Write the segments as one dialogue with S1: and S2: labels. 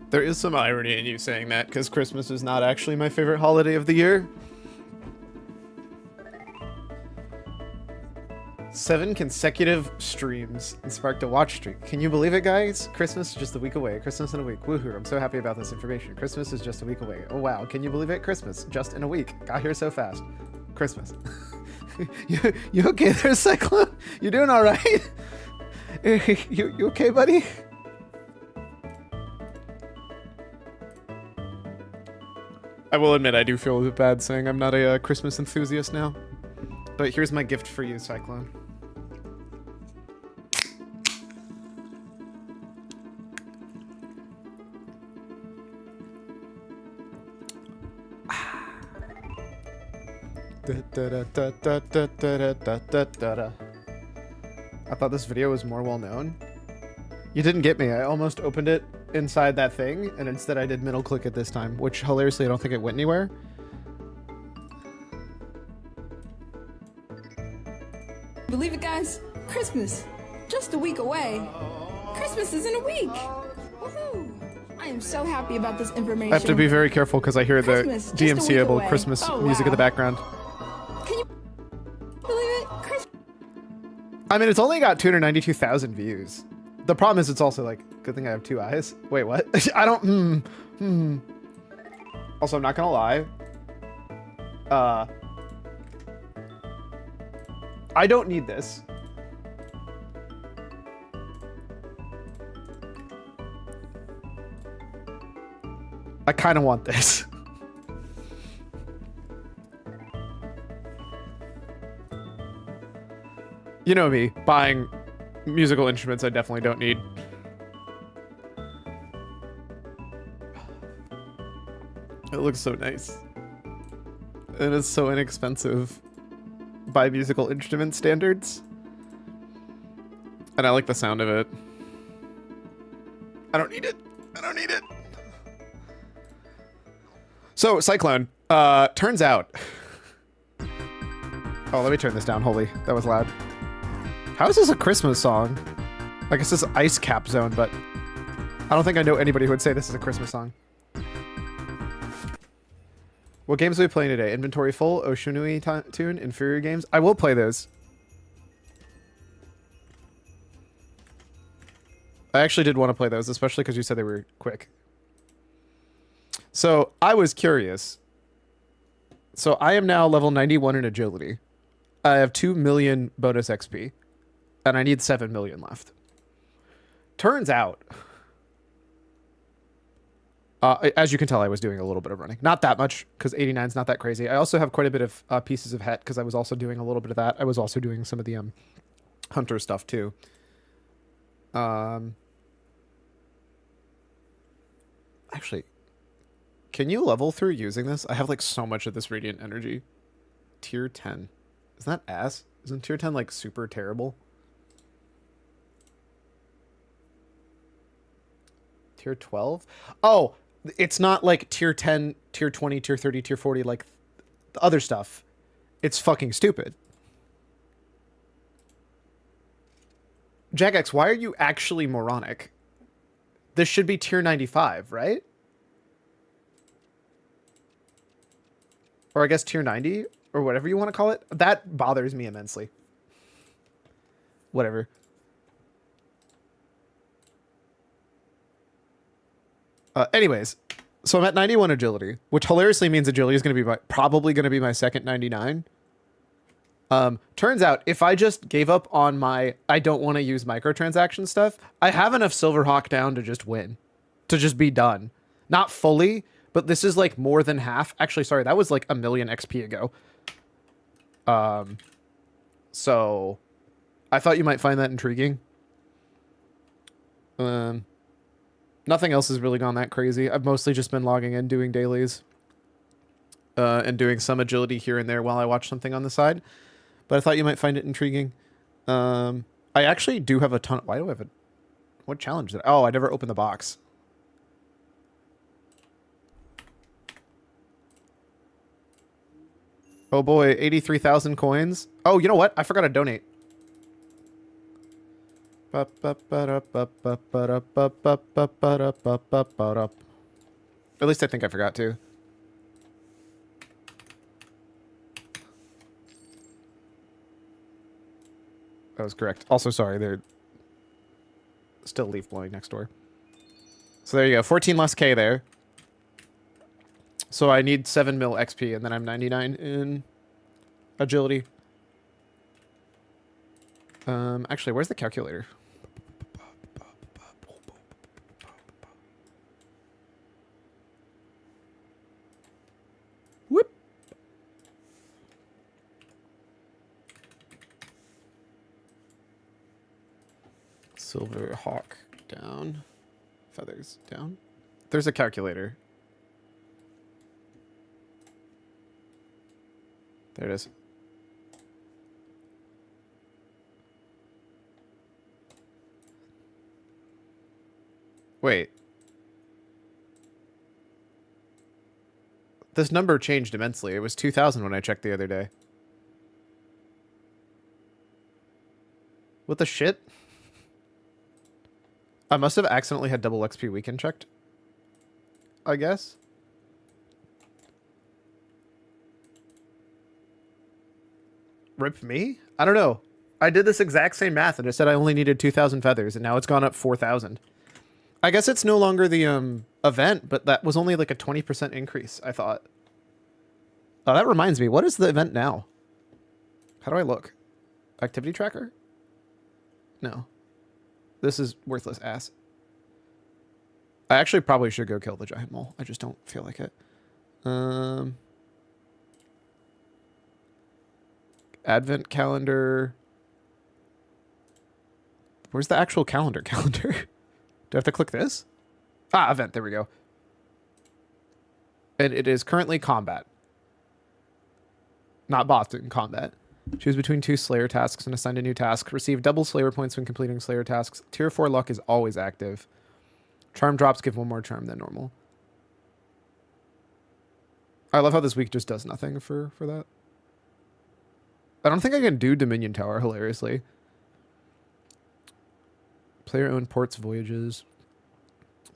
S1: There is some irony in you saying that, because Christmas is not actually my favorite holiday of the year. 7 consecutive streams and sparked a watch streak. Can you believe it, guys? Christmas is just a week away. Christmas in a week. Woohoo, I'm so happy about this information. Christmas is just a week away. Oh wow, can you believe it? Christmas, just in a week. Got here so fast. Christmas. you okay there, Cyclone? You doing all right? you okay, buddy? I will admit I do feel a bit bad saying I'm not a Christmas enthusiast now. But here's my gift for you, Cyclone. I thought this video was more well known. You didn't get me. I almost opened it inside that thing, and instead I did middle click it this time, which hilariously I don't think it went anywhere.
S2: Believe it, guys? Christmas, just a week away. Christmas is in a week. Woohoo! I am so happy about this information.
S1: I have to be very careful because I hear the
S2: Christmas,
S1: DMC-able Christmas music in the background.
S2: Can you believe it?
S1: I mean, it's only got 292,000 views. The problem is it's also like, good thing I have 2 eyes. Wait, what? I don't, Also, I'm not gonna lie. I don't need this. I kind of want this. You know me, buying musical instruments I definitely don't need. It looks so nice. It is so inexpensive by musical instrument standards. And I like the sound of it. I don't need it. I don't need it. So, Cyclone, turns out... Oh, let me turn this down. Holy, that was loud. How is this a Christmas song? I guess this is Ice Cap Zone, but I don't think I know anybody who would say this is a Christmas song. What games are we playing today? Inventory full, Oshunui tune, inferior games. I will play those. I actually did want to play those, especially because you said they were quick. So I was curious. So I am now level 91 in agility. I have 2 million bonus XP. And I need 7 million left. Turns out, as you can tell, I was doing a little bit of running. Not that much, because 89 is not that crazy. I also have quite a bit of pieces of het, because I was also doing a little bit of that. I was also doing some of the hunter stuff, too. Actually, can you level through using this? I have, like, so much of this radiant energy. Tier 10. Isn't that ass? Isn't tier 10, like, super terrible? Tier 12? Oh, it's not like tier 10, tier 20, tier 30, tier 40, like the other stuff. It's fucking stupid. Jagex, why are you actually moronic? This should be tier 95, right? Or I guess tier 90, or whatever you want to call it. That bothers me immensely. Whatever. Anyways, so I'm at 91 agility, which hilariously means agility is going to be probably going to be my second 99. Turns out if I just gave up on my I don't want to use microtransaction stuff, I have enough Silverhawk down to just win, to just be done. Not fully, but this is like more than half. Actually, sorry, that was like 1 million XP ago. So I thought you might find that intriguing. Nothing else has really gone that crazy. I've mostly just been logging in, doing dailies, and doing some agility here and there while I watch something on the side. But I thought you might find it intriguing. I actually do have a ton. Why do I have a... What challenge did I... Oh, I never opened the box. Oh boy, 83,000 coins. Oh, you know what? I forgot to donate. At least I think I forgot to. That was correct. Also, sorry, they're still leaf blowing next door. So there you go. 14 less K there. So I need 7 mil XP, and then I'm 99 in agility. Actually, where's the calculator? Whoop. Silver hawk down. Feathers down. There's a calculator. There it is. Wait. This number changed immensely. It was 2,000 when I checked the other day. What the shit? I must have accidentally had double XP weekend checked. I guess. Rip me? I don't know. I did this exact same math and it said I only needed 2,000 feathers and now it's gone up 4,000. I guess it's no longer the event, but that was only like a 20% increase, I thought. Oh, that reminds me. What is the event now? How do I look? Activity tracker? No. This is worthless ass. I actually probably should go kill the giant mole. I just don't feel like it. Advent calendar. Where's the actual calendar? Do I have to click this? Ah, event. There we go. And it is currently combat. Not Boston, combat. Choose between 2 Slayer tasks and assign a new task. Receive double Slayer points when completing Slayer tasks. Tier 4 luck is always active. Charm drops give 1 more charm than normal. I love how this week just does nothing for that. I don't think I can do Dominion Tower, hilariously. Player-owned ports, voyages.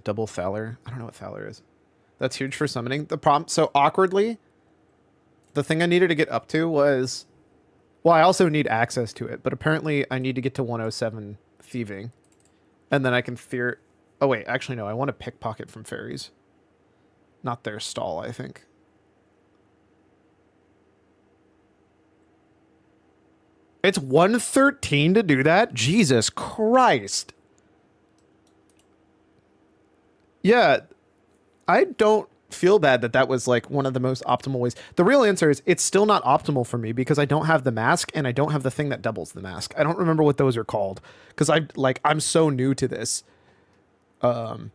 S1: Double Thaler. I don't know what Thaler is. That's huge for summoning. The prompt, so awkwardly, the thing I needed to get up to was... Well, I also need access to it, but apparently I need to get to 107 thieving. And then I can fear... Oh, wait. Actually, no. I want to pickpocket from fairies. Not their stall, I think. It's 113 to do that? Jesus Christ. Yeah. I don't feel bad that was like one of the most optimal ways. The real answer is it's still not optimal for me because I don't have the mask and I don't have the thing that doubles the mask. I don't remember what those are called because I'm so new to this. But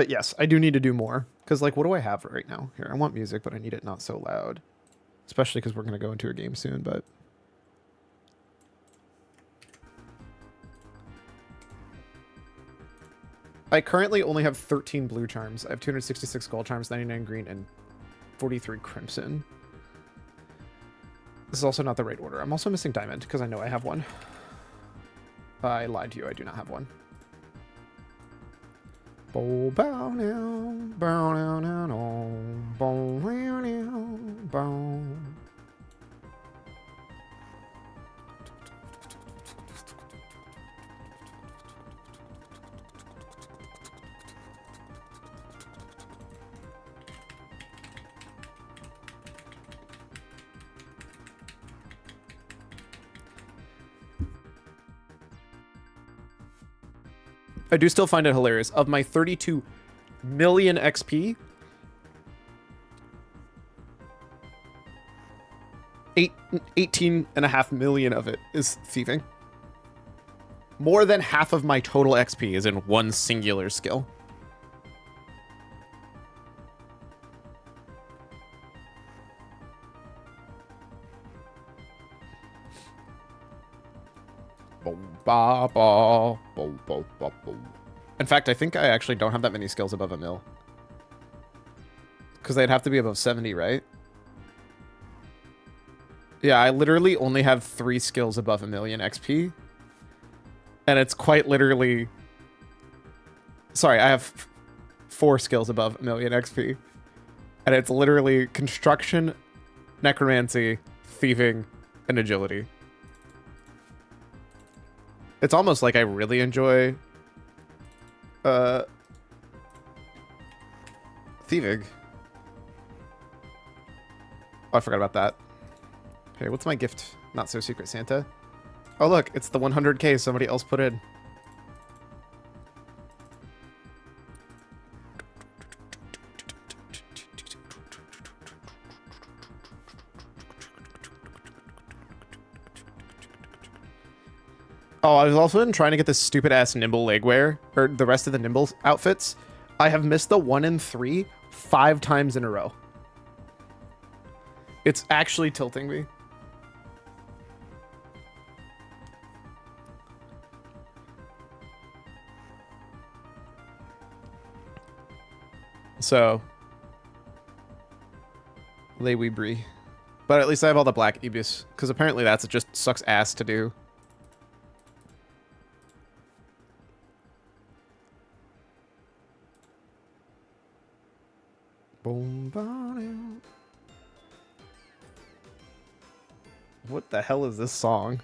S1: yes, I do need to do more because like, what do I have right now? Here, I want music, but I need it not so loud, especially because we're going to go into a game soon, but I currently only have 13 blue charms. I have 266 gold charms, 99 green, and 43 crimson. This is also not the right order. I'm also missing diamond because I know I have one. I lied to you. I do not have one. Bow bow now, bow now now now, bow now now, bow. I do still find it hilarious. Of my 32 million XP, 18.5 million of it is thieving. More than half of my total XP is in one singular skill. In fact, I think I actually don't have that many skills above 1 mil. Because they'd have to be above 70, right? Yeah, I literally only have 3 skills above 1 million XP. And it's quite literally... Sorry, I have 4 skills above a million XP. And it's literally construction, necromancy, thieving, and agility. It's almost like I really enjoy thieving. Oh, I forgot about that. Okay, what's my gift? Not so secret Santa. Oh look, it's the 100k somebody else put in. Oh, I was also been trying to get this stupid ass nimble leg wear, or the rest of the nimble outfits. I have missed the 1 in 3 5 times in a row. It's actually tilting me. So, lay we brie. But at least I have all the black ibis, because apparently that's just sucks ass to do. What the hell is this song?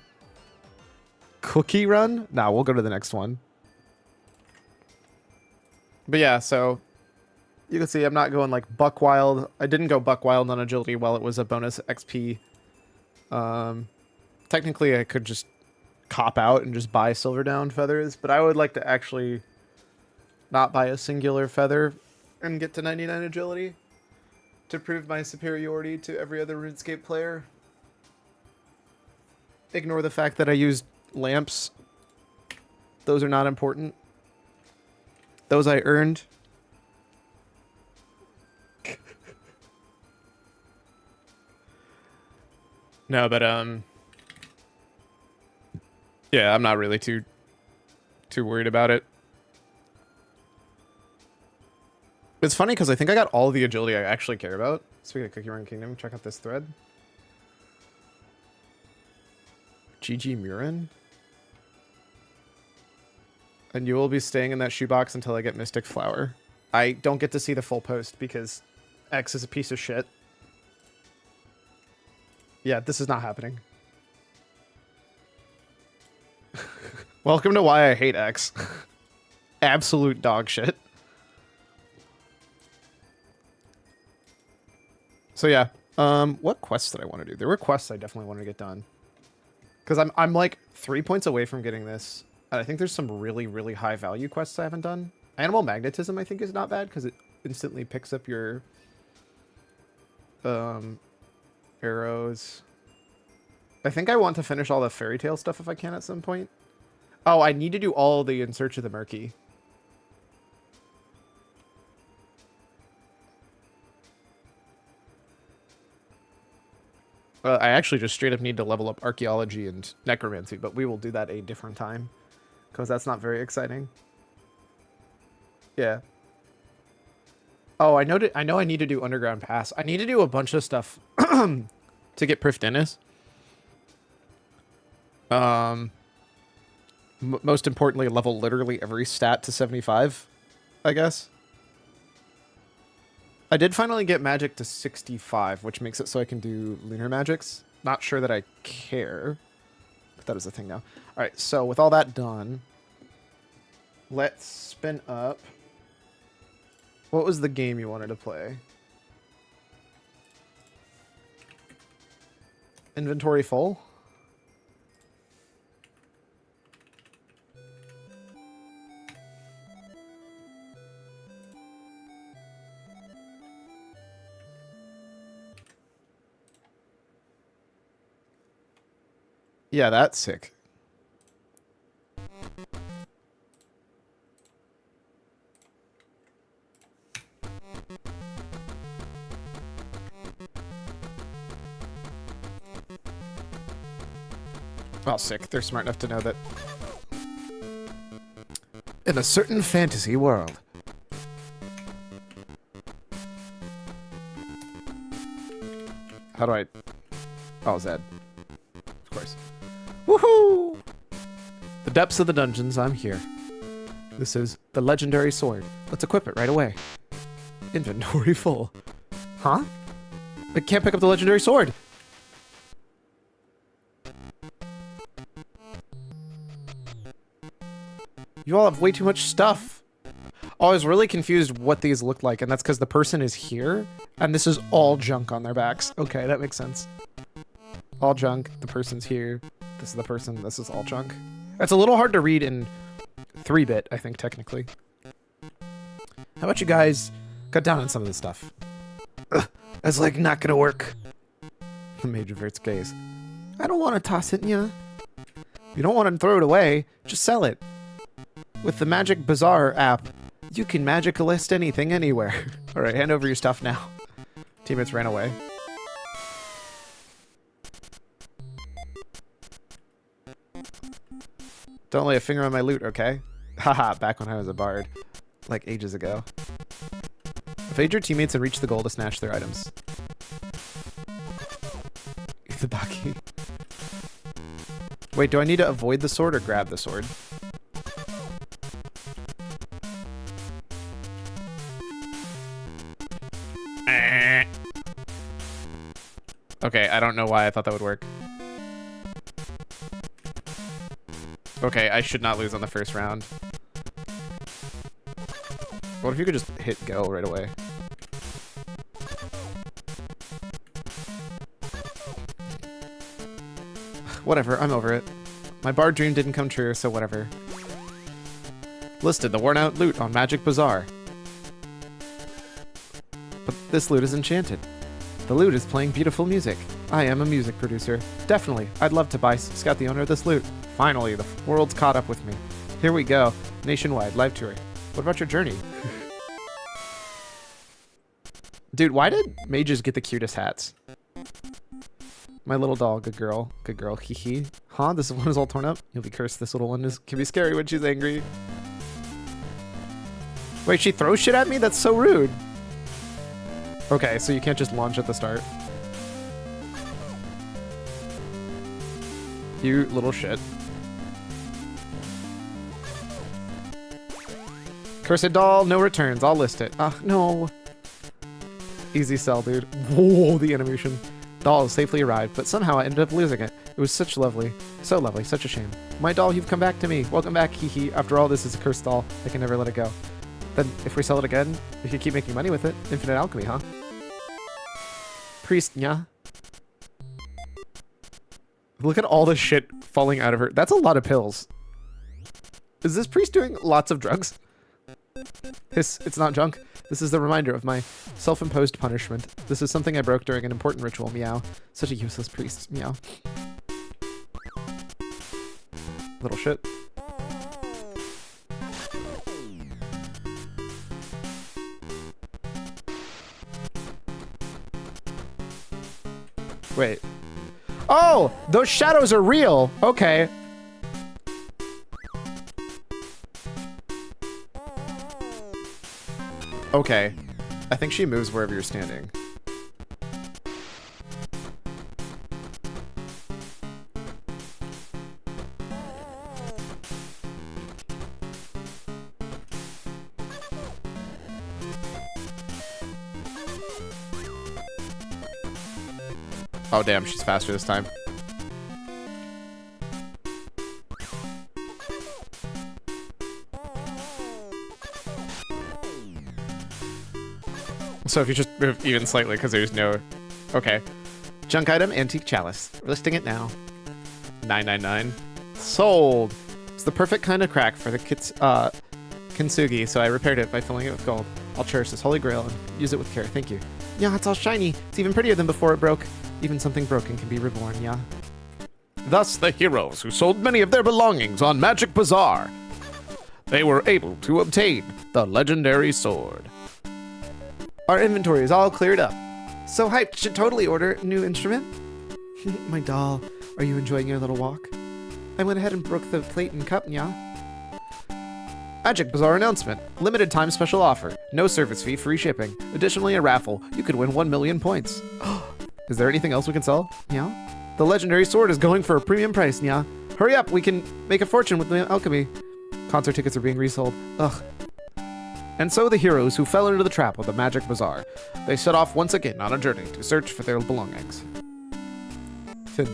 S1: Cookie Run? Nah, we'll go to the next one. But yeah, so you can see I'm not going like buck wild. I didn't go buck wild on agility while it was a bonus XP. Technically I could just cop out and just buy silver down feathers, but I would like to actually not buy a singular feather and get to 99 agility to prove my superiority to every other RuneScape player. Ignore the fact that I used lamps. Those are not important. Those I earned. No, but yeah, I'm not really too worried about it. It's funny because I think I got all the agility I actually care about. Speaking of Cookie Run Kingdom, check out this thread. GG Murin. And you will be staying in that shoebox until I get Mystic Flower. I don't get to see the full post because X is a piece of shit. Yeah, this is not happening. Welcome to why I hate X. Absolute dog shit. So yeah, what quests did I want to do? There were quests I definitely wanted to get done. Because I'm like 3 points away from getting this. And I think there's some really, really high value quests I haven't done. Animal Magnetism I think is not bad because it instantly picks up your arrows. I think I want to finish all the fairy tale stuff if I can at some point. Oh, I need to do all the In Search of the Murky. I actually just straight up need to level up archaeology and necromancy, but we will do that a different time because that's not very exciting. Yeah. Oh, I know I need to do Underground Pass. I need to do a bunch of stuff to get Prif Dennis. Most importantly, level literally every stat to 75, I guess. I did finally get magic to 65, which makes it so I can do lunar magics. Not sure that I care, but that is the thing now. All right, so with all that done, let's spin up. What was the game you wanted to play? Inventory full? Yeah, that's sick. Well, sick. They're smart enough to know that in a certain fantasy world. How do I... Oh, Zed. Of course. Woohoo! The depths of the dungeons, I'm here. This is the legendary sword. Let's equip it right away. Inventory full. Huh? I can't pick up the legendary sword. You all have way too much stuff. Oh, I was really confused what these look like, and that's because the person is here, and this is all junk on their backs. Okay, that makes sense. All junk, the person's here, this is the person, this is all junk. It's a little hard to read in 3-bit, I think, technically. How about you guys cut down on some of this stuff? That's like not gonna work. The mage averts gaze. I don't want to toss it, yeah. You don't want to throw it away, just sell it. With the Magic Bazaar app, you can magic list anything anywhere. Alright, hand over your stuff now. Teammates ran away. Don't lay a finger on my loot, okay? Haha, back when I was a bard. Like ages ago. Evade your teammates and reach the goal to snatch their items. Itadaki. Wait, do I need to avoid the sword or grab the sword? Okay, I don't know why I thought that would work. Okay, I should not lose on the first round. What if you could just hit go right away? Whatever, I'm over it. My bard dream didn't come true, so whatever. Listed the worn out loot on Magic Bazaar. But this loot is enchanted. The loot is playing beautiful music. I am a music producer. Definitely, I'd love to scout the owner of this loot. Finally, the world's caught up with me. Here we go. Nationwide, live touring. What about your journey? Dude, why did mages get the cutest hats? My little doll, good girl. Good girl, hee hee. Huh, this one is all torn up? You'll be cursed, this little one can be scary when she's angry. Wait, she throws shit at me? That's so rude. Okay, so you can't just launch at the start. You little shit. Cursed doll, no returns. I'll list it. Ah, no. Easy sell, dude. Whoa, the animation. Doll safely arrived, but somehow I ended up losing it. It was such lovely. So lovely. Such a shame. My doll, you've come back to me. Welcome back, hee hee. After all, this is a cursed doll. I can never let it go. Then, if we sell it again, we can keep making money with it. Infinite alchemy, huh? Priest, nya. Look at all the shit falling out of her. That's a lot of pills. Is this priest doing lots of drugs? Hiss, it's not junk. This is the reminder of my self-imposed punishment. This is something I broke during an important ritual, meow. Such a useless priest, meow. Little shit. Wait. Oh! Those shadows are real! Okay. Okay. I think she moves wherever you're standing. Oh damn, she's faster this time. So if you just move even slightly, because there's no... Okay. Junk item, antique chalice. Listing it now. $9.99. Sold! It's the perfect kind of crack for the kintsugi, so I repaired it by filling it with gold. I'll cherish this holy grail and use it with care. Thank you. Yeah, it's all shiny. It's even prettier than before it broke. Even something broken can be reborn, yeah. Thus the heroes who sold many of their belongings on Magic Bazaar. They were able to obtain the legendary sword. Our inventory is all cleared up. So hyped, should totally order a new instrument. My doll, are you enjoying your little walk? I went ahead and broke the plate and cup, yeah. Magic Bazaar announcement. Limited time special offer. No service fee, free shipping. Additionally, a raffle. You could win 1 million points. Is there anything else we can sell? Yeah. The legendary sword is going for a premium price, yeah. Hurry up, we can make a fortune with the alchemy. Concert tickets are being resold. Ugh. And so the heroes who fell into the trap of the magic bazaar. They set off once again on a journey to search for their belongings. Finn.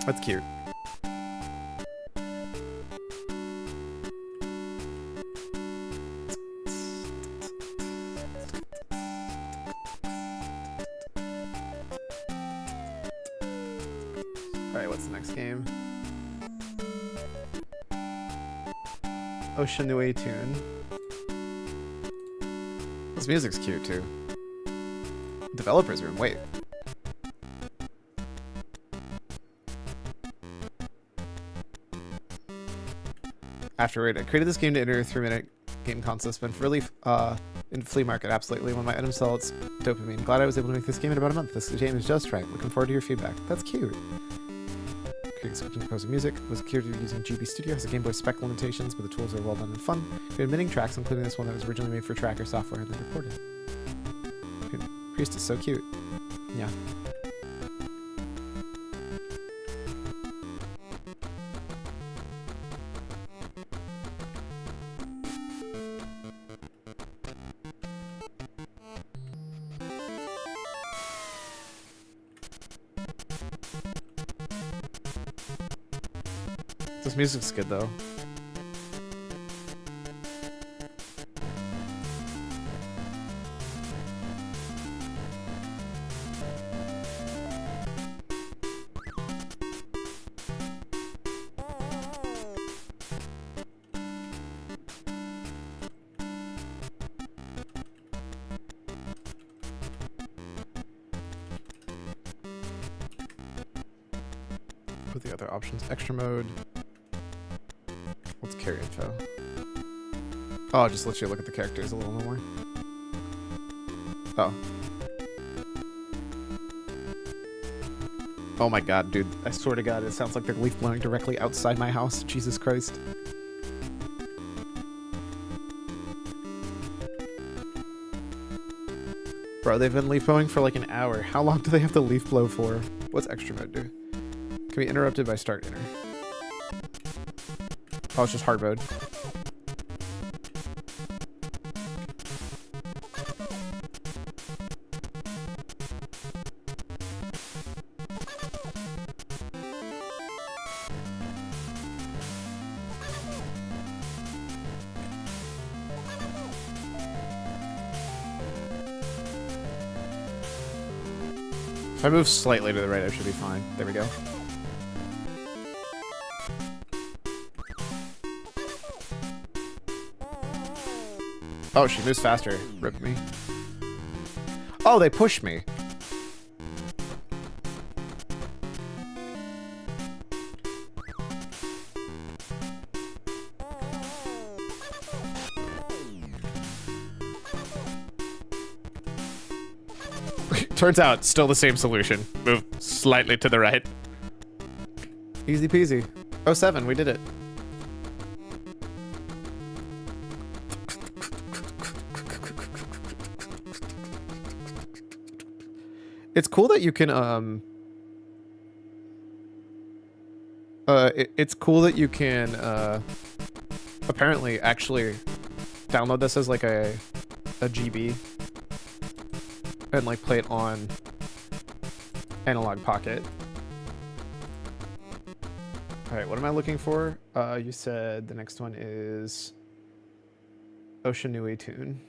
S1: That's cute. Alright, what's the next game? Oshinue tune. This music's cute too. Developer's room, wait. Afterward, I created this game to enter a 3-minute game contest, but for relief, in flea market apps lately when my items sell its dopamine. Glad I was able to make this game in about a month. This game is just right. Looking forward to your feedback. That's cute. Creating, scripting, composing music. Was curated using GB Studio. Has a Game Boy spec limitations, but the tools are well done and fun. Created many tracks, including this one that was originally made for tracker software and then recorded. Priest is so cute. Yeah. This music's good though. What are the other options? Extra mode. What's carry info? Oh, it just lets you look at the characters a little more. Oh. Oh my god, dude. I swear to god, it sounds like they're leaf blowing directly outside my house. Jesus Christ. Bro, they've been leaf blowing for like an hour. How long do they have to leaf blow for? What's extra mode do? Can be interrupted by start inner. Oh, it's just hard mode. If I move slightly to the right, I should be fine. There we go. Oh, she moves faster. Rip me. Oh, they pushed me. Turns out, still the same solution. Move slightly to the right. Easy peasy. 07, we did it. It's cool that you can it's cool that you can apparently actually download this as like a GB and like play it on Analog Pocket. All right, what am I looking for? You said the next one is Oshinue tune.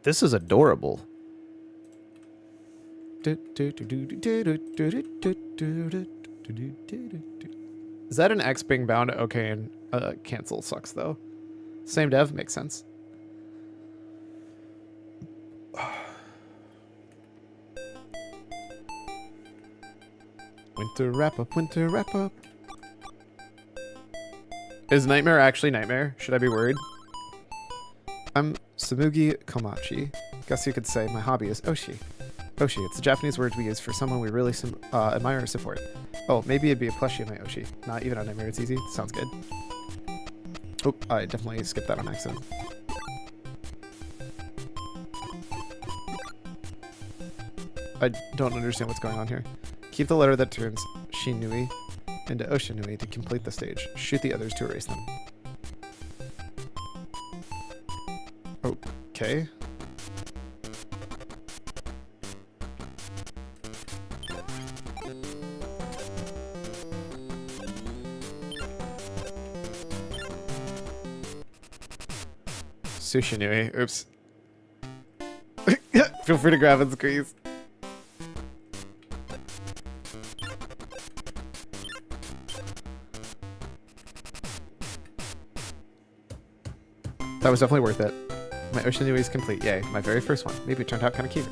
S1: This is adorable. Is that an X being bound? Okay, and cancel sucks though. Same dev, makes sense. Winter wrap up, winter wrap up. Is Nightmare actually Nightmare? Should I be worried? I'm Samugi Komachi. Guess you could say my hobby is Oshi. Oshi, it's a Japanese word we use for someone we really admire or support. Oh, maybe it'd be a plushie of my Oshi. Not even on Nightmare, it's easy. Sounds good. Oh, I definitely skipped that on accident. I don't understand what's going on here. Keep the letter that turns Shinui into Oshinui to complete the stage. Shoot the others to erase them. Okay. Sushinui. Oops. Feel free to grab and squeeze. That was definitely worth it. My Oshinui is complete. Yay, my very first one. Maybe it turned out kind of cute.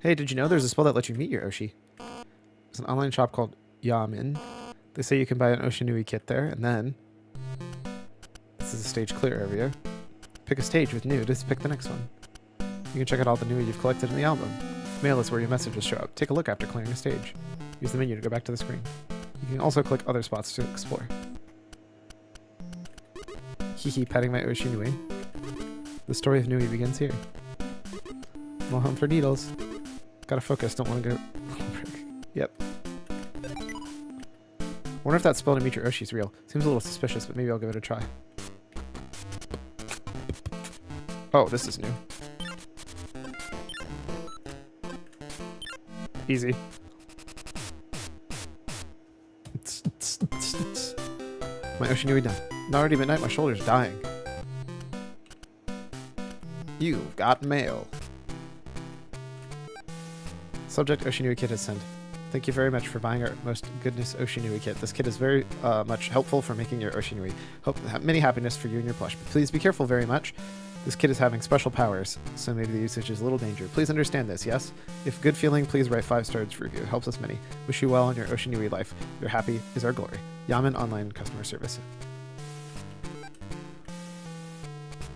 S1: Hey, did you know there's a spell that lets you meet your Oshi? There's an online shop called Yamin. They say you can buy an Oshinui kit there, and then... This is a stage clear area. Pick a stage with new, just pick the next one. You can check out all the new you've collected in the album. Mail is where your messages show up. Take a look after clearing a stage. Use the menu to go back to the screen. You can also click other spots to explore. Hehe, petting my Oshinui. The story of Nui begins here. Well, home for needles. Gotta focus, don't want to go... Yep. Wonder if that spell to meet your Oshi is real. Seems a little suspicious, but maybe I'll give it a try. Oh, this is new. Easy. My Oshinui done. Not already midnight, my shoulder's dying. You've got mail. Subject Oshinui kit is sent. Thank you very much for buying our most goodness Oshinui kit. This kit is very much helpful for making your Oshinui. Hope many happiness for you and your plush. But please be careful very much. This kit is having special powers, so maybe the usage is a little danger. Please understand this, yes? If good feeling, please write 5 stars for review. It helps us many. Wish you well in your Oshinui life. Your happy is our glory. Yamen Online Customer Service.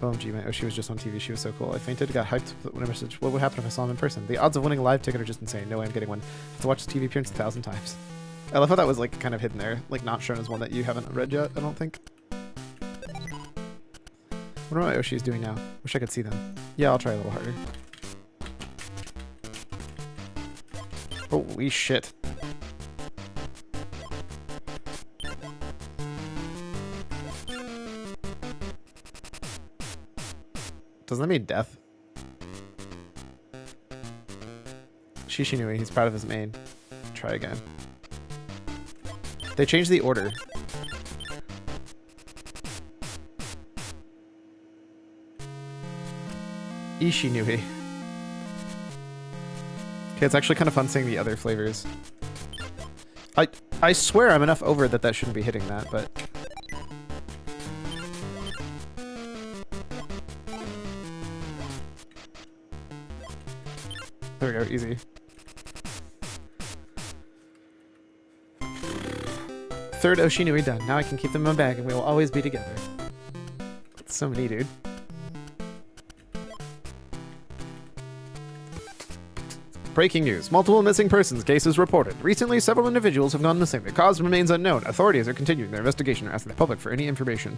S1: OMG, my Oshi was just on TV. She was so cool. I fainted, got hyped when I messaged, what would happen if I saw him in person? The odds of winning a live ticket are just insane. No way I'm getting one. I have to watch the TV appearance 1,000 times. I love how that was like kind of hidden there. Like not shown as one that you haven't read yet, I don't think. What are my Oshis doing now? Wish I could see them. Yeah, I'll try a little harder. Holy shit. Doesn't that mean death? Shishinui, he's proud of his main. Try again. They changed the order. Ishinui. Okay, it's actually kind of fun seeing the other flavors. I swear I'm enough over that shouldn't be hitting that, but... There we go, easy. Third Oshinui done. Now I can keep them in my bag and we will always be together. That's so many, dude. Breaking news. Multiple missing persons cases reported. Recently, several individuals have gone missing. The cause remains unknown. Authorities are continuing their investigation and asking the public for any information.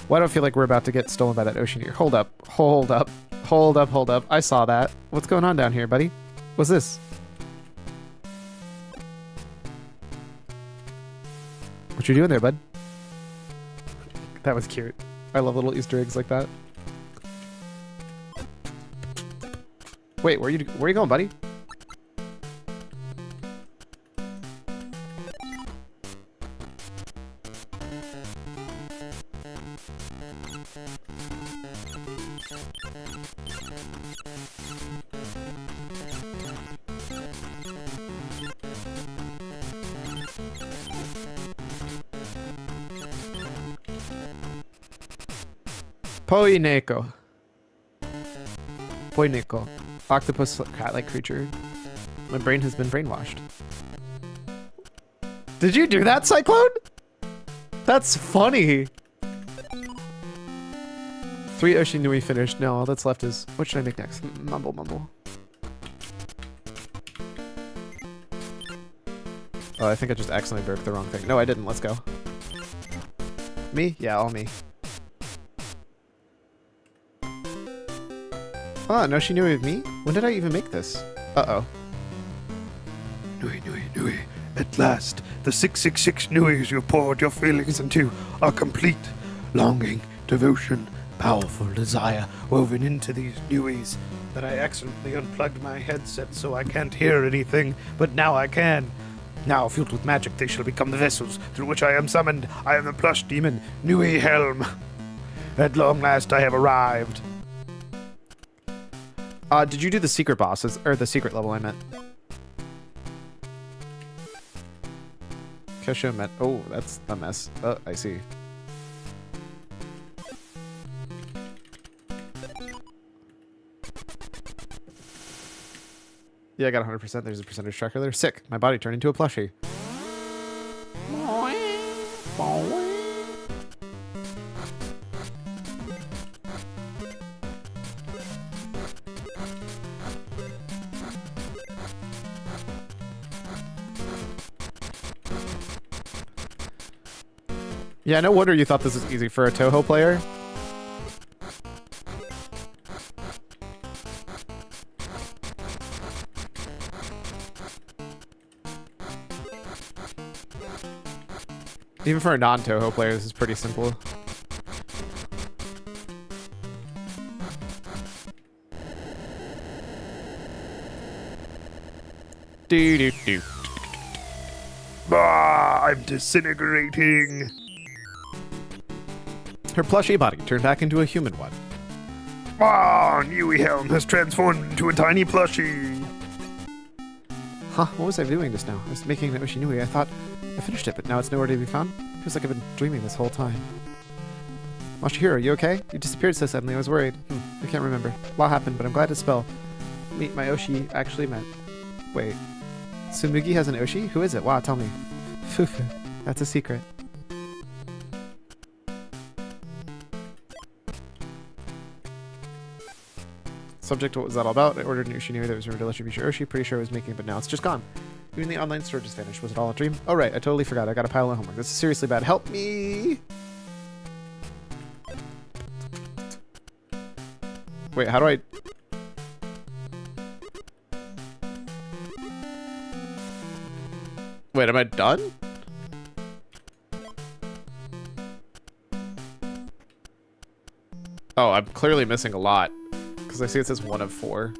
S1: Why do I feel like we're about to get stolen by that Oshinui? Hold up. Hold up. Hold up. Hold up. I saw that. What's going on down here, buddy? What's this? What you doing there, bud? That was cute. I love little Easter eggs like that. Wait, where are you going, buddy? Poineko. Poineko. Octopus cat-like creature. My brain has been brainwashed. Did you do that, Cyclone? That's funny. 3 Oshinui finished. No, all that's left is... What should I make next? Mumble, mumble. Oh, I think I just accidentally broke the wrong thing. No, I didn't. Let's go. Me? Yeah, all me. Ah, no, she knew of me? When did I even make this? Uh-oh.
S3: Nui, Nui, Nui. At last, the 666 Nuis you poured your feelings into are complete. Longing, devotion, powerful desire woven into these Nuis that I accidentally unplugged my headset so I can't hear anything, but now I can. Now, filled with magic, they shall become the vessels through which I am summoned. I am the plush demon, Nui Helm. At long last, I have arrived.
S1: Did you do the secret bosses, or the secret level I meant? Kesha meant, oh, that's a mess. Oh, I see. Yeah, I got 100%. There's a percentage tracker there. Sick. My body turned into a plushie. Yeah, no wonder you thought this was easy for a Toho player. Even for a non-Toho player, this is pretty simple. Do.
S3: Ah, I'm disintegrating.
S1: Her plushie body turned back into a human one.
S3: Ah, Nui Helm has transformed into a tiny plushie.
S1: Huh, what was I doing just now? I was making an Oshinui. I thought I finished it, but now it's nowhere to be found. Feels like I've been dreaming this whole time. Mashihiro, you okay? You disappeared so suddenly, I was worried. I can't remember. A lot happened, but I'm glad to spell. Meet my Oshi actually meant. Wait. Tsumugi has an Oshi? Who is it? Wow, tell me. Fufu. That's a secret. Subject, what was that all about? I ordered an Oshinui that was rumored to let you be your Oshi. Pretty sure I was making it, but now it's just gone. Even the online store just vanished. Was it all a dream? Oh, right. I totally forgot. I got a pile of homework. This is seriously bad. Help me! Wait, how do I... Wait, am I done? Oh, I'm clearly missing a lot. Because I see it says 1 of 4.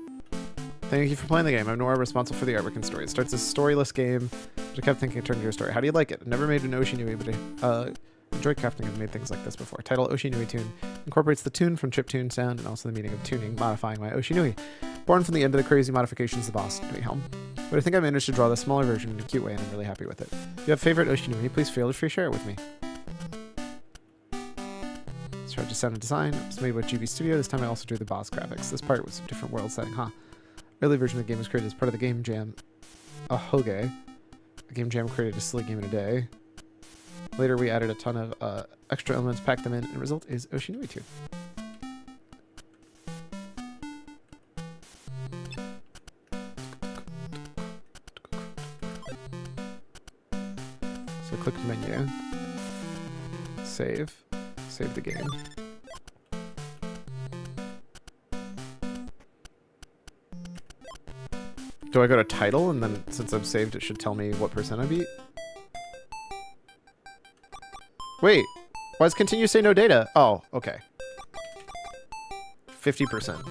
S1: Thank you for playing the game. I'm Nora, responsible for the artwork and story. It starts as a storyless game, but I kept thinking it turned into a story. How do you like it? I've never made an Oshinui, but I enjoy crafting and made things like this before. Title Oshinui Tune incorporates the tune from chiptune sound and also the meaning of tuning, modifying my Oshinui. Born from the end of the crazy modifications of the boss, Nui Helm. But I think I managed to draw the smaller version in a cute way, and I'm really happy with it. If you have a favorite Oshinui, please feel free to share it with me. Strategy sound and design. It was made with GB Studio. This time I also drew the boss graphics. This part was a different world setting, huh? Early version of the game was created as part of the game jam Ahoge. A game jam created a silly game in a day. Later we added a ton of extra elements, packed them in, and the result is Oshinui 2. So click menu. Save. Save the game. Do I go to title and then since I've saved it should tell me what percent I beat? Wait, why does continue say no data? Oh, okay. 50%.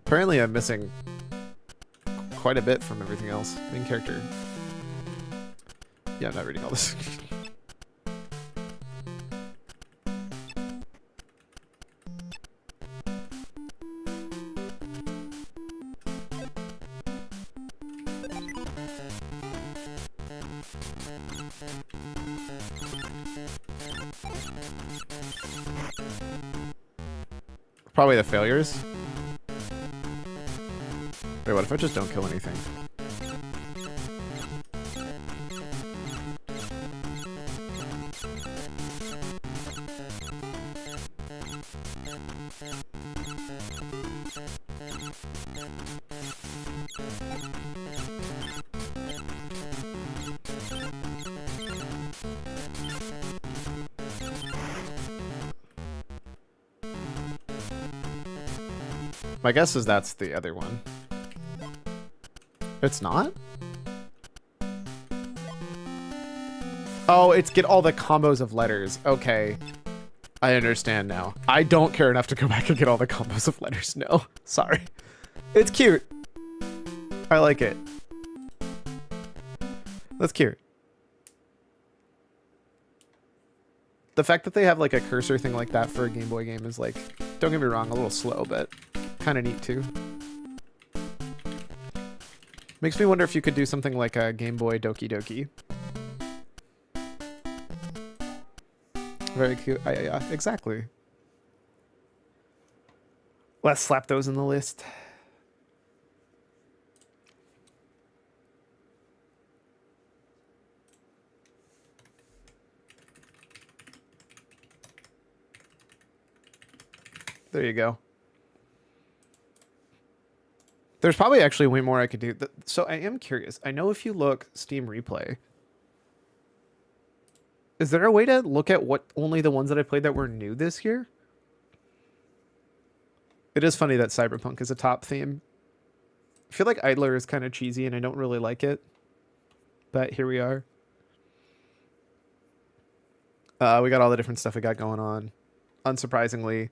S1: Apparently I'm missing quite a bit from everything else. Main character. Yeah, I'm not reading all this. Probably the failures. Wait, what if I just don't kill anything? My guess is that's the other one. It's not? Oh, it's get all the combos of letters. Okay. I understand now. I don't care enough to go back and get all the combos of letters. No, sorry. It's cute. I like it. That's cute. The fact that they have like a cursor thing like that for a Game Boy game is like, don't get me wrong, a little slow, but kind of neat too. Makes me wonder if you could do something like a Game Boy Doki Doki. Very cute. Yeah, exactly. Let's slap those in the list. There you go. There's probably actually way more I could do. So I am curious. I know if you look Steam Replay, is there a way to look at what only the ones that I played that were new this year? It is funny that Cyberpunk is a top theme. I feel like Idler is kind of cheesy and I don't really like it. But here we are. We got all the different stuff we got going on. Unsurprisingly,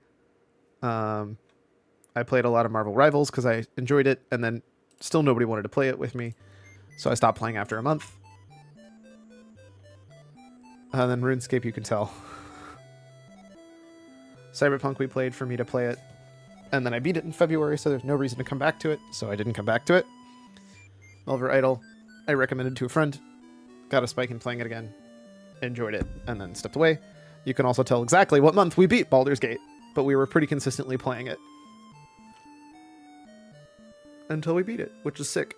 S1: I played a lot of Marvel Rivals because I enjoyed it, and then still nobody wanted to play it with me, so I stopped playing after a month. And then RuneScape, you can tell. Cyberpunk we played for me to play it, and then I beat it in February, so there's no reason to come back to it, so I didn't come back to it. Oliver Idle, I recommended to a friend, got a spike in playing it again, enjoyed it, and then stepped away. You can also tell exactly what month we beat Baldur's Gate, but we were pretty consistently playing it until we beat it, which is sick.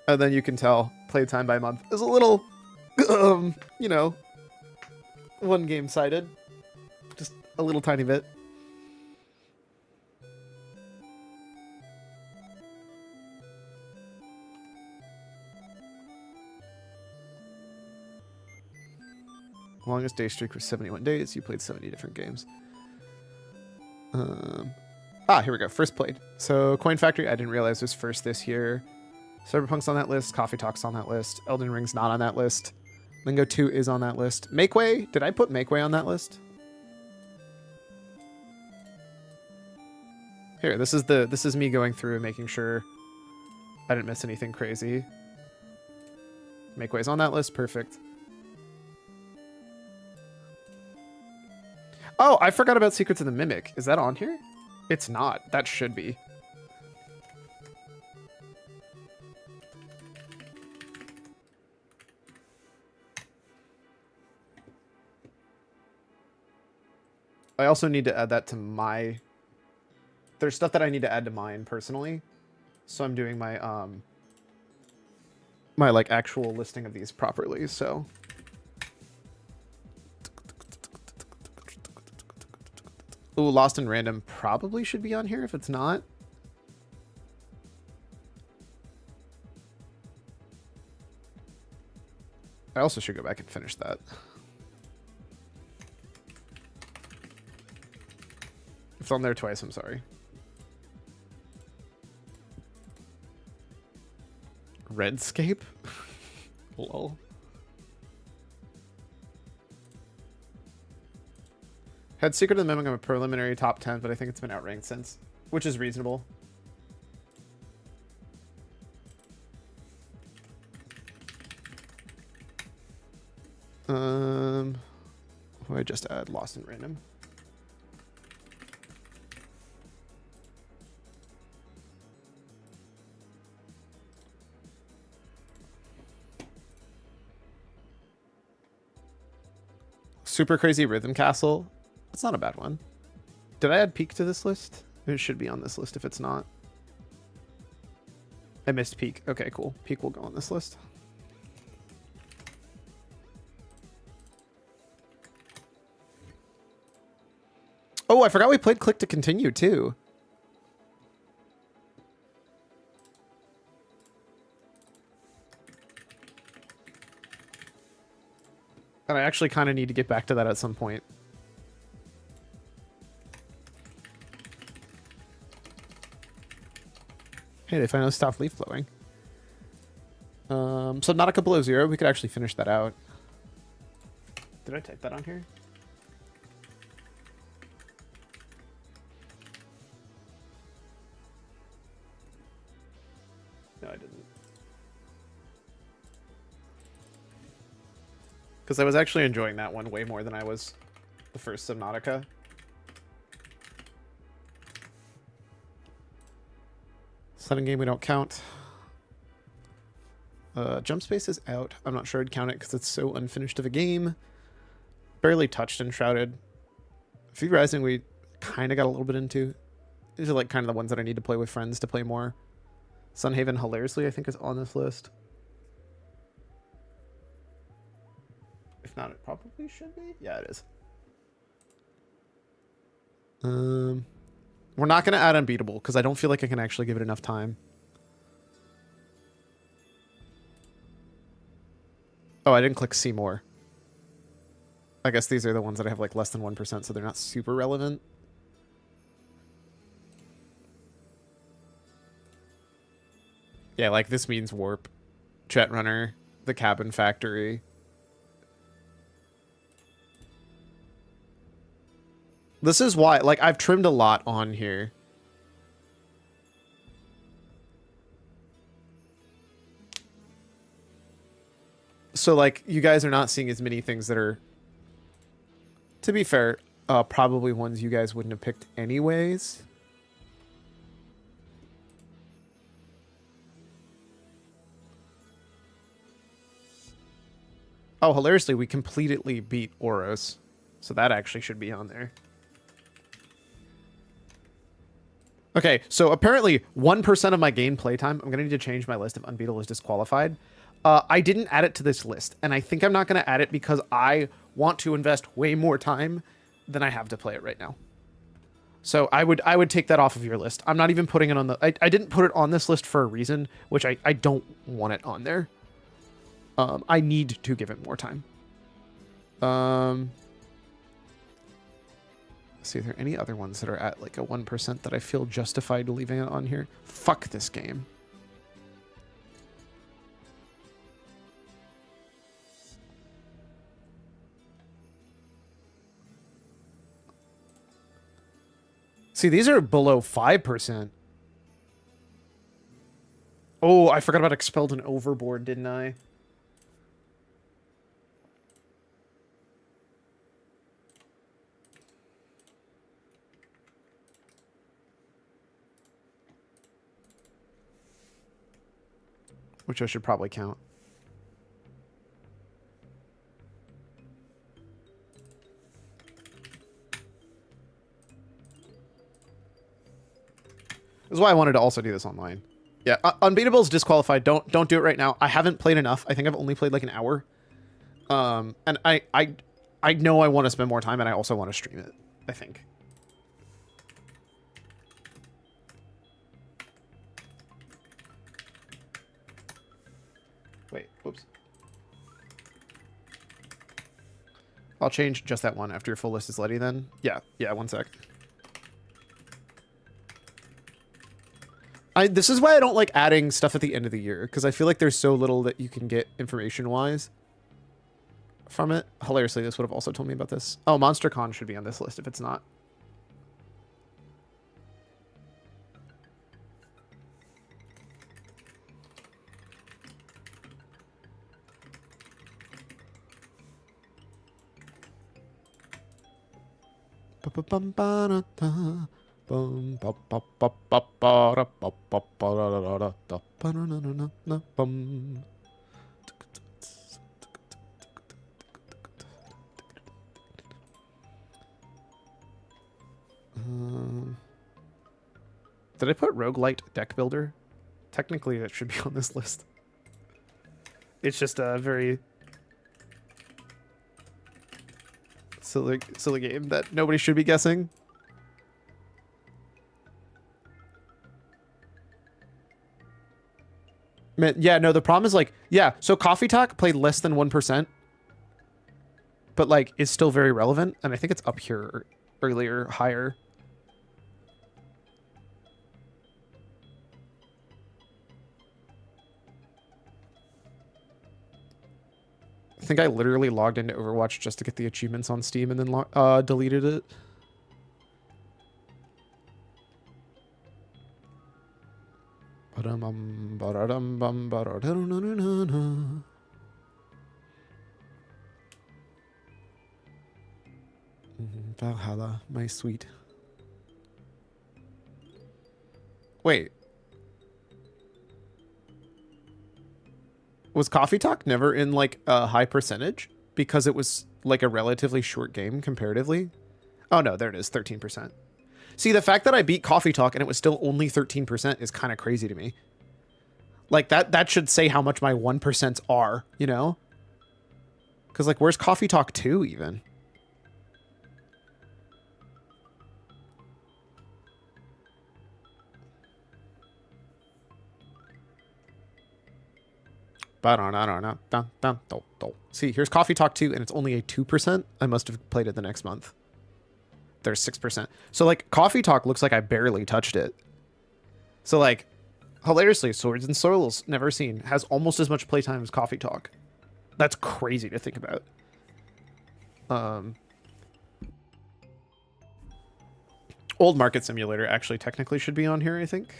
S1: And then you can tell playtime by month is a little, you know, one game sided, just a little tiny bit. Longest day streak was 71 days. You played 70 different games. Here we go. First played. So Coin Factory, I didn't realize was first this year. Cyberpunk's on that list. Coffee Talk's on that list. Elden Ring's not on that list. Lingo 2 is on that list. Make Way, did I put Make Way on that list? Here, this is me going through and making sure I didn't miss anything crazy. Make Way's on that list. Perfect. Oh, I forgot about Secrets of the Mimic. Is that on here? It's not. That should be. I also need to add that to my... There's stuff that I need to add to mine personally. So I'm doing my, my, like, actual listing of these properly, so... Ooh, Lost in Random probably should be on here if it's not. I also should go back and finish that. If it's on there twice, I'm sorry. Redscape? Lol. Had Secret of the Mimic on a preliminary top 10, but I think it's been outranked since, which is reasonable. What did I just add? Lost in Random. Super Crazy Rhythm Castle. That's not a bad one. Did I add Peak to this list? It should be on this list if it's not. I missed Peak. Okay, cool. Peak will go on this list. Oh, I forgot we played Click to Continue too. And I actually kind of need to get back to that at some point. Hey, they finally stopped leaf blowing. So Nautica below 0, we could actually finish that out. Did I type that on here? No, I didn't. Because I was actually enjoying that one way more than I was the first Subnautica. Setting game we don't count. Jump space is out. I'm not sure I'd count it because it's so unfinished of a game. Barely touched Enshrouded. Feed Rising we kind of got a little bit into. These are like kind of the ones that I need to play with friends to play more. Sunhaven hilariously I think is on this list. If not, it probably should be. Yeah, it is. We're not going to add Unbeatable because I don't feel like I can actually give it enough time. Oh, I didn't click see more. I guess these are the ones that I have like less than 1%, so they're not super relevant. Yeah, like this means Warp, Chet Runner, the Cabin Factory. This is why, like, I've trimmed a lot on here. So, like, you guys are not seeing as many things that are, to be fair, probably ones you guys wouldn't have picked anyways. Oh, hilariously, we completely beat Oros. So that actually should be on there. Okay, so apparently 1% of my game playtime, I'm going to need to change my list if Unbeatable is disqualified. I didn't add it to this list, and I think I'm not going to add it because I want to invest way more time than I have to play it right now. So I would take that off of your list. I'm not even putting it on the... I didn't put it on this list for a reason, which I don't want it on there. I need to give it more time. Let's see, are there any other ones that are at like a 1% that I feel justified leaving it on here? Fuck this game. See, these are below 5%. Oh, I forgot about Expelled and Overboard, didn't I? Which I should probably count. This is why I wanted to also do this online. Yeah, Unbeatable is disqualified. Don't do it right now. I haven't played enough. I think I've only played like an hour. And I know I want to spend more time, and I also want to stream it, I think. Wait, whoops. I'll change just that one after your full list is ready then. Yeah, 1 sec. This is why I don't like adding stuff at the end of the year, because I feel like there's so little that you can get information-wise from it. Hilariously, this would have also told me about this. Oh, MonsterCon should be on this list if it's not. Did I put Roguelite Deck Builder? Technically, that should be on this list. It's just a very silly game that nobody should be guessing. Man, yeah, no, the problem is like, yeah, so Coffee Talk played less than 1%, but like is still very relevant, and I think it's up here earlier, higher. think I literally logged into Overwatch just to get the achievements on Steam and then deleted it. Valhalla, my sweet. Wait. Was Coffee Talk never in like a high percentage? Because it was like a relatively short game comparatively? Oh no, there it is, 13%. See, the fact that I beat Coffee Talk and it was still only 13% is kind of crazy to me. Like that should say how much my 1% are, you know? Because like, where's Coffee Talk 2 even? See, here's Coffee Talk 2 and it's only a 2%. I must have played it the next month. There's 6%. So like Coffee Talk looks like I barely touched it. So like hilariously, Swords and Souls Never Seen has almost as much playtime as Coffee Talk. That's crazy to think about. Old Market Simulator actually technically should be on here, I think.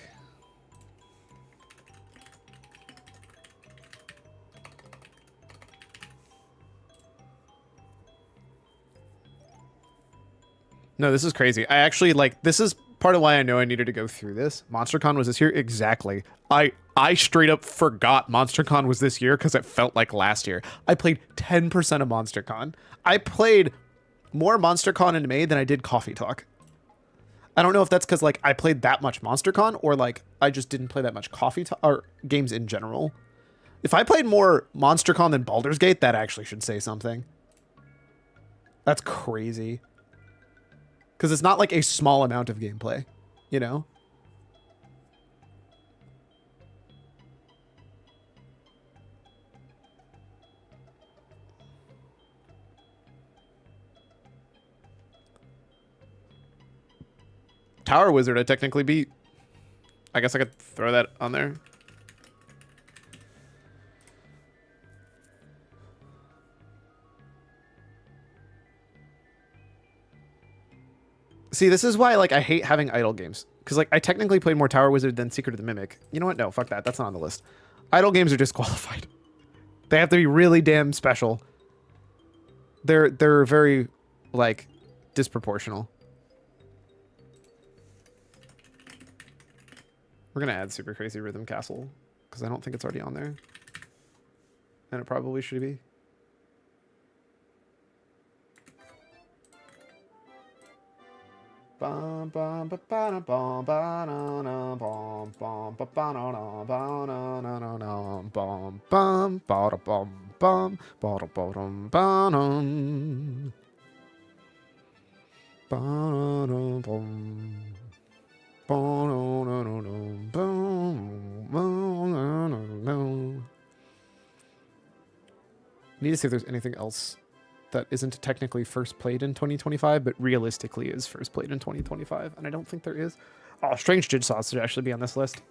S1: No, this is crazy. I actually like, this is part of why I know I needed to go through this. MonsterCon was this year? Exactly. I straight up forgot MonsterCon was this year because it felt like last year. I played 10% of MonsterCon. I played more MonsterCon in May than I did Coffee Talk. I don't know if that's because like I played that much MonsterCon or like I just didn't play that much Coffee Talk or games in general. If I played more MonsterCon than Baldur's Gate, that actually should say something. That's crazy. Because it's not like a small amount of gameplay, you know? Tower Wizard I technically beat. I guess I could throw that on there. See, this is why like I hate having idle games. Because like I technically played more Tower Wizard than Secret of the Mimic. You know what? No, fuck that. That's not on the list. Idle games are disqualified. They have to be really damn special. They're very like disproportional. We're gonna add Super Crazy Rhythm Castle because I don't think it's already on there. And it probably should be. Bum bum ba ba bum ba na na bum bum ba ba na na ba na na na na bum bum ba da bum bum ba da ba dum ba dum ba na na bum ba na na na na bum ba na na na. Need to see if there's anything else that isn't technically first played in 2025, but realistically is first played in 2025, and I don't think there is. Oh, Strange Jigsaw should actually be on this list.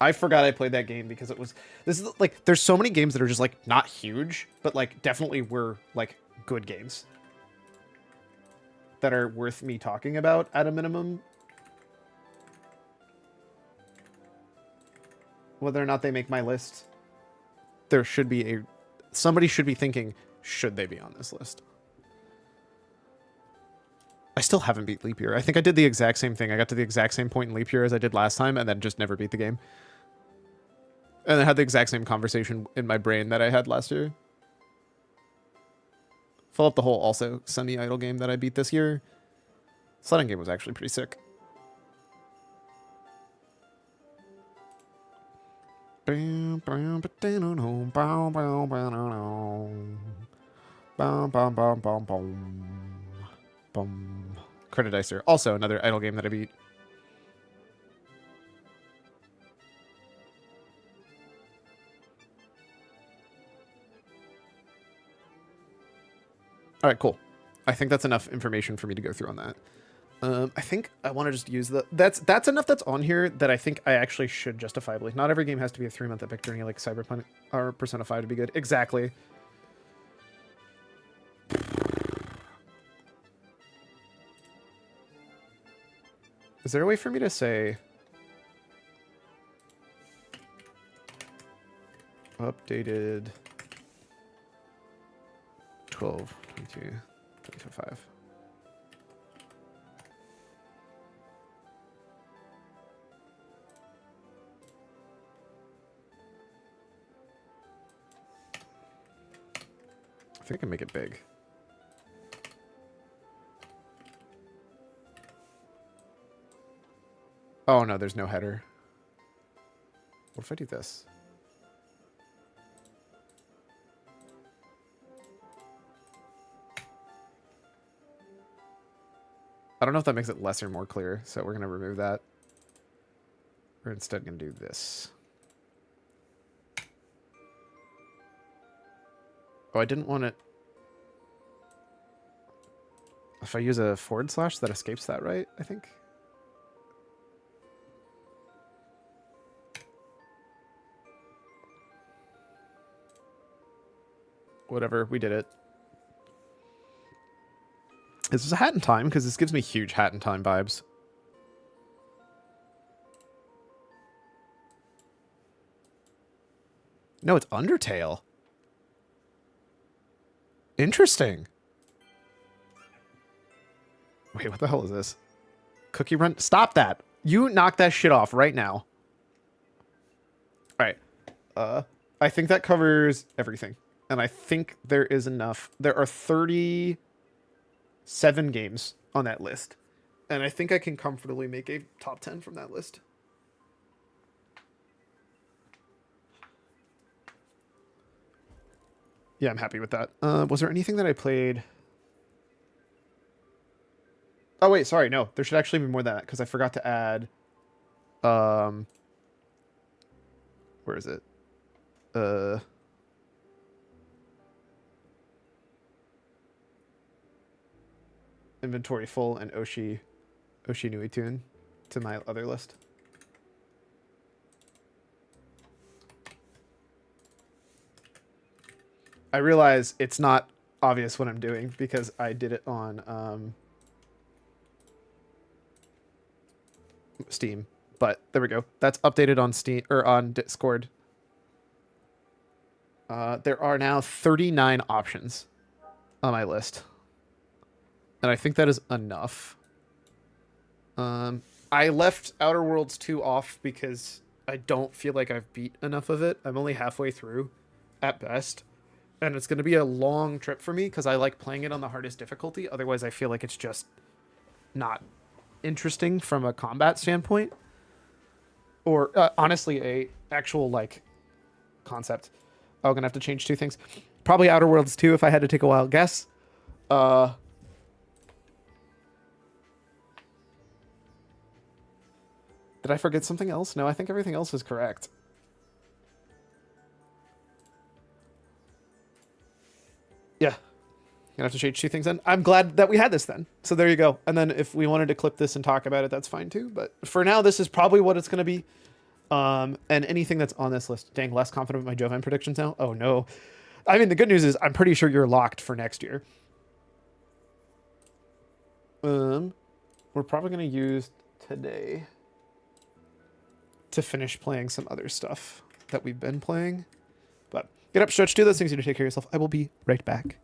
S1: I forgot I played that game because it was... This is like, there's so many games that are just like not huge, but like definitely were like good games that are worth me talking about at a minimum. Whether or not they make my list, there should be a... Somebody should be thinking, should they be on this list? I still haven't beat Leap Year. I think I did the exact same thing. I got to the exact same point in Leap Year as I did last time, and then just never beat the game. And I had the exact same conversation in my brain that I had last year. Fill up the whole also semi-idle game that I beat this year. Sledding game was actually pretty sick. Credit Dicer. Also another idle game that I beat. All right, cool. I think that's enough information for me to go through on that. I think I want to just use the that's enough that's on here that I think I actually should justifiably. Not every game has to be a 3-month epic journey like Cyberpunk or Persona 5 to be good. Exactly. Is there a way for me to say updated 12, 22, 25? I think I can make it big. Oh no, there's no header. What if I do this? I don't know if that makes it less or more clear, so we're going to remove that. We're instead going to do this. Oh, I didn't want it. If I use a / that escapes that, right? I think. Whatever, we did it. This is a Hat in Time because this gives me huge Hat in Time vibes. No, it's Undertale. Interesting. Wait, what the hell is this? Cookie Run? Stop that. You knock that shit off right now. All right. I think that covers everything. And I think there is enough. There are 37 games on that list. And I think I can comfortably make a top 10 from that list. Yeah, I'm happy with that. Was there anything that I played? Oh, wait, sorry. No, there should actually be more than that because I forgot to add... where is it? Inventory full and Oshi Nui Tune to my other list. I realize it's not obvious what I'm doing because I did it on Steam, but there we go. That's updated on Steam or on Discord. There are now 39 options on my list. And I think that is enough. I left Outer Worlds 2 off because I don't feel like I've beat enough of it. I'm only halfway through at best. And it's going to be a long trip for me because I like playing it on the hardest difficulty. Otherwise, I feel like it's just not interesting from a combat standpoint. Or honestly, a actual like concept. Oh, I'm going to have to change 2 things. Probably Outer Worlds 2 if I had to take a wild guess. Did I forget something else? No, I think everything else is correct. Yeah. Gonna have to change 2 things then. I'm glad that we had this then. So there you go. And then if we wanted to clip this and talk about it, that's fine too. But for now, this is probably what it's going to be. And anything that's on this list. Dang, less confident with my Jovine predictions now? Oh no. I mean, the good news is I'm pretty sure you're locked for next year. We're probably going to use today to finish playing some other stuff that we've been playing. But get up, stretch, do those things you need to take care of yourself. I will be right back.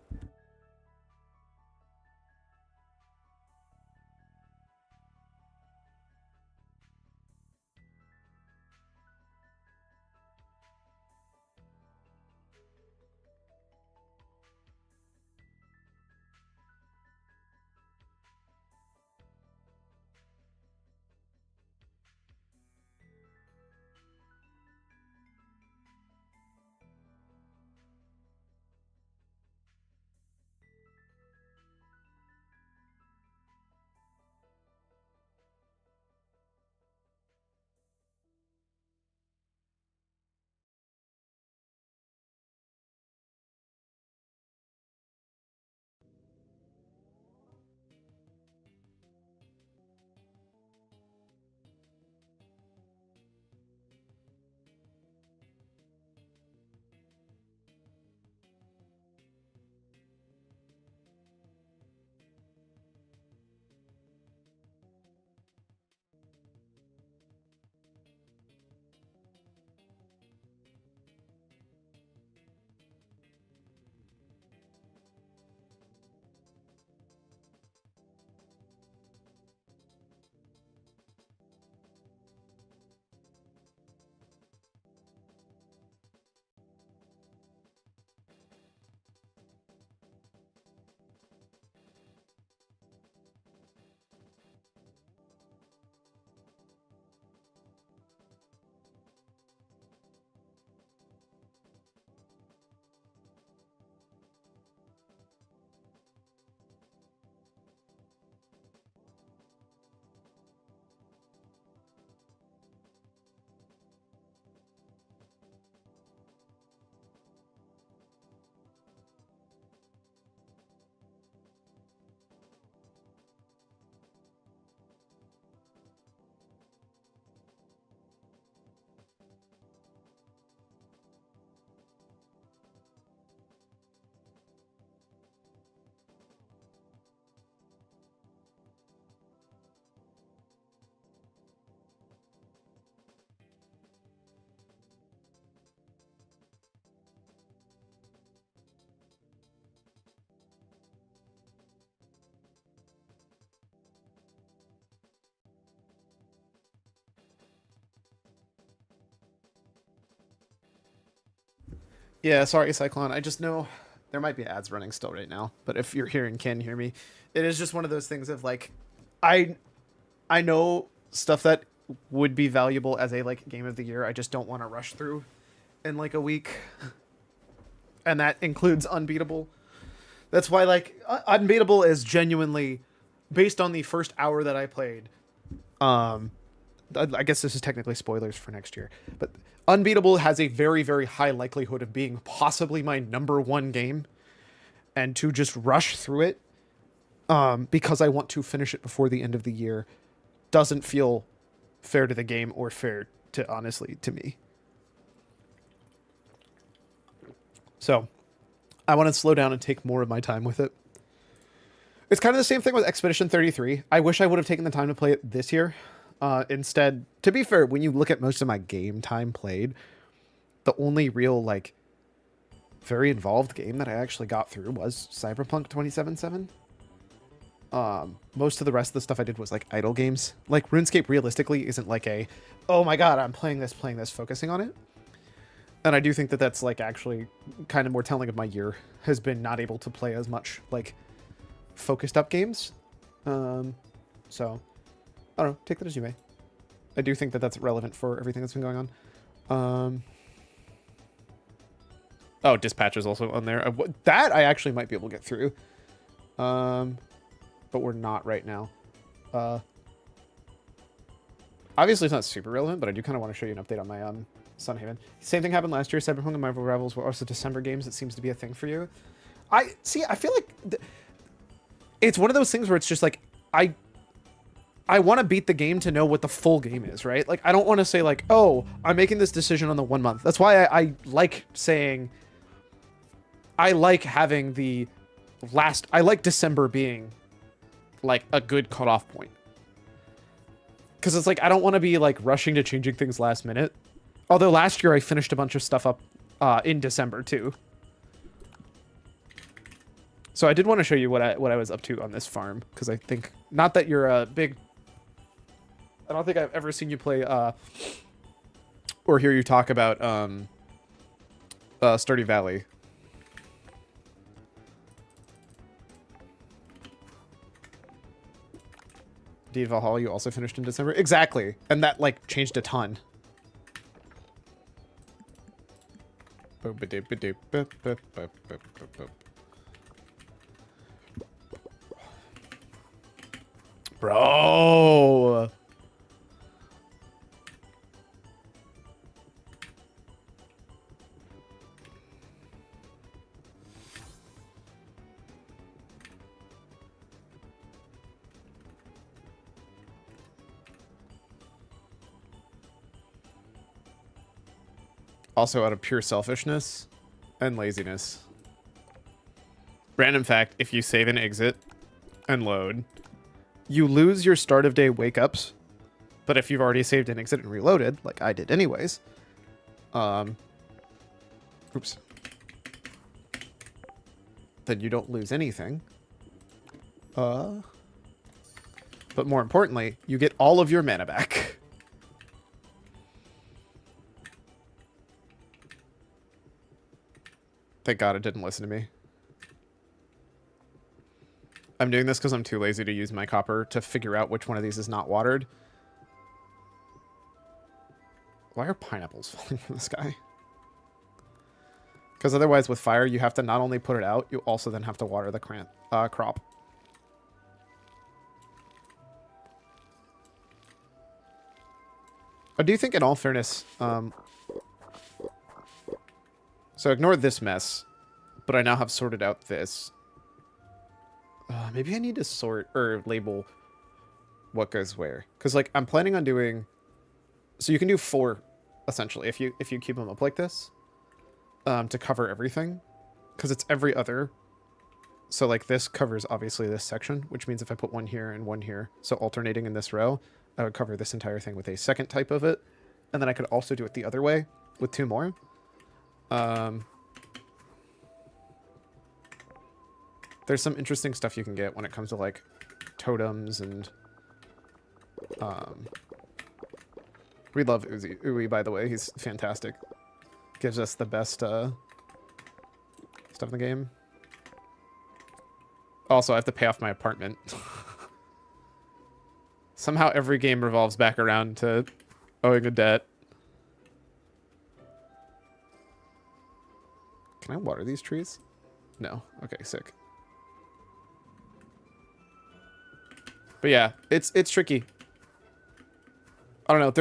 S1: Yeah, sorry, Cyclone. I just know there might be ads running still right now, but if you're here and can hear me, it is just one of those things of like, I I know stuff that would be valuable as a like game of the year. I just don't want to rush through in like a week, and that includes Unbeatable. That's why like Unbeatable is genuinely based on the first hour that I played. I guess this is technically spoilers for next year, but Unbeatable has a very, very high likelihood of being possibly my number one game, and to just rush through it, because I want to finish it before the end of the year, doesn't feel fair to the game or fair to, honestly, to me. So I want to slow down and take more of my time with it. It's kind of the same thing with Expedition 33. I wish I would have taken the time to play it this year. Instead, to be fair, when you look at most of my game time played, the only real, like, very involved game that I actually got through was Cyberpunk 2077. Most of the rest of the stuff I did was, like, idle games. Like, RuneScape realistically isn't like a, oh my god, I'm playing this, focusing on it. And I do think that that's, like, actually kind of more telling of my year, has been not able to play as much, like, focused up games. So... I don't know. Take that as you may. I do think that that's relevant for everything that's been going on. Oh, Dispatcher's also on there. That I actually might be able to get through. But we're not right now. Obviously, it's not super relevant, but I do kind of want to show you an update on my Sunhaven. Same thing happened last year. Cyberpunk and Marvel Rivals were also December games. It seems to be a thing for you. I feel like it's one of those things where it's just like I want to beat the game to know what the full game is, right? Like, I don't want to say, like, oh, I'm making this decision on the 1 month. That's why I like saying, I like having I like December being, like, a good cutoff point. Because it's like, I don't want to be, like, rushing to changing things last minute. Although last year I finished a bunch of stuff up in December, too. So I did want to show you what I was up to on this farm. Because I think, not that you're a big... I don't think I've ever seen you play or hear you talk about Stardew Valley. Deed Valhalla you also finished in December? Exactly. And that, like, changed a ton. Bro! Also out of pure selfishness and laziness. Random fact, if you save and exit and load, you lose your start of day wake ups. But if you've already saved and exited and reloaded, like I did anyways, oops, then you don't lose anything. But more importantly, you get all of your mana back. Thank God it didn't listen to me. I'm doing this because I'm too lazy to use my copper to figure out which one of these is not watered. Why are pineapples falling from the sky? Because otherwise with fire, you have to not only put it out, you also then have to water the crop. I do think in all fairness, so ignore this mess, but I now have sorted out this. Maybe I need to sort or label what goes where. Because, like, I'm planning on doing... So you can do 4, essentially, if you keep them up like this, to cover everything. Because it's every other. So, like, this covers, obviously, this section, which means if I put one here and one here, so alternating in this row, I would cover this entire thing with a second type of it. And then I could also do it the other way with 2 more. There's some interesting stuff you can get when it comes to, like, totems and, we love Uwe, by the way. He's fantastic. Gives us the best, stuff in the game. Also, I have to pay off my apartment. Somehow every game revolves back around to owing a debt. Can I water these trees? No. Okay, sick. But yeah, it's tricky. I don't know.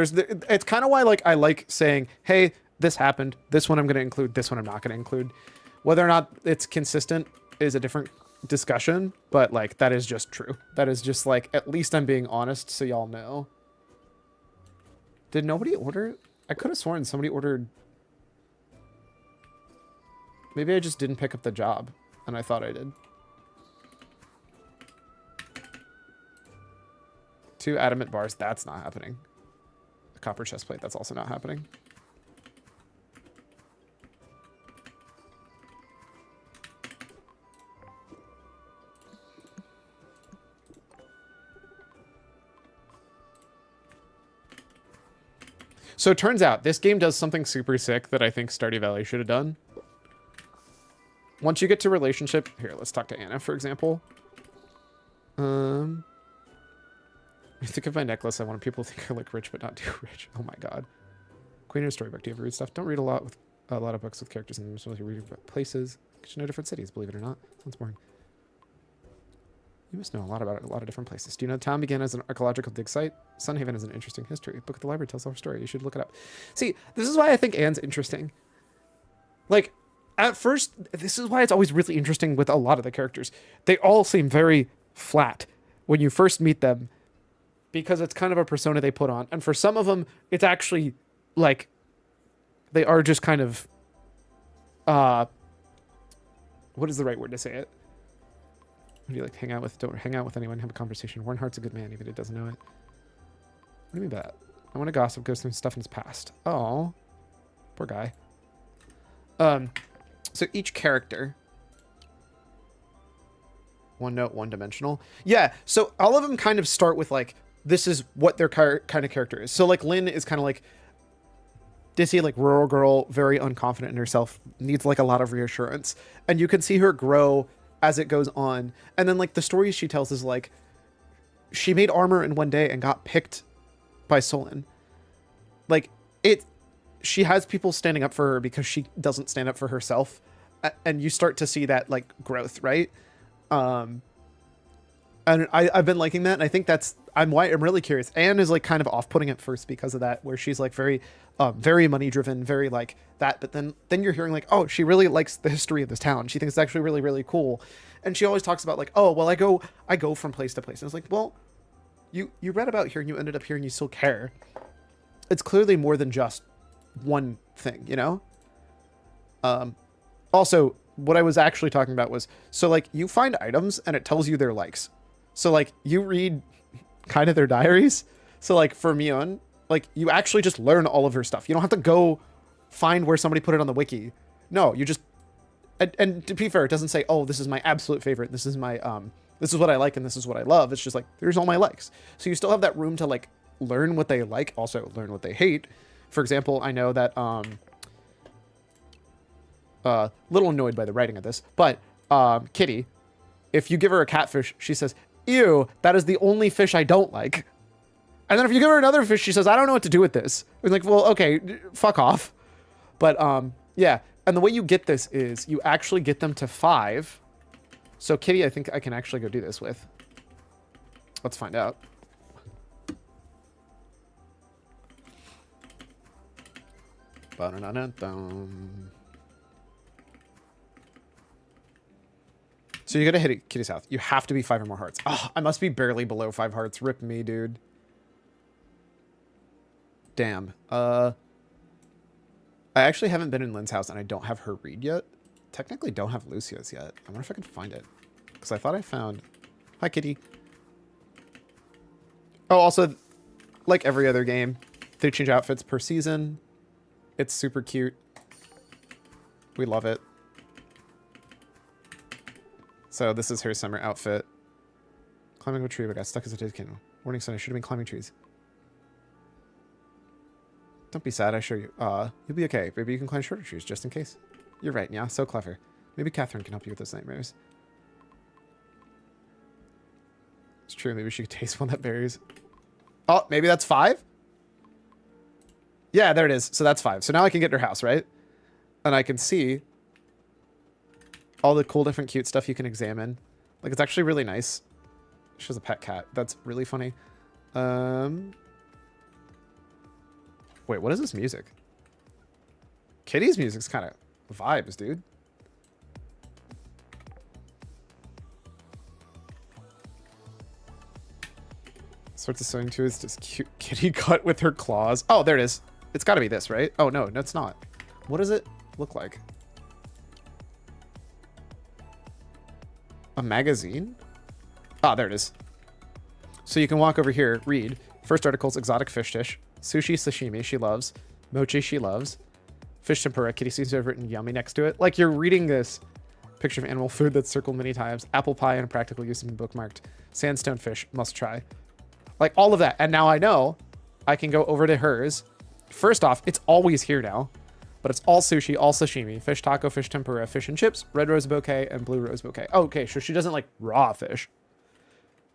S1: It's kind of why like I like saying, "Hey, this happened. This one I'm going to include. This one I'm not going to include." Whether or not it's consistent is a different discussion, but like that is just true. That is just like, at least I'm being honest so y'all know. Did nobody order? I could have sworn somebody ordered. Maybe I just didn't pick up the job and I thought I did. 2 adamant bars, that's not happening. A copper chest plate, that's also not happening. So it turns out this game does something super sick that I think Stardew Valley should have done. Once you get to relationship, here, let's talk to Anna, for example. I think of my necklace. I want people to think I look rich, but not too rich. Oh my god. Queen of a storybook. Do you ever read stuff? Don't read a lot of books with characters in them. Mostly read about places. Because you know different cities, believe it or not. Sounds boring. You must know a lot about a lot of different places. Do you know the town began as an archaeological dig site? Sunhaven has an interesting history. A book at the library tells our story. You should look it up. See, this is why I think Anne's interesting. Like, at first, this is why it's always really interesting with a lot of the characters. They all seem very flat when you first meet them because it's kind of a persona they put on. And for some of them, it's actually, like, they are just kind of, what is the right word to say it? Who do you like hang out with? Don't hang out with anyone, have a conversation. Warrenhart's a good man, even if he doesn't know it. What do you mean by that? I want to gossip, go through stuff in his past. Oh, poor guy. So each character, one note, one dimensional. Yeah, so all of them kind of start with like, this is what their kind of character is. So like Lynn is kind of like, Dissy, like rural girl, very unconfident in herself, needs like a lot of reassurance. And you can see her grow as it goes on. And then like the stories she tells is like, she made armor in one day and got picked by Solon. Like she has people standing up for her because she doesn't stand up for herself. And you start to see that like growth, right? And I've been liking that. And I think I'm really curious. Anne is like kind of off-putting at first because of that, where she's like very money driven, very like that. But then you're hearing like, oh, she really likes the history of this town. She thinks it's actually really, really cool. And she always talks about like, oh, well, I go from place to place. And it's like, well, you read about here and you ended up here and you still care. It's clearly more than just one thing, you know? Also, what I was actually talking about was, so like you find items and it tells you their likes. So like you read kind of their diaries. So like for Mion, like you actually just learn all of her stuff. You don't have to go find where somebody put it on the wiki. No, you just, and to be fair, it doesn't say, oh, this is my absolute favorite. This is my, this is what I like and this is what I love. It's just like, there's all my likes. So you still have that room to like learn what they like, also learn what they hate. For example, I know that, little annoyed by the writing of this, but Kitty, if you give her a catfish, she says, ew, that is the only fish I don't like. And then if you give her another fish, she says, I don't know what to do with this. We're like, well, okay, fuck off. But yeah, and the way you get this is you actually get them to 5. So Kitty, I think I can actually go do this with. Let's find out. So you gotta hit Kitty's house. You have to be 5 or more hearts. Oh, I must be barely below 5 hearts. Rip me, dude. Damn. I actually haven't been in Lynn's house and I don't have her read yet. Technically don't have Lucia's yet. I wonder if I can find it. Because I thought I found... Hi, Kitty. Oh, also, like every other game, they change outfits per season. It's super cute. We love it. So this is her summer outfit. Climbing a tree, but got stuck as a dead candle. Warning sign, I should have been climbing trees. Don't be sad, I assure you. You'll be okay. Maybe you can climb shorter trees, just in case. You're right, yeah, so clever. Maybe Catherine can help you with those nightmares. It's true. Maybe she could taste one that varies. Oh, maybe that's 5? Yeah, there it is. So that's 5. So now I can get her house, right? And I can see all the cool, different, cute stuff you can examine. Like, it's actually really nice. She has a pet cat. That's really funny. Wait, what is this music? Kitty's music's kind of vibes, dude. Sorts of sewing to is just cute kitty cut with her claws. Oh, there it is. It's got to be this, right? Oh, no, it's not. What does it look like? A magazine? Ah, there it is. So you can walk over here, read. First article's exotic fish dish. Sushi sashimi, she loves. Mochi, she loves. Fish tempura, kitty seems to have written yummy next to it. Like, you're reading this picture of animal food that's circled many times. Apple pie and practical use and bookmarked. Sandstone fish, must try. Like, all of that. And now I know I can go over to hers. First off, it's always here now. But it's all sushi, all sashimi, fish taco, fish tempura, fish and chips, red rose bouquet, and blue rose bouquet. Oh, okay, so she doesn't like raw fish.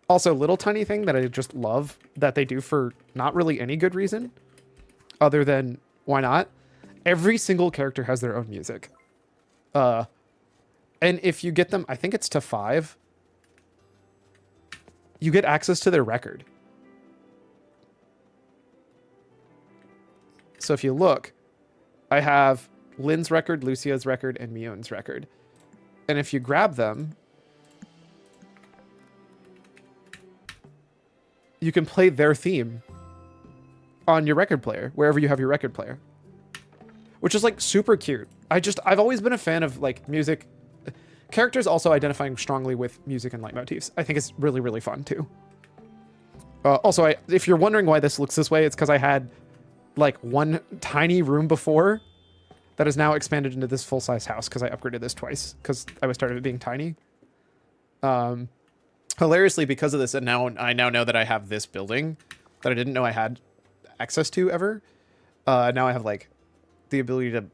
S1: Also, little tiny thing that I just love that they do for not really any good reason, other than why not? Every single character has their own music. And if you get them, I think it's to 5, you get access to their record. So if you look, I have Lynn's record, Lucia's record, and Mion's record. And if you grab them, you can play their theme on your record player, wherever you have your record player. Which is like super cute. I've always been a fan of like music. Characters also identifying strongly with music and leitmotifs. I think it's really, really fun too. Also, if you're wondering why this looks this way, it's because I had like one tiny room before that is now expanded into this full-size house because I upgraded this twice because I was started it being tiny. Hilariously, because of this, and now I know that I have this building that I didn't know I had access to ever. Now I have like the ability to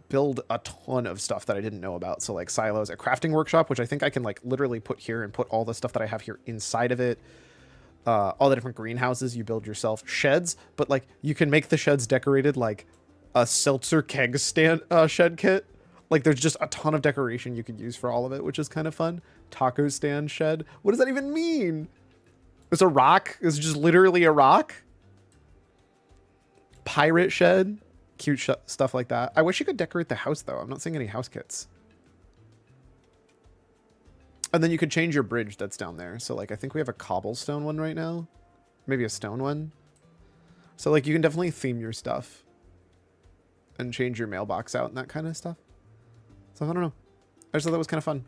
S1: build a ton of stuff that I didn't know about. So like silos, a crafting workshop, which I think I can like literally put here and put all the stuff that I have here inside of it. All the different greenhouses you build yourself, sheds, but like you can make the sheds decorated like a seltzer keg stand shed kit. Like there's just a ton of decoration you could use for all of it, which is kind of fun. Taco stand shed. What does that even mean? It's a rock. It's just literally a rock. Pirate shed. Cute stuff like that. I wish you could decorate the house though. I'm not seeing any house kits. And then you could change your bridge that's down there. So like I think we have a cobblestone one right now. Maybe a stone one. So like you can definitely theme your stuff. And change your mailbox out and that kind of stuff. So I don't know. I just thought that was kind of fun.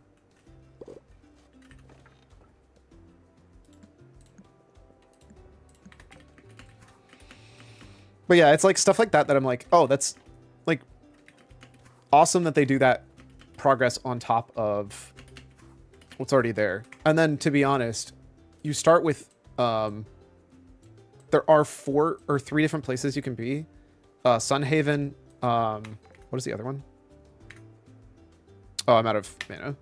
S1: But yeah, it's like stuff like that I'm like, oh, that's like awesome that they do that progress on top of what's already there. And then to be honest, you start with there are 4 or 3 different places you can be. Sunhaven, what is the other one? Oh, I'm out of mana.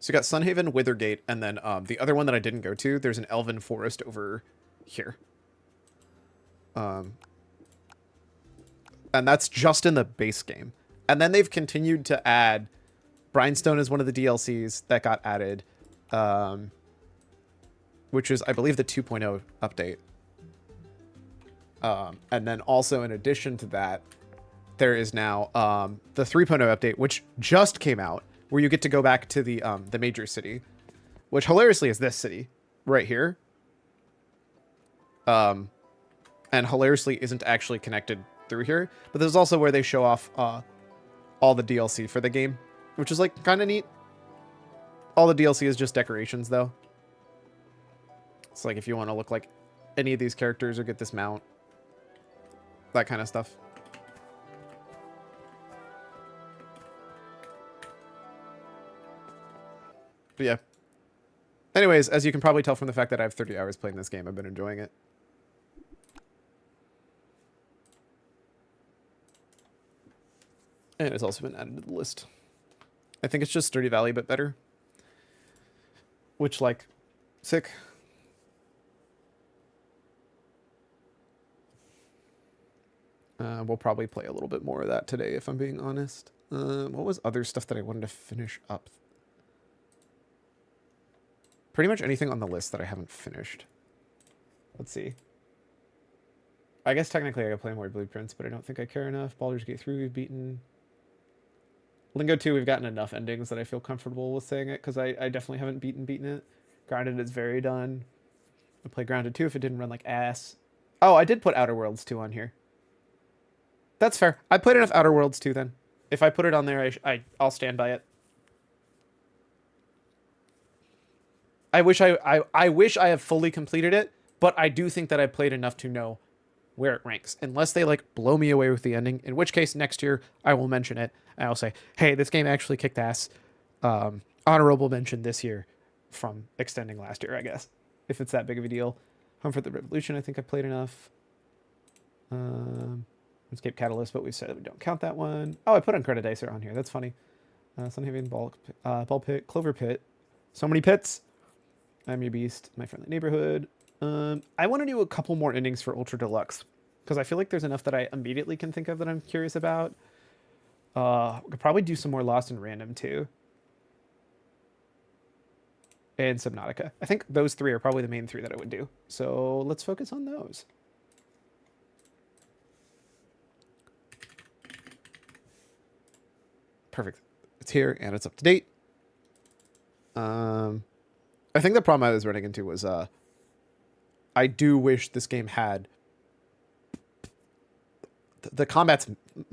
S1: So you got Sunhaven, Withergate, and then the other one that I didn't go to, there's an elven forest over here. And that's just in the base game. And then they've continued to add Brinestone is one of the DLCs that got added, which is, I believe, the 2.0 update. And then also in addition to that, there is now the 3.0 update, which just came out, where you get to go back to the major city, which hilariously is this city right here. And hilariously isn't actually connected through here. But this is also where they show off all the DLC for the game, which is like kind of neat. All the DLC is just decorations though. It's like if you want to look like any of these characters or get this mount, that kind of stuff. But yeah, Anyways, as you can probably tell from the fact that I have 30 hours playing this game, I've been enjoying it. And it's also been added to the list. I think it's just Stardew Valley, but better. Which, like, sick. We'll probably play a little bit more of that today, if I'm being honest. What was other stuff that I wanted to finish up? Pretty much anything on the list that I haven't finished. Let's see. I guess technically I could play more Blueprints, but I don't think I care enough. Baldur's Gate 3 we've beaten. Lingo 2 we've gotten enough endings that I feel comfortable with saying it, because I definitely haven't beaten it. Grounded is very done. I'd play Grounded 2 if it didn't run like ass. Oh, I did put Outer Worlds 2 on here. That's fair. I played enough Outer Worlds 2 then. If I put it on there, I'll stand by it. I wish I have fully completed it, but I do think that I played enough to know where it ranks. Unless they like blow me away with the ending, in which case next year I will mention it. I'll say, hey, this game actually kicked ass. Honorable mention this year from extending last year, I guess. If it's that big of a deal. Home for the Revolution, I think I played enough. Escape Catalyst, but we said we don't count that one. Oh, I put Uncredited Dicer on here. That's funny. Sunhaven, Ball Pit, Clover Pit. So many pits. I'm Your Beast, My Friendly Neighborhood. I want to do a couple more endings for Ultra Deluxe, because I feel like there's enough that I immediately can think of that I'm curious about. We could probably do some more Lost and Random too. And Subnautica. I think those three are probably the main three that I would do. So let's focus on those. Perfect. It's here and it's up to date. I think the problem I was running into was I do wish this game had the combat's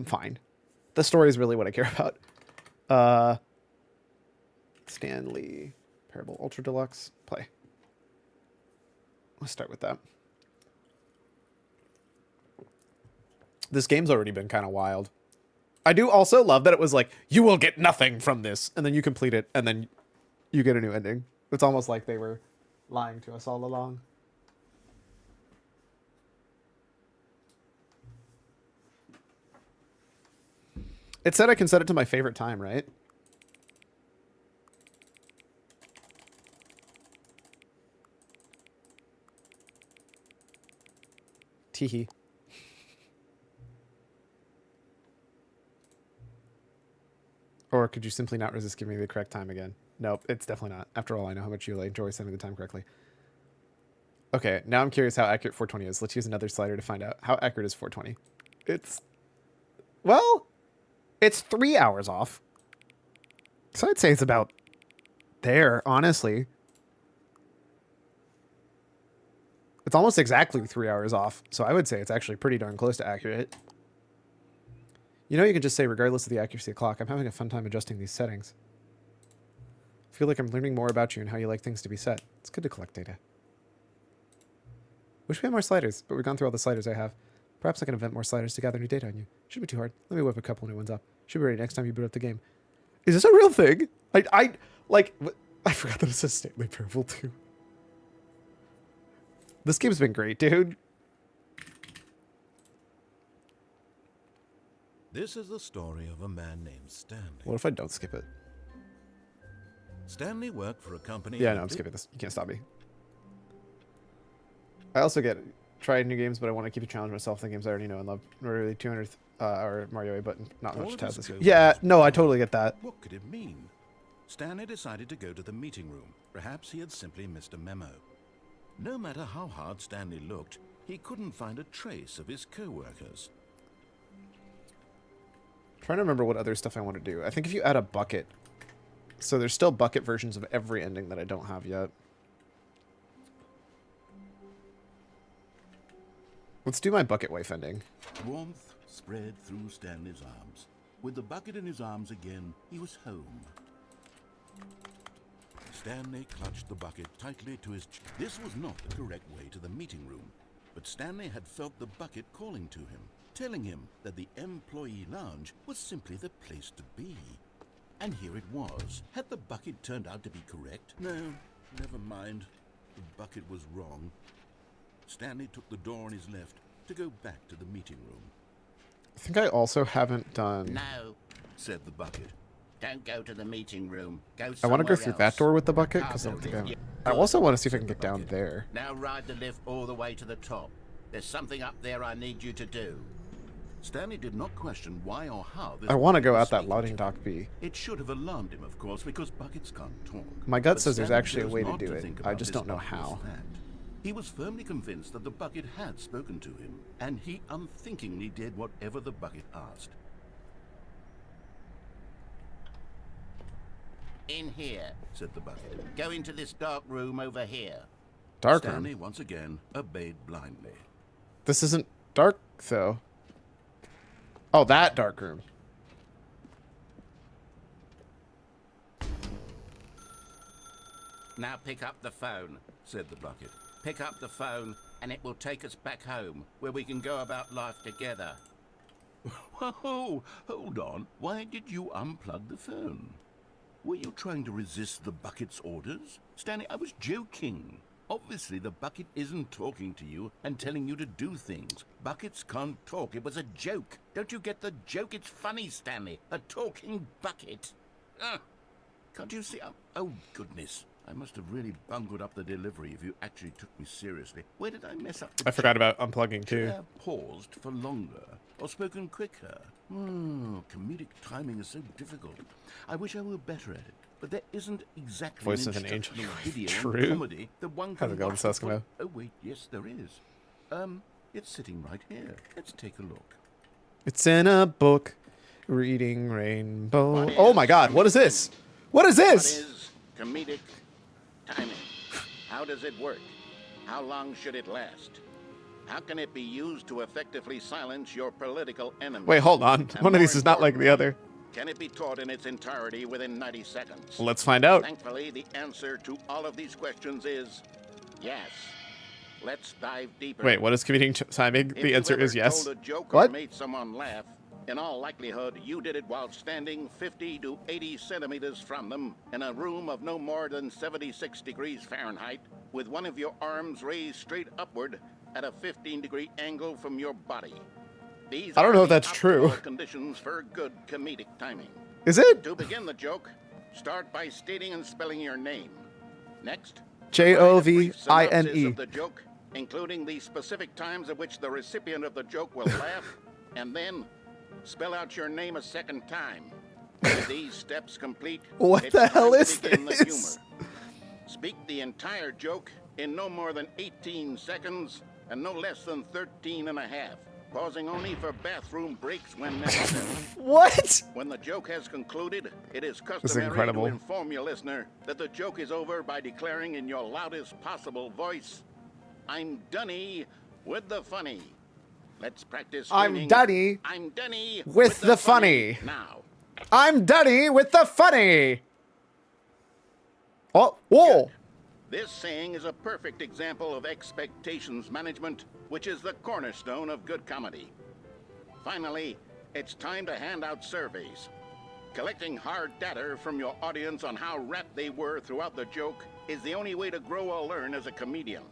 S1: fine. The story is really what I care about. Stanley Parable Ultra Deluxe play. Let's start with that. This game's already been kind of wild. I do also love that it was like, you will get nothing from this, and then you complete it, and then you get a new ending. It's almost like they were lying to us all along. It said I can set it to my favorite time, right? Teehee. Or could you simply not resist giving me the correct time again? Nope, it's definitely not. After all, I know how much you enjoy setting the time correctly. Okay, now I'm curious how accurate 420 is. Let's use another slider to find out. How accurate is 420? It's... well, it's 3 hours off. So I'd say it's about there, honestly. It's almost exactly 3 hours off. So I would say it's actually pretty darn close to accurate. You know, you can just say, regardless of the accuracy of the clock, I'm having a fun time adjusting these settings. I feel like I'm learning more about you and how you like things to be set. It's good to collect data. Wish we had more sliders, but we've gone through all the sliders I have. Perhaps I can invent more sliders to gather new data on you. Shouldn't be too hard. Let me whip a couple new ones up. Should be ready next time you boot up the game. Is this a real thing? I forgot that it says Stanley Parable too. This game's been great, dude.
S4: This is the story of a man named Stanley.
S1: What if I don't skip it?
S4: Stanley worked for a company...
S1: Yeah, no, I'm skipping this. You can't stop me. I also get tried new games, but I want to keep a challenge myself. The games I already know and love. Really 200th or Mario 8 button. Not much to this. Yeah, no, I totally get that.
S4: What could it mean? Stanley decided to go to the meeting room. Perhaps he had simply missed a memo. No matter how hard Stanley looked, he couldn't find a trace of his co-workers.
S1: Trying to remember what other stuff I want to do. I think if you add a bucket, so there's still bucket versions of every ending that I don't have yet. Let's do my bucket wife ending.
S5: Warmth spread through Stanley's arms. With the bucket in his arms again, he was home. Stanley clutched the bucket tightly to his chest. This was not the correct way to the meeting room, but Stanley had felt the bucket calling to him, telling him that the employee lounge was simply the place to be. And here it was. Had the bucket turned out to be correct? No, Never mind. The bucket was wrong. Stanley took the door on his left to go back to the meeting room.
S1: I think I also haven't done...
S6: No,
S5: Said the bucket.
S6: don't go to the meeting room. Go
S1: I want to go
S6: somewhere
S1: through
S6: else.
S1: that door with the bucket,
S6: Cargo
S1: because I don't think I
S6: lift.
S1: have... I also want to see if I can get down there.
S6: Now ride the lift all the way to the top. There's something up there I need you to do.
S5: Stanley did not question why or how this
S1: I want to
S5: bucket
S1: go
S5: was
S1: out that
S5: speaking
S1: loading
S5: to
S1: dock
S5: him.
S1: B.
S5: It should have alarmed him, of course, because buckets can't talk.
S1: My gut
S5: But
S1: says there's
S5: Stanley
S1: actually a
S5: chose
S1: way to
S5: not
S1: do it.
S5: think
S1: I
S5: about
S1: just
S5: this
S1: don't know
S5: obvious
S1: how.
S5: fact. He was firmly convinced that the bucket had spoken to him, and he unthinkingly did whatever the bucket asked.
S6: In here.
S5: Said the bucket.
S6: Go into this dark room over here.
S1: Dark
S5: Stanley
S1: room.
S5: once again obeyed blindly.
S1: This isn't dark, though. Oh, that dark room.
S6: Now pick up the phone.
S5: Said the bucket.
S6: Pick up the phone and it will take us back home where we can go about life together.
S5: Whoa, hold on. Why did you unplug the phone? Were you trying to resist the bucket's orders? Stanley, I was joking. Obviously, the bucket isn't talking to you and telling you to do things. Buckets can't talk. It was a joke.
S6: Don't you get the joke? It's funny, Stanley. A talking bucket.
S5: Can't you see? Oh, goodness. I must have really bungled up the delivery if you actually took me seriously. Where did I mess up?
S1: I forgot about unplugging, too.
S5: Should I have paused for longer or spoken quicker? Comedic timing is so difficult. I wish I were better at it. But there isn't exactly
S1: Voice
S5: an
S1: of an angel.
S5: instructional video
S1: True.
S5: in comedy that one
S1: How's
S5: can
S1: it going,
S5: watch
S1: Eskimo?
S5: before- Oh, wait, yes, there is. It's sitting right here. Let's take a look.
S1: It's in a book. Reading Rainbow.
S6: What
S1: Oh
S6: is
S1: my god, what is this? What is
S6: What
S1: this?
S6: is comedic timing? How does it work? How long should it last? How can it be used to effectively silence your political enemies?
S1: Wait, hold on.
S6: And
S1: One of these
S6: more
S1: is not like the other.
S6: Can it be taught in its entirety within 90 seconds?
S1: Let's find out.
S6: Thankfully, the answer to all of these questions is yes. Let's dive deeper.
S1: Wait, what is comedic timing?
S6: If
S1: The
S6: you
S1: answer
S6: ever
S1: is yes.
S6: told a joke
S1: What?
S6: or made someone laugh, in all likelihood, you did it while standing 50 to 80 centimeters from them in a room of no more than 76 degrees Fahrenheit, with one of your arms raised straight upward at a 15-degree angle from your body. These
S1: I don't
S6: are
S1: know if
S6: the
S1: that's true.
S6: optimal conditions for good comedic timing.
S1: Is it?
S6: To begin the joke, start by stating and spelling your name. Next,
S1: Jovine.
S6: provide a brief synopsis of the joke, including the specific times at which the recipient of the joke will laugh, and then spell out your name a second time. With these steps complete,
S1: What
S6: it's
S1: the
S6: time
S1: hell
S6: to
S1: is
S6: begin the
S1: this?
S6: humor. Speak the entire joke in no more than 18 seconds and no less than 13 and a half, pausing only for bathroom breaks when necessary.
S1: What?
S6: When the joke has concluded, it is customary
S1: incredible.
S6: to inform your listener that the joke is over by declaring in your loudest possible voice, "I'm Dunny with the funny." Let's practice
S1: I'm
S6: screaming,
S1: Dunny
S6: I'm Dunny
S1: with the funny.
S6: Now,
S1: I'm Dunny with the funny. Oh, whoa.
S6: this saying is a perfect example of expectations management, which is the cornerstone of good comedy. Finally, it's time to hand out surveys. Collecting hard data from your audience on how rapt they were throughout the joke is the only way to grow or learn as a comedian.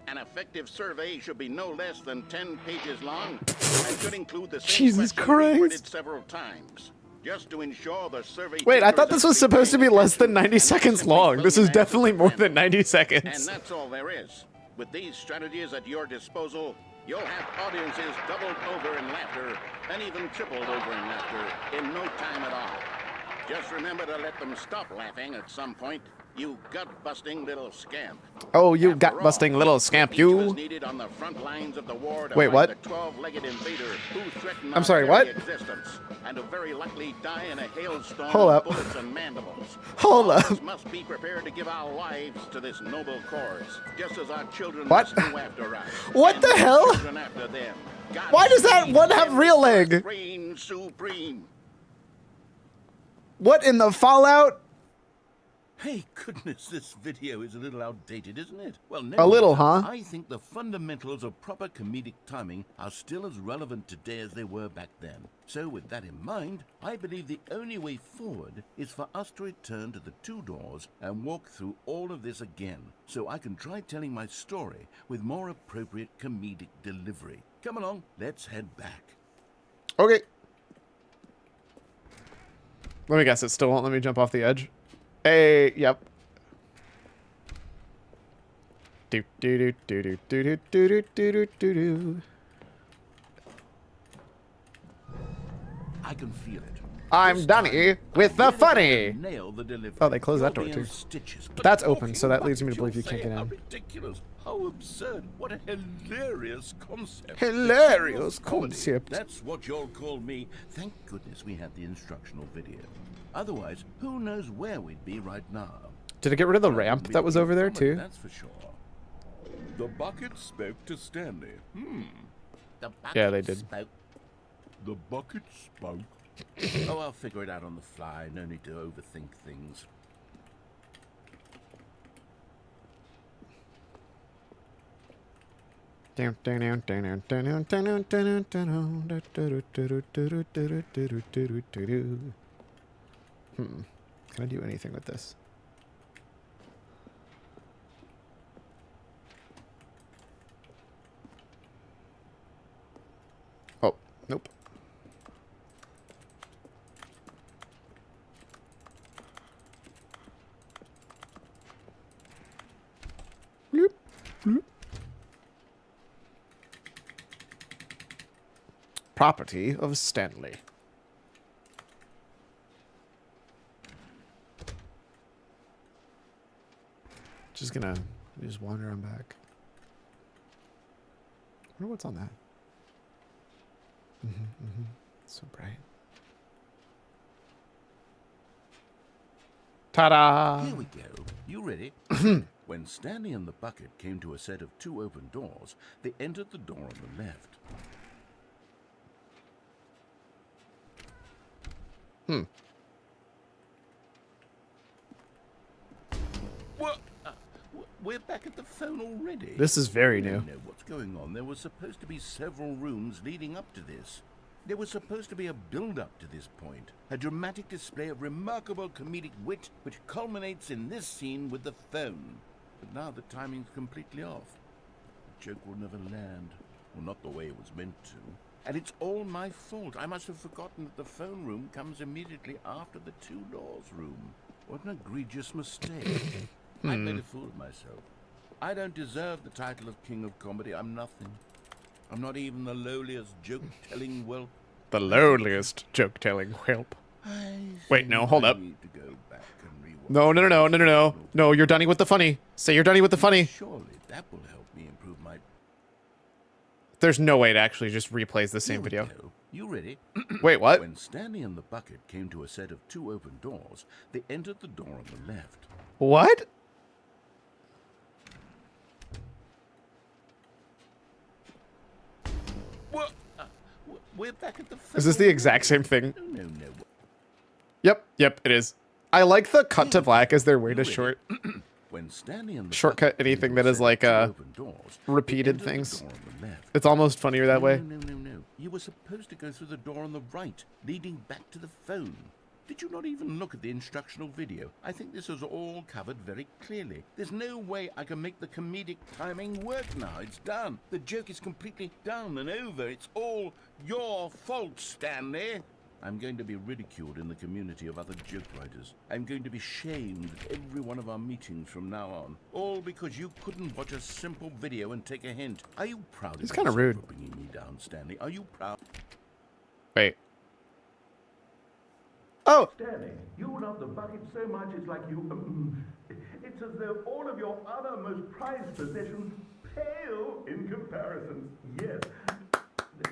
S6: An effective survey should be no less than 10 pages long and should include the same
S1: Jesus
S6: question
S1: Christ.
S6: reworded several times, just to ensure the survey.
S1: Wait, I
S6: taker
S1: thought
S6: is
S1: this was
S6: actually
S1: supposed to be
S6: paying
S1: less than
S6: attention
S1: 90
S6: and not
S1: seconds
S6: simply
S1: long. This
S6: filling
S1: is
S6: an answer
S1: definitely
S6: at
S1: more than
S6: random.
S1: 90
S6: And
S1: seconds.
S6: that's all there is. With these strategies at your disposal, you'll have audiences doubled over in laughter and even tripled over in laughter in no time at all. Just remember to let them stop laughing at some point, you gut-busting little scamp.
S1: Oh, you
S6: After
S1: gut-busting
S6: all,
S1: little scamp,
S6: each of us
S1: you.
S6: needed on the front lines of the war to
S1: Wait,
S6: fight
S1: what?
S6: the 12-legged invader who threatened
S1: I'm
S6: our
S1: sorry,
S6: very
S1: what?
S6: existence, and to very likely die in a hailstorm
S1: Hold
S6: of
S1: up.
S6: bullets and mandibles.
S1: Hold
S6: All
S1: up.
S6: of us must be prepared to give our lives to this noble cause, just as our children
S1: What?
S6: must do after us.
S1: What
S6: and
S1: the
S6: their
S1: hell?
S6: children after them. God
S1: Why does that
S6: save
S1: one have
S6: them,
S1: real leg?
S6: Reign supreme.
S1: What in the Fallout?
S5: Hey, goodness, this video is a little outdated, isn't it? Well, no
S1: A little,
S5: matter.
S1: huh?
S5: I think the fundamentals of proper comedic timing are still as relevant today as they were back then. So with that in mind, I believe the only way forward is for us to return to the 2 doors and walk through all of this again, so I can try telling my story with more appropriate comedic delivery. Come along, let's head back.
S1: Okay. Let me guess, it still won't let me jump off the edge. Hey, yep. Do do do do do do do do do do do.
S5: I can feel it.
S1: I'm
S5: This
S1: Donnie
S5: time,
S1: with the
S5: I'm really
S1: funny.
S5: gonna nail the delivery.
S1: Oh, they closed that door,
S5: You'll be in
S1: too.
S5: stitches.
S1: But that's open,
S5: talking
S1: so that
S5: about
S1: leads me to
S5: it,
S1: believe
S5: you'll
S1: you can't
S5: say,
S1: get
S5: how
S1: in.
S5: ridiculous! How absurd! What a hilarious concept!
S1: Hilarious
S5: The king of comedy.
S1: concept.
S5: That's what you'll call me. Thank goodness we had the instructional video. Otherwise, who knows where we'd be right now?
S1: Did it get rid of the
S5: Well,
S1: ramp
S5: we
S1: that was
S5: were
S1: over there
S5: comedy,
S1: too?
S5: That's for sure. The bucket spoke to Stanley. The bucket
S1: Yeah, they did.
S5: spoke. The bucket spoke. Oh, I'll figure it out on the fly. No need to overthink things.
S1: Can I do anything with this? Oh, nope. Bloop, bloop. Property of Stanley. Just gonna just wander on back. I wonder what's on that. It's so bright. Ta-da!
S5: Here we go. You ready? When Stanley and the bucket came to a set of 2 open doors, they entered the door on the left. What? We're back at the phone already.
S1: This is very new.
S5: No, what's going on? There were supposed to be several rooms leading up to this. There was supposed to be a build-up to this point, a dramatic display of remarkable comedic wit which culminates in this scene with the phone. But now the timing's completely off. The joke will never land. Well, not the way it was meant to. And it's all my fault. I must have forgotten that the phone room comes immediately after the 2 doors room. What an egregious mistake. I made a fool of myself. I don't deserve the title of King of Comedy. I'm nothing. I'm not even the lowliest joke-telling whelp.
S1: The lowliest joke-telling whelp. Wait, no, hold up.
S5: Need to go back and rewatch
S1: No, no, no, no, no, no, no.
S5: the
S1: No, you're Dunny with the funny. Say you're Dunny with the funny.
S5: Surely that will help me improve my...
S1: There's no way it actually just replays the same
S5: Here we
S1: video.
S5: go. You ready?
S1: Wait, what?
S5: When Stanley and the bucket came to a set of 2 open doors, they entered the door on the left.
S1: What?
S5: What? We're back at the...
S1: Is this the exact same thing?
S5: No, no.
S1: Yep, yep, it is. I like the cut to black as their way to short.
S5: When Stanley and the
S1: Shortcut
S5: bucket
S1: anything
S5: came to
S1: that
S5: a
S1: is
S5: set of
S1: like,
S5: 2 open doors, they
S1: repeated
S5: entered the
S1: things.
S5: door on the left.
S1: It's almost funnier that way.
S5: No. You were supposed to go through the door on the right, leading back to the phone. Did you not even look at the instructional video? I think this is all covered very clearly. There's no way I can make the comedic timing work now. It's done. The joke is completely done and over. It's all your fault, Stanley. I'm going to be ridiculed in the community of other joke writers. I'm going to be shamed at every one of our meetings from now on. All because you couldn't watch a simple video and take a hint. Are you proud of
S1: It's kinda
S5: yourself
S1: rude.
S5: for bringing me down, Stanley? Are you proud?
S1: Wait. Oh!
S7: Stanley, you love the bucket so much it's like you... it's as though all of your other most prized possessions pale in comparison. Yes.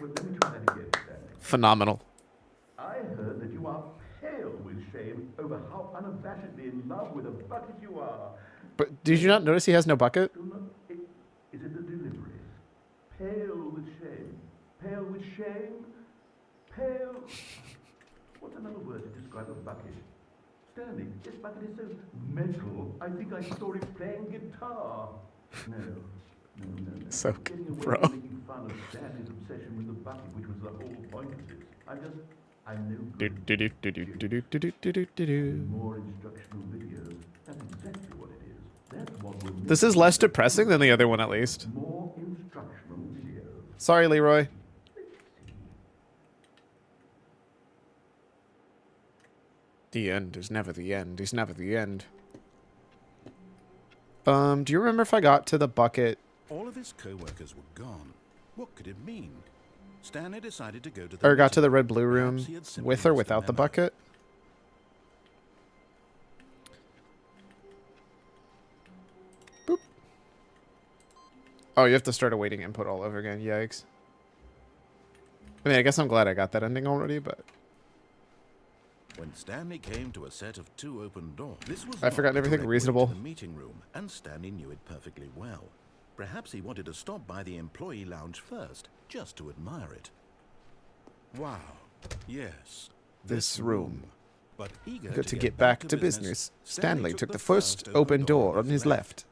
S7: Let me try that again, Stanley.
S1: Phenomenal.
S7: I heard that you are pale with shame over how unabashedly in love with a bucket you are.
S1: But did you not notice he has no bucket?
S7: Do not... Is it the delivery? Pale with shame. Pale with shame. Pale... What's another word to describe a bucket? Stanley, this bucket is so metal, I think I saw it playing guitar. No.
S1: So,
S7: Getting away
S1: bro.
S7: from making fun of Stanley's obsession with the bucket, which was the whole point of this. I'm no good. More instructional videos. That's exactly what it is. That's what we're
S1: This is less depressing than the other one, at least.
S7: more instructional videos.
S1: Sorry, Leroy. The end is never the end. Is never the end. Do you remember if I got to the bucket?
S4: All of his co-workers were gone. What could it mean? Stanley decided to go to the
S1: Or got to the
S4: meeting.
S1: red-blue room
S4: Perhaps he had simply
S1: with or
S4: missed a
S1: without the
S4: memo.
S1: bucket? Boop. Oh, you have to start awaiting input all over again. Yikes. I mean, I guess I'm glad I got that ending already, but...
S4: When Stanley came to a set of 2 open doors, this was
S1: I've
S4: not
S1: forgotten
S4: the
S1: everything
S4: correct way
S1: reasonable.
S4: to the meeting room, and Stanley knew it perfectly well. Perhaps he wanted to stop by the employee lounge first, just to admire it. Wow. Yes.
S1: This room.
S4: But eager
S1: Good to get back to business. Stanley took the first open door on his left.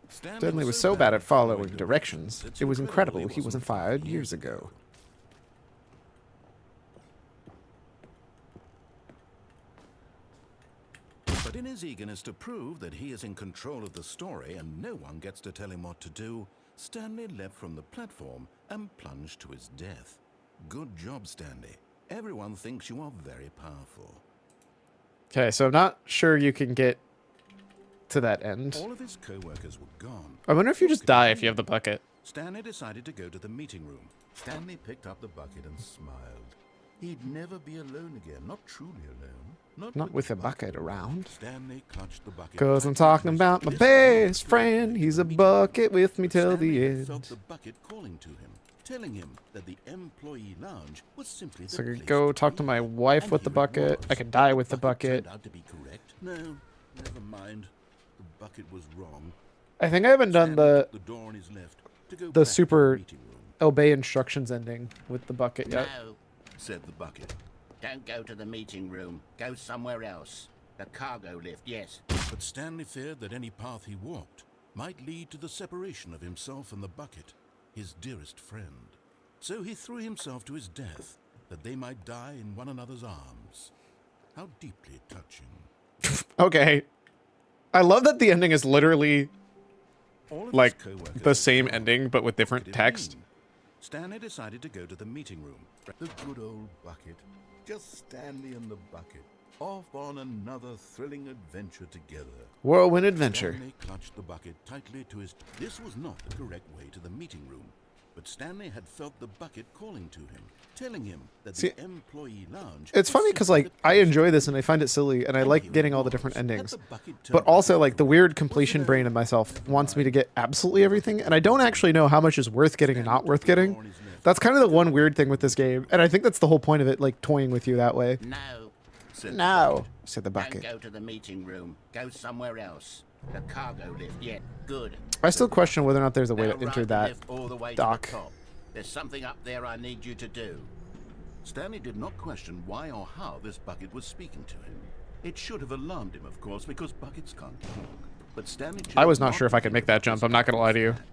S1: Stanley was so bad at following directions, it was incredible he wasn't fired years ago.
S4: But in his eagerness to prove that he is in control of the story and no one gets to tell him what to do, Stanley leapt from the platform and plunged to his death. Good job, Stanley. Everyone thinks you are very powerful.
S1: Okay, so I'm not sure you can get to that end.
S4: All of his co-workers were gone.
S1: I wonder if you just die if you have the bucket.
S4: Stanley decided to go to the meeting room. Stanley picked up the bucket and smiled. He'd never be alone again, not truly alone.
S1: Not with a bucket around.
S4: Stanley clutched the bucket.
S1: 'Cause I'm
S4: tightly
S1: talking
S4: to his-
S1: about my
S4: This
S1: best
S4: was
S1: friend. He's a
S4: meeting
S1: bucket with me till
S4: Stanley
S1: the
S4: had felt
S1: end.
S4: the bucket calling to him, telling him that the employee lounge was simply the
S1: So I could
S4: place
S1: go
S4: to
S1: talk to
S4: be.
S1: my wife
S4: And
S1: with the
S4: here it
S1: bucket.
S4: was.
S1: I could die with the bucket.
S4: Turned out to be correct. No, never mind. The bucket was wrong.
S1: I think I haven't done
S4: Stanley
S1: the
S4: took the door on his left to go
S1: the
S4: back to
S1: super
S4: meeting room.
S1: obey instructions ending with the bucket yet.
S6: No,
S4: Said the bucket.
S6: don't go to the meeting room. Go somewhere else. The cargo lift, yes.
S4: But Stanley feared that any path he walked might lead to the separation of himself and the bucket, his dearest friend. So he threw himself to his death, that they might die in one another's arms. How deeply touching.
S1: Okay. I love that the ending is literally
S4: All of his
S1: like
S4: co-workers
S1: the same
S4: were gone.
S1: ending but with
S4: What
S1: different
S4: could it
S1: text.
S4: mean? Stanley decided to go to the meeting room. The good old bucket. Just Stanley and the bucket. Off on another thrilling adventure together.
S1: Whirlwind adventure.
S4: Stanley clutched the bucket tightly to his... This was not the correct way to the meeting room. But Stanley had felt the bucket calling to him, telling him that
S1: See,
S4: the employee lounge...
S1: It's
S4: was
S1: funny because
S4: simply
S1: like
S4: the
S1: I
S4: place
S1: enjoy
S4: to
S1: this
S4: be.
S1: and I find it silly and I
S4: And
S1: like
S4: here
S1: getting
S4: it
S1: all the different
S4: was. Had
S1: endings.
S4: the bucket turned
S1: But
S4: out
S1: also
S4: to
S1: like the
S4: be
S1: weird
S4: correct?
S1: completion
S4: Was it
S1: brain
S4: a-
S1: in myself
S4: Never
S1: wants me to
S4: mind.
S1: get absolutely everything and I don't actually know how much is worth getting and not worth getting. That's kind of the one weird thing with this game. And I think that's the whole point of it, like toying with you that way.
S6: No,
S4: Said the
S1: No,
S4: bucket.
S1: said the
S6: don't
S1: bucket.
S6: go to the meeting room. Go somewhere else. The cargo lift, yeah, good.
S1: I still question whether or not there's a way
S6: Now
S1: to
S6: ride
S1: enter
S6: the
S1: that
S6: lift all the way
S1: dock.
S6: to the top. There's something up there I need you to do.
S4: Stanley did not question why or how this bucket was speaking to him. It should have alarmed him, of course, because buckets can't talk. But Stanley
S1: I was
S4: chose
S1: not sure if I could
S4: to
S1: make
S4: think
S1: that
S4: about
S1: jump.
S4: this
S1: I'm not gonna lie to you.
S4: fact.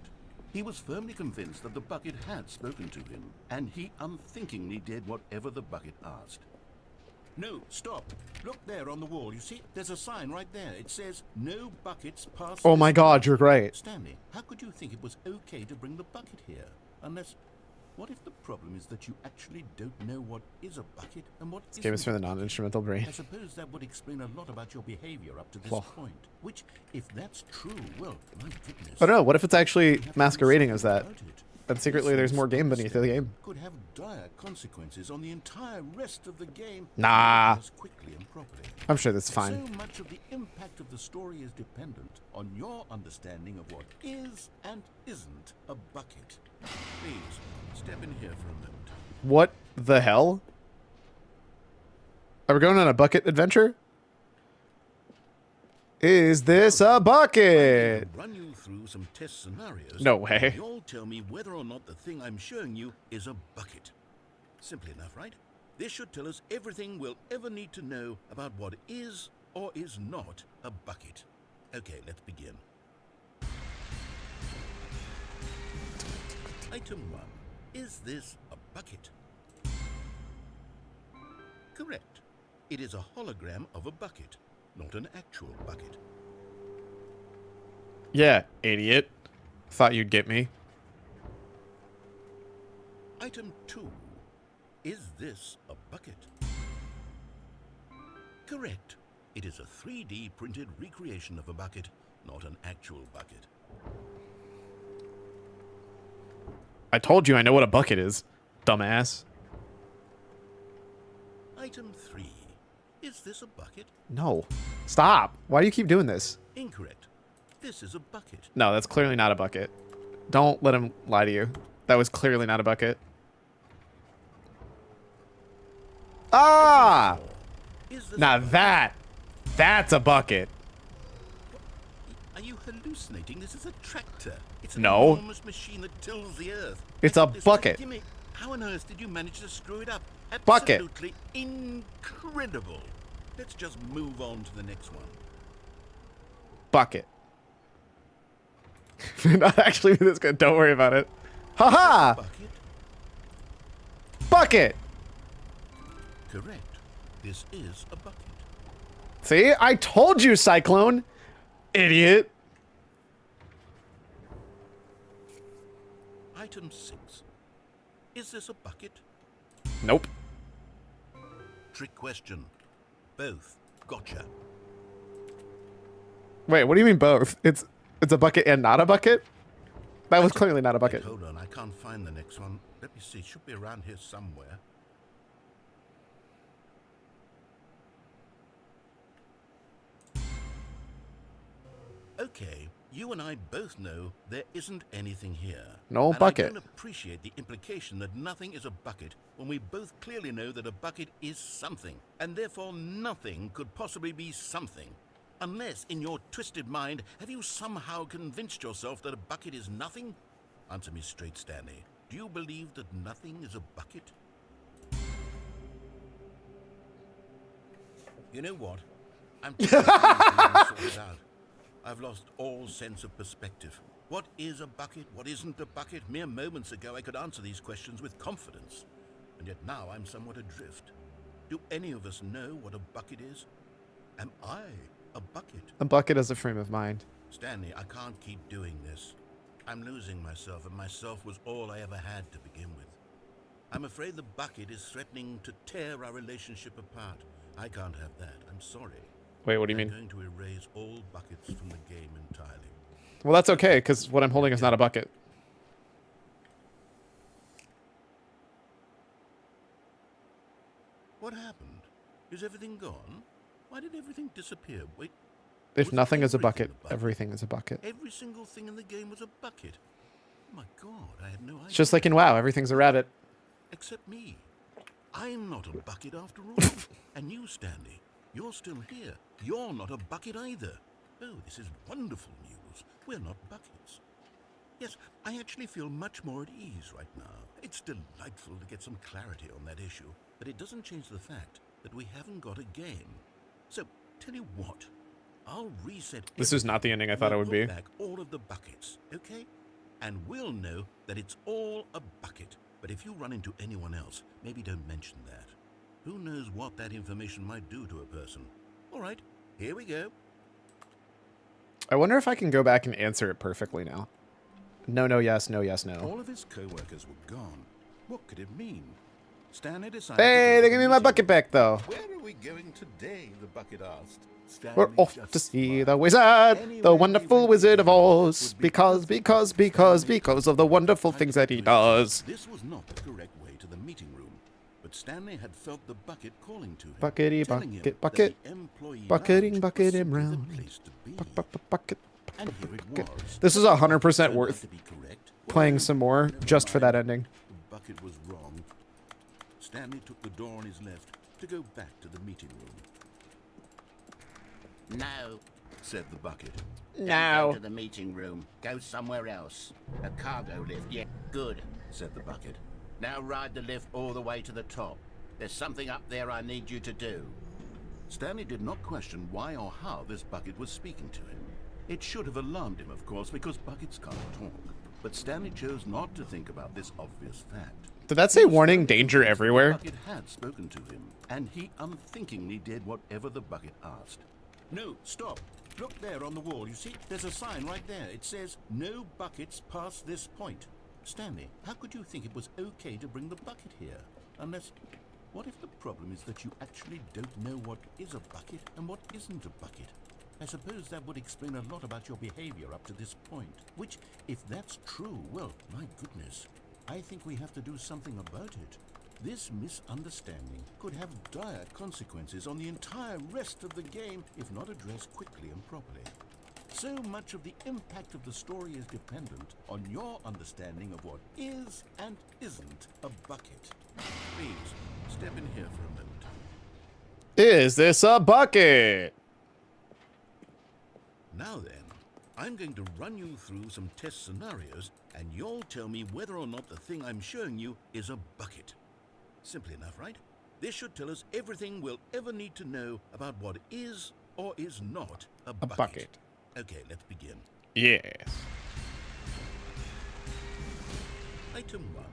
S4: He was firmly convinced that the bucket had spoken to him, and he unthinkingly did whatever the bucket asked. No, stop. Look there on the wall. You see, there's a sign right there. It says, no buckets past
S1: Oh
S4: this
S1: my god,
S4: door."
S1: you're right.
S4: Stanley, how could you think it was okay to bring the bucket here? Unless, what if the problem is that you actually don't know what is a bucket and what
S1: This game is
S4: isn't
S1: for
S4: a
S1: the
S4: bucket?
S1: non-instrumental brain.
S4: I suppose that would explain a lot about your behavior up to this
S1: Well.
S4: point. Which, if that's true, well, my goodness.
S1: I don't know, what if it's actually
S4: we have to do
S1: masquerading as
S4: something
S1: that?
S4: about it.
S1: And secretly
S4: This
S1: there's more game
S4: mistake
S1: beneath the game.
S4: could have dire consequences on the entire rest of the game.
S1: Nah.
S4: As quickly and properly.
S1: I'm sure that's fine.
S4: So much of the impact of the story is dependent on your understanding of what is and isn't a bucket. Please, step in here for a moment.
S1: What the hell? Are we going on a bucket adventure? Is this a bucket?
S4: I'll run you through some test scenarios.
S1: No way.
S4: You'll tell me whether or not the thing I'm showing you is a bucket. Simple enough, right? This should tell us everything we'll ever need to know about what is or is not a bucket. Okay, let's begin. Item 1. Is this a bucket? Correct. It is a hologram of a bucket, not an actual bucket.
S1: Yeah, idiot. Thought you'd get me.
S4: Item 2. Is this a bucket? Correct. It is a 3D printed recreation of a bucket, not an actual bucket.
S1: I told you I know what a bucket is, dumbass.
S4: Item 3. Is this a bucket?
S1: No. Stop. Why do you keep doing this?
S4: Incorrect. This is a bucket.
S1: No, that's clearly not a bucket. Don't let him lie to you. That was clearly not a bucket. Ah!
S4: Is this
S1: Now
S4: a bucket?
S1: that's a bucket.
S4: Are you hallucinating? This is a tractor. It's an
S1: No.
S4: enormous machine that tills the earth.
S1: It's a
S4: This is
S1: bucket.
S4: gimmick. How on earth did you manage to screw it up?
S1: Bucket.
S4: Absolutely incredible. Let's just move on to the next one.
S1: Bucket. We're not actually this good. Don't worry about it. Haha!
S4: Bucket?
S1: Bucket!
S4: Correct. This is a bucket.
S1: See? I told you, Cyclone! Idiot.
S4: Item 6. Is this a bucket?
S1: Nope.
S4: Trick question. Both. Gotcha.
S1: Wait, what do you mean both? It's a bucket and not a bucket? That was clearly not a bucket.
S4: Hold on, I can't find the next one. Let me see. It should be around here somewhere. Okay, you and I both know there isn't anything here.
S1: No
S4: And
S1: bucket.
S4: I don't appreciate the implication that nothing is a bucket when we both clearly know that a bucket is something, and therefore nothing could possibly be something. Unless, in your twisted mind, have you somehow convinced yourself that a bucket is nothing? Answer me straight, Stanley. Do you believe that nothing is a bucket? You know what? I'm too confused to sort it out. I've lost all sense of perspective. What is a bucket? What isn't a bucket? Mere moments ago I could answer these questions with confidence. And yet now I'm somewhat adrift. Do any of us know what a bucket is? Am I a bucket?
S1: A bucket is a frame of mind.
S4: Stanley, I can't keep doing this. I'm losing myself, and myself was all I ever had to begin with. I'm afraid the bucket is threatening to tear our relationship apart. I can't have that. I'm sorry.
S1: Wait, what do you
S4: I'm
S1: mean?
S4: going to erase all buckets from the game entirely.
S1: Well, that's okay, because what I'm holding is not a bucket.
S4: What happened? Is everything gone? Why did everything disappear? Wait,
S1: If
S4: was
S1: nothing is a
S4: everything
S1: bucket, everything is a bucket.
S4: Every single thing in the game was a bucket. Oh my god, I had no idea.
S1: It's just like in WoW, everything's a rabbit.
S4: Except me. I'm not a bucket after all. And you, Stanley, you're still here. You're not a bucket either. Oh, this is wonderful news. We're not buckets. Yes, I actually feel much more at ease right now. It's delightful to get some clarity on that issue, but it doesn't change the fact that we haven't got a game. So, tell you what, I'll reset.
S1: This is not the ending I thought it would be.
S4: We'll put back all of the buckets, okay? And we'll know that it's all a bucket. But if you run into anyone else, maybe don't mention that. Who knows what that information might do to a person? All right, here we go.
S1: I wonder if I can go back and answer it perfectly now. No, no, yes, no, yes, no.
S4: All of his co-workers were gone. What could it mean? Stanley decided
S1: Hey, they give me my bucket back, though.
S4: Where are we going today? The bucket asked.
S1: We're
S4: Stanley
S1: off
S4: just
S1: to see
S4: smiled.
S1: the wizard, the
S4: Anywhere
S1: wonderful
S4: he went,
S1: Wizard of
S4: the
S1: Oz.
S4: would be
S1: Because of the wonderful things that he does.
S4: This was not the correct way to the meeting room, but Stanley had felt the bucket calling to him.
S1: Buckety
S4: telling him
S1: bucket,
S4: that
S1: bucket.
S4: the employee
S1: Bucketing,
S4: lounge
S1: bucket
S4: was
S1: him
S4: simply the
S1: round.
S4: place to be.
S1: Bucket.
S4: And here it
S1: bucket.
S4: was.
S1: This is
S4: The
S1: 100%
S4: bucket turned out
S1: worth
S4: to be correct.
S1: playing
S4: Well,
S1: some more
S4: never
S1: just for
S4: mind.
S1: that ending.
S4: The bucket was wrong. Stanley took the door on his left to go back to the meeting room.
S6: No,
S4: Said the bucket.
S6: go
S1: No.
S6: to the meeting room. Go somewhere else. A cargo lift, yeah, good.
S4: Said the bucket.
S6: Now ride the lift all the way to the top. There's something up there I need you to do.
S4: Stanley did not question why or how this bucket was speaking to him. It should have alarmed him, of course, because buckets can't talk. But Stanley chose not to think about this obvious fact.
S1: Did that say warning, danger everywhere?
S4: The bucket had spoken to him, and he unthinkingly did whatever the bucket asked. No, stop. Look there on the wall. You see, there's a sign right there. It says, no buckets past this point. Stanley, how could you think it was okay to bring the bucket here? Unless, what if the problem is that you actually don't know what is a bucket and what isn't a bucket? I suppose that would explain a lot about your behavior up to this point. Which, if that's true, well, my goodness, I think we have to do something about it. This misunderstanding could have dire consequences on the entire rest of the game if not addressed quickly and properly. So much of the impact of the story is dependent on your understanding of what is and isn't a bucket. Please, step in here for a moment.
S1: Is this a bucket?
S4: Now then, I'm going to run you through some test scenarios, and you'll tell me whether or not the thing I'm showing you is a bucket. Simple enough, right? This should tell us everything we'll ever need to know about what is or is not a bucket. Okay, let's begin.
S1: Yes.
S4: Item 1.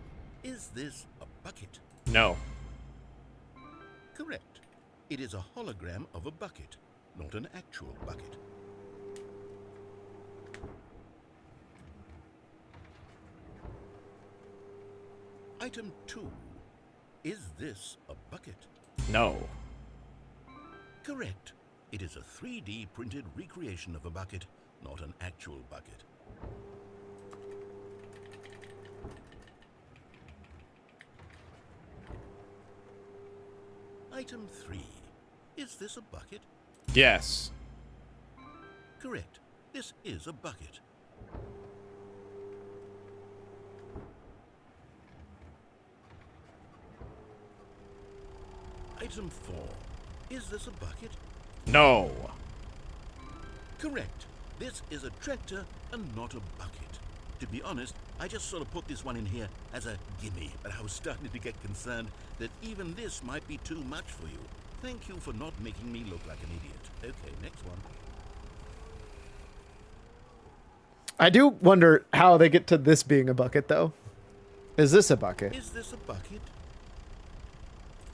S4: Is this a bucket?
S1: No.
S4: Correct. It is a hologram of a bucket, not an actual bucket. Item 2. Is this a bucket?
S1: No.
S4: Correct. It is a 3D printed recreation of a bucket, not an actual bucket. Item 3. Is this a bucket?
S1: Yes.
S4: Correct. This is a bucket. Item 4. Is this a bucket?
S1: No.
S4: Correct. This is a tractor and not a bucket. To be honest, I just sort of put this one in here as a gimme, but I was starting to get concerned that even this might be too much for you. Thank you for not making me look like an idiot. Okay, next one.
S1: I do wonder how they get to this being a bucket, though. Is this a bucket?
S4: Is this a bucket?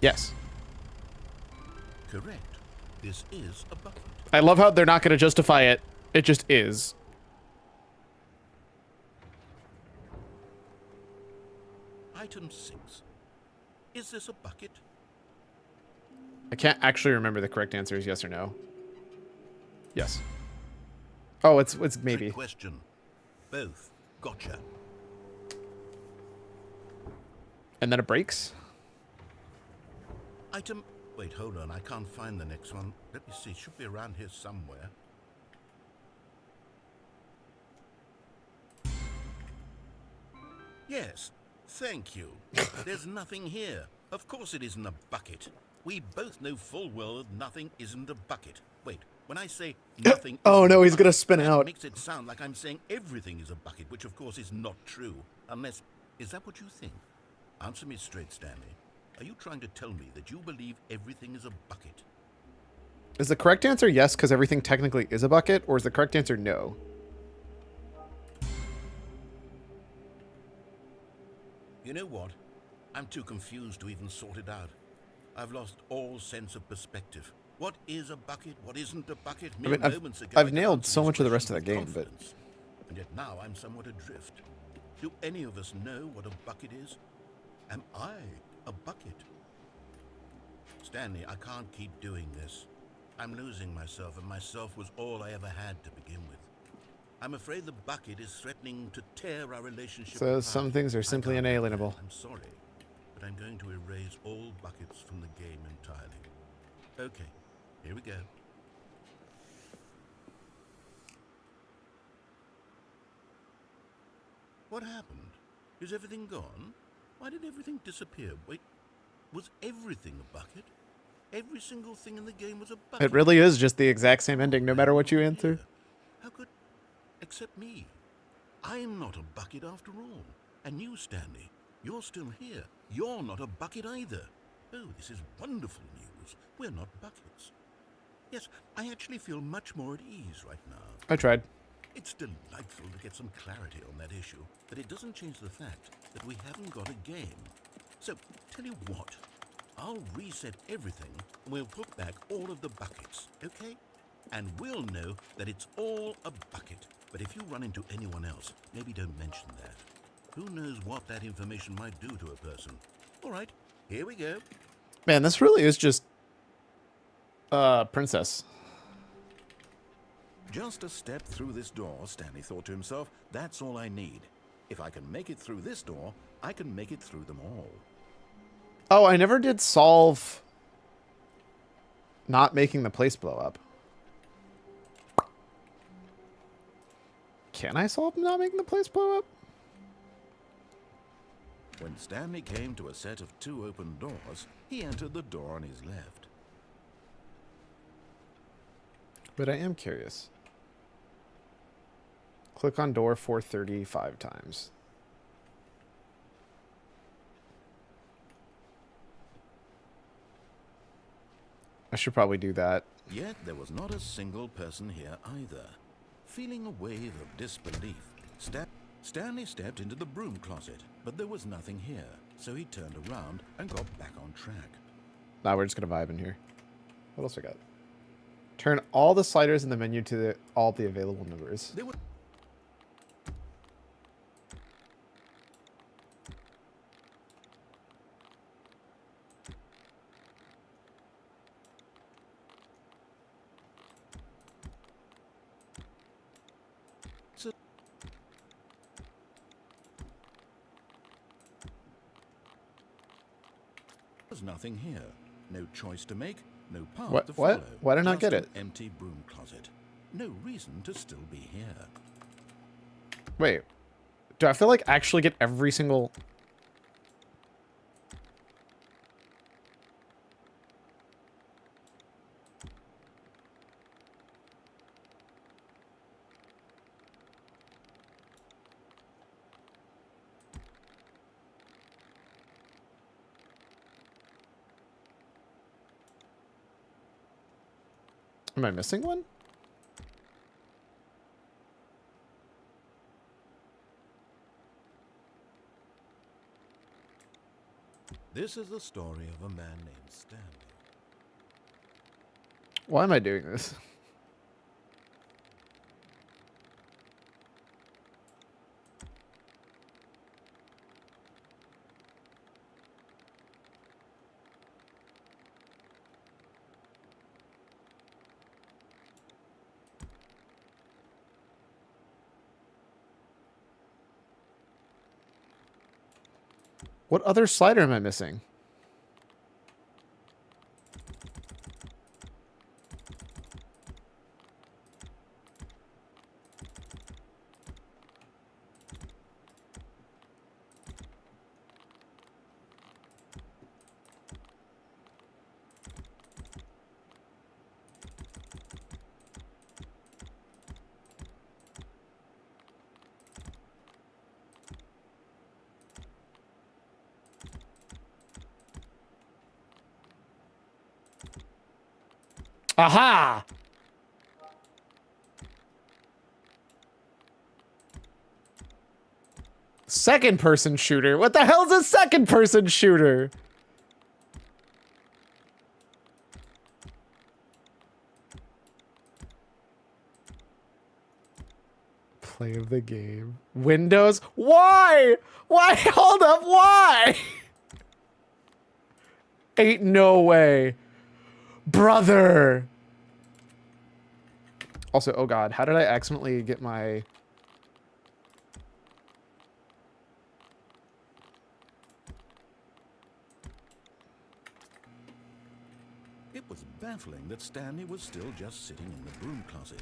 S1: Yes.
S4: Correct. This is a bucket.
S1: I love how they're not going to justify it. It just is.
S4: Item 6. Is this a bucket?
S1: I can't actually remember the correct answer is yes or no. Yes. Oh, it's maybe.
S4: Trick question. Both. Gotcha.
S1: And then it breaks?
S4: Item... Wait, hold on. I can't find the next one. Let me see. It should be around here somewhere. Yes. Thank you. There's nothing here. Of course it isn't a bucket. We both know full well that nothing isn't a bucket. Wait, when I say nothing
S1: Oh
S4: isn't
S1: no,
S4: a
S1: he's gonna
S4: bucket,
S1: spin
S4: that
S1: out.
S4: makes it sound like I'm saying everything is a bucket, which of course is not true. Unless... Is that what you think? Answer me straight, Stanley. Are you trying to tell me that you believe everything is a bucket?
S1: Is the correct answer yes because everything technically is a bucket, or is the correct answer no?
S4: You know what? I'm too confused to even sort it out. I've lost all sense of perspective. What is a bucket? What isn't a bucket?
S1: I mean, I've nailed so much of the rest of the game, but...
S4: And yet now I'm somewhat adrift. Do any of us know what a bucket is? Am I a bucket? Stanley, I can't keep doing this. I'm losing myself, and myself was all I ever had to begin with. I'm afraid the bucket is threatening to tear our relationship
S1: So
S4: apart.
S1: some things are simply inalienable.
S4: I'm sorry, but I'm going to erase all buckets from the game entirely. Okay, here we go. What happened? Is everything gone? Why did everything disappear? Wait, was everything a bucket? Every single thing in the game was a bucket.
S1: It really is just the exact same ending no matter what you answer.
S4: How could... Except me. I'm not a bucket after all. And you, Stanley, you're still here. You're not a bucket either. Oh, this is wonderful news. We're not buckets. Yes, I actually feel much more at ease right now.
S1: I tried.
S4: It's delightful to get some clarity on that issue, but it doesn't change the fact that we haven't got a game. So, tell you what, I'll reset everything and we'll put back all of the buckets, okay? And we'll know that it's all a bucket. But if you run into anyone else, maybe don't mention that. Who knows what that information might do to a person. All right, here we go.
S1: Man, this really is just Princess.
S4: Just a step through this door, Stanley thought to himself. That's all I need. If I can make it through this door, I can make it through them all.
S1: Oh, I never did solve not making the place blow up. Can I solve not making the place blow up?
S4: When Stanley came to a set of 2 open doors, he entered the door on his left.
S1: But I am curious. Click on door 435 times. I should probably do that.
S4: Yet there was not a single person here either. Feeling a wave of disbelief, Stanley stepped into the broom closet, but there was nothing here, so he turned around and got back on track.
S1: Now we're just gonna vibe in here. What else I got? Turn all the sliders in the menu to all the available numbers.
S4: There were nothing here. No choice to make, no path
S1: What?
S4: to follow.
S1: Why did I not
S4: Just
S1: get
S4: an
S1: it?
S4: empty broom closet. No reason to still be here.
S1: Wait. Do I have to like actually get every single... Am I missing one?
S4: This is the story of a man named Stanley.
S1: Why am I doing this? What other slider am I missing? Aha! Second person shooter. What the hell is a second person shooter? Play of the game. Windows. Why? Why? Hold up. Why? Ain't no way. Brother. Also, oh god, how did I accidentally get my...
S4: It was baffling that Stanley was still just sitting in the broom closet.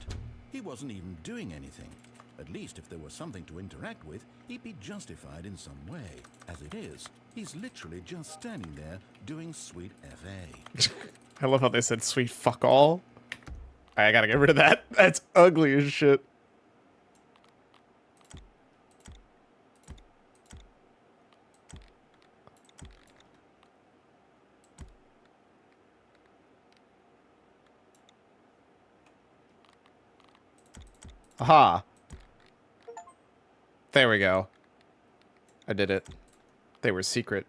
S4: He wasn't even doing anything. At least if there was something to interact with, he'd be justified in some way. As it is, he's literally just standing there doing sweet FA.
S1: I love how they said sweet fuck all. I gotta get rid of that. That's ugly as shit. Aha. There we go. I did it. They were secret.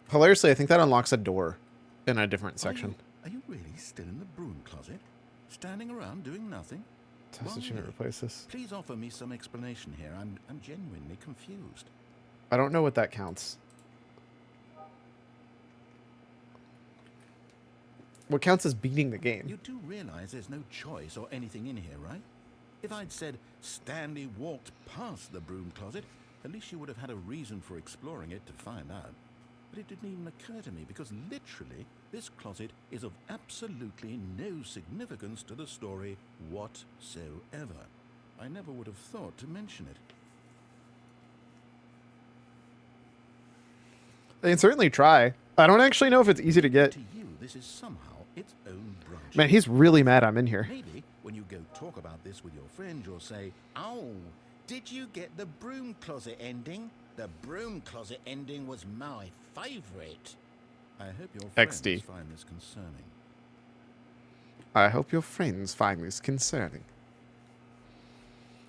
S1: Hilariously, I think that unlocks a door in a different section.
S5: Are you really still in the broom closet? Standing around doing nothing?
S1: Test achievement, replace this.
S5: Please offer me some explanation here. I'm genuinely confused.
S1: I don't know what that counts. What counts as beating the game?
S5: You do realize there's no choice or anything in here, right? If I'd said Stanley walked past the broom closet, at least you would have had a reason for exploring it to find out. But it didn't even occur to me because literally this closet is of absolutely no significance to the story whatsoever. I never would have thought to mention it.
S1: They can certainly try. I don't actually know if it's easy to get.
S5: To you, this is somehow its own branch.
S1: Man, he's really mad I'm in here.
S5: Maybe when you go talk about this with your friend, you'll say, "Oh, did you get the broom closet ending? The broom closet ending was my favorite." I hope your friends
S1: XD.
S5: find this concerning.
S1: I hope your friends find this concerning.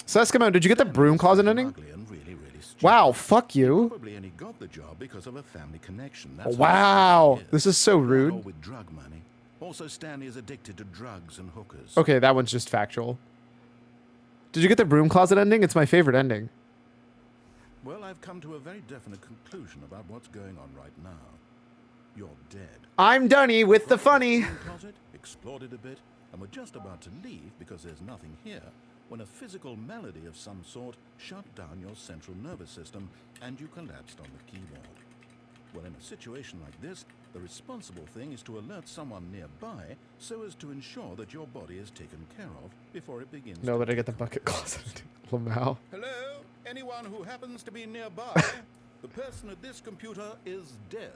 S1: So Eskimo, did you get the broom closet ending?
S5: Ugly and really, really stupid.
S1: Wow, fuck you.
S5: Probably only got the job because of a family connection. That's
S1: Wow,
S5: what it
S1: this is so
S5: Or
S1: rude.
S5: with drug money. Also, Stanley is addicted to drugs and hookers.
S1: Okay, that one's just factual. Did you get the broom closet ending? It's my favorite ending.
S5: Well, I've come to a very definite conclusion about what's going on right now. You're dead.
S1: I'm Dunny with the funny.
S5: Broom closet, explored it a bit, and we're just about to leave because there's nothing here when a physical malady of some sort shut down your central nervous system and you collapsed on the keyboard. Well, in a situation like this, the responsible thing is to alert someone nearby so as to ensure that your body is taken care of before it begins.
S1: No,
S5: to
S1: but I get the
S5: decomp-
S1: bucket closet. Lamau.
S5: Hello? Anyone who happens to be nearby? The person at this computer is dead.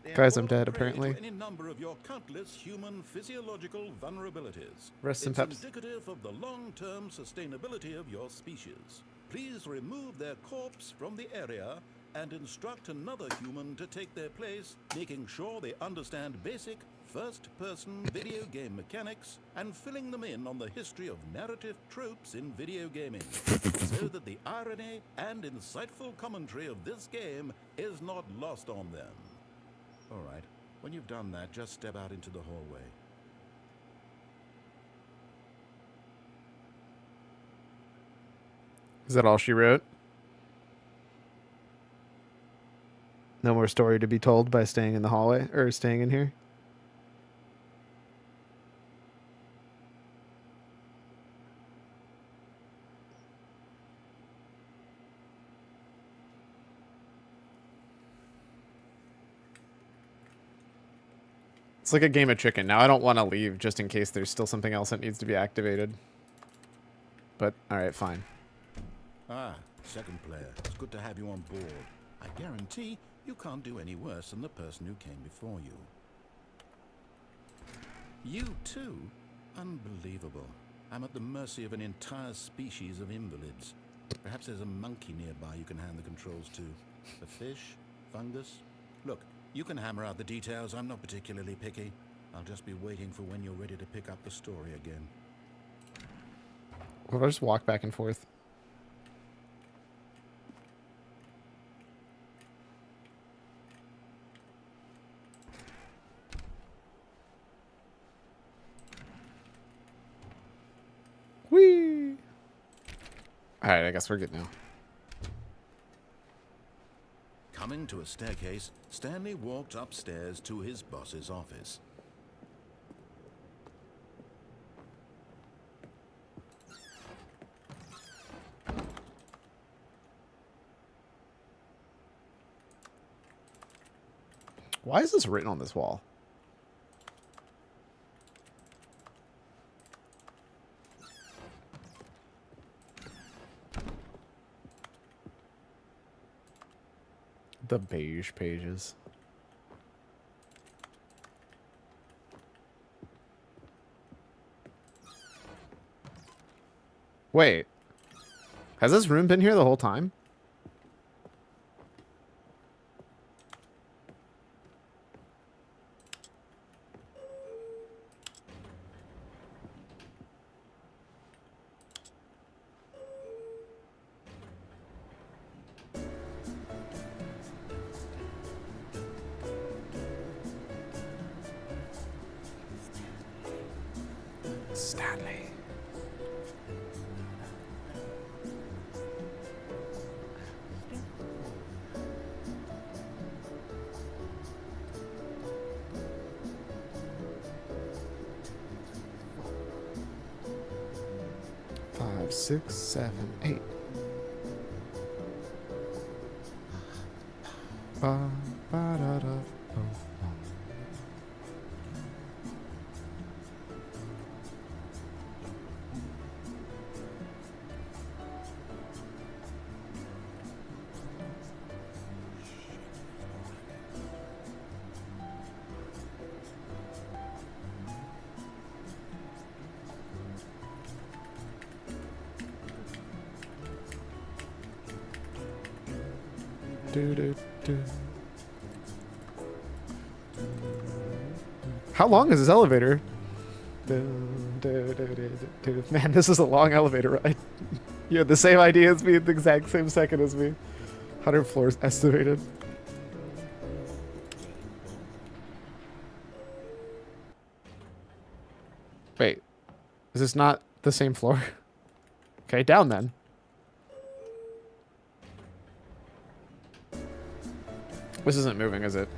S5: They
S1: Guys,
S5: are
S1: I'm
S5: all
S1: dead,
S5: prey to
S1: apparently.
S5: Any number of your countless human physiological vulnerabilities.
S1: Rest in
S5: It's
S1: peps.
S5: indicative of the long-term sustainability of your species. Please remove their corpse from the area and instruct another human to take their place, making sure they understand basic first-person video game mechanics and filling them in on the history of narrative tropes in video gaming, so that the irony and insightful commentary of this game is not lost on them. All right, when you've done that, just step out into the hallway.
S1: Is that all she wrote? No more story to be told by staying in the hallway or staying in here? It's like a game of chicken. Now I don't want to leave just in case there's still something else that needs to be activated. But, alright, fine.
S5: Ah, second player. It's good to have you on board. I guarantee you can't do any worse than the person who came before you. You too? Unbelievable. I'm at the mercy of an entire species of invalids. Perhaps there's a monkey nearby you can hand the controls to. A fish? Fungus? Look, you can hammer out the details. I'm not particularly picky. I'll just be waiting for when you're ready to pick up the story again.
S1: Or just walk back and forth. Whee! Alright, I guess we're good now.
S5: Coming to a staircase, Stanley walked upstairs to his boss's office.
S1: Why is this written on this wall? The beige pages. Wait. Has this room been here the whole time? Stanley. Five, six, seven, eight. Ba, ba, da, da, bo, bo. Do, do, do. How long is this elevator? Man, this is a long elevator ride. You had the same idea as me at the exact same second as me. 100 floors estimated. Wait, is this not the same floor? Okay, down then. This isn't moving, is it?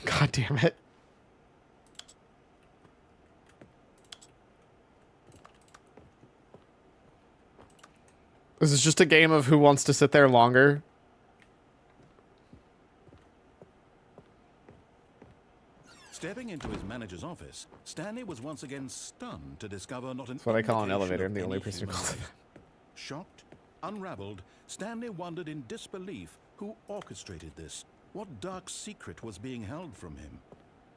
S1: God damn it. This is just a game of who wants to sit there longer.
S4: Stepping into his manager's office, Stanley was once again stunned to discover not an
S1: That's what I call an
S4: indication
S1: elevator.
S4: of
S1: I'm the only
S4: any
S1: person who
S4: human
S1: calls it
S4: life. Shocked, unraveled, Stanley wondered in disbelief who orchestrated this. What dark secret was being held from him?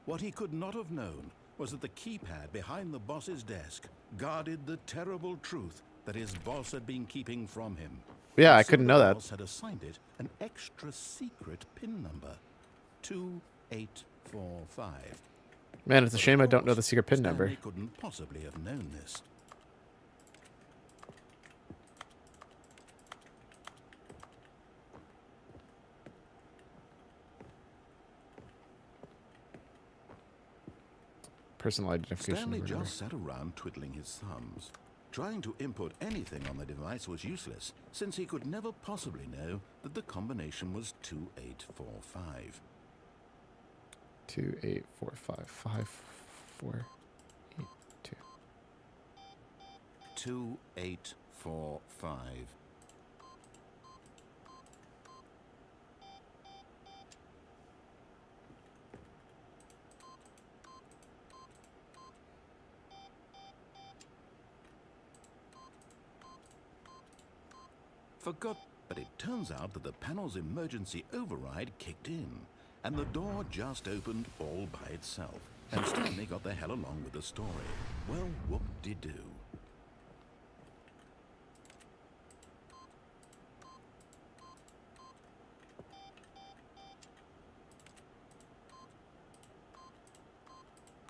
S4: What he could not have known was that the keypad behind the boss's desk guarded the terrible truth that his boss had been keeping from him.
S1: Yeah, I
S4: So
S1: couldn't
S4: the
S1: know that.
S4: boss had assigned it an extra secret PIN number, 2845.
S1: Man, it's a shame I don't know the secret PIN number.
S4: Stanley couldn't possibly have known this.
S1: Personal identification
S4: Stanley
S1: number.
S4: just sat around twiddling his thumbs. Trying to input anything on the device was useless, since he could never possibly know that the combination was 2845.
S1: 2, 8, 4, 5, 5, 4, 8, 2.
S4: 2845. Forgot, but it turns out that the panel's emergency override kicked in, and the door just opened all by itself, and Stanley got the hell along with the story. Well, whoop-de-doo.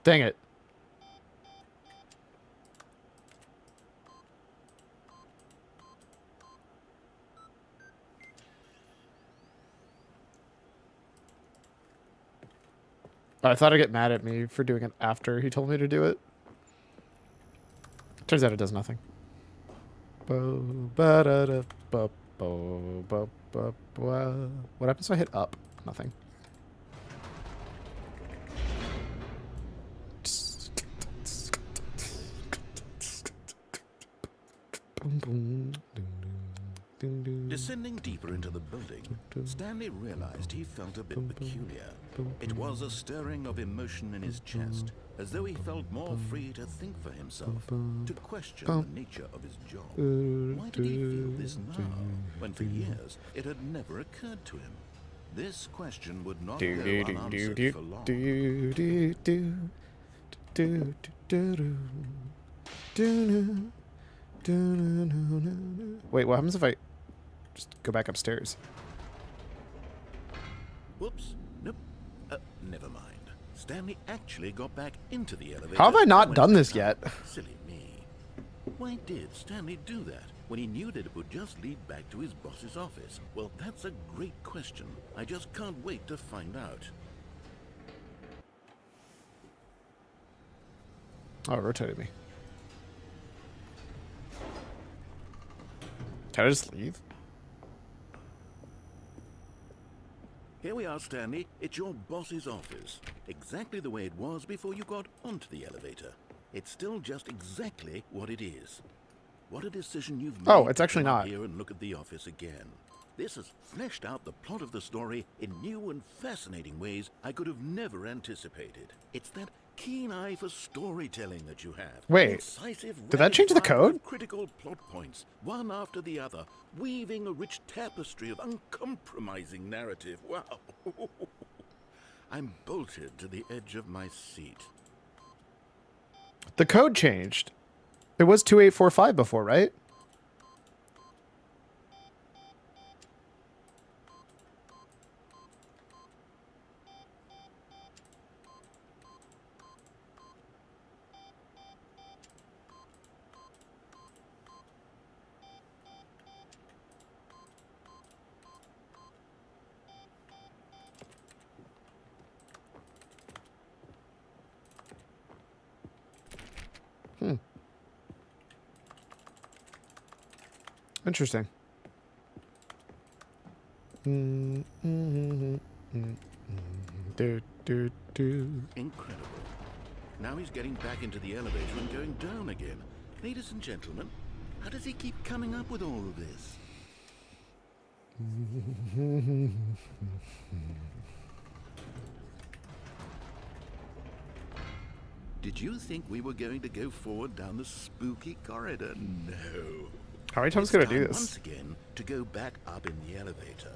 S1: Dang it. I thought I'd get mad at me for doing it after he told me to do it. Turns out it does nothing. What happens if I hit up? Nothing.
S4: Descending deeper into the building, Stanley realized he felt a bit peculiar. It was a stirring of emotion in his chest, as though he felt more free to think for himself, to question the nature of his job. Why did he feel this now, when for years it had never occurred to him? This question would not go unanswered for long.
S1: Wait, what happens if I just go back upstairs?
S4: Whoops. Nope. Never mind. Stanley actually got back into the elevator.
S1: How have I not
S4: and
S1: done
S4: went
S1: this
S4: up.
S1: yet?
S4: Silly me. Why did Stanley do that when he knew that it would just lead back to his boss's office? Well, that's a great question. I just can't wait to find out.
S1: Oh, it rotated me. Can I just leave?
S4: Here we are, Stanley. It's your boss's office. Exactly the way it was before you got onto the elevator. It's still just exactly what it is. What a decision you've made.
S1: Oh, it's actually
S4: to come
S1: not.
S4: up here and look at the office again. This has fleshed out the plot of the story in new and fascinating ways I could have never anticipated. It's that keen eye for storytelling that you have.
S1: Wait,
S4: Incisive,
S1: did that change the
S4: rapid-fire
S1: code?
S4: Critical plot points, one after the other, weaving a rich tapestry of uncompromising narrative. Wow. I'm bolted to the edge of my seat.
S1: The code changed. It was 2845 before, right? Interesting. Do, do, do.
S4: Incredible. Now he's getting back into the elevator and going down again. Ladies and gentlemen, how does he keep coming up with all of this? Did you think we were going to go forward down the spooky corridor? No.
S1: How many times
S4: It's
S1: can I do
S4: time
S1: this?
S4: once again to go back up in the elevator.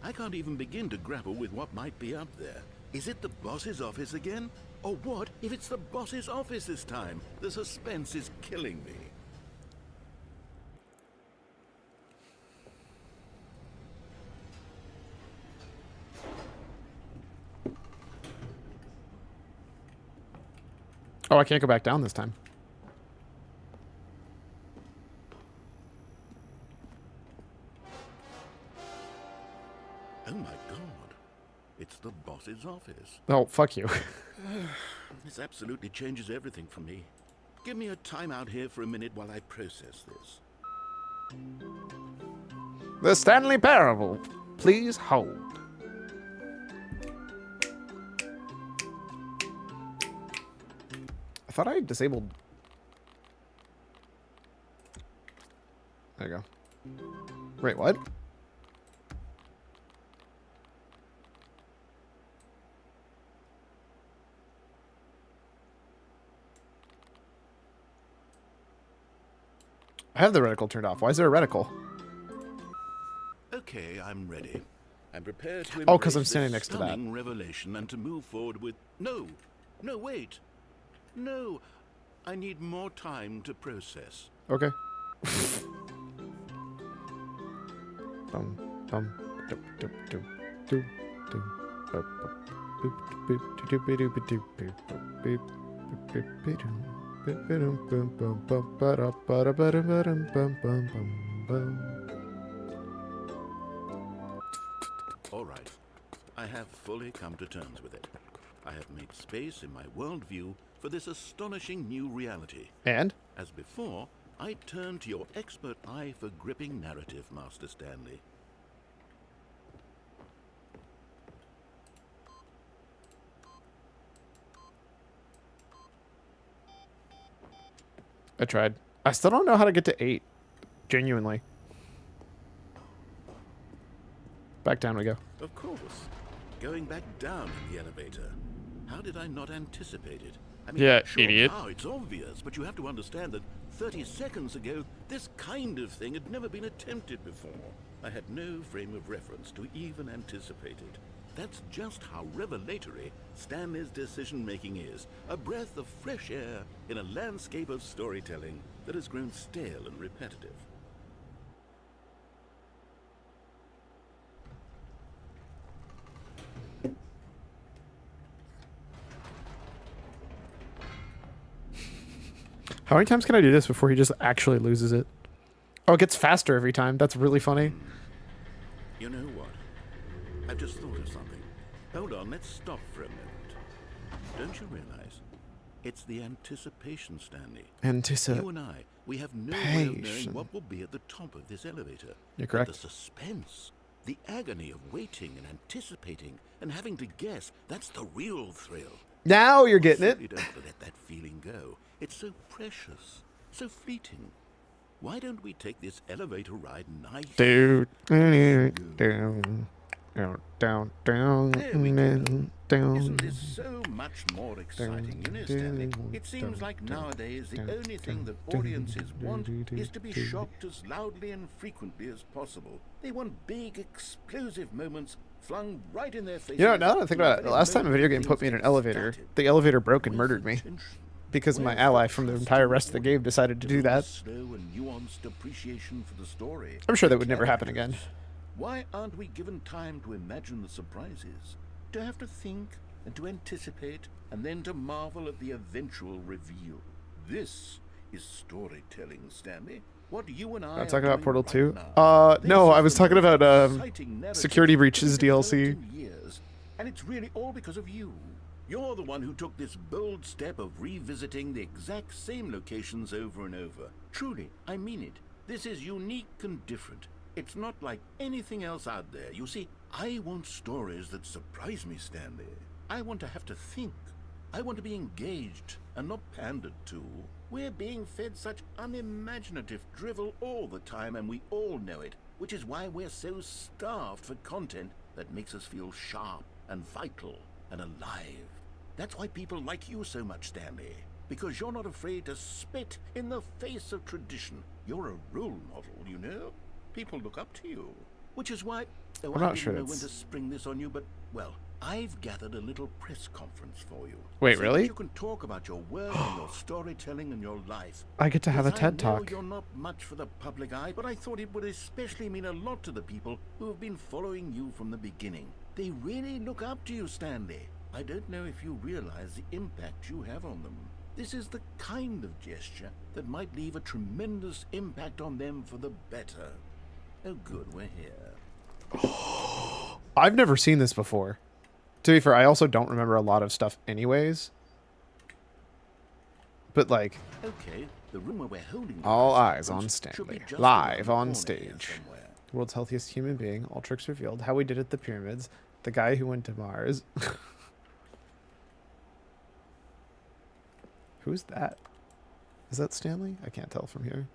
S4: I can't even begin to grapple with what might be up there. Is it the boss's office again? Or what if it's the boss's office this time? The suspense is killing me.
S1: Oh, I can't go back down this time.
S4: Oh my god. It's the boss's office.
S1: Oh, fuck you.
S4: This absolutely changes everything for me. Give me a timeout here for a minute while I process this.
S1: The Stanley Parable. Please hold. I thought I disabled... There you go. Wait, what? I have the reticle turned off. Why is there a reticle?
S4: Okay, I'm ready. I'm prepared to
S1: Oh, 'cause I'm
S4: embrace
S1: standing
S4: this
S1: next to that.
S4: stunning revelation and to move forward with... No! No, wait! No! I need more time to process.
S1: Okay. Bum, bum, doop, doop, doop, doop, doop, boop, boop, boop, boop, doop, doop, doop, doop, boop, boop, boop, boop, boop, doop, boop, boop, boom, boom, bum, ba-da, ba-da, ba-da, ba-dum, bum, bum, bum, bum.
S4: All right. I have fully come to terms with it. I have made space in my worldview for this astonishing new reality.
S1: And?
S4: As before, I turn to your expert eye for gripping narrative, Master Stanley.
S1: I tried. I still don't know how to get to 8. Genuinely. Back down we go.
S4: Of course. Going back down in the elevator. How did I not anticipate it? I mean,
S1: Yeah,
S4: sure,
S1: idiot.
S4: now it's obvious, but you have to understand that 30 seconds ago, this kind of thing had never been attempted before. I had no frame of reference to even anticipate it. That's just how revelatory Stanley's decision-making is. A breath of fresh air in a landscape of storytelling that has grown stale and repetitive.
S1: How many times can I do this before he just actually loses it? Oh, it gets faster every time. That's really funny.
S4: You know what? I've just thought of something. Hold on, let's stop for a moment. Don't you realize? It's the anticipation, Stanley. You and I, we have no way of knowing what will be at the top of this elevator.
S1: You're
S4: But
S1: correct.
S4: the suspense, the agony of waiting and anticipating and having to guess, that's the real thrill.
S1: Now you're getting it.
S4: You don't want to let that feeling go. It's so precious, so fleeting. Why don't we take this elevator ride nice?
S1: Down, down, down,
S4: There we go.
S1: down.
S4: Isn't this so much more exciting? You know, Stanley, it seems like nowadays the only thing that audiences want is to be shocked as loudly and frequently as possible. They want big, explosive moments flung right in their faces.
S1: You know, now that I think about it, the last time a video game put me in an elevator, the elevator broke and murdered me. Because my ally from the entire rest of the game decided to do that.
S4: Slow and nuanced appreciation for the story.
S1: I'm sure that would never happen again.
S4: Why aren't we given time to imagine the surprises? To have to think and to anticipate and then to marvel at the eventual reveal. This is storytelling, Stanley. What you and I
S1: I'm talking about Portal 2.
S4: now.
S1: No, I was
S4: This
S1: talking
S4: is the
S1: about
S4: most exciting narrative
S1: Security Breaches
S4: we've
S1: DLC.
S4: developed in years, and it's really all because of you. You're the one who took this bold step of revisiting the exact same locations over and over. Truly, I mean it. This is unique and different. It's not like anything else out there. You see, I want stories that surprise me, Stanley. I want to have to think. I want to be engaged and not pandered to. We're being fed such unimaginative drivel all the time, and we all know it, which is why we're so starved for content that makes us feel sharp and vital and alive. That's why people like you so much, Stanley. Because you're not afraid to spit in the face of tradition. You're a role model, you know? People look up to you. Which is why... Oh,
S1: I'm
S4: I
S1: not
S4: didn't
S1: sure
S4: know
S1: it's-
S4: when to spring this on you, but, well, I've gathered a little press conference for you.
S1: Wait,
S4: so
S1: really?
S4: that you can talk about your work and your storytelling and your life.
S1: I get to have a
S4: Because
S1: TED
S4: I know
S1: Talk.
S4: you're not much for the public eye, but I thought it would especially mean a lot to the people who have been following you from the beginning. They really look up to you, Stanley. I don't know if you realize the impact you have on them. This is the kind of gesture that might leave a tremendous impact on them for the better. Oh good, we're here.
S1: I've never seen this before. To be fair, I also don't remember a lot of stuff anyways. But like,
S4: Okay, the room where we're holding
S1: all
S4: this
S1: eyes on
S4: conference should be
S1: Stanley.
S4: just
S1: Live
S4: around
S1: on
S4: the corner here
S1: stage.
S4: somewhere.
S1: World's healthiest human being, all tricks revealed, how we did at the pyramids, the guy who went to Mars. Who's that? Is that Stanley? I can't tell from here.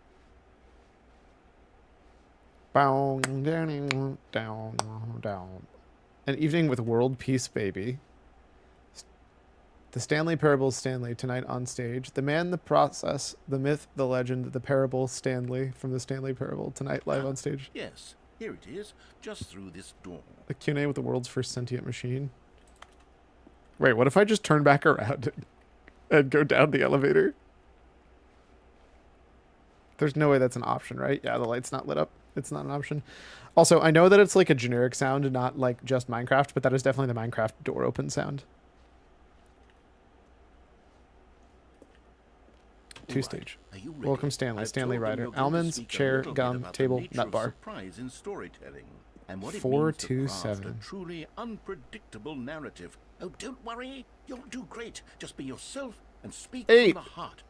S1: Bow, down, down, down. An evening with world peace, baby. The Stanley Parables Stanley tonight on stage. The man, the process, the myth, the legend, the parable Stanley from the Stanley Parable tonight live on stage.
S4: Yes, here it is, just through this door.
S1: A Q&A with the world's first sentient machine. Wait, what if I just turn back around and go down the elevator? There's no way that's an option, right? Yeah, the light's not lit up. It's not an option. Also, I know that it's like a generic sound and not like just Minecraft, but that is definitely the Minecraft door open sound. Two
S4: Right.
S1: stage.
S4: Are you ready?
S1: Welcome, Stanley.
S4: I've
S1: Stanley
S4: told them
S1: Ryder.
S4: you're going to
S1: Almonds,
S4: speak a
S1: chair,
S4: little bit
S1: gum,
S4: about the
S1: table,
S4: nature
S1: nut
S4: of
S1: bar.
S4: surprise in storytelling, and what it
S1: 427.
S4: means to craft a truly unpredictable narrative. Oh, don't worry, you'll do great. Just be yourself and speak
S1: 8.
S4: from the heart.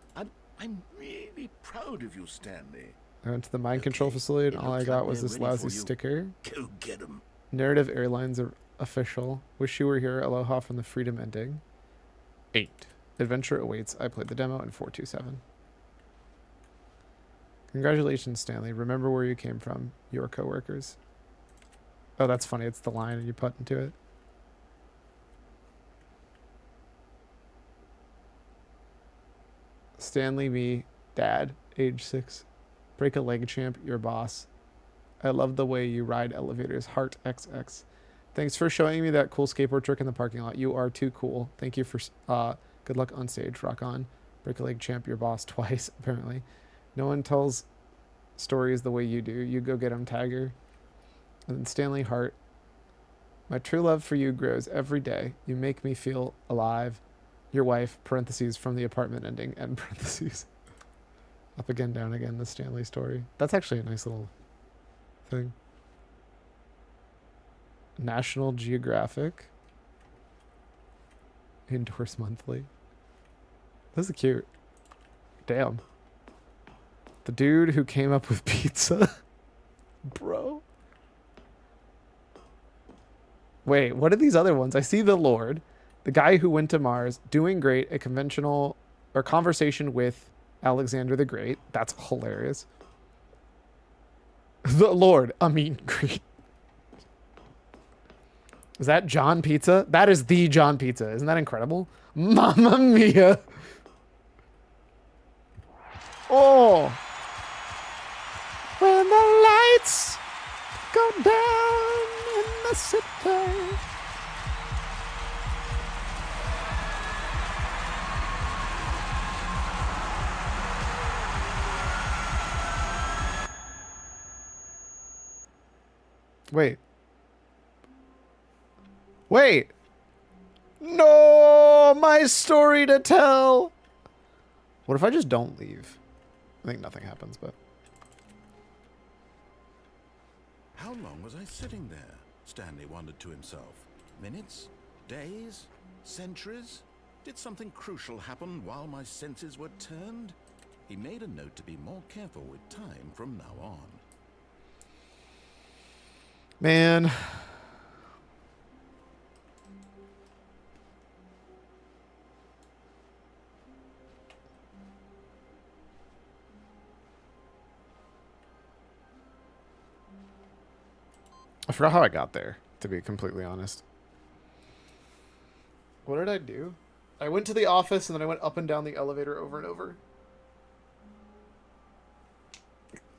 S4: I'm really proud of you, Stanley.
S1: I went to the mind control facility, and
S4: it
S1: all I
S4: looks
S1: got
S4: like
S1: was
S4: they're
S1: this
S4: ready
S1: lousy
S4: for you.
S1: sticker.
S4: Go get 'em.
S1: Narrative Airlines are official. Wish you were here. Aloha from the Freedom ending. 8. Adventure awaits. I played the demo in 427. Congratulations, Stanley. Remember where you came from. Your coworkers. Oh, that's funny. It's the line and you put into it. Stanley, me, dad, age 6. Break a leg champ, your boss. I love the way you ride elevators. Heart XX. Thanks for showing me that cool skateboard trick in the parking lot. You are too cool. Thank you for good luck on stage. Rock on. Break a leg champ, your boss twice, apparently. No one tells stories the way you do. You go get 'em, Tagger. And then Stanley Hart. My true love for you grows every day. You make me feel alive. Your wife, parentheses, from the apartment ending, end parentheses. Up again, down again, the Stanley story. That's actually a nice little thing. National Geographic. Endorse monthly. This is cute. Damn. The dude who came up with pizza. Bro. Wait, what are these other ones? I see the Lord, the guy who went to Mars, doing great, a conventional or conversation with Alexander the Great. That's hilarious. The Lord, a meet and greet. Is that John Pizza? That is the John Pizza. Isn't that incredible? Mamma mia. Oh. When the lights go down in the city. Wait. Wait. No, my story to tell. What if I just don't leave? I think nothing happens, but.
S4: How long was I sitting there? Stanley wondered to himself. Minutes? Days? Centuries? Did something crucial happen while my senses were turned? He made a note to be more careful with time from now on.
S1: Man. I forgot how I got there, to be completely honest. What did I do? I went to the office and then I went up and down the elevator over and over.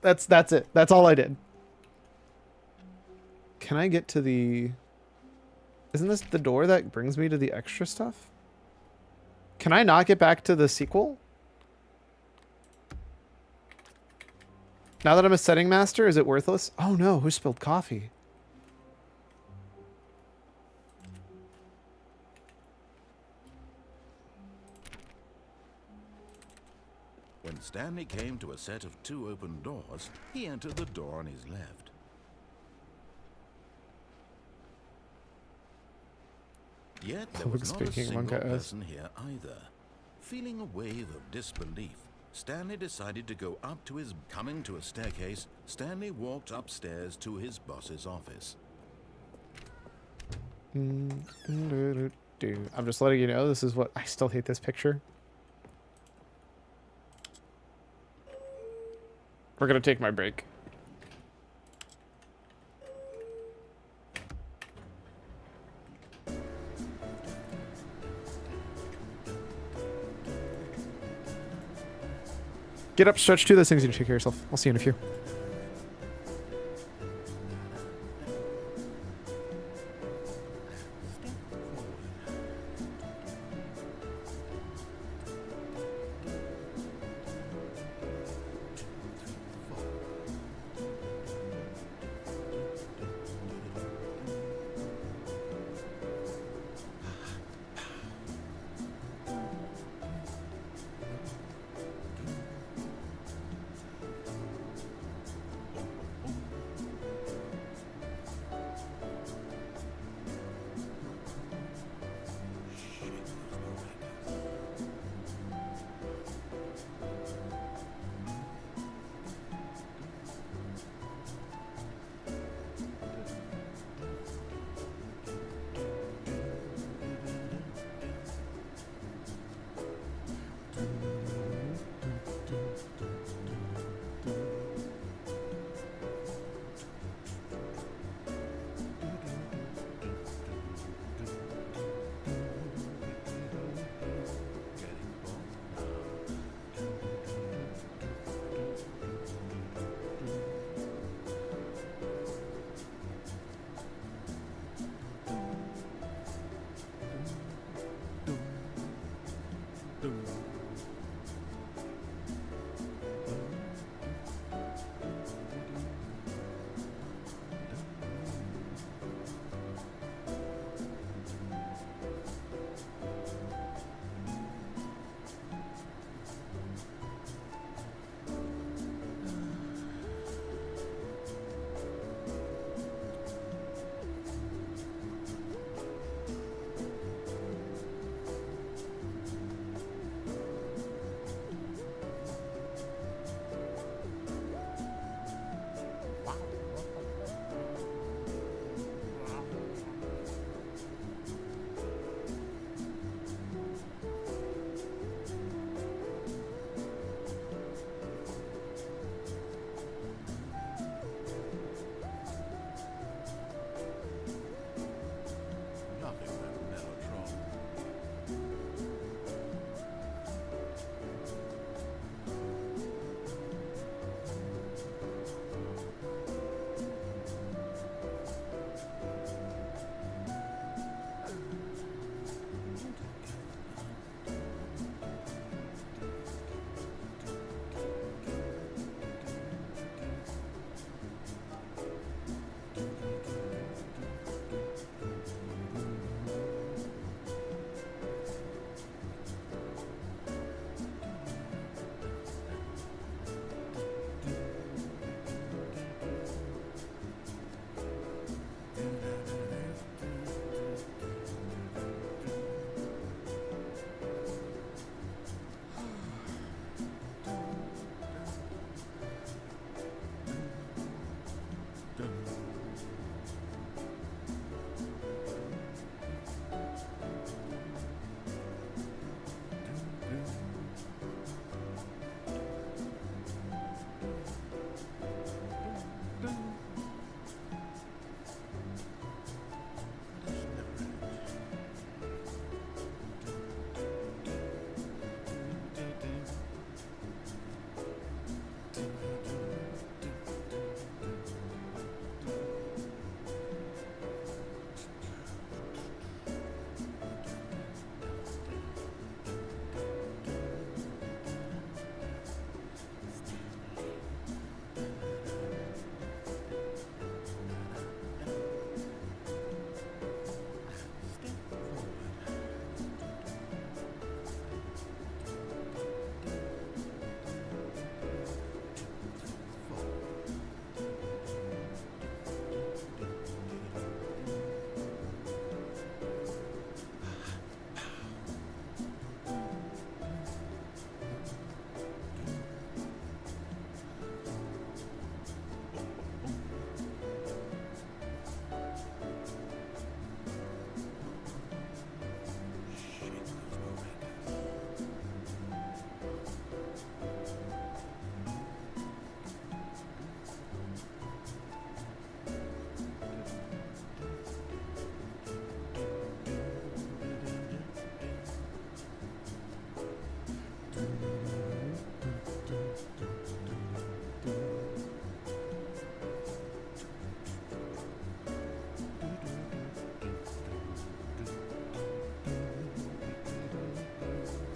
S1: That's it. That's all I did. Can I get to the... Isn't this the door that brings me to the extra stuff? Can I not get back to the sequel? Now that I'm a setting master, is it worthless? Oh no, who spilled coffee?
S4: When Stanley came to a set of 2 open doors, he entered the door on his left. Yet there was not a single person here either. Feeling a wave of disbelief, Stanley decided to go up to his... Coming to a staircase, Stanley walked upstairs to his boss's office.
S1: I'm just letting you know, this is what... I still hate this picture. We're gonna take my break. Get up, stretch, do those things, you take care of yourself. I'll see you in a few.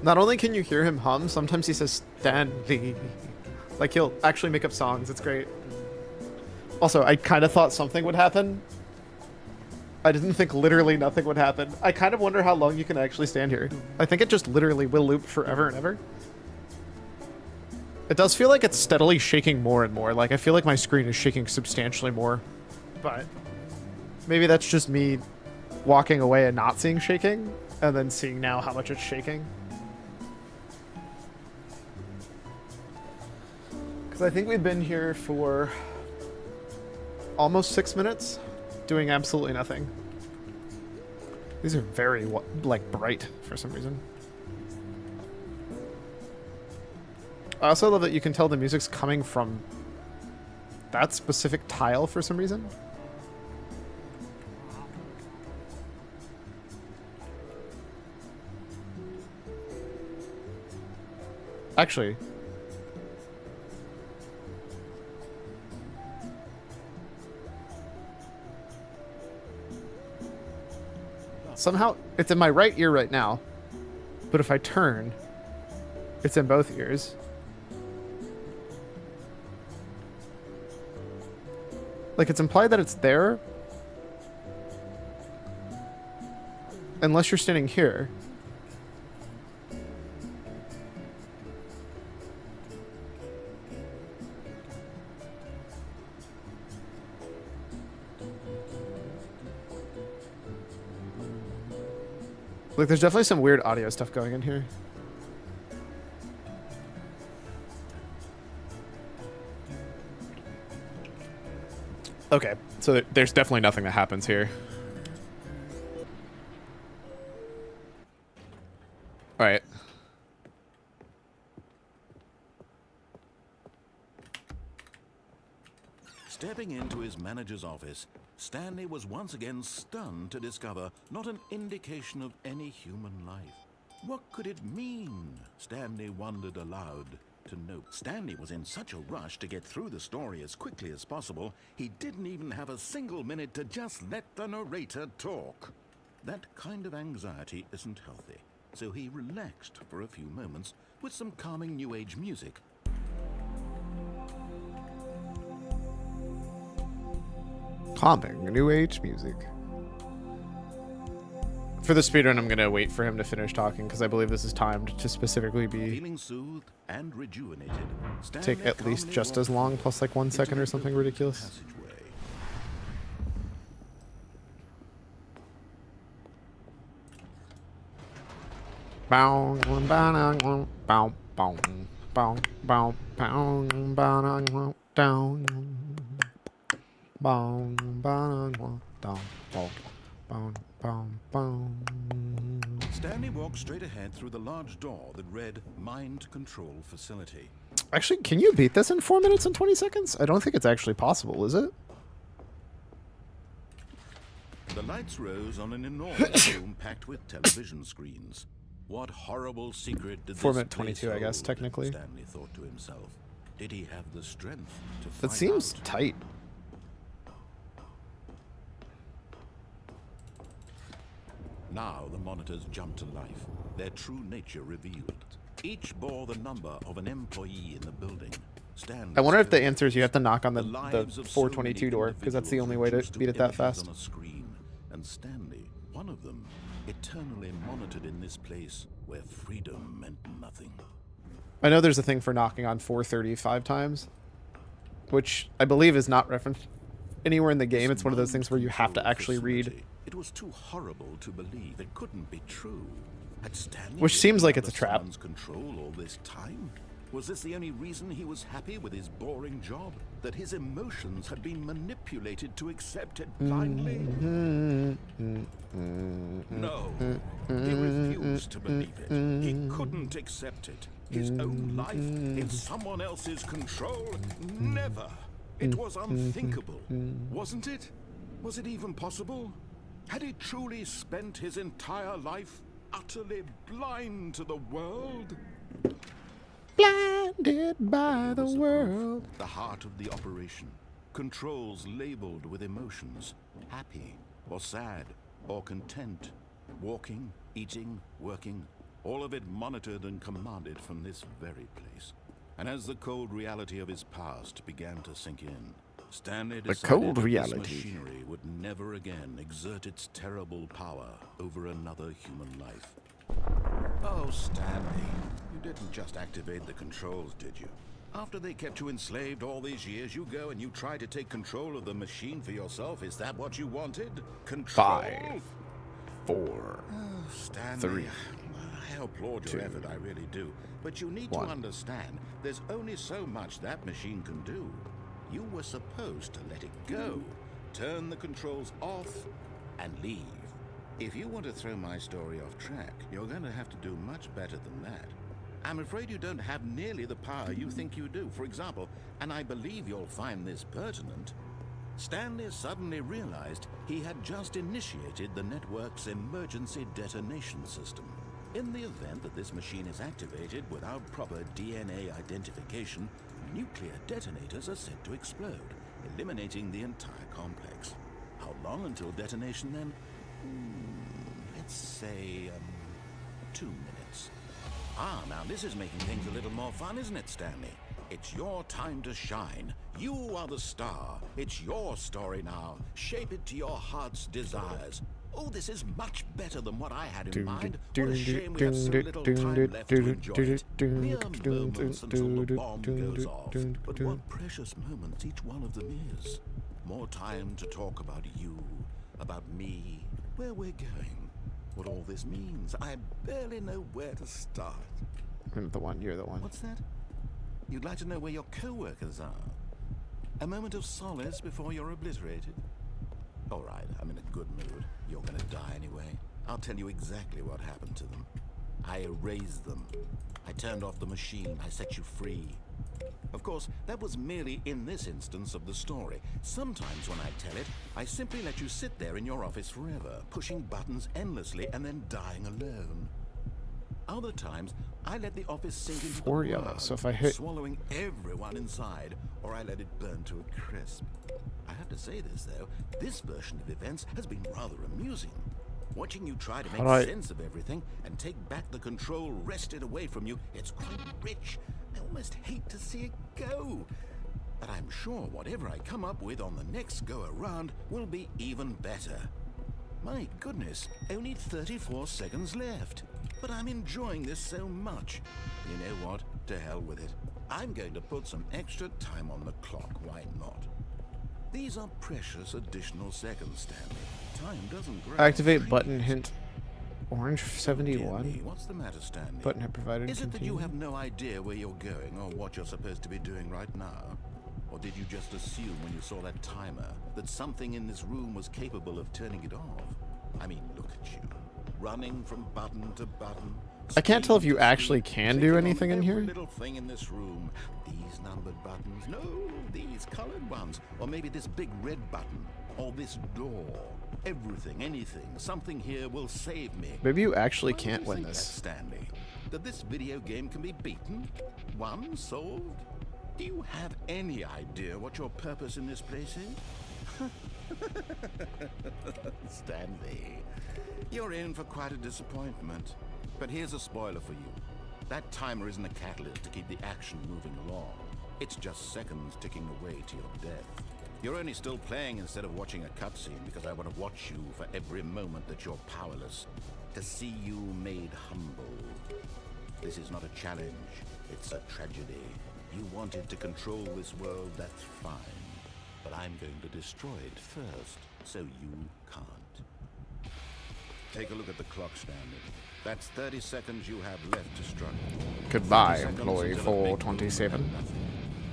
S1: Not only can you hear him hum, sometimes he says Stanley. Like he'll actually make up songs. It's great. Also, I kind of thought something would happen. I didn't think literally nothing would happen. I kind of wonder how long you can actually stand here. I think it just literally will loop forever and ever. It does feel like it's steadily shaking more and more. Like, I feel like my screen is shaking substantially more. But maybe that's just me walking away and not seeing shaking, and then seeing now how much it's shaking. Because I think we've been here for almost 6 minutes, doing absolutely nothing. These are very, like, bright for some reason. I also love that you can tell the music's coming from that specific tile for some reason. Actually, somehow it's in my right ear right now, but if I turn, it's in both ears. Like, it's implied that it's there, unless you're standing here. Like, there's definitely some weird audio stuff going in here. Okay, so there's definitely nothing that happens here. All right.
S4: Stepping into his manager's office, Stanley was once again stunned to discover not an indication of any human life. What could it mean? Stanley wondered aloud. To note, Stanley was in such a rush to get through the story as quickly as possible, he didn't even have a single minute to just let the narrator talk. That kind of anxiety isn't healthy, so he relaxed for a few moments with some calming New Age music.
S1: Calming New Age music. For the speedrun, I'm gonna wait for him to finish talking because I believe this is timed to specifically be
S4: Feeling soothed and rejuvenated,
S1: take at least just as long, plus like 1 second or something ridiculous.
S4: Stanley walked straight ahead through the large door that read Mind Control Facility.
S1: Actually, can you beat this in 4 minutes and 20 seconds? I don't think it's actually possible, is it?
S4: The lights rose on an enormous room packed with television screens. What horrible secret did
S1: 4
S4: this
S1: minute
S4: place
S1: 22, I guess,
S4: hold?
S1: technically.
S4: Stanley thought to himself. Did he have the strength to
S1: That
S4: find
S1: seems
S4: out?
S1: tight.
S4: Now the monitors jumped to life, their true nature revealed. Each bore the number of an employee in the building. Stanley
S1: I wonder if the
S4: stood
S1: answer is you have to knock on the
S4: lives of so
S1: 422
S4: many
S1: door, because that's the only way to
S4: individuals
S1: beat it that
S4: reduced
S1: fast.
S4: on a screen, and Stanley, one of them, eternally monitored in this place where freedom meant nothing.
S1: I know there's a thing for knocking on 435 times, which I believe is not referenced anywhere in the game. It's one of those things where you have to actually read.
S4: It was too horrible to believe. It couldn't be true. Had Stanley
S1: Which
S4: been
S1: seems like
S4: under
S1: it's a trap.
S4: someone's control all this time? Was this the only reason he was happy with his boring job? That his emotions had been manipulated to accept it blindly? No. He refused to believe it. He couldn't accept it. His own life in someone else's control? Never. It was unthinkable, wasn't it? Was it even possible? Had he truly spent his entire life utterly blind to the world?
S1: Blinded by the
S4: Was
S1: world.
S4: the heart of the operation. Controls labeled with emotions. Happy or sad or content. Walking, eating, working, all of it monitored and commanded from this very place. And as the cold reality of his past began to sink in, Stanley decided
S1: cold
S4: that
S1: reality.
S4: this machinery would never again exert its terrible power over another human life. Oh, Stanley, you didn't just activate the controls, did you? After they kept you enslaved all these years, you go and you try to take control of the machine for yourself. Is that what you wanted? Control?
S1: 5, 4,
S4: Oh, Stanley,
S1: 3,
S4: I applaud your
S1: 2,
S4: effort, I really do. But you need
S1: 1.
S4: to understand, there's only so much that machine can do. You were supposed to let it go, turn the controls off, and leave. If you want to throw my story off track, you're going to have to do much better than that. I'm afraid you don't have nearly the power you think you do. For example, and I believe you'll find this pertinent, Stanley suddenly realized he had just initiated the network's emergency detonation system. In the event that this machine is activated without proper DNA identification, nuclear detonators are set to explode, eliminating the entire complex. How long until detonation then? Let's say, 2 minutes. Ah, now this is making things a little more fun, isn't it, Stanley? It's your time to shine. You are the star. It's your story now. Shape it to your heart's desires. Oh, this is much better than what I had in mind. What a shame we have so little time left to enjoy it. Mere moments until the bomb goes off. But what precious moments each one of them is. More time to talk about you, about me, where we're going, what all this means. I barely know where to start.
S1: I'm the one, you're the one.
S4: What's that? You'd like to know where your co-workers are? A moment of solace before you're obliterated? All right, I'm in a good mood. You're gonna die anyway. I'll tell you exactly what happened to them. I erased them. I turned off the machine. I set you free. Of course, that was merely in this instance of the story. Sometimes when I tell it, I simply let you sit there in your office forever, pushing buttons endlessly and then dying alone. Other times, I let the office sink into
S1: 4
S4: the
S1: yellow,
S4: ground,
S1: so if I hit...
S4: swallowing everyone inside, or I let it burn to a crisp. I have to say this, though, this version of events has been rather amusing. Watching you try to make sense of everything and take back the control wrested away from you, it's quite rich. I almost hate to see it go. But I'm sure whatever I come up with on the next go-around will be even better. My goodness, only 34 seconds left. But I'm enjoying this so much. You know what? To hell with it. I'm going to put some extra time on the clock. Why not? These are precious additional seconds, Stanley. Time doesn't grow.
S1: Activate button hint. Orange 71.
S4: Dear me, what's the matter, Stanley?
S1: Button hint provided.
S4: Is it that you
S1: continue.
S4: have no idea where you're going or what you're supposed to be doing right now? Or did you just assume when you saw that timer that something in this room was capable of turning it off? I mean, look at you. Running from button to button.
S1: I can't tell if you
S4: screen to
S1: actually
S4: screen,
S1: can do
S4: clicking on
S1: anything in
S4: every
S1: here.
S4: little thing in this room. These numbered buttons. No, these colored ones. Or maybe this big red button. Or this door. Everything, anything, something here will save me.
S1: Maybe you actually
S4: Why do you
S1: can't win
S4: think that,
S1: this.
S4: Stanley? That this video game can be beaten? Won? Solved? Do you have any idea what your purpose in this place is? Stanley, you're in for quite a disappointment. But here's a spoiler for you. That timer isn't a catalyst to keep the action moving along. It's just seconds ticking away to your death. You're only still playing instead of watching a cutscene because I want to watch you for every moment that you're powerless. To see you made humble. This is not a challenge. It's a tragedy. You wanted to control this world, that's fine. But I'm going to destroy it first, so you can't. Take a look at the clock, Stanley. That's 30 seconds you have left to struggle.
S1: Goodbye,
S4: 30 seconds
S1: employee
S4: until a big
S1: 427.
S4: boom and nothing.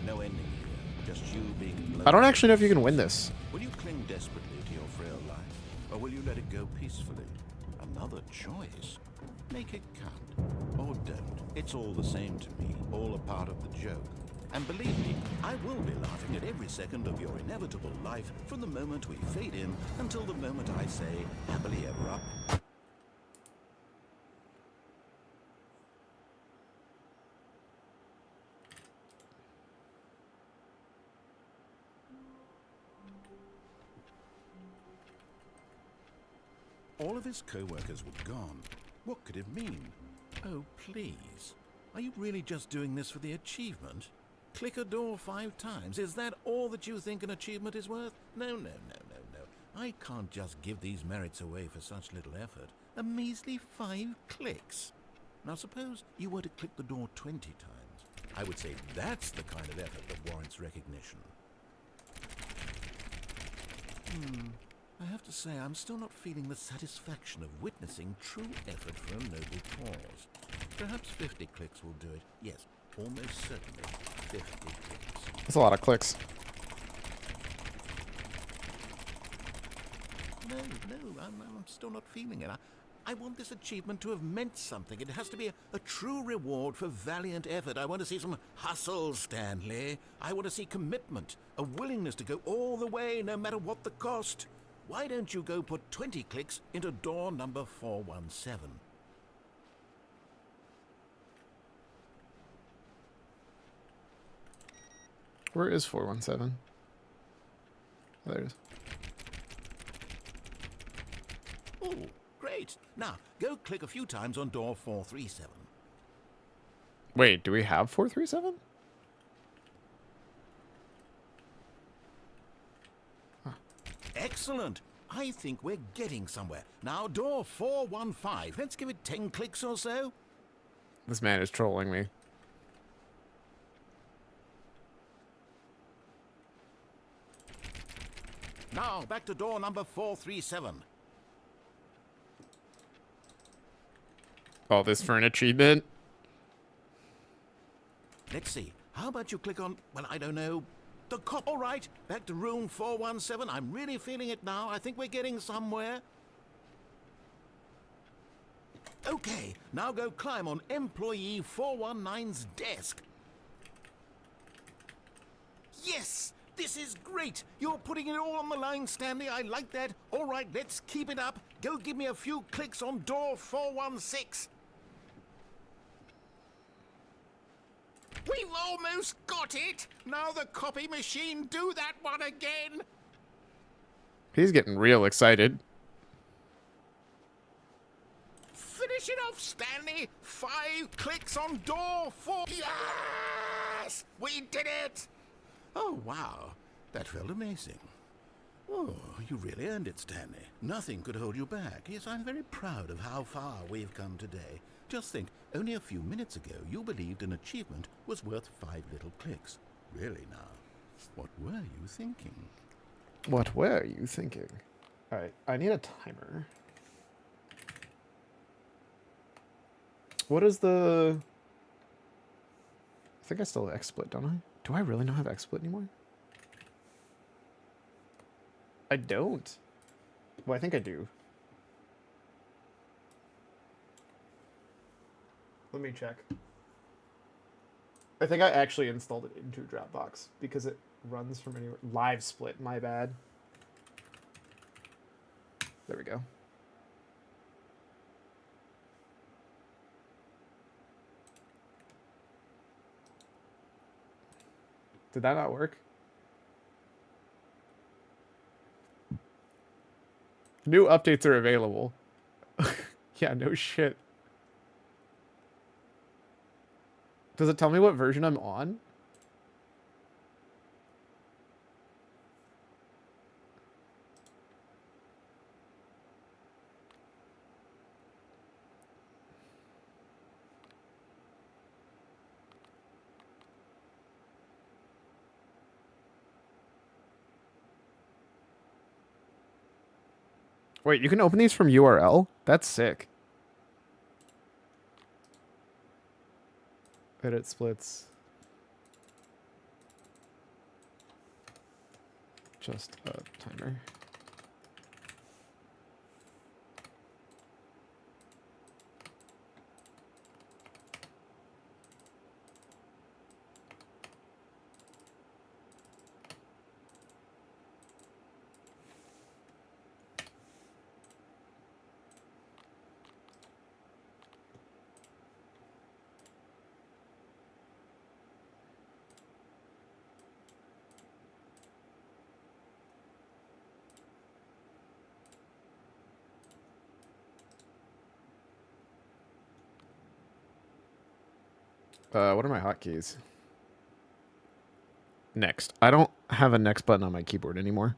S4: No ending here, just you being
S1: I don't actually know if you can win this.
S4: Will you cling desperately to your frail life, or will you let it go peacefully? Another choice. Make it count, or don't. It's all the same to me, all a part of the joke. And believe me, I will be laughing at every second of your inevitable life from the moment we fade in until the moment I say, happily ever up. All of his co-workers were gone. What could it mean? Oh, please. Are you really just doing this for the achievement? Click a door 5 times. Is that all that you think an achievement is worth? No, no, no, no, no. I can't just give these merits away for such little effort. A measly 5 clicks. Now suppose you were to click the door 20 times. I would say that's the kind of effort that warrants recognition. I have to say, I'm still not feeling the satisfaction of witnessing true effort for a noble cause. Perhaps 50 clicks will do it. Yes, almost certainly 50 clicks.
S1: That's a lot of clicks.
S4: No, I'm still not feeling it. I want this achievement to have meant something. It has to be a true reward for valiant effort. I want to see some hustle, Stanley. I want to see commitment, a willingness to go all the way, no matter what the cost. Why don't you go put 20 clicks into door number 417?
S1: Where is 417? Oh, there it is.
S4: Oh, great. Now, go click a few times on door 437.
S1: Wait, do we have 437?
S4: Excellent. I think we're getting somewhere. Now, door 415. Let's give it 10 clicks or so.
S1: This man is trolling me.
S4: Now, back to door number 437.
S1: All this for an achievement?
S4: Let's see. How about you click on, well, I don't know, the cop. All right, back to room 417. I'm really feeling it now. I think we're getting somewhere. Okay, now go climb on employee 419's desk. Yes! This is great! You're putting it all on the line, Stanley. I like that. All right, let's keep it up. Go give me a few clicks on door 416. We've almost got it! Now the copy machine, do that one again!
S1: He's getting real excited.
S4: Finish it off, Stanley! 5 clicks on door 4. Yes! We did it! Oh, wow. That felt amazing. Oh, you really earned it, Stanley. Nothing could hold you back. Yes, I'm very proud of how far we've come today. Just think, only a few minutes ago, you believed an achievement was worth 5 little clicks. Really now, what were you thinking?
S1: What were you thinking? All right, I need a timer. What is the... I think I still have XSplit, don't I? Do I really not have XSplit anymore? I don't. Well, I think I do. Let me check. I think I actually installed it into Dropbox because it runs from anywhere. Live split, my bad. There we go. Did that not work? New updates are available. Yeah, no shit. Does it tell me what version I'm on? Wait, you can open these from URL? That's sick. Edit splits. Just a timer. What are my hotkeys? Next. I don't have a next button on my keyboard anymore.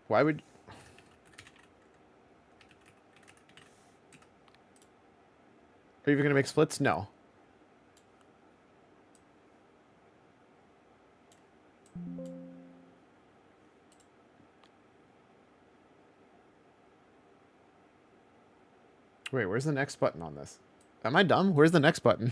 S1: Why would... Are you even gonna make splits? No. Wait, where's the next button on this? Am I dumb? Where's the next button?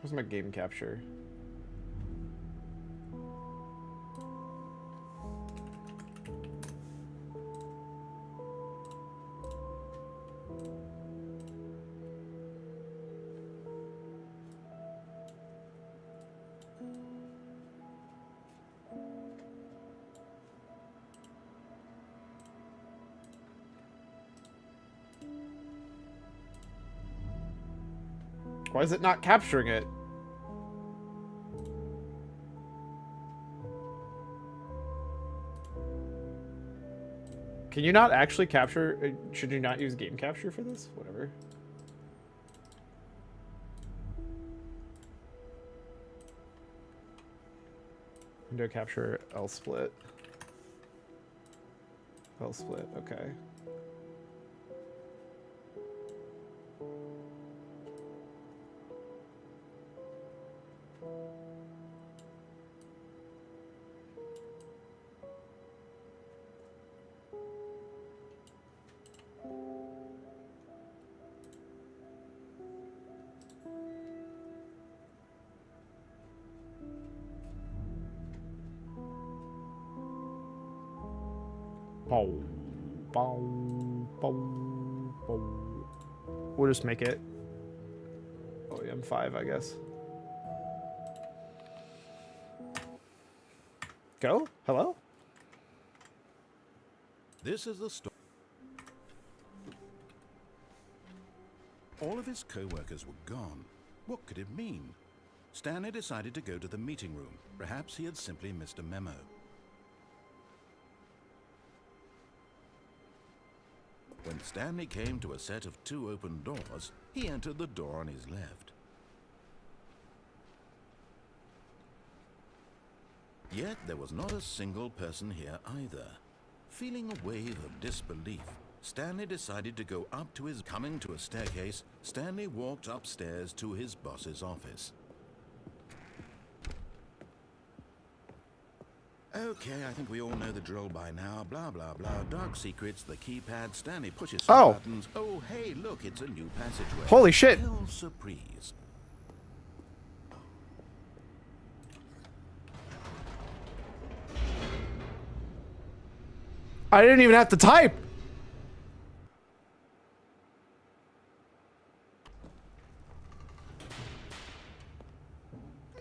S1: Where's my game capture? Why is it not capturing it? Can you not actually capture? Should you not use game capture for this? Whatever. Window capture, L split. L split, okay. Bow, bow, bow, bow. We'll just make it OEM 5, I guess. Go? Hello?
S4: This is the story. All of his co-workers were gone. What could it mean? Stanley decided to go to the meeting room. Perhaps he had simply missed a memo. When Stanley came to a set of 2 open doors, he entered the door on his left. Yet there was not a single person here either. Feeling a wave of disbelief, Stanley decided to go up to his... Coming to a staircase, Stanley walked upstairs to his boss's office. Okay, I think we all know the drill by now. Blah, blah, blah. Dark secrets, the keypad. Stanley pushes some buttons. Oh, hey, look, it's a new passageway.
S1: Holy shit.
S4: Hell surprise.
S1: I didn't even have to type.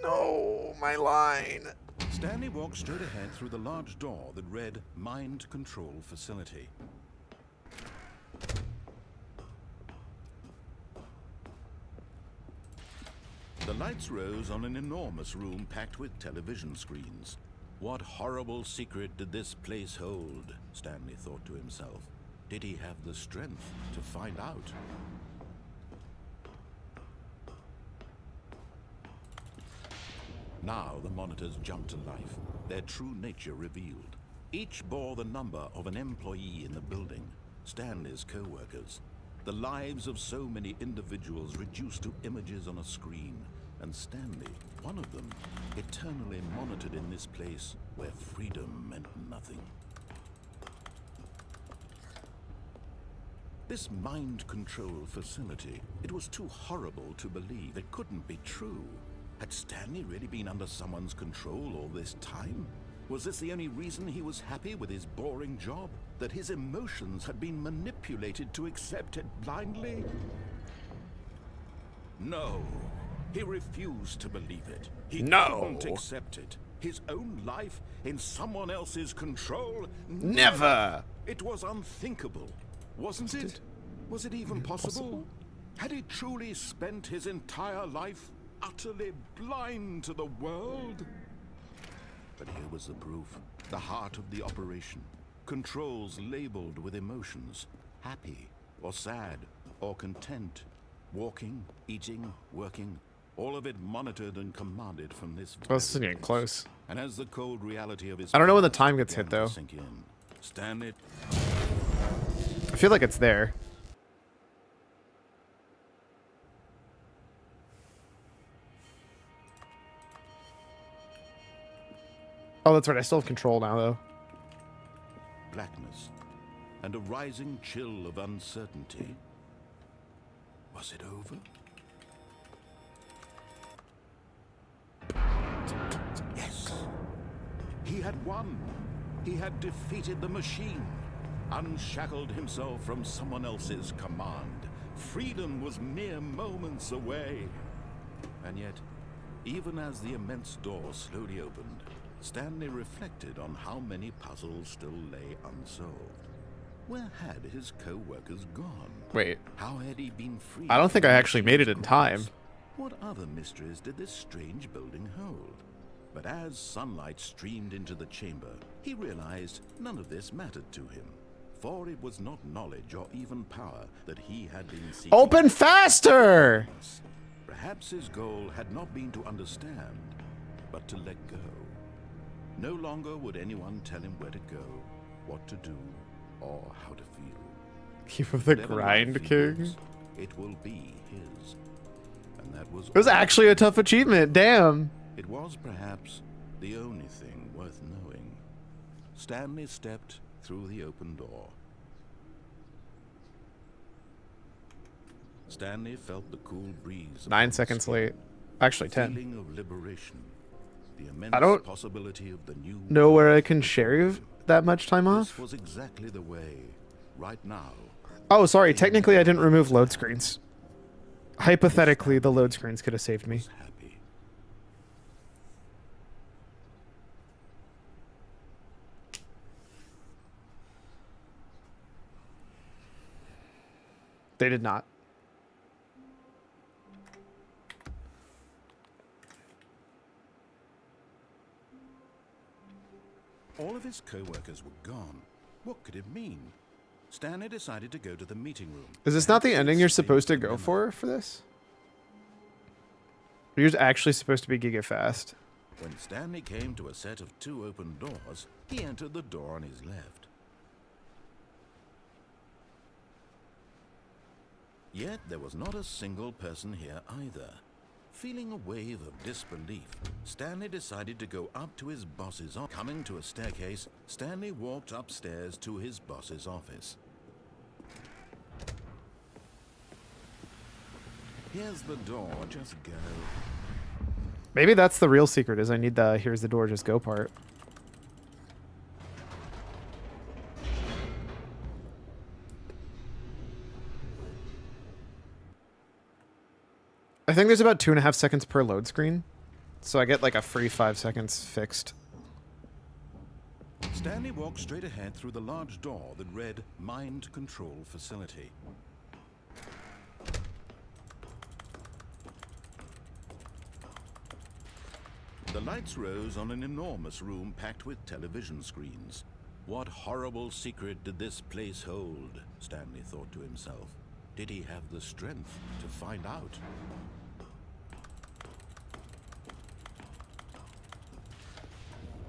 S1: No, my line.
S4: Stanley walked straight ahead through the large door that read Mind Control Facility. The lights rose on an enormous room packed with television screens. What horrible secret did this place hold? Stanley thought to himself. Did he have the strength to find out? Now the monitors jumped to life. their true nature revealed. Each bore the number of an employee in the building, Stanley's co-workers. The lives of so many individuals reduced to images on a screen, and Stanley, one of them, eternally monitored in this place where freedom meant nothing. This mind control facility, it was too horrible to believe. It couldn't be true. Had Stanley really been under someone's control all this time? Was this the only reason he was happy with his boring job? That his emotions had been manipulated to accept it blindly? No. He refused to believe it. He couldn't accept it. His own life in someone else's control?
S1: Never!
S4: It was unthinkable, wasn't it? Was it even possible? Had he truly spent his entire life utterly blind to the world? But here was the proof. The heart of the operation. Controls labeled with emotions. Happy, or sad, or content. Walking, eating, working. All of it monitored and commanded from this.
S1: Oh, this is getting close.
S4: And as the cold reality of his
S1: I don't know when the time gets hit, though.
S4: sink in, Stanley.
S1: I feel like it's there. Oh, that's right. I still have control now, though.
S4: Blackness and a rising chill of uncertainty. Was it over? Yes. He had won. He had defeated the machine, unshackled himself from someone else's command. Freedom was mere moments away. And yet, even as the immense door slowly opened, Stanley reflected on how many puzzles still lay unsolved. Where had his co-workers gone?
S1: Wait.
S4: How had he been freed?
S1: I don't think I actually made it in time.
S4: What other mysteries did this strange building hold? But as sunlight streamed into the chamber, he realized none of this mattered to him. For it was not knowledge or even power that he had been seeking.
S1: Open faster!
S4: Perhaps his goal had not been to understand, but to let go. No longer would anyone tell him where to go, what to do, or how to feel.
S1: Keep of the
S4: Whatever
S1: Grind
S4: life he
S1: King.
S4: lives, it will be his. And that was
S1: It was
S4: all.
S1: actually a tough achievement. Damn.
S4: It was perhaps the only thing worth knowing. Stanley stepped through the open door. Stanley felt the cool breeze.
S1: 9 seconds late. Actually, 10.
S4: Feeling of liberation. The immense
S1: I don't
S4: possibility of the new
S1: know where I can share that much time
S4: This
S1: off.
S4: was exactly the way. Right now.
S1: Oh, sorry. Technically, I didn't remove load screens. Hypothetically, the load screens could have saved me.
S4: Was happy.
S1: They did not.
S4: All of his co-workers were gone. What could it mean? Stanley decided to go to the meeting room.
S1: Is this not the
S4: Perhaps
S1: ending
S4: this
S1: you're
S4: saved
S1: supposed to
S4: the
S1: go
S4: memo.
S1: for this? You're actually supposed to be giga fast.
S4: When Stanley came to a set of 2 open doors, he entered the door on his left. Yet there was not a single person here either. Feeling a wave of disbelief, Stanley decided to go up to his boss's office. Coming to a staircase, Stanley walked upstairs to his boss's office. Here's the door, just go.
S1: Maybe that's the real secret, is I need the here's the door, just go part. I think there's about 2.5 seconds per load screen. So I get like a free 5 seconds fixed.
S4: Stanley walked straight ahead through the large door that read Mind Control Facility. The lights rose on an enormous room packed with television screens. What horrible secret did this place hold? Stanley thought to himself. Did he have the strength to find out?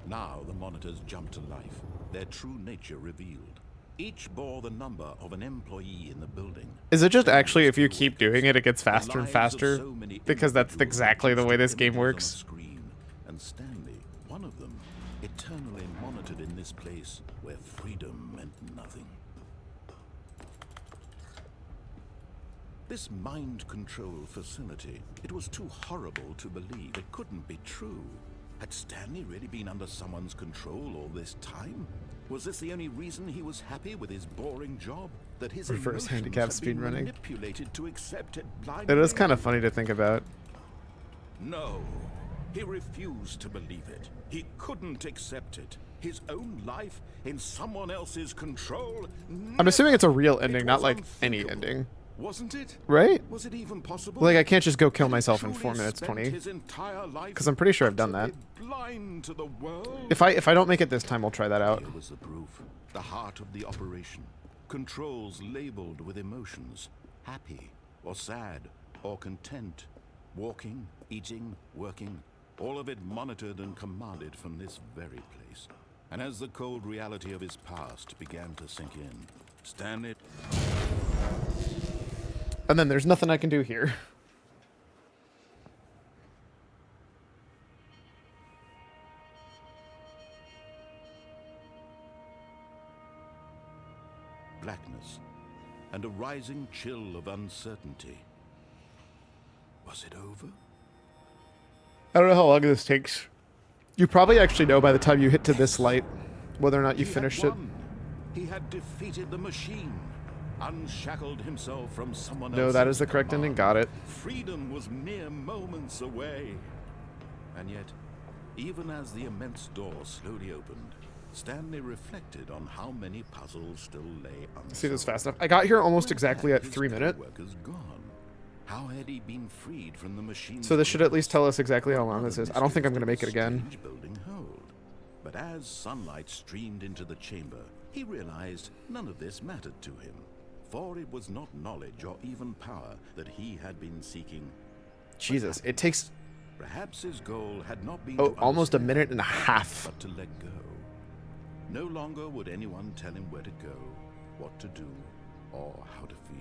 S4: Now the monitors jumped to life, their true nature revealed. Each bore the number of an employee in the building.
S1: Is it just actually if you keep doing it, it gets faster and faster? Because that's exactly the way this game works.
S4: Screen, and Stanley, one of them, eternally monitored in this place where freedom meant nothing. This mind control facility, it was too horrible to believe. It couldn't be true. Had Stanley really been under someone's control all this time? Was this the only reason he was happy with his boring job? That his
S1: Reverse
S4: emotions
S1: handicap
S4: had been
S1: speedrunning.
S4: manipulated to accept it blindly?
S1: It is kind of funny to think about.
S4: No, he refused to believe it. He couldn't accept it. His own life in someone else's control?
S1: I'm assuming it's a real ending,
S4: It
S1: not
S4: was
S1: like any
S4: unthinkable.
S1: ending.
S4: Wasn't it?
S1: Right?
S4: Was it even possible?
S1: Like, I can't just go kill
S4: Had he
S1: myself in
S4: truly
S1: 4 minutes
S4: spent
S1: 20.
S4: his entire life
S1: Because I'm pretty sure I've done that.
S4: utterly blind to the world?
S1: If I don't make it this time, I'll try that out.
S4: Here was the proof. The heart of the operation. Controls labeled with emotions. Happy, or sad, or content. Walking, eating, working. All of it monitored and commanded from this very place. And as the cold reality of his past began to sink in, Stanley...
S1: And then there's nothing I can do here.
S4: blackness, and a rising chill of uncertainty. Was it over?
S1: I don't know how long this takes. You probably actually know by the time you hit to this light whether or not you
S4: He had
S1: finished it.
S4: won. He had defeated the machine, unshackled himself from someone
S1: No,
S4: else's
S1: that is the correct ending. Got it.
S4: Freedom was mere moments away. And yet, even as the immense door slowly opened, Stanley reflected on how many puzzles still lay unsolved.
S1: See this fast enough. I got here almost
S4: Where
S1: exactly
S4: had
S1: at
S4: his
S1: 3 minutes.
S4: co-workers gone? How had he been freed from the machine?
S1: So this should at least tell us exactly how long this is. I don't think I'm going to make it again.
S4: Building hold. But as sunlight streamed into the chamber, he realized none of this mattered to him. For it was not knowledge or even power that he had been seeking.
S1: Jesus, it takes
S4: Perhaps his goal had not been
S1: oh
S4: to
S1: almost a
S4: understand,
S1: minute and a half.
S4: but to let go. No longer would anyone tell him where to go, what to do, or how to feel.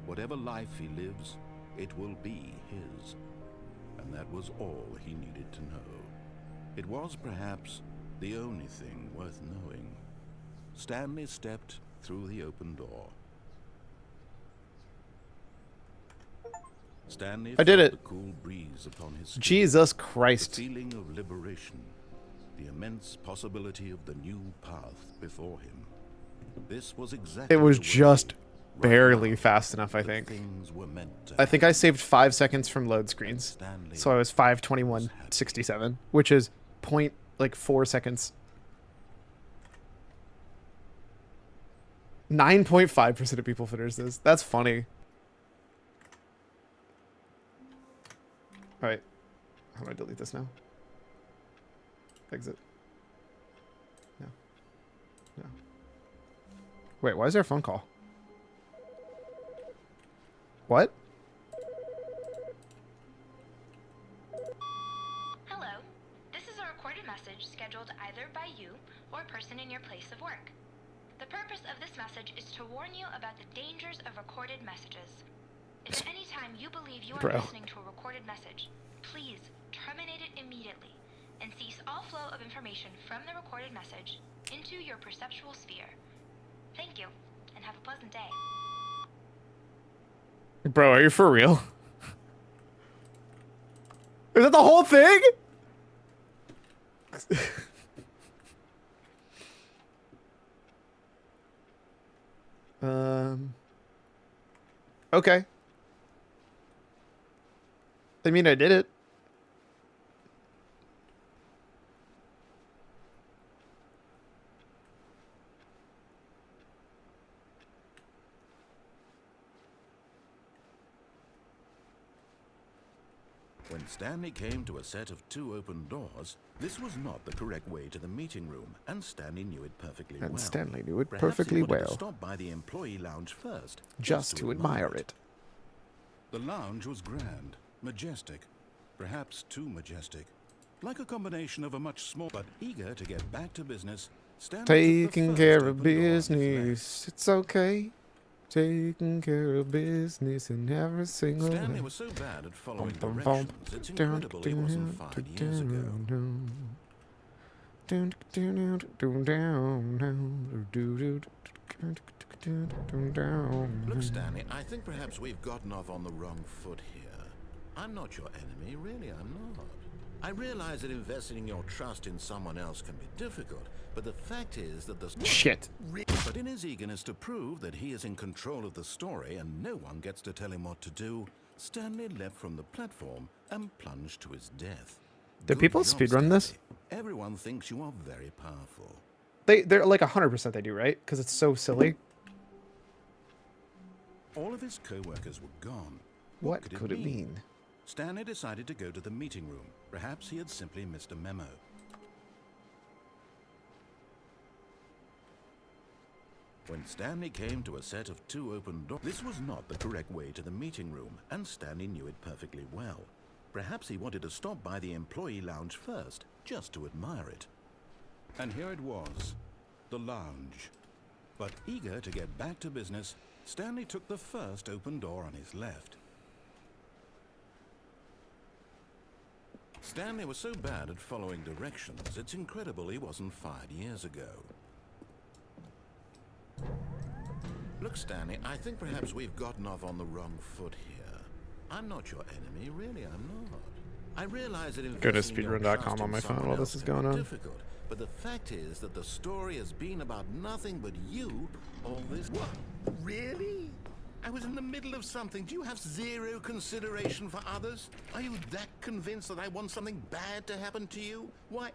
S4: Whatever life he lives, it will be his. And that was all he needed to know. It was perhaps the only thing worth knowing. Stanley stepped through the open door. Stanley
S1: I did
S4: felt
S1: it.
S4: the cool breeze upon his skin.
S1: Jesus
S4: The
S1: Christ.
S4: feeling of liberation, the immense possibility of the new path before him. This was exactly
S1: It was
S4: the way,
S1: just
S4: right
S1: barely
S4: now,
S1: fast enough, I
S4: that
S1: think.
S4: things were meant to
S1: I think I saved 5 seconds from load screens.
S4: Stanley
S1: So I was 5:21:67, which is point like 4 seconds. 9.5% of people finish this. That's funny. All right. How do I delete this now? Exit. No. No. Wait, why is there a phone call? What?
S8: Hello. This is a recorded message scheduled either by you or a person in your place of work. The purpose of this message is to warn you about the dangers of recorded messages. If at any time you believe you are
S1: Bro.
S8: listening to a recorded message, please terminate it immediately and cease all flow of information from the recorded message into your perceptual sphere. Thank you, and have a pleasant day.
S1: Bro, are you for real? Is that the whole thing? Okay. I mean, I did it.
S4: When Stanley came to a set of 2 open doors, this was not the correct way to the meeting room, and Stanley knew it perfectly well.
S1: And Stanley knew it
S4: Perhaps he
S1: perfectly
S4: wanted to
S1: well.
S4: stop by the employee lounge first,
S1: Just to admire it.
S4: The lounge was grand, majestic, perhaps too majestic. Like a combination of a much smaller, but eager to get back to business, Stanley took
S1: Taking
S4: the
S1: care
S4: first
S1: of
S4: open door on his left.
S1: business. It's okay. Taking care of business in every single
S4: Stanley
S1: way.
S4: was so bad at following
S1: Bum, bum, bum.
S4: directions, it's incredible he wasn't fired years ago. Look, Stanley, I think perhaps we've gotten off on the wrong foot here. I'm not your enemy, really, I'm not. I realize that investing your trust in someone else can be difficult, but the fact is that the...
S1: Shit.
S4: But in his eagerness to prove that he is in control of the story and no one gets to tell him what to do, Stanley leapt from the platform and plunged to his death.
S1: Do
S4: Good
S1: people
S4: job,
S1: speedrun this?
S4: Stanley. Everyone thinks you are very powerful.
S1: They're like 100% they do, right? Because it's so silly.
S4: All of his co-workers were gone.
S1: What could it mean?
S4: Stanley decided to go to the meeting room. Perhaps he had simply missed a memo. When Stanley came to a set of 2 open doors, this was not the correct way to the meeting room, and Stanley knew it perfectly well. Perhaps he wanted to stop by the employee lounge first, just to admire it. And here it was, the lounge. But eager to get back to business, Stanley took the first open door on his left. Stanley was so bad at following directions, it's incredible he wasn't fired years ago. Look, Stanley, I think perhaps we've gotten off on the wrong foot here. I'm not your enemy, really, I'm not. I realize that
S1: Go to
S4: investing your
S1: speedrun.com
S4: trust
S1: on
S4: in
S1: my phone
S4: someone
S1: while
S4: else
S1: this is
S4: can be
S1: going on.
S4: difficult, but the fact is that the story has been about nothing but you all this... What? Really? I was in the middle of something. Do you have zero consideration for others? Are you that convinced that I want something bad to happen to you? Why,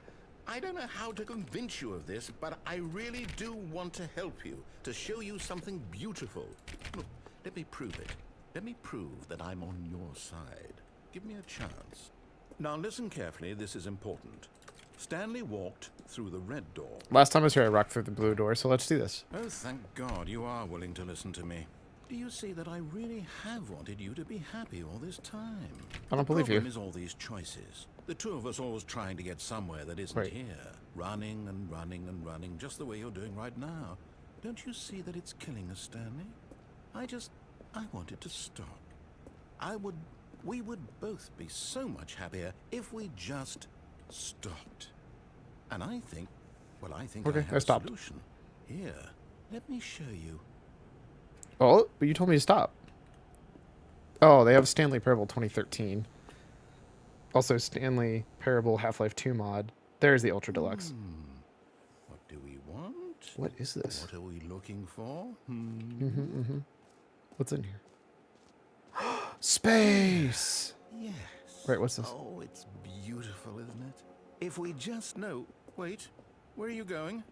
S4: I don't know how to convince you of this, but I really do want to help you, to show you something beautiful. Look, let me prove it. Let me prove that I'm on your side. Give me a chance. Now listen carefully, this is important. Stanley walked through the red door.
S1: Last time I was here, I rocked through the blue door, so let's do this.
S4: Oh, thank God you are willing to listen to me. Do you see that I really have wanted you to be happy all this time?
S1: I don't believe you.
S4: The problem is all these choices. The two of us always trying to get somewhere that isn't
S1: Right.
S4: here. Running and running and running, just the way you're doing right now. Don't you see that it's killing us, Stanley? I want it to stop. We would both be so much happier if we just stopped. And I think I
S1: Okay,
S4: have
S1: I stopped.
S4: a solution. Here, let me show you.
S1: Oh, but you told me to stop. Oh, they have Stanley Parable 2013. Also, Stanley Parable Half-Life 2 mod. There's the Ultra Deluxe.
S4: What do we want?
S1: What is this?
S4: What are we looking for?
S1: What's in here? Space!
S4: Yes.
S1: Right, what's this?
S4: Oh, it's beautiful, isn't it? If we just know... Wait, where are you going?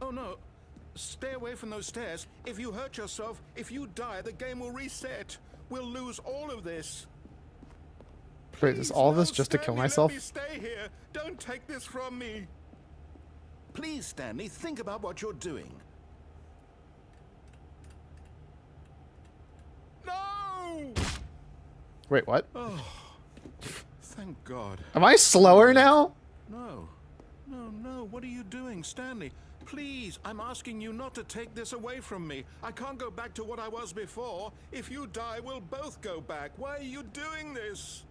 S4: Oh, no. Stay away from those stairs. If you hurt yourself, if you die, the game will reset. We'll lose all of this.
S1: Wait, is all this just to kill
S4: Stanley,
S1: myself?
S4: Let me stay here. Don't take this from me. Please, Stanley, think about what you're doing. No!
S1: Wait, what?
S4: Oh, thank God.
S1: Am I slower now?
S4: No. No. What are you doing, Stanley? Please, I'm asking you not to take this away from me. I can't go back to what I was before. If you die, we'll both go back. Why are you doing this?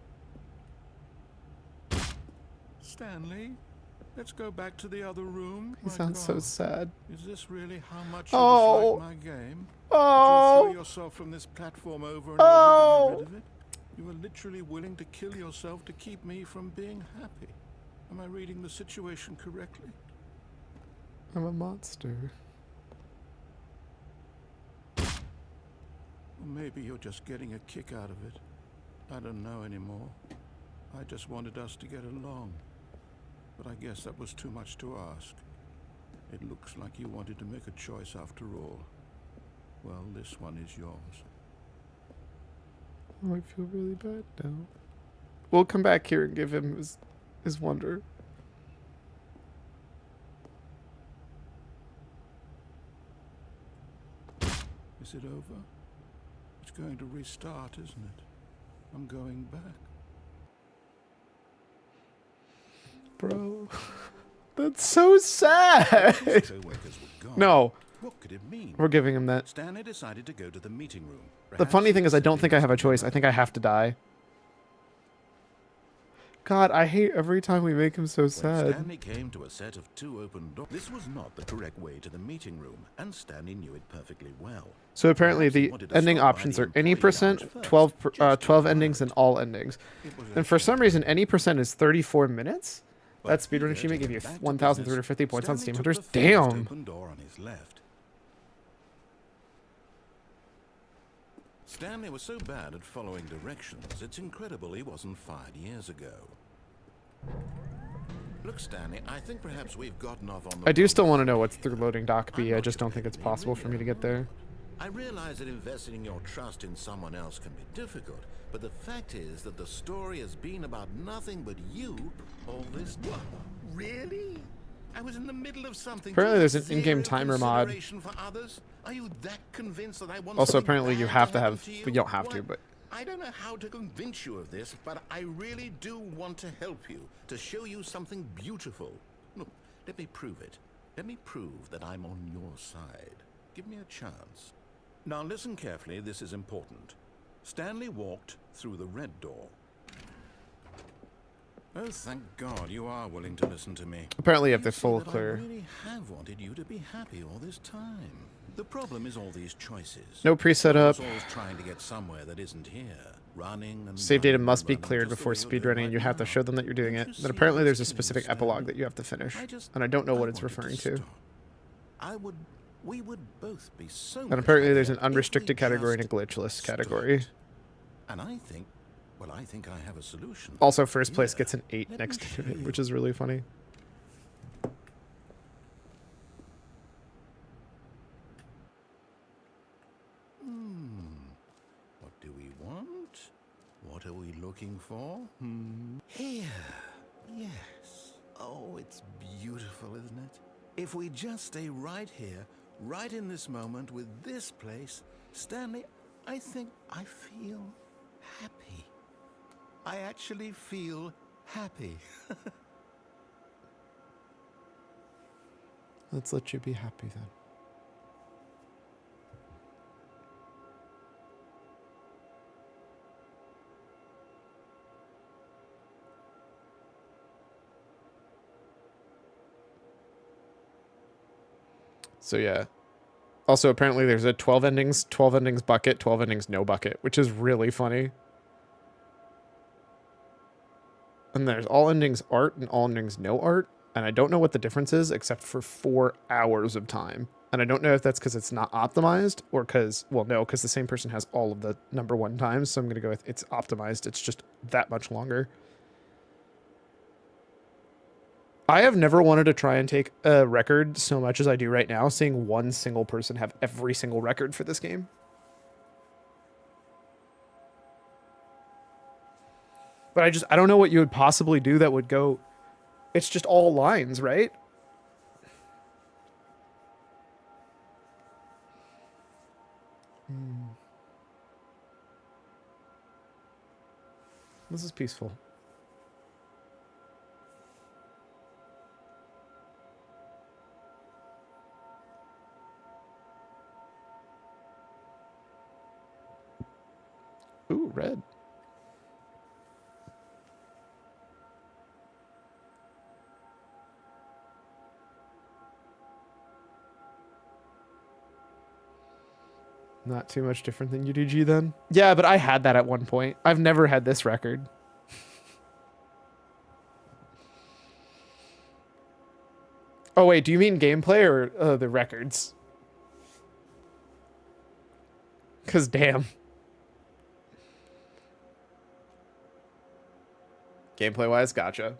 S4: Stanley, let's go back to the other room.
S1: He
S4: My
S1: sounds so
S4: God.
S1: sad.
S4: Is this really how much
S1: Oh.
S4: you dislike my game?
S1: Oh.
S4: Would you throw yourself from this platform over and over to get rid of it? You were literally willing to kill yourself to keep me from being happy. Am I reading the situation correctly?
S1: I'm a monster.
S4: Or maybe you're just getting a kick out of it. I don't know anymore. I just wanted us to get along. But I guess that was too much to ask. It looks like you wanted to make a choice after all. Well, this one is yours.
S1: Oh, I feel really bad now. We'll come back here and give him his wonder.
S4: Is it over? It's going to restart, isn't it? I'm going back.
S1: bro. That's so sad.
S4: His co-workers were gone.
S1: No,
S4: What could it mean?
S1: we're giving him that.
S4: Stanley decided to go to the meeting room.
S1: The funny thing is I don't think I have a choice. I think I have to die. God, I hate every time we make him so
S4: When
S1: sad.
S4: Stanley came to a set of 2 open doors. This was not the correct way to the meeting room, and Stanley knew it perfectly well.
S1: So apparently
S4: Perhaps he
S1: the
S4: wanted to
S1: ending
S4: stop by
S1: options
S4: the
S1: are any
S4: employee
S1: percent,
S4: lounge first,
S1: 12,
S4: just to
S1: 12
S4: arrive.
S1: endings, and all endings.
S4: It was
S1: And for some reason, any percent is 34 minutes?
S4: But
S1: That speedrun
S4: eager
S1: achievement
S4: to
S1: gave you
S4: get back to
S1: 1,350
S4: business,
S1: points on
S4: Stanley
S1: Steam
S4: took
S1: Hunters.
S4: the first
S1: Damn!
S4: open door on his left. Stanley was so bad at following directions, it's incredible he wasn't fired years ago. Look, Stanley, I think perhaps we've gotten off on the
S1: I do
S4: wrong
S1: still want to know
S4: foot
S1: what's through
S4: here.
S1: loading dock
S4: I'm
S1: B. I
S4: not
S1: just don't think it's
S4: complaining,
S1: possible for me to
S4: really,
S1: get there.
S4: I realize that investing your trust in someone else can be difficult, but the fact is that the story has been about nothing but you all this time. Really? I was in the middle of something.
S1: Apparently
S4: Do you
S1: there's an
S4: have
S1: in-game
S4: zero
S1: timer mod.
S4: consideration for others? Are you that convinced that I want
S1: Also,
S4: something
S1: apparently you
S4: bad
S1: have to
S4: happen
S1: have...
S4: you?
S1: But you don't have to,
S4: What?
S1: but...
S4: I don't know how to convince you of this, but I really do want to help you, to show you something beautiful. Look, let me prove it. Let me prove that I'm on your side. Give me a chance. Now listen carefully, this is important. Stanley walked through the red door. Oh, thank God you are willing to listen to me.
S1: Apparently you have to
S4: see
S1: full
S4: that
S1: clear.
S4: I really have wanted you to be happy all this time. The problem is all these choices.
S1: No preset
S4: One
S1: up.
S4: is always trying to get somewhere that isn't here. Running and
S1: Save data
S4: running
S1: must
S4: and
S1: be
S4: running,
S1: cleared
S4: just the
S1: before
S4: way you're doing
S1: speedrunning. You
S4: right
S1: have to
S4: now.
S1: show them that you're doing
S4: Don't
S1: it.
S4: you
S1: Then
S4: see
S1: apparently there's a
S4: what's killing
S1: specific
S4: Stanley?
S1: epilogue that you have to finish. And I don't know what it's
S4: wanted
S1: referring
S4: to
S1: to.
S4: stop. We would both be so
S1: And
S4: much
S1: apparently there's an
S4: happier if we
S1: unrestricted category and a
S4: just
S1: glitchless
S4: stopped.
S1: category.
S4: And I think, well, I think I have a solution.
S1: Also, first place
S4: Here,
S1: gets an 8
S4: let
S1: next
S4: me
S1: to
S4: show
S1: it,
S4: you.
S1: which is really funny.
S4: What do we want? What are we looking for? Here. Yes. Oh, it's beautiful, isn't it? If we just stay right here, right in this moment with this place, Stanley, I think I feel happy. I actually feel happy.
S1: Let's let you be happy then. So yeah. Also, apparently there's a 12 endings bucket, 12 endings no bucket, which is really funny. And there's all endings art and all endings no art. And I don't know what the difference is except for 4 hours of time. And I don't know if that's because it's not optimized or because, well, no, because the same person has all of the number 1 times. So I'm going to go with it's optimized. It's just that much longer. I have never wanted to try and take a record so much as I do right now, seeing one single person have every single record for this game. But I don't know what you would possibly do that would go... It's just all lines, right? This is peaceful. Ooh, red. Not too much different than UDG then? Yeah, but I had that at one point. I've never had this record. Oh wait, do you mean gameplay or the records? Cause damn. Gameplay wise, gotcha.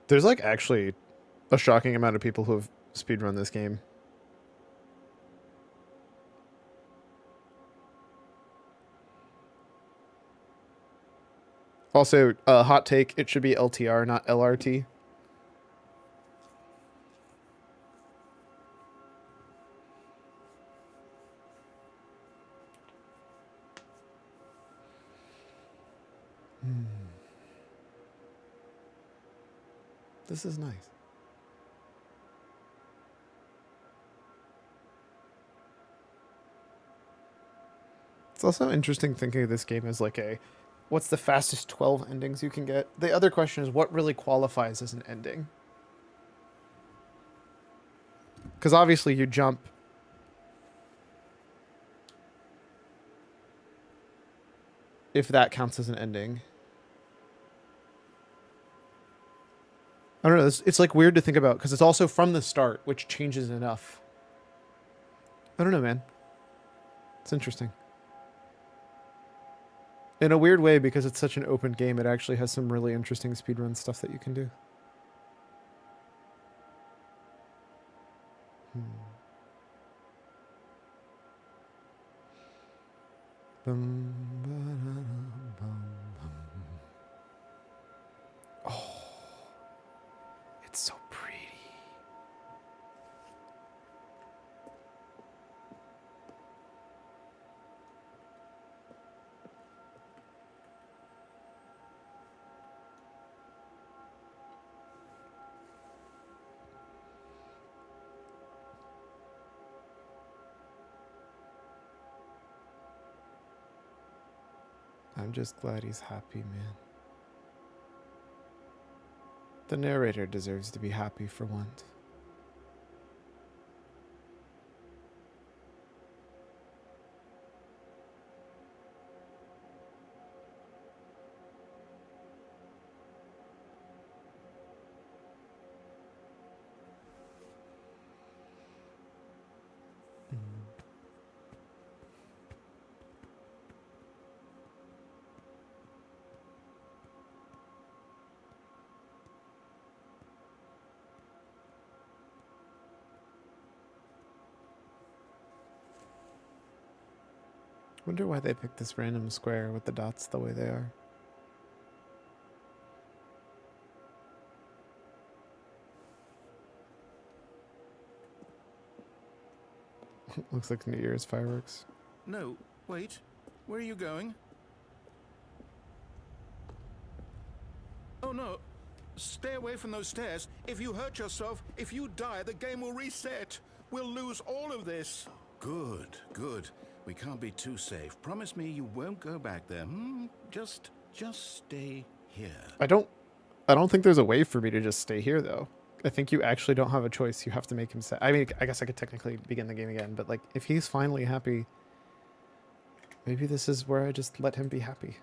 S1: There's like actually a shocking amount of people who have speedrun this game. Also, hot take, it should be LTR, not LRT. This is nice. It's also interesting thinking of this game as like a, what's the fastest 12 endings you can get? The other question is what really qualifies as an ending? Because obviously you jump. If that counts as an ending. I don't know. It's like weird to think about because it's also from the start, which changes enough. I don't know, man. It's interesting. In a weird way, because it's such an open game, it actually has some really interesting speedrun stuff that you can do. Bum, ba-da-dum, bum, bum. Oh, it's so pretty. I'm just glad he's happy, man. The narrator deserves to be happy for once. Wonder why they picked this random square with the dots the way they are. Looks like New Year's fireworks.
S4: No, wait. Where are you going? Oh no. Stay away from those stairs. If you hurt yourself, if you die, the game will reset. We'll lose all of this. Good, good. We can't be too safe. Promise me you won't go back there. Just stay here.
S1: I don't think there's a way for me to just stay here though. I think you actually don't have a choice. You have to make him sad. I mean, I guess I could technically begin the game again, but like if he's finally happy, maybe this is where I just let him be happy.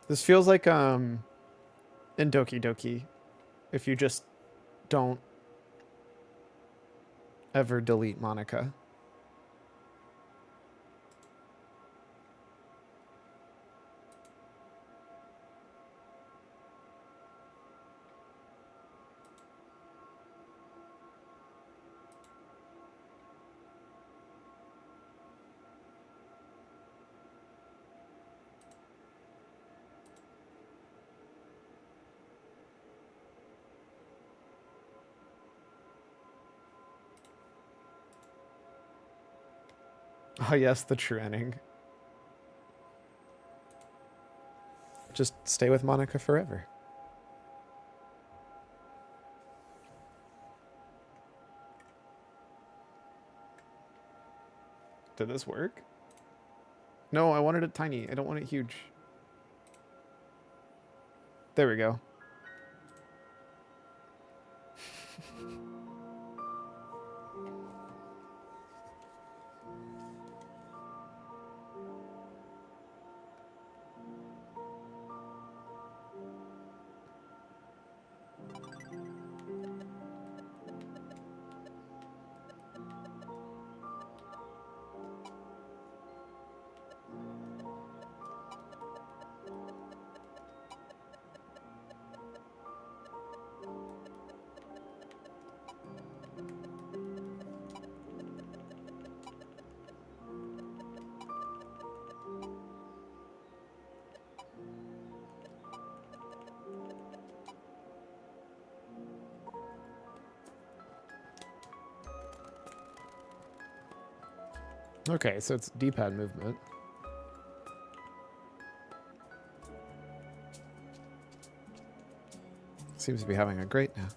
S1: This feels like in Doki Doki, if you just don't ever delete Monica. Oh yes, the true ending. Just stay with Monica forever. Did this work? No, I wanted it tiny. I don't want it huge. There we go. Okay, so it's D-pad movement. Seems to be having a great now.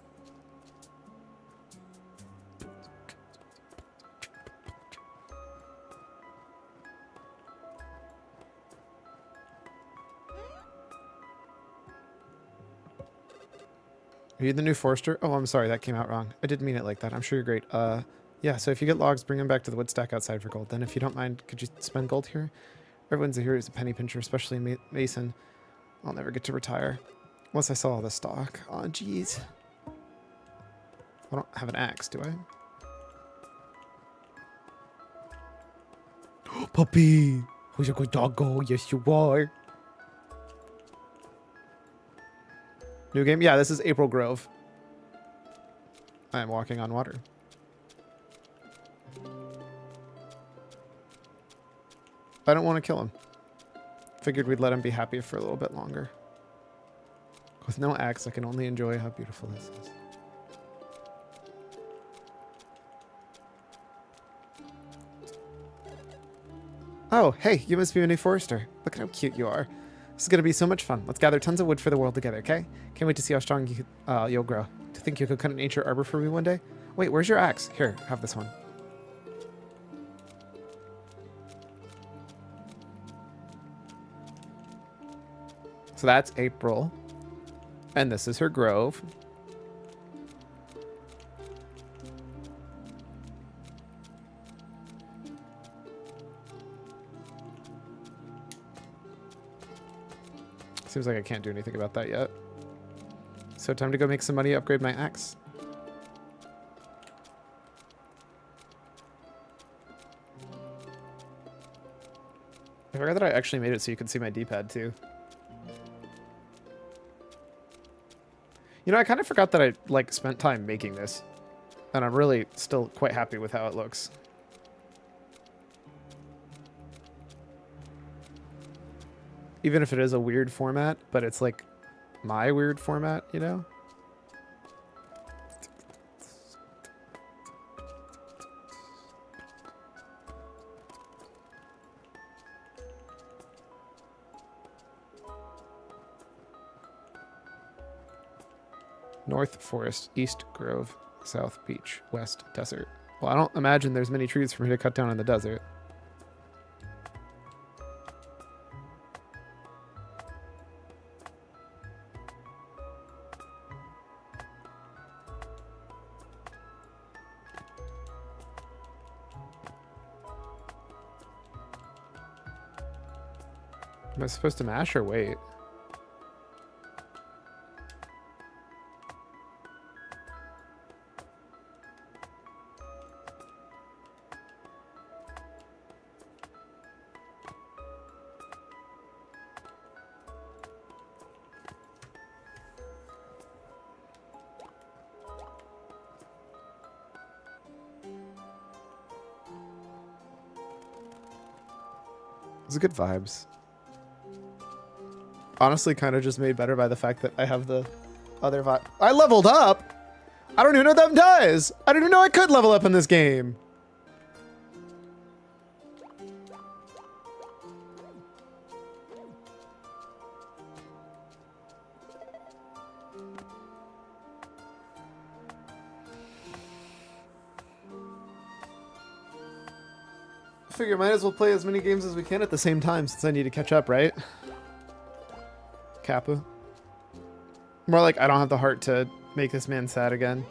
S1: Are you the new Forester? Oh, I'm sorry, that came out wrong. I didn't mean it like that. I'm sure you're great. Yeah, so if you get logs, bring them back to the wood stack outside for gold. Then if you don't mind, could you spend gold here? Everyone's a hero who's a penny pincher, especially Mason. I'll never get to retire. Once I sell all this stock. Oh, jeez. I don't have an axe, do I? Puppy! Who's a good doggo? Yes, you are. New game? Yeah, this is April Grove. I am walking on water. I don't want to kill him. Figured we'd let him be happy for a little bit longer. With no axe, I can only enjoy how beautiful this is. Oh, hey, you must be a new Forester. Look at how cute you are. This is going to be so much fun. Let's gather tons of wood for the world together, okay? Can't wait to see how strong you'll grow. To think you could cut an ancient arbor for me one day? Wait, where's your axe? Here, have this one. So that's April. And this is her grove. Seems like I can't do anything about that yet. So time to go make some money, upgrade my axe. I forgot that I actually made it so you could see my D-pad too. You know, I kind of forgot that I spent time making this. And I'm really still quite happy with how it looks. Even if it is a weird format, but it's like my weird format, you know? North Forest, East Grove, South Beach, West Desert. Well, I don't imagine there's many trees for me to cut down in the desert. Am I supposed to mash or wait? It's good vibes. Honestly, kind of just made better by the fact that I have the other vibe. I leveled up! I don't even know what that does! I didn't even know I could level up in this game! Figure might as well play as many games as we can at the same time since I need to catch up, right? Kappa. More like I don't have the heart to make this man sad again.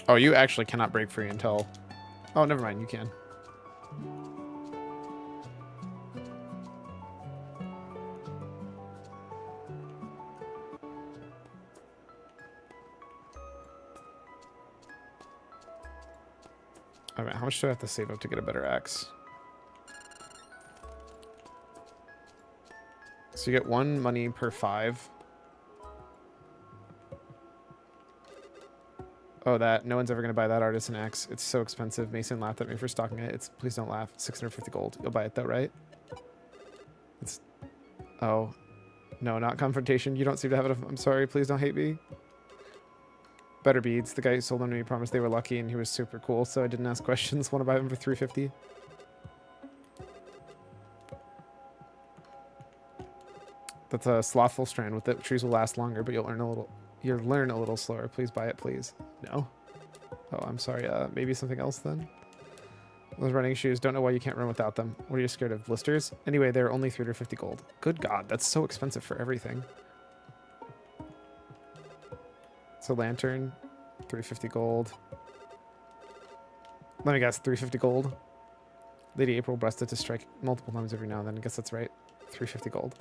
S1: Oh, you actually cannot break free until Oh, never mind. You can. All right. How much do I have to save up to get a better axe? So you get 1 money per 5. Oh, that. No one's ever going to buy that artisan axe. It's so expensive. Mason laughed at me for stocking it. It's please don't laugh. 650 gold. You'll buy it though, right? It's... Oh. No, not confrontation. You don't seem to have it. I'm sorry. Please don't hate me. Better beads. The guy who sold them to me promised they were lucky and he was super cool, so I didn't ask questions. Want to buy them for 350? That's a slothful strand. With it, trees will last longer, but you'll learn a little slower. Please buy it, please. No. Oh, I'm sorry. Maybe something else then. Those running shoes. Don't know why you can't run without them. What are you scared of? Blisters? Anyway, they're only 350 gold. Good God, that's so expensive for everything. It's a lantern. 350 gold. Let me guess. 350 gold. Lady April breasted to strike multiple times every now and then. I guess that's right. 350 gold.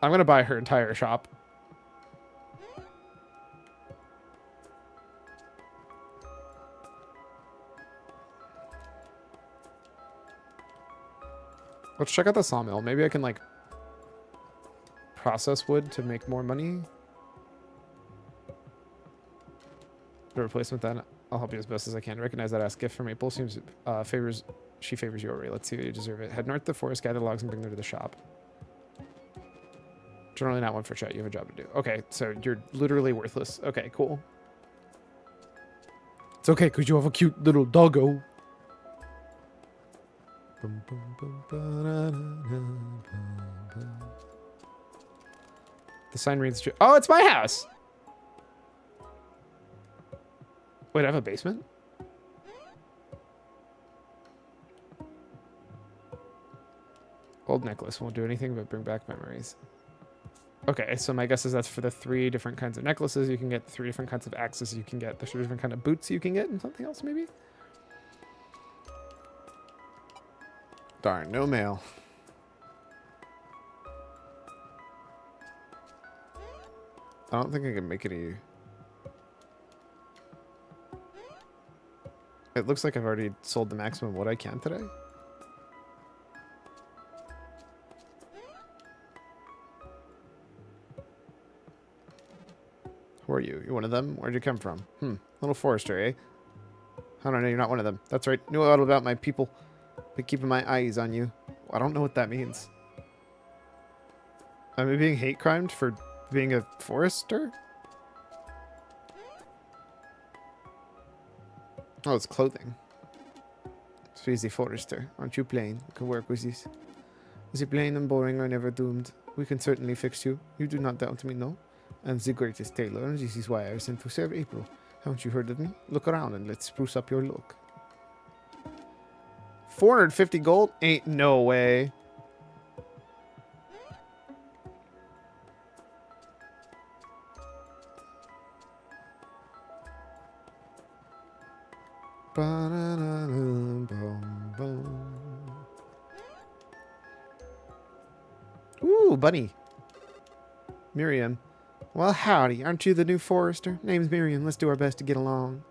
S1: I'm gonna buy her entire shop. Let's check out the sawmill. Maybe I can like process wood to make more money. The replacement then. I'll help you as best as I can. Recognize that ass gift from April seems favors you already. Let's see if you deserve it. Head north to the forest, gather logs, and bring them to the shop. Generally not one for chat. You have a job to do. Okay, so you're literally worthless. Okay, cool. It's okay, because you have a cute little doggo. The sign reads... Oh, it's my house! Wait, I have a basement? Old necklace won't do anything but bring back memories. Okay, so my guess is that's for the 3 different kinds of necklaces you can get, 3 different kinds of axes you can get, the 3 different kind of boots you can get, and something else maybe? Darn, no mail. I don't think I can make any... It looks like I've already sold the maximum what I can today. Who are you? You're one of them? Where'd you come from? Little forester, eh? I don't know, you're not one of them. That's right. Knew a lot about my people. Been keeping my eyes on you. I don't know what that means. Am I being hate crimed for being a forester? Oh, it's clothing. It's easy, forester. Aren't you plain? We can work with this. Is it plain and boring or never doomed? We can certainly fix you. You do not doubt me, no? I'm the greatest tailor, and this is why I was sent to serve April. Haven't you heard of me? Look around and let's spruce up your look. 450 gold? Ain't no way. Ooh, bunny. Miriam. Well, howdy. Aren't you the new forester? Name's Miriam. Let's do our best to get along.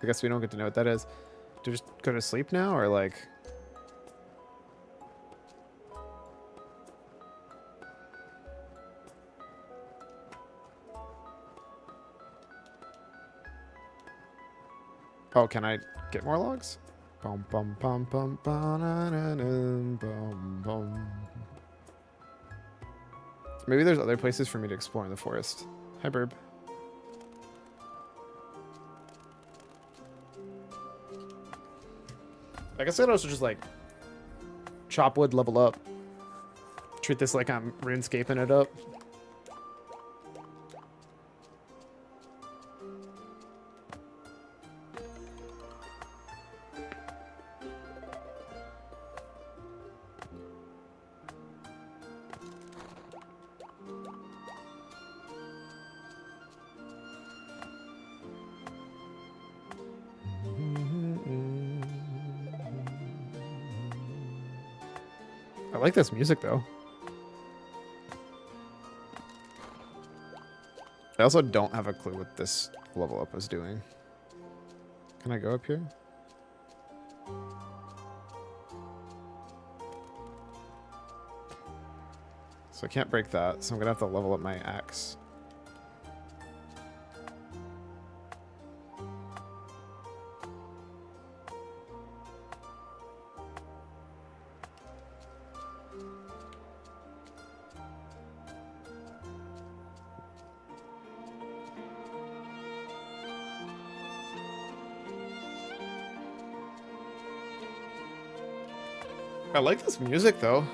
S1: I guess we don't get to know what that is. Do we just go to sleep now, or like... Oh, can I get more logs? Bum, bum, bum, bum, bum, bum, bum. Maybe there's other places for me to explore in the forest. Hi, Burb. I guess I could also just, like, chop wood, level up. Treat this like I'm RuneScaping it up. I like this music though. I also don't have a clue what this level up is doing. Can I go up here? So I can't break that, so I'm gonna have to level up my axe. I like this music though.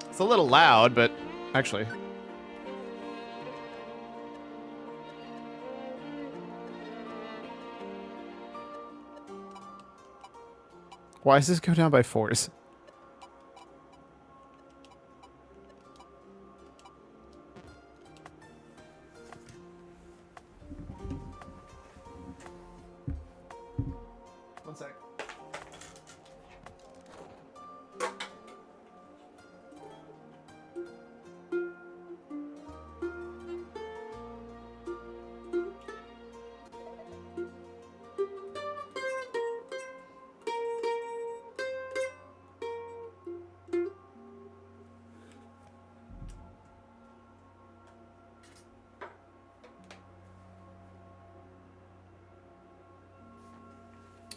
S1: It's a little loud, but actually. Why does this go down by 4s? One sec.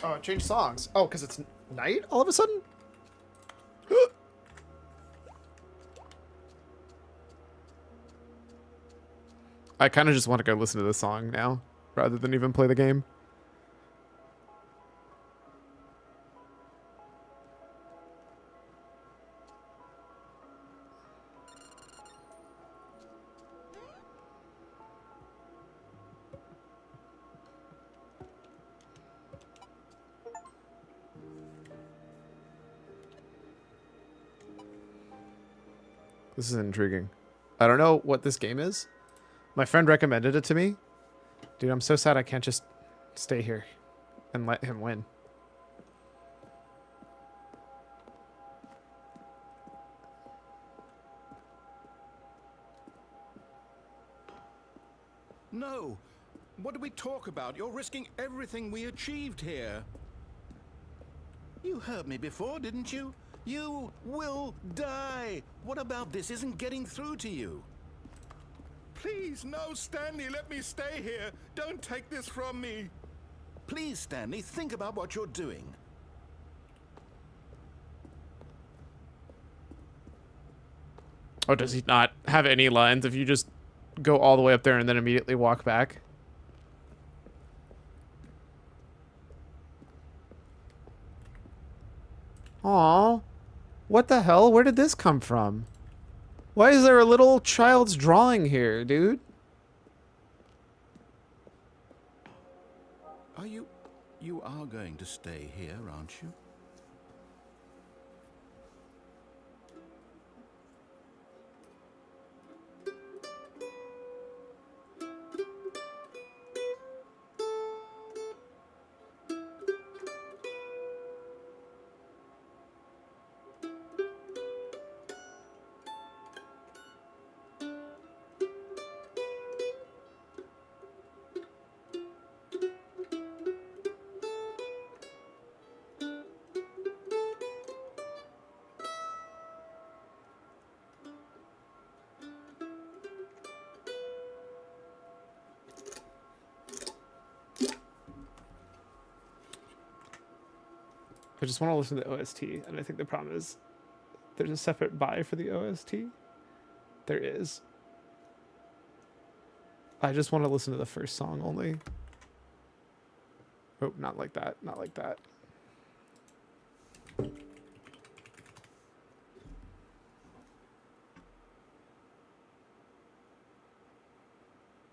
S1: Oh, change songs. Oh, because it's night all of a sudden? I kind of just want to go listen to the song now, rather than even play the game. This is intriguing. I don't know what this game is. My friend recommended it to me. Dude, I'm so sad I can't just stay here and let him win.
S5: No! What do we talk about? You're risking everything we achieved here. You heard me before, didn't you? You will die! What about this isn't getting through to you? Please, no, Stanley, let me stay here. Don't take this from me. Please, Stanley, think about what you're doing.
S1: Oh, does he not have any lines if you just go all the way up there and then immediately walk back? Aw. What the hell? Where did this come from? Why is there a little child's drawing here, dude?
S5: You are going to stay here, aren't you?
S1: I just want to listen to the OST, and I think the problem is there's a separate buy for the OST. There is. I just want to listen to the first song only. Oh, not like that. Not like that.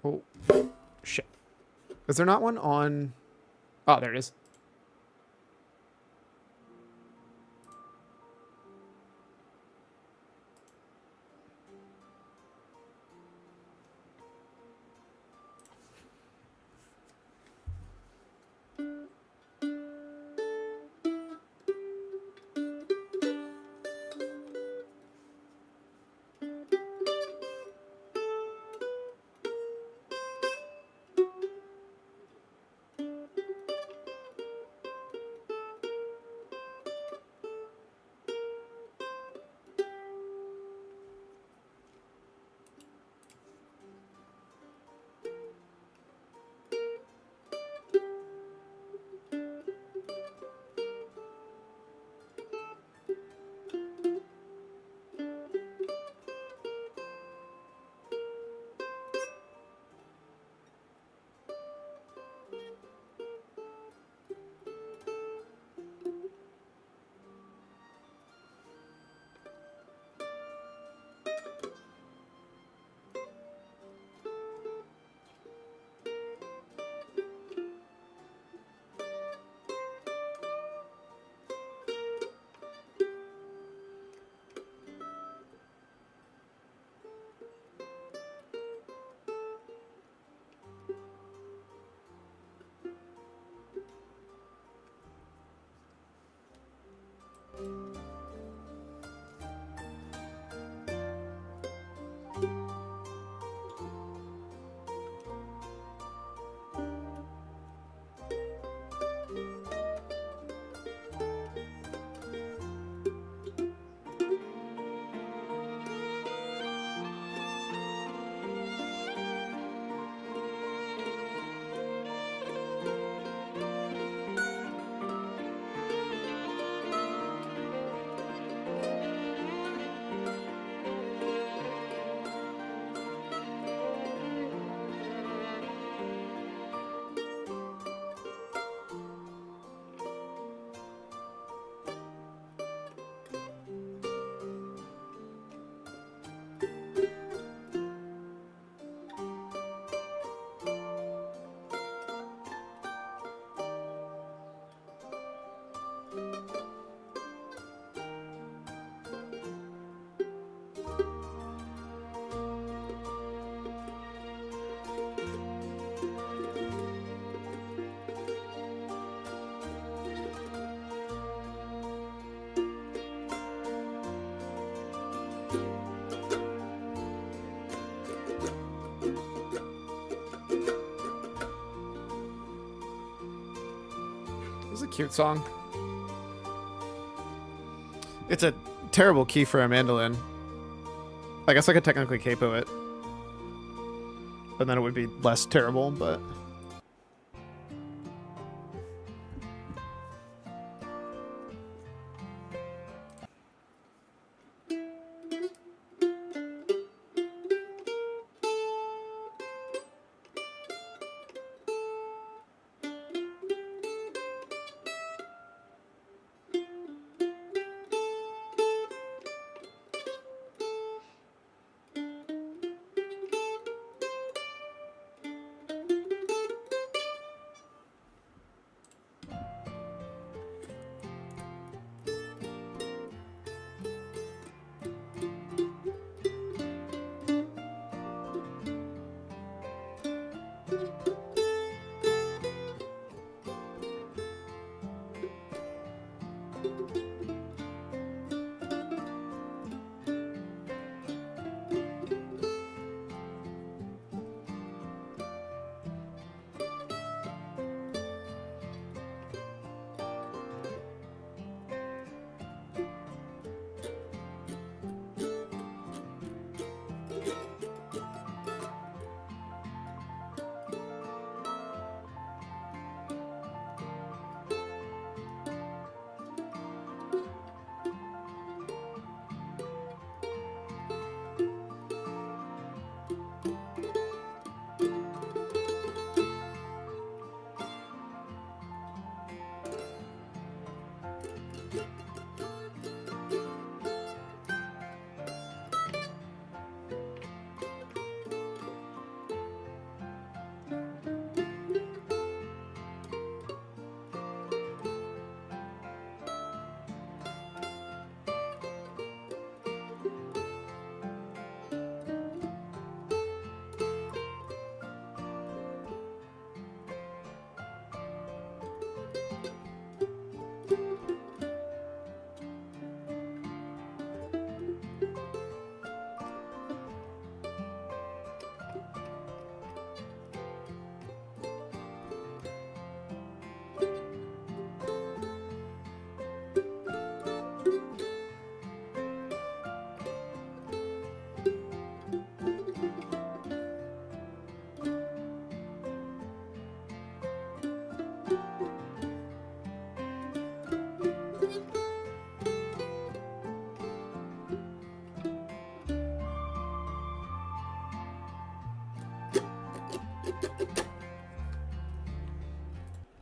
S1: Oh, shit. Is there not one on... Oh, there it is. This is a cute song. It's a terrible key for a mandolin. I guess I could technically capo it. But then it would be less terrible, but...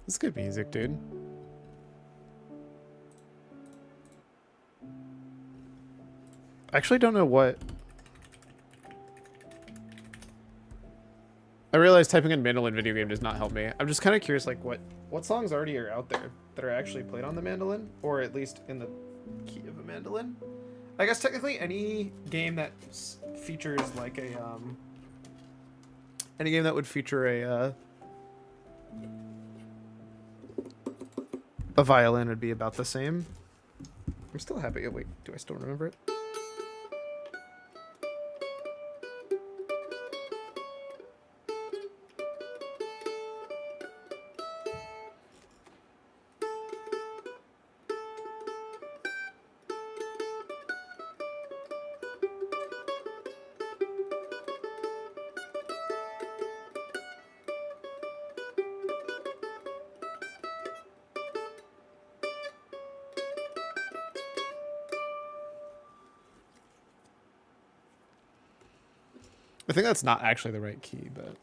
S1: This is good music, dude. I actually don't know what... I realize typing in mandolin video game does not help me. I'm just kind of curious, like, what songs already are out there that are actually played on the mandolin? Or at least in the key of a mandolin? I guess technically any game that features, like, a, any game that would feature a violin would be about the same. I'm still happy. Oh, wait, do I still remember it? I think that's not actually the right key, but...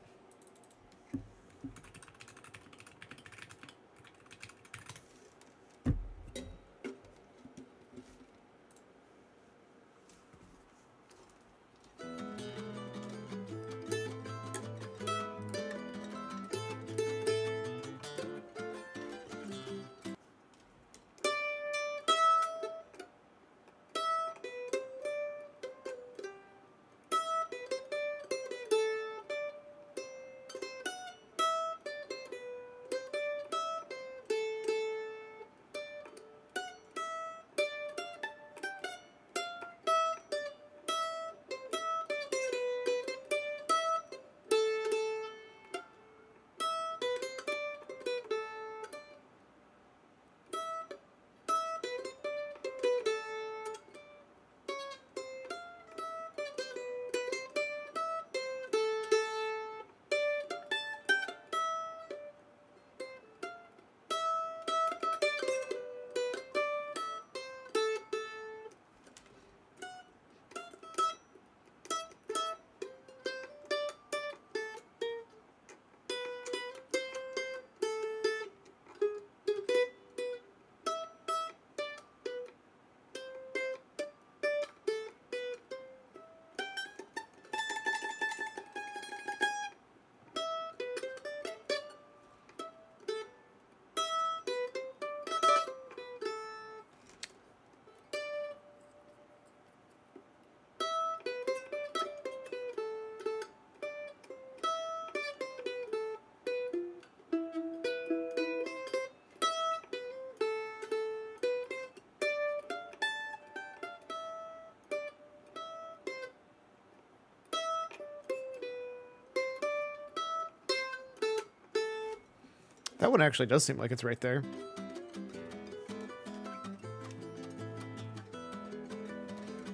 S1: That one actually does seem like it's right there.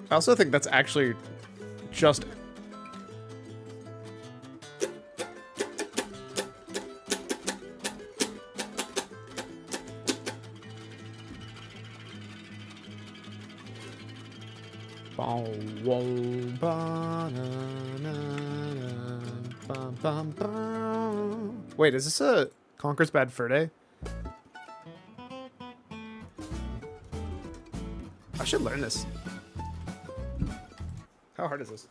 S1: I also think that's actually just... Wait, is this a Conker's Bad Fur Day? I should learn this. How hard is this?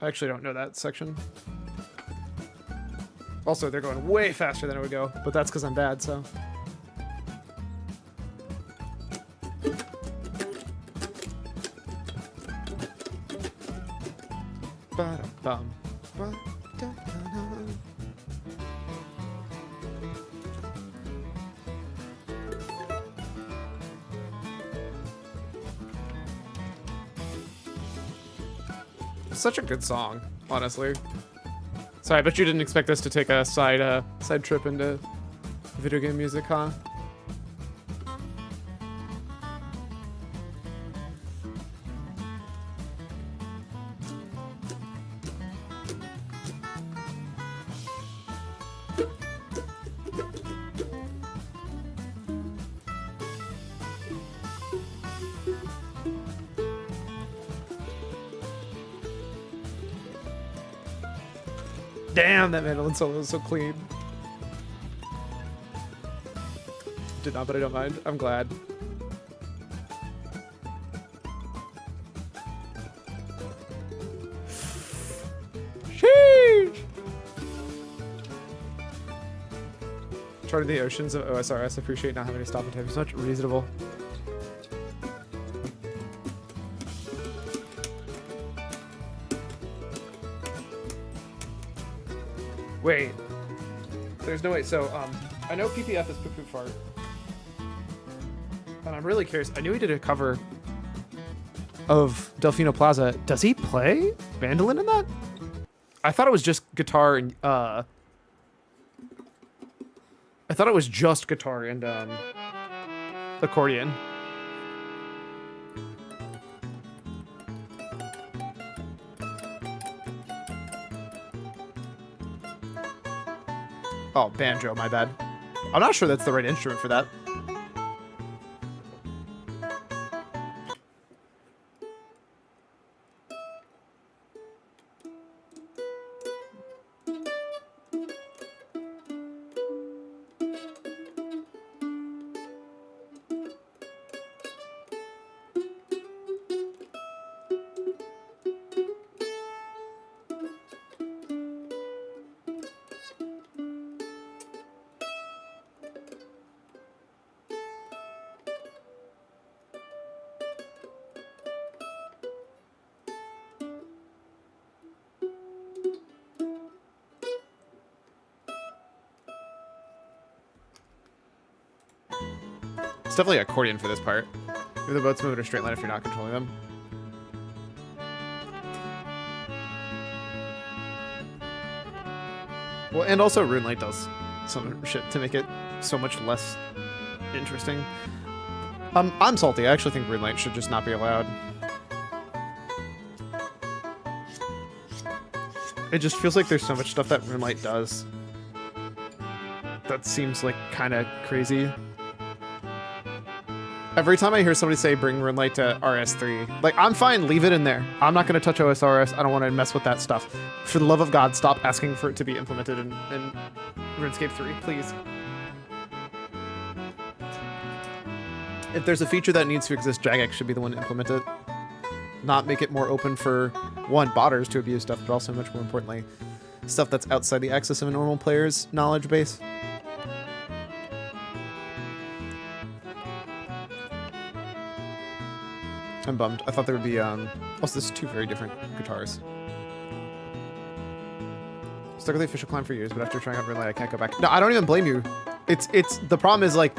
S1: I actually don't know that section. Also, they're going way faster than it would go, but that's because I'm bad, so. Ba-da-bum. Ba-da-da-da. Such a good song, honestly. Sorry, I bet you didn't expect us to take a side trip into video game music, huh? Damn, that mandolin solo is so clean. Did not, but I don't mind. I'm glad. Sheesh! Charted the oceans of OSRS. Appreciate not having to stop and type as much. Reasonable. Wait, there's no way. So, I know PPF is Poo-Poo Fart. And I'm really curious. I knew he did a cover of Delfino Plaza. Does he play mandolin in that? I thought it was just guitar and, I thought it was just guitar and, accordion. Oh, banjo, my bad. I'm not sure that's the right instrument for that. It's definitely accordion for this part. If the boats move in a straight line if you're not controlling them. Well, and also Runelite does some shit to make it so much less interesting. I'm salty. I actually think Runelite should just not be allowed. It just feels like there's so much stuff that Runelite does that seems like kind of crazy. Every time I hear somebody say bring Runelite to RS3, like, I'm fine, leave it in there. I'm not going to touch OSRS. I don't want to mess with that stuff. For the love of God, stop asking for it to be implemented in RuneScape 3, please. If there's a feature that needs to exist, Jagex should be the one to implement it. not make it more open for, one, botters to abuse stuff, but also, much more importantly, stuff that's outside the access of a normal player's knowledge base. I'm bummed. I thought there would be, also, this is two very different guitars. Stuck with the official climb for years, but after trying out Red Light, I can't go back. No, I don't even blame you. It's the problem is like,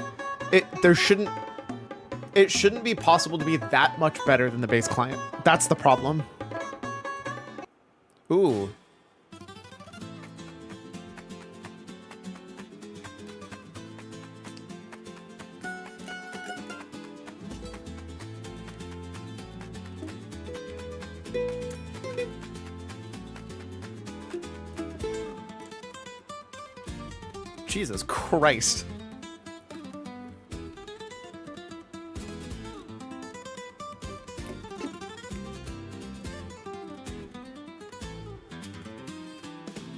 S1: it shouldn't be possible to be that much better than the base client. That's the problem. Ooh. Jesus Christ.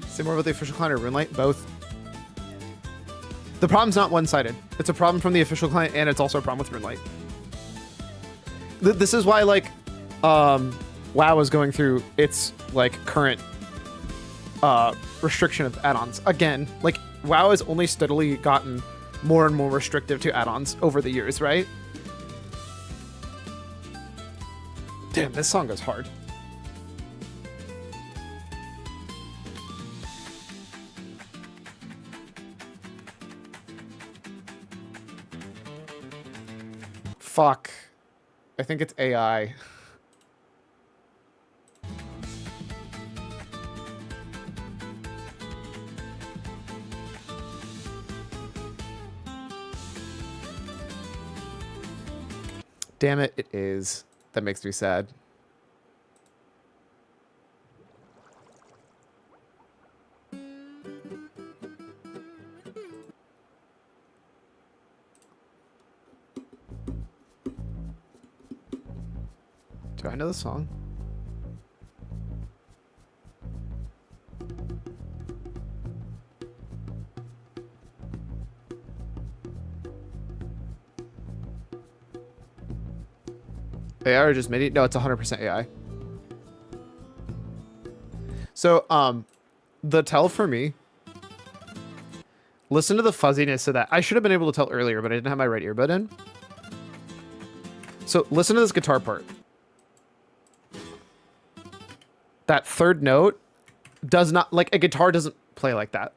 S1: Say more about the official client or Runelight? Both. The problem's not one-sided. It's a problem from the official client, and it's also a problem with Runelight. This is why, like, WoW is going through its, like, current restriction of add-ons. Again, like, WoW has only steadily gotten more and more restrictive to add-ons over the years, right? Damn, this song goes hard. Fuck. I think it's AI. Damn it, it is. That makes me sad. Do I know the song? AI or just MIDI? No, it's 100% AI. So, the tell for me, listen to the fuzziness of that. I should have been able to tell earlier, but I didn't have my right earbud in. So, listen to this guitar part. That third note does not, like, a guitar doesn't play like that.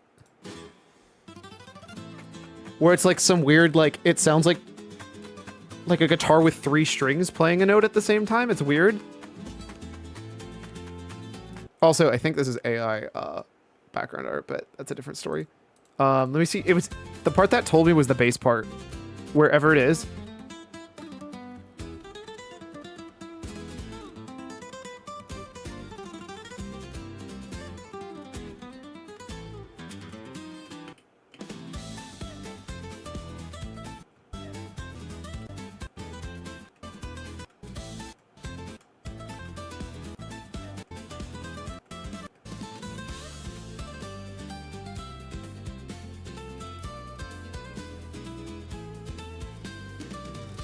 S1: Where it's like some weird, like, it sounds like a guitar with 3 strings playing a note at the same time. It's weird. Also, I think this is AI background art, but that's a different story. Let me see. It was the part that told me was the bass part, wherever it is.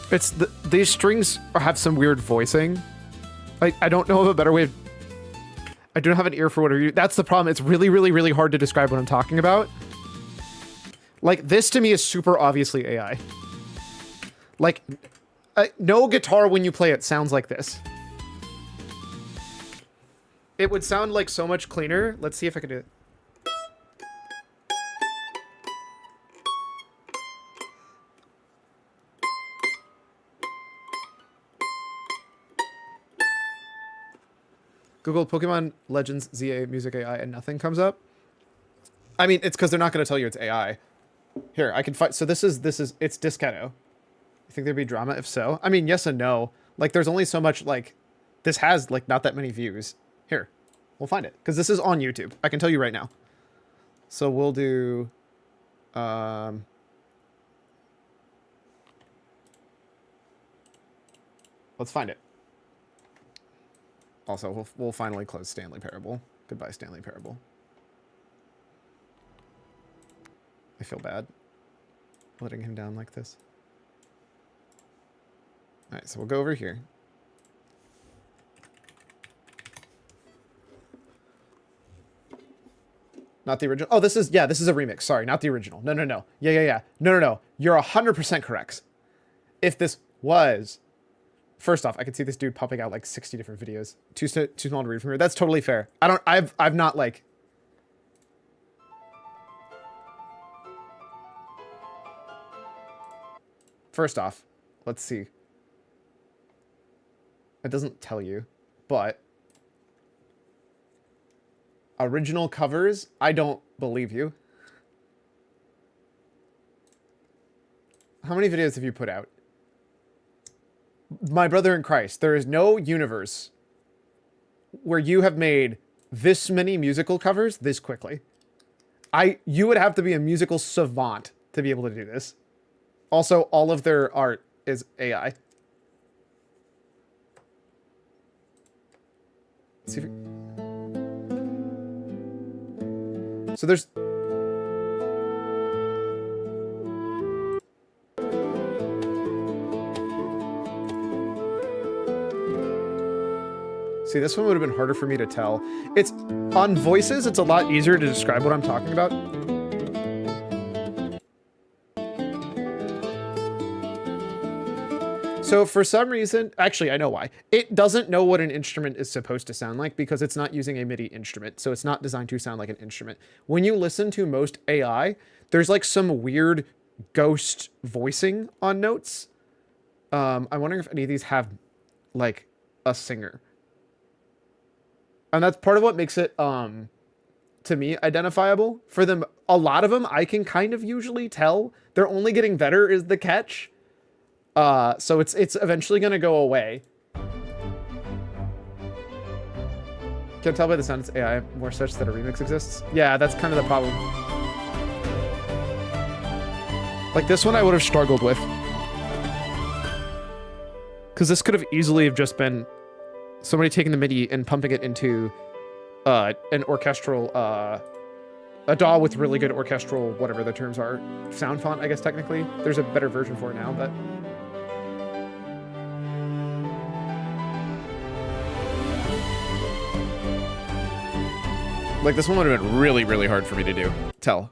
S1: It's these strings have some weird voicing. I don't know of a better way of... I don't have an ear for whatever you... That's the problem. It's really, really, really hard to describe what I'm talking about. Like, this to me is super obviously AI. Like, no guitar when you play it sounds like this. It would sound like so much cleaner. Let's see if I can do it. Google Pokemon Legends ZA Music AI and nothing comes up. I mean, it's because they're not going to tell you it's AI. Here, I can find... So this is... It's Discado. You think there'd be drama if so? I mean, yes and no. Like, there's only so much, like... This has, like, not that many views. Here. We'll find it. Because this is on YouTube. I can tell you right now. So we'll do... Let's find it. Also, we'll finally close Stanley Parable. Goodbye, Stanley Parable. I feel bad letting him down like this. All right, so we'll go over here. Not the original. Oh, this is a remix. Sorry, not the original. No. Yeah. No. You're 100% correct. If this was, first off, I could see this dude popping out like 60 different videos. Too small to read from here. That's totally fair. I've not like. First off, let's see. It doesn't tell you, but original covers, I don't believe you. How many videos have you put out? My brother in Christ, there is no universe where you have made this many musical covers this quickly. You would have to be a musical savant to be able to do this. Also, all of their art is AI. Let's see if so there's... See, this one would have been harder for me to tell. It's on voices, it's a lot easier to describe what I'm talking about. So for some reason, actually, I know why. It doesn't know what an instrument is supposed to sound like because it's not using a MIDI instrument. So it's not designed to sound like an instrument. When you listen to most AI, there's like some weird ghost voicing on notes. I'm wondering if any of these have like a singer. And that's part of what makes it, to me, identifiable. For them, a lot of them, I can kind of usually tell. They're only getting better is the catch. So it's eventually going to go away. Can tell by the sound it's AI, more such that a remix exists. Yeah, that's kind of the problem. Like this one I would have struggled with. Because this could have easily have just been somebody taking the MIDI and pumping it into an orchestral, a DAW with really good orchestral, whatever the terms are, sound font, I guess technically. There's a better version for it now, but... Like, this one would have been really, really hard for me to tell.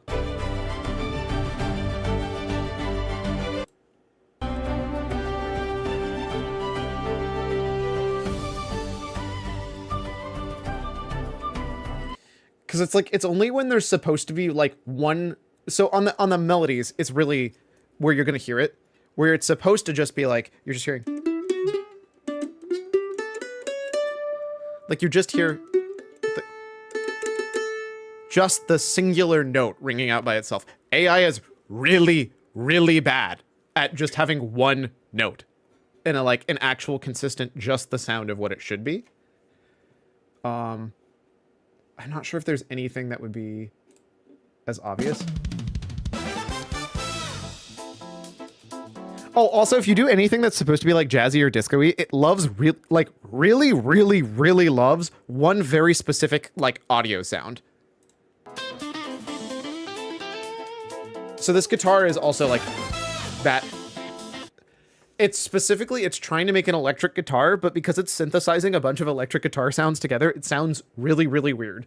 S1: Because it's like, it's only when there's supposed to be like one... So on the melodies, it's really where you're going to hear it. Where it's supposed to just be like, you're just hearing... Like, you just hear... just the singular note ringing out by itself. AI is really, really bad at just having one note in an actual consistent, just the sound of what it should be. I'm not sure if there's anything that would be as obvious. Oh, also, if you do anything that's supposed to be like jazzy or disco-y, it loves really, really, really loves one very specific like audio sound. So this guitar is also like that. It's trying to make an electric guitar, but because it's synthesizing a bunch of electric guitar sounds together, it sounds really, really weird.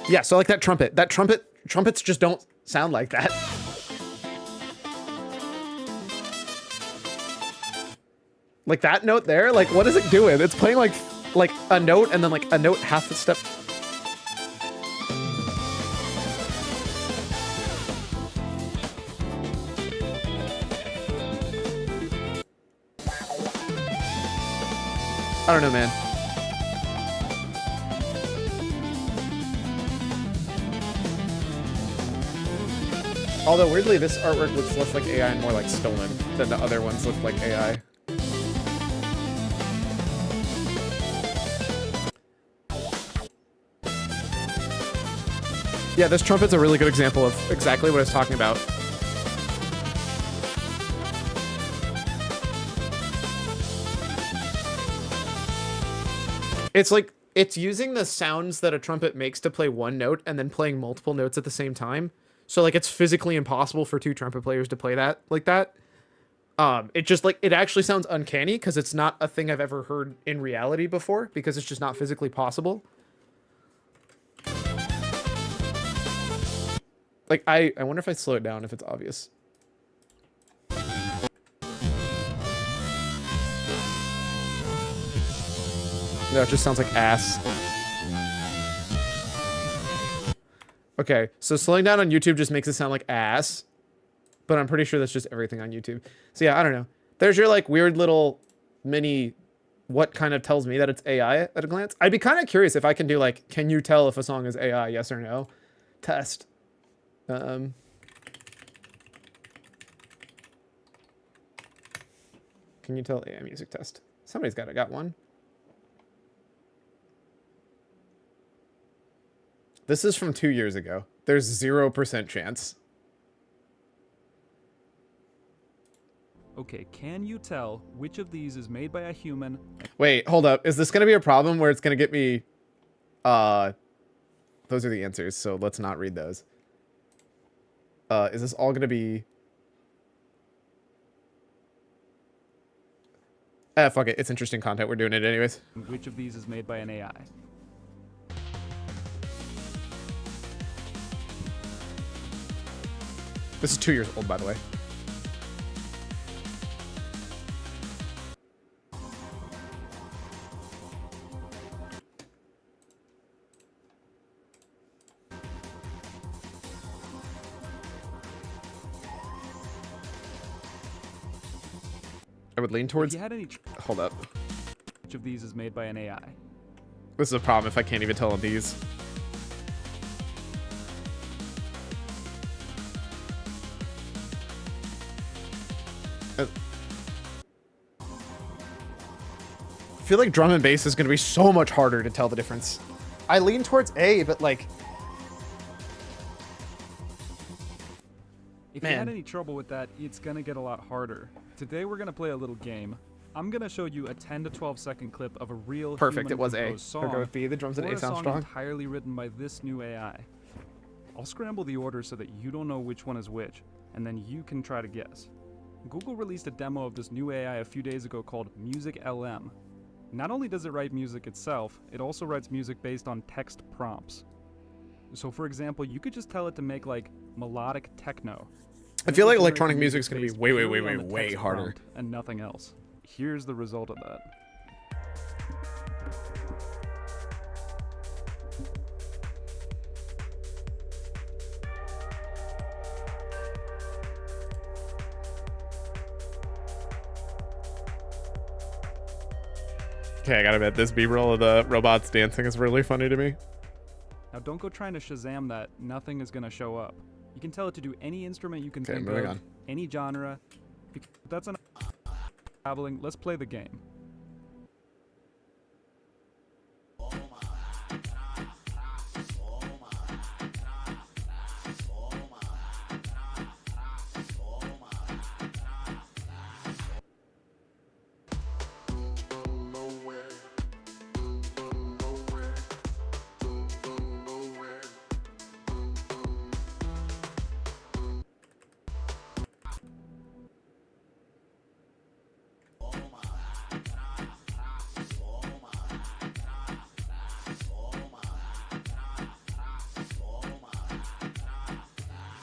S1: Yeah, so like that trumpet. Trumpets just don't sound like that. Like that note there, like what is it doing? It's playing like a note and then like a note half the step. I don't know, man. Although, weirdly, this artwork looks less like AI and more like stolen than the other ones look like AI. Yeah, this trumpet's a really good example of exactly what I was talking about. It's like, it's using the sounds that a trumpet makes to play one note and then playing multiple notes at the same time. So like it's physically impossible for two trumpet players to play that like that. It just like, it actually sounds uncanny because it's not a thing I've ever heard in reality before because it's just not physically possible. Like, I wonder if I slow it down if it's obvious. No, it just sounds like ass. Okay, so slowing down on YouTube just makes it sound like ass. But I'm pretty sure that's just everything on YouTube. So yeah, I don't know. There's your like weird little mini what kind of tells me that it's AI at a glance. I'd be kind of curious if I can do like, can you tell if a song is AI, yes or no? Test. Can you tell AI music test? Somebody's got one. This is from 2 years ago. There's 0% chance.
S9: Okay, can you tell which of these is made by a human?
S1: Wait, hold up. Is this going to be a problem where it's going to get me... Those are the answers, so let's not read those. Is this all going to be... Fuck it. It's interesting content. We're doing it anyways.
S9: Which of these is made by an AI?
S1: This is 2 years old, by the way. I would lean towards...
S9: If you had any
S1: Hold up.
S9: which of these is made by an AI?
S1: This is a problem if I can't even tell on these. I feel like drum and bass is going to be so much harder to tell the difference. I lean towards A, but like...
S9: If you had any trouble with that, it's gonna get a lot harder. Today we're gonna play a little game. I'm gonna show you a 10 to 12 second clip of a real
S1: Perfect, it was A.
S9: human-composed
S1: I'll
S9: song,
S1: go with B. The drums and
S9: or
S1: A sound
S9: song
S1: strong.
S9: entirely written by this new AI. I'll scramble the order so that you don't know which one is which, and then you can try to guess. Google released a demo of this new AI a few days ago called Music LM. Not only does it write music itself, it also writes music based on text prompts. So for example, you could just tell it to make like melodic techno.
S1: I feel like electronic music is going to be way harder.
S9: And nothing else. Here's the result of that.
S1: Okay, I gotta admit, this B-roll of the robots dancing is really funny to me.
S9: Now don't go trying to Shazam that, nothing is gonna show up. You can tell it to do any instrument you can think
S1: moving
S9: of,
S1: on.
S9: any genre. If that's enough traveling, let's play the game.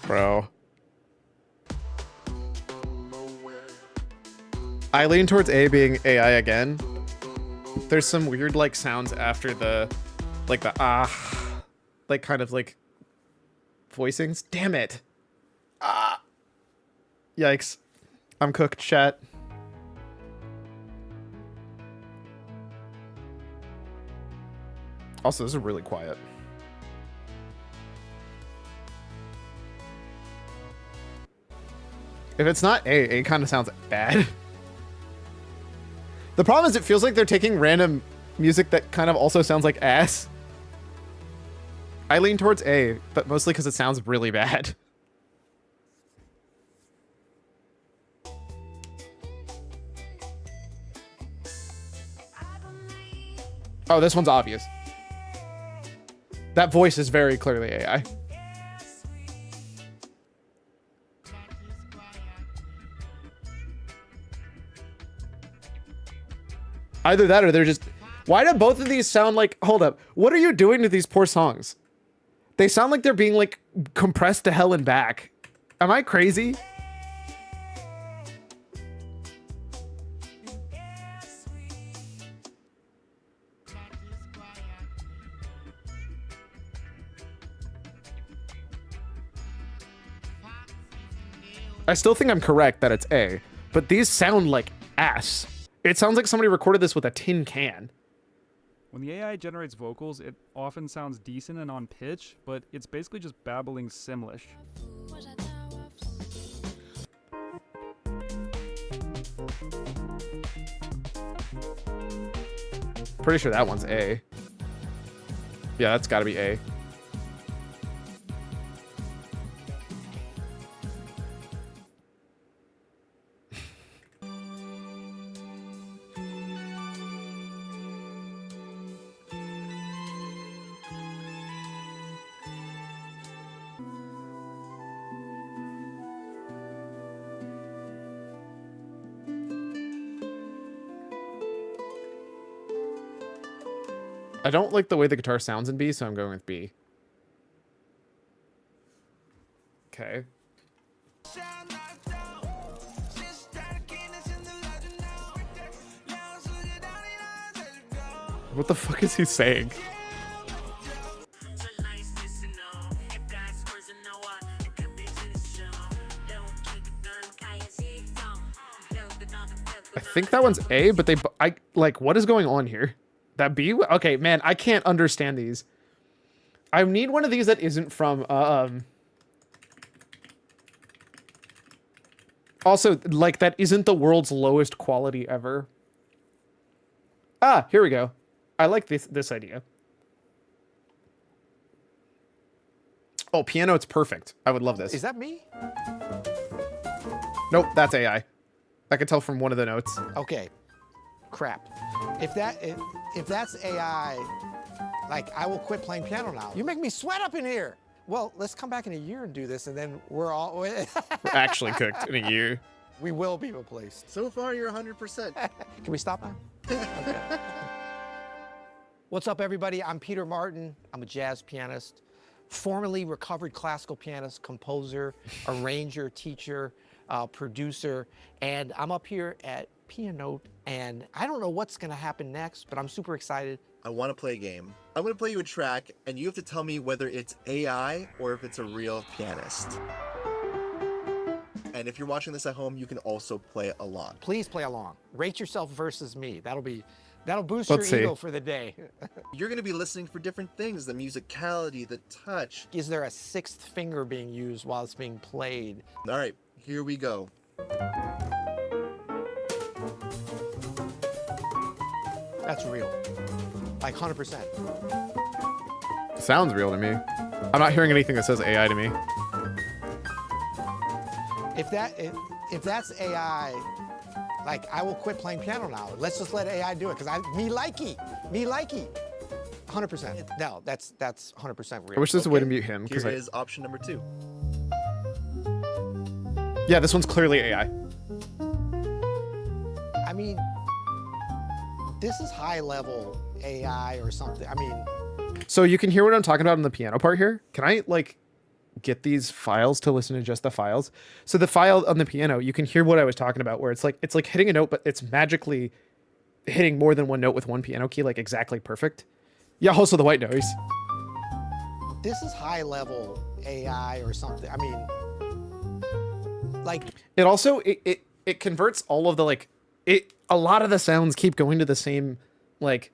S1: Bro. I lean towards A being AI again. There's some weird like sounds after the like like kind of like voicings. Damn it. Yikes. I'm cooked, chat. Also, this is really quiet. If it's not A, A kind of sounds bad. The problem is it feels like they're taking random music that kind of also sounds like ass. I lean towards A, but mostly because it sounds really bad. Oh, this one's obvious. That voice is very clearly AI. Either that or they're just... Why do both of these sound like... Hold up. What are you doing to these poor songs? They sound like they're being like compressed to hell and back. Am I crazy? I still think I'm correct that it's A, but these sound like ass. It sounds like somebody recorded this with a tin can.
S9: When the AI generates vocals, it often sounds decent and on pitch, but it's basically just babbling Simlish.
S1: Pretty sure that one's A. Yeah, that's gotta be A. I don't like the way the guitar sounds in B, so I'm going with B. Okay. What the fuck is he saying? I think that one's A, but I like, what is going on here? That B? Okay, man, I can't understand these. I need one of these that isn't from, also, like, that isn't the world's lowest quality ever. Ah, here we go. I like this idea. Oh, piano, it's perfect. I would love this.
S10: Is that me?
S1: Nope, that's AI. I can tell from one of the notes.
S10: Okay. Crap. If that's AI, like, I will quit playing piano now. You make me sweat up in here. Well, let's come back in a year and do this, and then we're all...
S1: We're actually cooked in a year.
S10: We will be replaced.
S11: So far, you're 100%.
S10: Can we stop now? Okay. What's up, everybody? I'm Peter Martin. I'm a jazz pianist, formerly recovered classical pianist, composer, arranger, teacher, producer, and I'm up here at Pianote, and I don't know what's gonna happen next, but I'm super excited.
S11: I want to play a game. I'm going to play you a track, and you have to tell me whether it's AI or if it's a real pianist. And if you're watching this at home, you can also play along.
S10: Please play along. Rate yourself versus me. That'll boost
S1: Let's
S10: your
S1: see.
S10: ego for the day.
S11: You're going to be listening for different things, the musicality, the touch.
S10: Is there a sixth finger being used while it's being played?
S11: All right, here we go.
S10: That's real. Like 100%.
S1: Sounds real to me. I'm not hearing anything that says AI to me.
S10: If that's AI, like, I will quit playing piano now. Let's just let AI do it, because me likey. 100%. No, that's 100% real.
S1: I wish there's a way to mute him.
S11: Here is option number 2.
S1: Yeah, this one's clearly AI.
S10: I mean, this is high-level AI or something. I mean...
S1: So you can hear what I'm talking about in the piano part here. Can I, like, get these files to listen to just the files? So the file on the piano, you can hear what I was talking about, where it's like hitting a note, but it's magically hitting more than one note with one piano key, like exactly perfect. Yeah, also the white noise.
S10: This is high-level AI or something. I mean, like...
S1: It also, it converts all of the, like... A lot of the sounds keep going to the same, like...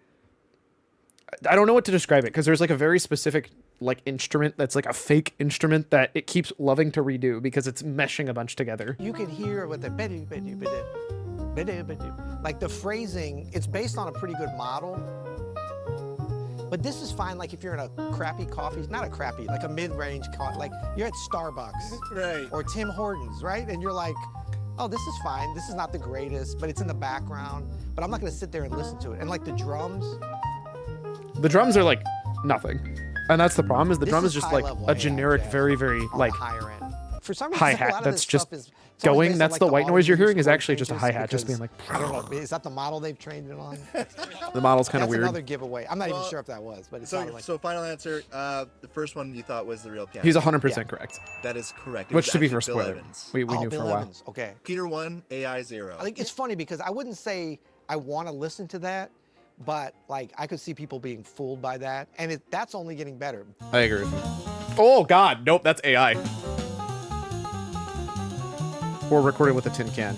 S1: I don't know what to describe it, because there's, like, a very specific, like, instrument that's, like, a fake instrument that it keeps loving to redo because it's meshing a bunch together.
S10: You can hear with the... Like, the phrasing, it's based on a pretty good model. But this is fine, like, if you're in a crappy coffee... Not a crappy, like a mid-range coffee. Like, you're at Starbucks.
S11: Right.
S10: Or Tim Hortons, right? And you're like... Oh, this is fine. This is not the greatest, but it's in the background. But I'm not going to sit there and listen to it. And, like, the drums...
S1: The drums are, like, nothing. And that's the problem, is the
S10: This
S1: drum
S10: is
S1: is just, like,
S10: high-level
S1: a
S10: AI
S1: generic,
S10: jazz
S1: very, very,
S10: on
S1: like,
S10: the higher end. For some reason,
S1: hi-hat
S10: a lot of
S1: that's
S10: this
S1: just
S10: stuff is
S1: going,
S10: based on,
S1: that's
S10: like,
S1: the white noise you're
S10: auto-use
S1: hearing is
S10: chord
S1: actually just a
S10: changes,
S1: hi-hat just
S10: because
S1: being
S10: I don't know. Is that the model they've trained it on?
S1: the model's kind of
S10: That's
S1: weird.
S10: another giveaway. I'm not even
S11: Well,
S10: sure if that was, but it
S11: So,
S10: sounded like.
S11: so final answer. The first one you thought was the real pianist.
S1: He's 100% correct.
S11: That is correct. It
S1: Which,
S11: was
S1: to be
S11: actually
S1: fair,
S11: Bill
S1: spoiler.
S11: Evans.
S1: We knew
S10: Bill
S1: for a while.
S10: Evans. Okay.
S11: Peter 1, AI 0.
S10: I think it's funny because I wouldn't say I want to listen to that, but like I could see people being fooled by that, and that's only getting better.
S1: I agree with you. Oh, God. Nope, that's AI. Or recorded with a tin can.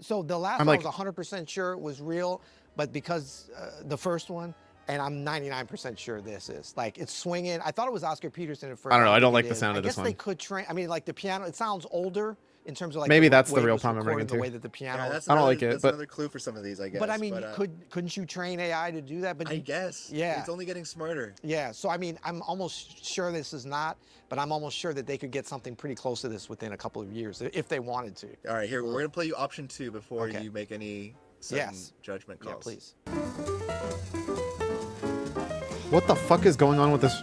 S10: So the last
S1: I'm
S10: one
S1: like-
S10: I was 100% sure was real, but because the first one, and I'm 99% sure this is. Like, it's swinging. I thought it was Oscar Peterson at first.
S1: I don't know. I don't
S10: think
S1: like
S10: it
S1: the
S10: is.
S1: sound of
S10: I
S1: this
S10: guess they
S1: one.
S10: could train. I mean, like the piano, it sounds older in terms of like
S1: Maybe that's the
S10: way it
S1: real
S10: was
S1: problem I'm
S10: recorded,
S1: bringing
S10: the way
S1: to.
S10: that the piano.
S11: Yeah, that's
S1: I don't
S11: another,
S1: like it,
S11: that's
S1: but-
S11: another clue for some of these, I guess.
S10: But I mean,
S11: but,
S10: couldn't you train AI to do that? But
S11: I guess.
S10: Yeah.
S11: It's only getting smarter.
S10: Yeah, so I mean, I'm almost sure this is not, but I'm almost sure that they could get something pretty close to this within a couple of years if they wanted to.
S11: All right, here, we're going to play you option 2 before
S10: Okay.
S11: you make any sudden
S10: Yes.
S11: judgment
S10: Yeah,
S11: calls.
S10: please.
S1: What the fuck is going on with this?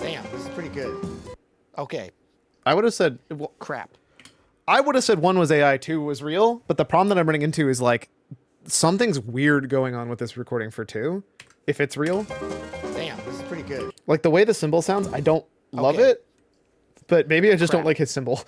S10: Damn, this is pretty good. Okay,
S1: I would have said... Well,
S10: crap.
S1: I would have said 1 was AI, 2 was real, but the problem that I'm running into is like something's weird going on with this recording for 2. If it's real,
S10: Damn, this is pretty good.
S1: like the way the cymbal sounds, I don't love
S10: Okay.
S1: it, but maybe I just don't
S10: Crap.
S1: like his cymbal.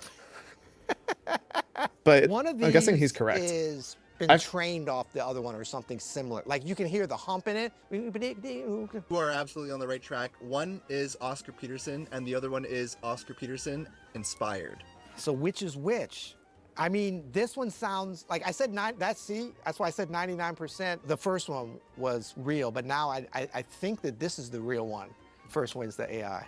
S1: But
S10: One of these
S1: I'm guessing he's correct.
S10: is been
S1: I've-
S10: trained off the other one or something similar. Like you can hear the hump in it.
S11: You are absolutely on the right track. One is Oscar Peterson, and the other one is Oscar Peterson inspired.
S10: So which is which? I mean, this one sounds like I said that's why I said 99%. The first one was real, but now I think that this is the real one. First one's the AI.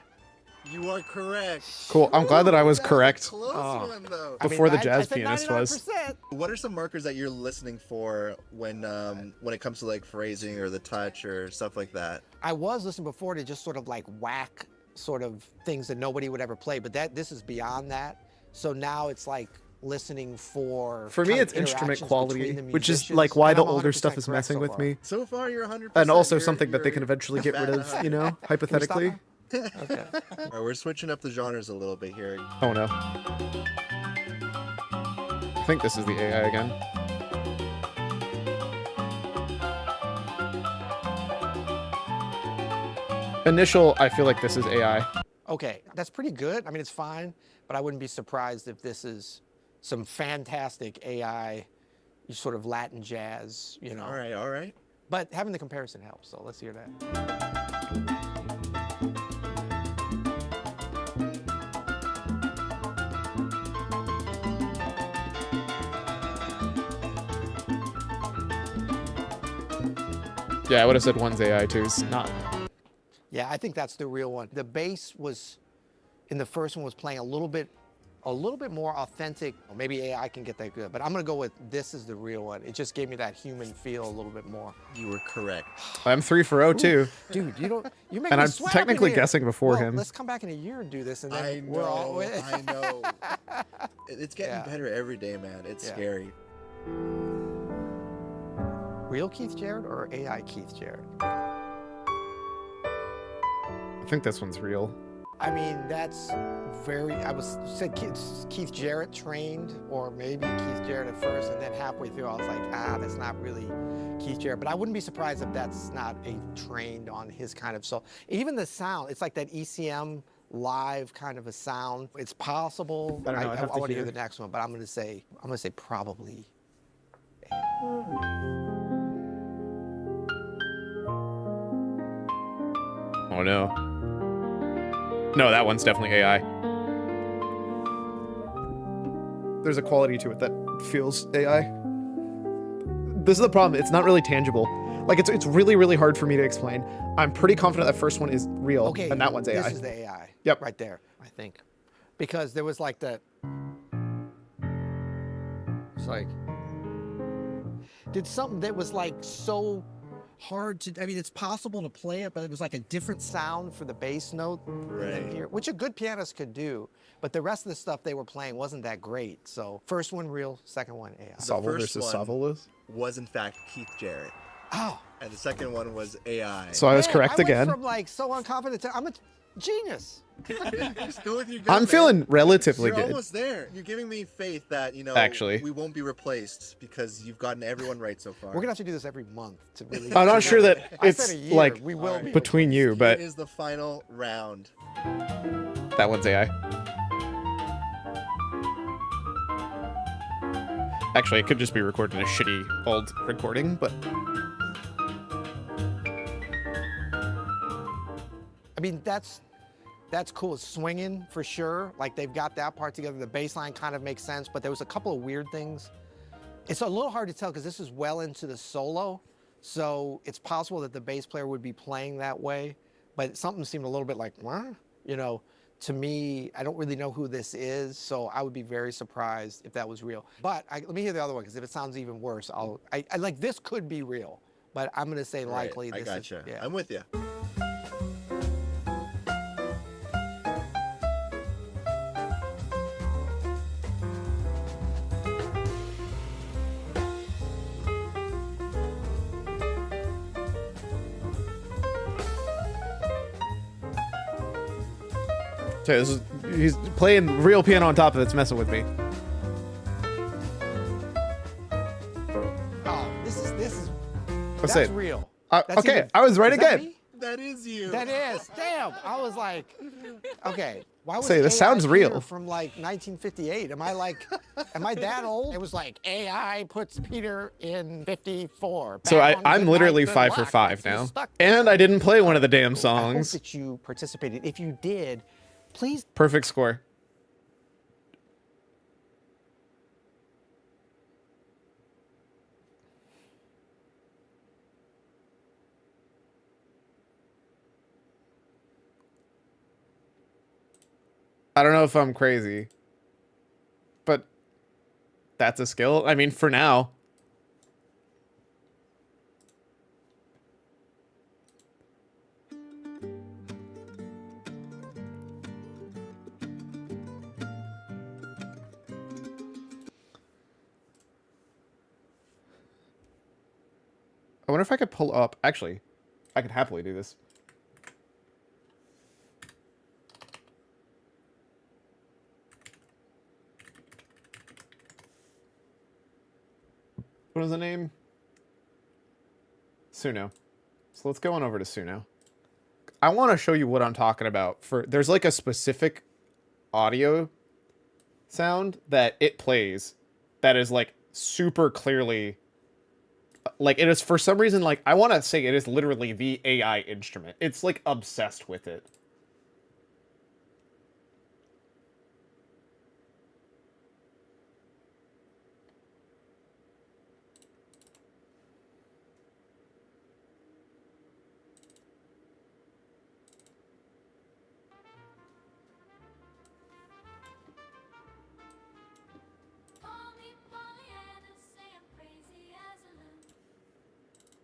S11: You are correct.
S1: Cool. I'm glad that I was
S11: That
S1: correct
S11: a close
S10: Oh.
S11: one, though.
S1: before the
S10: I
S1: jazz
S10: said
S1: pianist was.
S10: 99%.
S11: What are some markers that you're listening for when it comes to like phrasing or the touch or stuff like that?
S10: I was listening before to just sort of like whack sort of things that nobody would ever play, but this is beyond that. So now it's like listening for
S1: For me,
S10: kind of
S1: it's instrument
S10: interactions
S1: quality,
S10: between the
S1: which is
S10: musicians,
S1: like why
S10: and
S1: the
S10: I'm
S1: older
S10: 100%
S1: stuff is
S10: correct
S1: messing
S10: so
S1: with
S10: far.
S1: me.
S11: So far, you're 100%.
S1: And also
S11: You're-
S1: something that they
S11: you're
S1: can eventually get rid of, you know,
S10: Can we stop
S1: hypothetically.
S10: now? Okay.
S11: All right, we're switching up the genres a little bit here.
S1: Oh no. I think this is the AI again. Initial, I feel like this is AI.
S10: Okay, that's pretty good. I mean, it's fine, but I wouldn't be surprised if this is some fantastic AI, sort of Latin jazz, you know.
S11: All right, all right.
S10: But having the comparison helps, so let's hear that.
S1: Yeah, I would have said one's AI, two's not.
S10: Yeah, I think that's the real one. The bass was, in the first one, was playing a little bit more authentic. Or maybe AI can get that good, but I'm gonna go with this is the real one. It just gave me that human feel a little bit more.
S11: You were correct.
S1: I'm 3 for 0 too.
S10: Dude, you make
S1: And
S10: me
S1: I'm
S10: sweat up
S1: technically
S10: in here.
S1: guessing before
S10: Well,
S1: him.
S10: Let's come back in a year and do this, and then
S11: I
S10: we're all.
S11: know, I know. It's getting
S10: Yeah.
S11: better every day, man. It's
S10: Yeah.
S11: scary.
S10: Real Keith Jarrett or AI Keith Jarrett?
S1: I think this one's real.
S10: I mean, that's very. I said Keith Jarrett trained, or maybe Keith Jarrett at first, and then halfway through, I was like, that's not really Keith Jarrett. But I wouldn't be surprised if that's not a trained on his kind of. So even the sound, it's like that ECM live kind of a sound. It's possible.
S1: I don't know, I'd have to
S10: want to hear
S1: hear.
S10: the next one, but I'm gonna say probably.
S1: Oh no. No, that one's definitely AI. There's a quality to it that feels AI. This is the problem. It's not really tangible. Like it's really, really hard for me to explain. I'm pretty confident that first one is real,
S10: Okay,
S1: and that one's AI.
S10: This is the AI.
S1: Yep.
S10: Right there, I think. Because there was like that. It's like. Did something that was like so hard to. I mean, it's possible to play it, but it was like a different sound for the bass note.
S11: Right.
S10: Here, which a good pianist could do. But the rest of the stuff they were playing wasn't that great. So first one real, second one AI.
S11: The
S1: Sovel
S11: first
S1: versus
S11: one
S1: Soveless.
S11: was in fact Keith Jarrett,
S10: Oh.
S11: and the second one was AI.
S1: So I was
S10: Man,
S1: correct
S10: I went
S1: again.
S10: from like so unconfident to I'm a genius.
S11: Just go with your gut,
S1: I'm
S11: man.
S1: feeling relatively
S11: You're
S1: good.
S11: almost there. You're giving me faith that
S1: Actually.
S11: we won't be replaced because you've gotten everyone right so far.
S10: We're gonna have to do this every month to really.
S1: I'm not sure that
S10: I said
S1: it's
S10: a year.
S1: like
S10: We will be
S1: between you,
S11: Here
S1: but
S11: is the final round.
S1: that one's AI. Actually, it could just be recording a shitty old recording, but
S10: I mean, that's cool. It's swinging for sure. Like they've got that part together. The bass line kind of makes sense, but there was a couple of weird things. It's a little hard to tell because this is well into the solo, so it's possible that the bass player would be playing that way, but something seemed a little bit like, what? You know, to me, I don't really know who this is, so I would be very surprised if that was real. But let me hear the other one because if it sounds even worse, I like this could be real, but I'm gonna say likely.
S11: Right, I
S10: This
S11: gotcha.
S10: is, yeah.
S11: I'm with you.
S1: so he's playing real piano on top of it's messing with me.
S10: Oh, this is
S1: Let's
S10: that's
S1: say
S10: real. That's
S1: okay,
S10: even-
S1: I was right
S10: is that
S1: again.
S10: me?
S11: That is you.
S10: That is. Damn. I was like, okay. Why was
S1: Say, this
S10: AI
S1: sounds real.
S10: Peter from like 1958? Am I that old? It was like AI puts Peter in 54.
S1: So
S10: Back on
S1: I'm
S10: Good
S1: literally
S10: Night, Good
S1: 5 for
S10: Luck.
S1: 5
S10: He's
S1: now,
S10: stuck.
S1: and I didn't play one of the damn
S10: I hope
S1: songs.
S10: that you participated. If you did, please.
S1: Perfect score. I don't know if I'm crazy, but that's a skill. I mean, for now. I wonder if I could pull up. Actually, I could happily do this. What is the name? Suno. So let's go on over to Suno. I want to show you what I'm talking about. There's like a specific audio sound that it plays that is like super clearly, like it is for some reason, like I want to say it is literally the AI instrument. It's like obsessed with it.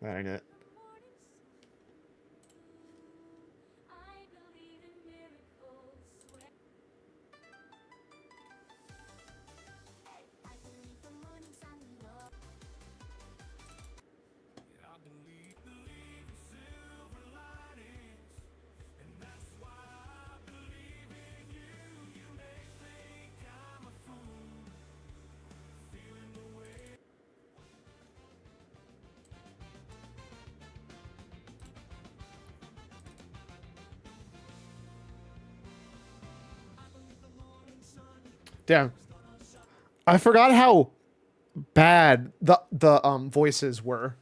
S1: That ain't it. Damn. I forgot how bad the voices were.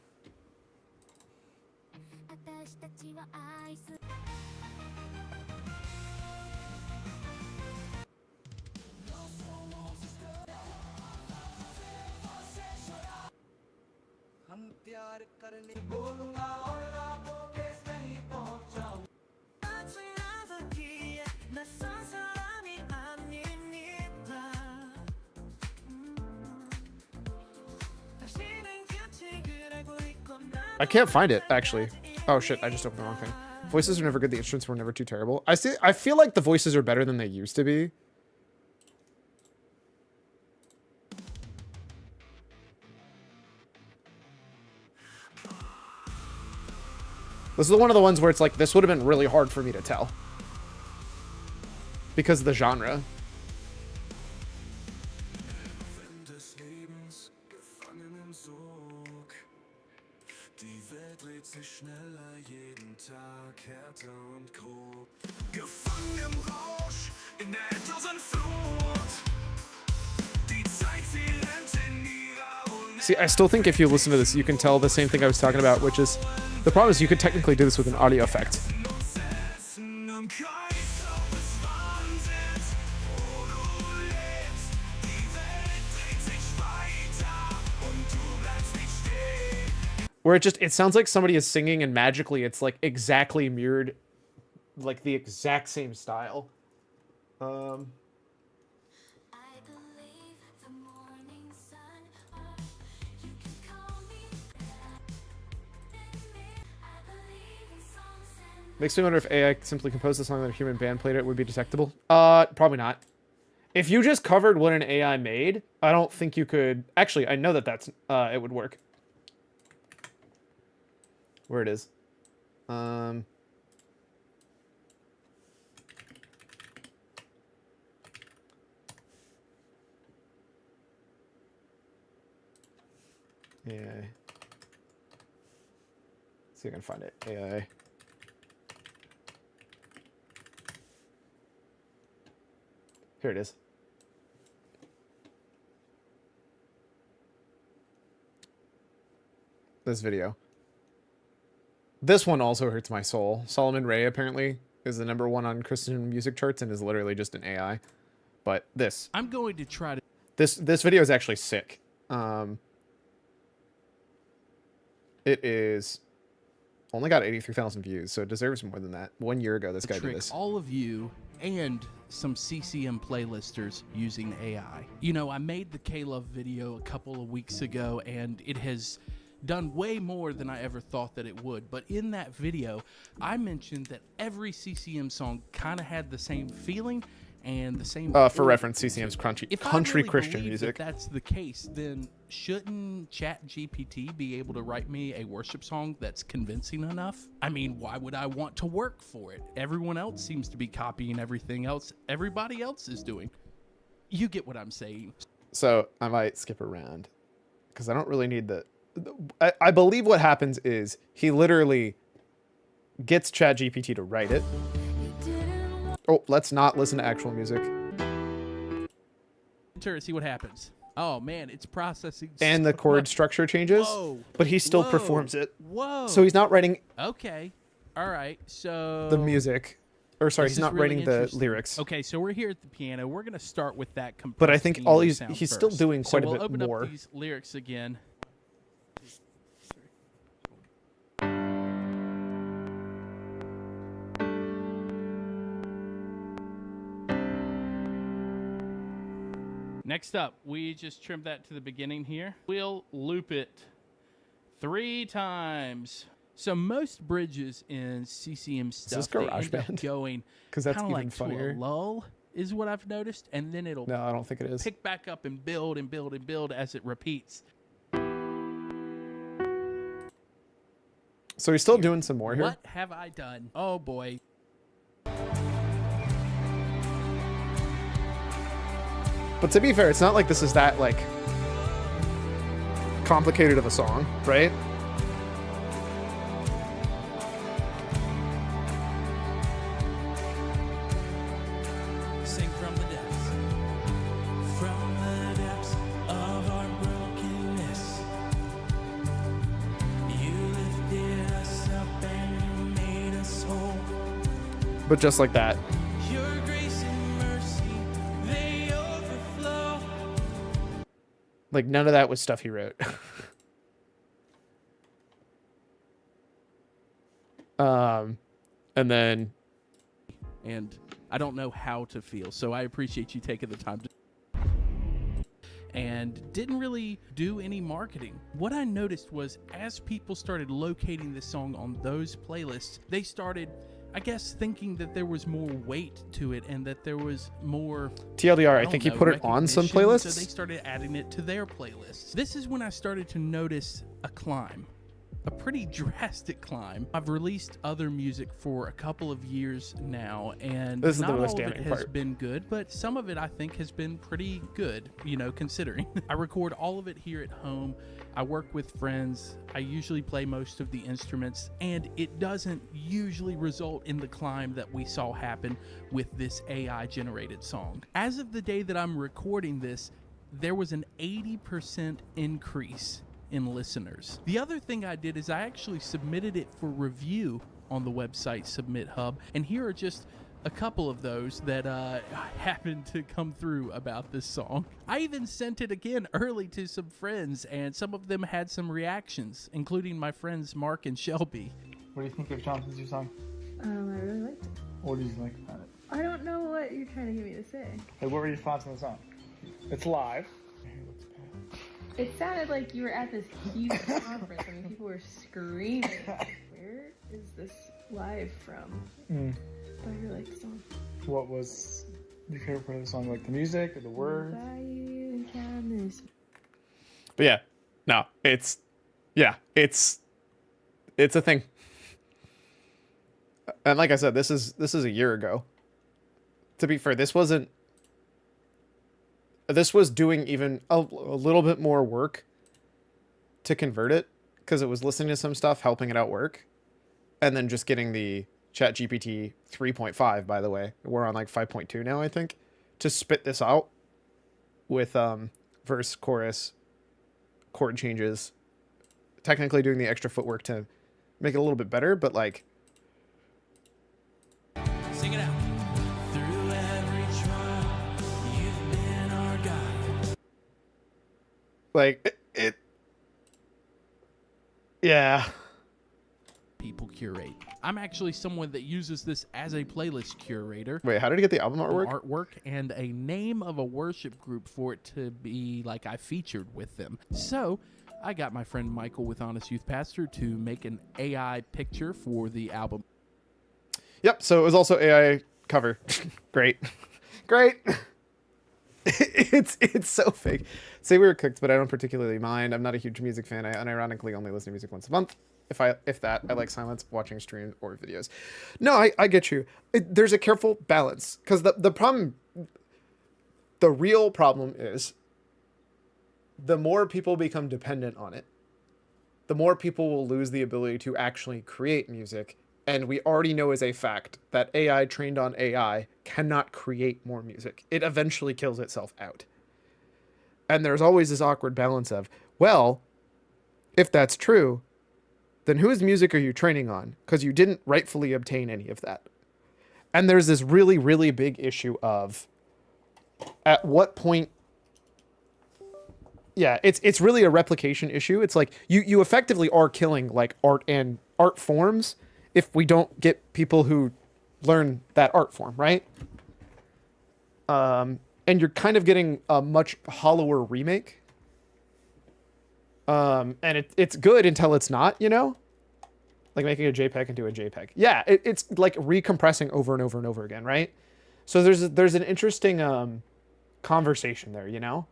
S1: I can't find it, actually. Oh, shit. I just opened the wrong thing. Voices are never good. The instruments were never too terrible. I feel like the voices are better than they used to be. This is one of the ones where it's like, this would have been really hard for me to tell. Because of the genre. See, I still think if you listen to this, you can tell the same thing I was talking about, which is, the problem is you could technically do this with an audio effect. Where it sounds like somebody is singing and magically it's like exactly mirrored, like the exact same style. Makes me wonder if AI simply composed the song that a human band played it would be detectable. Probably not. If you just covered what an AI made, I don't think you could. Actually, I know that it would work. Where it is. AI. See if I can find it. AI. Here it is. This video. This one also hurts my soul. Solomon Ray apparently is the #1 on Christian music charts and is literally just an AI. But this.
S12: I'm going to try to.
S1: This video is actually sick. It is only got 83,000 views, so it deserves more than that. 1 year ago, this guy did this.
S12: All of you and some CCM playlisters using AI. You know, I made the K-Love video a couple of weeks ago, and it has done way more than I ever thought that it would. But in that video, I mentioned that every CCM song kind of had the same feeling and the same.
S1: For reference, CCM's country
S12: really
S1: Christian music.
S12: If that's the case, then shouldn't ChatGPT be able to write me a worship song that's convincing enough? I mean, why would I want to work for it? Everyone else seems to be copying everything else everybody else is doing. You get what I'm saying.
S1: So I might skip around because I don't really need I believe what happens is he literally gets ChatGPT to write it. Oh, let's not listen to actual music.
S12: See what happens. Oh man, it's processing.
S1: And the chord structure changes, but he still performs it.
S12: Whoa.
S1: So he's not writing.
S12: Okay. All right. So
S1: the music, or sorry, he's not
S12: really
S1: writing the lyrics.
S12: Okay, so we're here at the piano. We're gonna start with that.
S1: But I think all he's still doing quite a bit more.
S12: So we'll open up these lyrics again. Next up, we just trimmed that to the beginning here. We'll loop it 3 times. So most bridges in CCM stuff, they end up going
S1: because that's
S12: kind of
S1: even
S12: like
S1: funnier.
S12: To a lull is what I've noticed, and then it'll
S1: no, I don't think it is.
S12: Pick back up and build and build and build as it repeats.
S1: So he's still doing some more here.
S12: What have I done? Oh boy.
S1: But to be fair, it's not like this is that, like, complicated of a song, right?
S12: Sing from the depths. From the depths of our brokenness. You lifted us up and you made us whole.
S1: But just like that. Like, none of that was stuff he wrote. And then...
S12: And I don't know how to feel, so I appreciate you taking the time to... And didn't really do any marketing. What I noticed was as people started locating this song on those playlists, they started, I guess, thinking that there was more weight to it and that there was more
S1: TLDR, I think he put it on some
S12: recognition,
S1: playlists.
S12: So they started adding it to their playlists. This is when I started to notice a climb. A pretty drastic climb. I've released other music for a couple of years now, and
S1: This is
S12: not
S1: the most
S12: all of it
S1: damning
S12: has
S1: part.
S12: been good, but some of it I think has been pretty good, you know, considering. I record all of it here at home. I work with friends. I usually play most of the instruments, and it doesn't usually result in the climb that we saw happen with this AI generated song. As of the day that I'm recording this, there was an 80% increase in listeners. The other thing I did is I actually submitted it for review on the website Submit Hub, and here are just a couple of those that happened to come through about this song. I even sent it again early to some friends, and some of them had some reactions, including my friends Mark and Shelby.
S13: What do you think of Johnson's new song?
S14: I really liked it.
S13: What did you like about it?
S14: I don't know what you're trying to get me to say.
S13: Hey, what were your thoughts on the song? It's live.
S14: It sounded like you were at this huge conference. I mean, people were screaming. Where is this live from? But I really liked the song.
S13: What was your favorite part of the song? Like the music or the words?
S1: But yeah, no, it's a thing. And like I said, this is a year ago. To be fair, this was doing even a little bit more work to convert it, because it was listening to some stuff, helping it out work, and then just getting the ChatGPT 3.5, by the way. We're on like 5.2 now, I think, to spit this out with verse, chorus, chord changes, technically doing the extra footwork to make it a little bit better, but like...
S15: Sing it out. Through every trial, you've been our guide.
S1: Like, it yeah.
S12: People curate. I'm actually someone that uses this as a playlist curator.
S1: Wait, how did he get the album artwork?
S12: Artwork and a name of a worship group for it to be like I featured with them. So I got my friend Michael with Honest Youth Pastor to make an AI picture for the album.
S1: Yep, so it was also AI cover. Great. Great. It's so fake. Say we were cooked, but I don't particularly mind. I'm not a huge music fan. I unironically only listen to music once a month. If that, I like silence, watching streams or videos. No, I get you. There's a careful balance, because the real problem is the more people become dependent on it, the more people will lose the ability to actually create music. And we already know as a fact that AI trained on AI cannot create more music. It eventually kills itself out. And there's always this awkward balance of, well, if that's true, then whose music are you training on? Because you didn't rightfully obtain any of that. And there's this really, really big issue of at what point... Yeah, it's really a replication issue. It's like you effectively are killing like art and art forms if we don't get people who learn that art form, right? And you're kind of getting a much hollower remake. And it's good until it's not, you know? Like making a JPEG into a JPEG. Yeah, it's like recompressing over and over and over again, right? So there's an interesting conversation there, you know?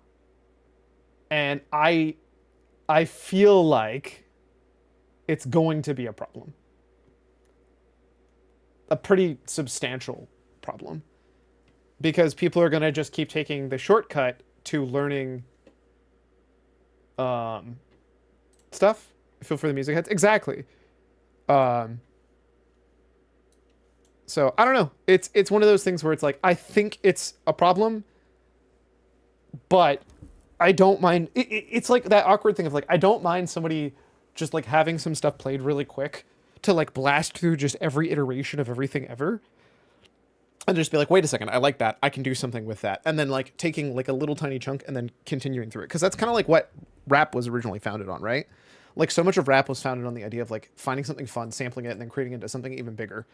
S1: And I feel like it's going to be a problem. A pretty substantial problem, because people are going to just keep taking the shortcut to learning stuff. Feel for the music heads. Exactly. So I don't know. It's one of those things where it's like, I think it's a problem, but I don't mind. It's like that awkward thing of like, I don't mind somebody just like having some stuff played really quick to like blast through just every iteration of everything ever and just be like, wait a second, I like that, I can do something with that, and then like taking like a little tiny chunk and then continuing through it, because that's kind of like what rap was originally founded on, right? Like so much of rap was founded on the idea of like finding something fun, sampling it, and then creating it into something even bigger.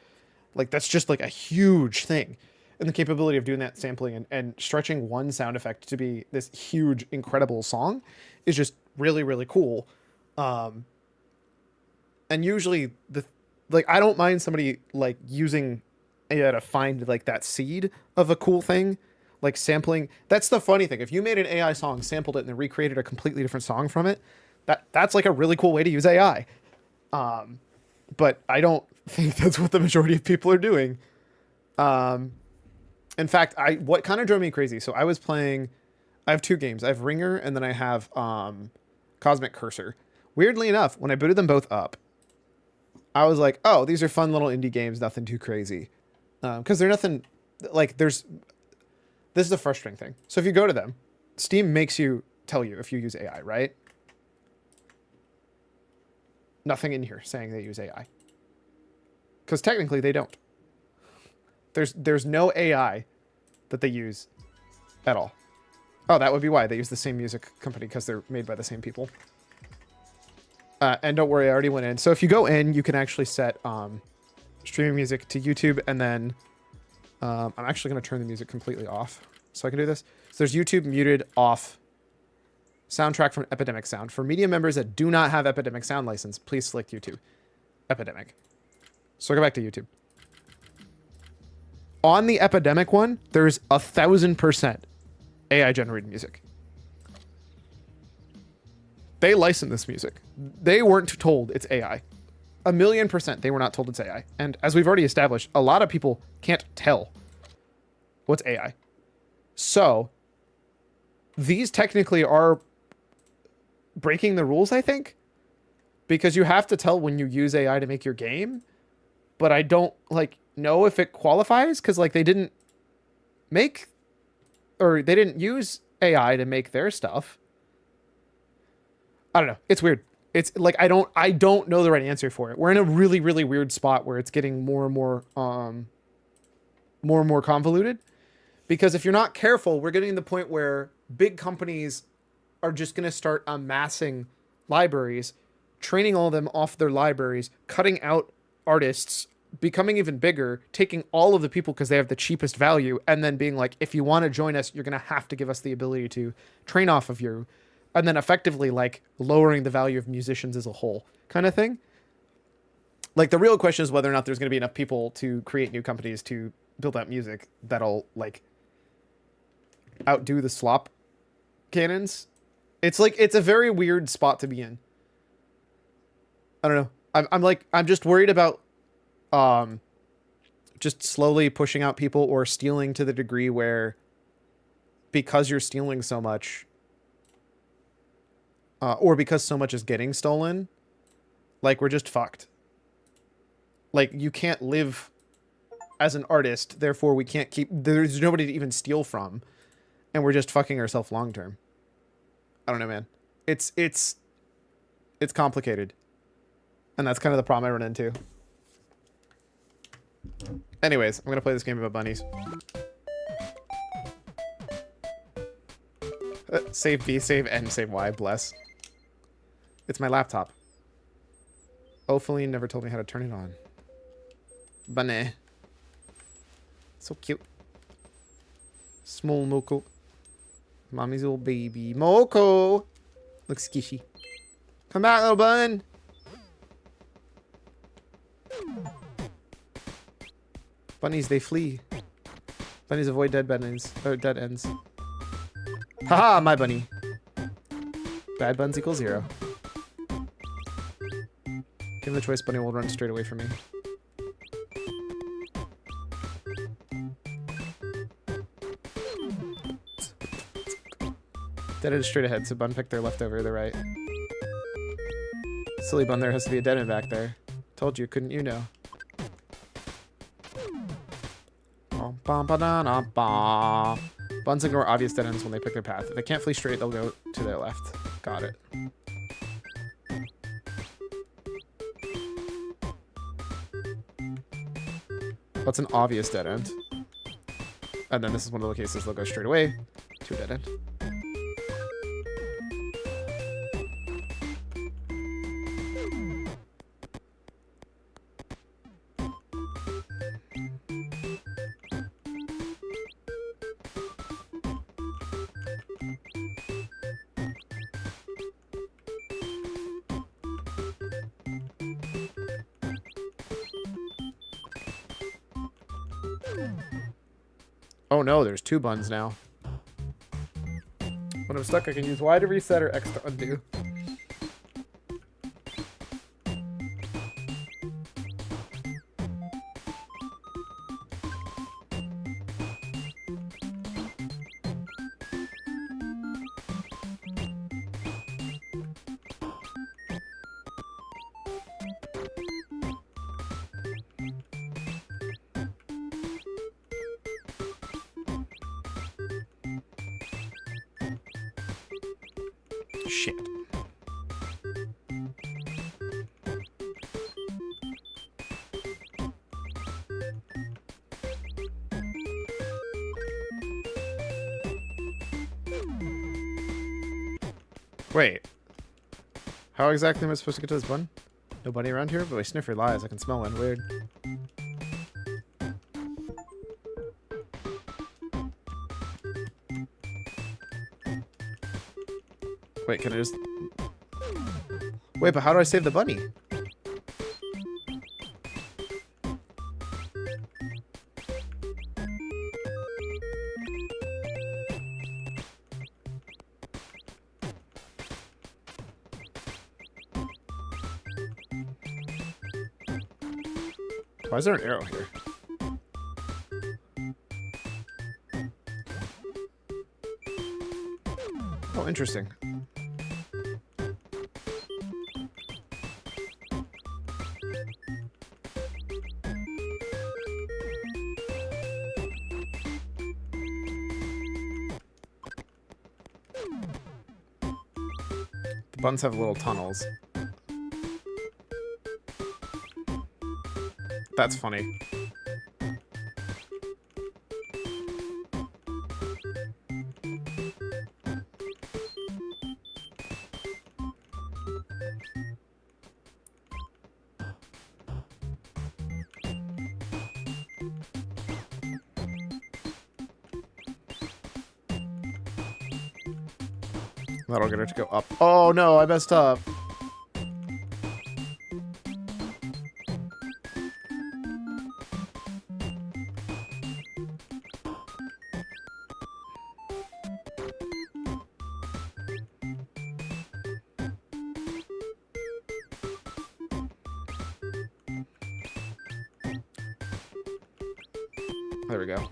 S1: Like that's just like a huge thing. and the capability of doing that sampling and stretching one sound effect to be this huge, incredible song is just really, really cool. And usually I don't mind somebody like using AI to find like that seed of a cool thing, like sampling. That's the funny thing. If you made an AI song, sampled it, and then recreated a completely different song from it, that's like a really cool way to use AI. But I don't think that's what the majority of people are doing. In fact, what kind of drove me crazy. So I have two games. I have Ringer and then I have Cosmic Cursor. Weirdly enough, when I booted them both up, I was like, oh, these are fun little indie games, nothing too crazy. Because they're nothing like this is the frustrating thing. So if you go to them, Steam makes you tell you if you use AI, right? Nothing in here saying they use AI. Because technically they don't. There's no AI that they use at all. Oh, that would be why. They use the same music company because they're made by the same people. And don't worry, I already went in. So if you go in, you can actually set streaming music to YouTube, and then I'm actually going to turn the music completely off so I can do this. So there's YouTube muted off. Soundtrack from Epidemic Sound. For media members that do not have Epidemic Sound license, please select YouTube. Epidemic. So go back to YouTube. On the Epidemic one, there's 1,000% AI generated music. They license this music. They weren't told it's AI. 1,000,000% they were not told it's AI. And as we've already established, a lot of people can't tell what's AI. So these technically are breaking the rules, I think, because you have to tell when you use AI to make your game, but I don't know if it qualifies because they didn't use AI to make their stuff. I don't know. It's weird. It's I don't know the right answer for it. We're in a really, really weird spot where it's getting more and more convoluted, because if you're not careful, we're getting to the point where big companies are just going to start amassing libraries, training all of them off their libraries, cutting out artists, becoming even bigger, taking all of the people because they have the cheapest value, and then being like, if you want to join us, you're going to have to give us the ability to train off of you, and then effectively lowering the value of musicians as a whole kind of thing. The real question is whether or not there's going to be enough people to create new companies to build out music that'll outdo the slop cannons. It's it's a very weird spot to be in. I don't know. I'm just worried about just slowly pushing out people or stealing to the degree where, because you're stealing so much, or because so much is getting stolen, we're just fucked. You can't live as an artist, therefore we can't there's nobody to even steal from, and we're just fucking ourselves long term. I don't know, man. It's complicated. And that's kind of the problem I run into. Anyways, I'm going to play this game about bunnies. Save B, save N, save Y, bless. It's my laptop. Opheline never told me how to turn it on. Bunny. So cute. Small Moko. Mommy's little baby. Moko! Looks skishy. Come back, little bun! Bunnies, they flee. Bunnies avoid dead ends. Haha, my bunny. Bad buns equals 0. Give him the choice, bunny will run straight away from me. Dead end straight ahead, so bun pick their left over the right. Silly bun, there has to be a dead end back there. Told you, couldn't you know? Buns ignore obvious dead ends when they pick their path. If they can't flee straight, they'll go to their left. Got it. What's an obvious dead end? And then this is one of the cases they'll go straight away to a dead end. Oh no, there's 2 buns now. When I'm stuck, I can use Y to reset or X to undo. Shit. Wait. How exactly am I supposed to get to this button? Nobody around here? But my sniffer lies. I can smell one. Weird. Wait, can I just... Wait, but how do I save the bunny? Why is there an arrow here? Oh, interesting. The buns have little tunnels. That's funny. That'll get her to go up. Oh no, I messed up. There we go.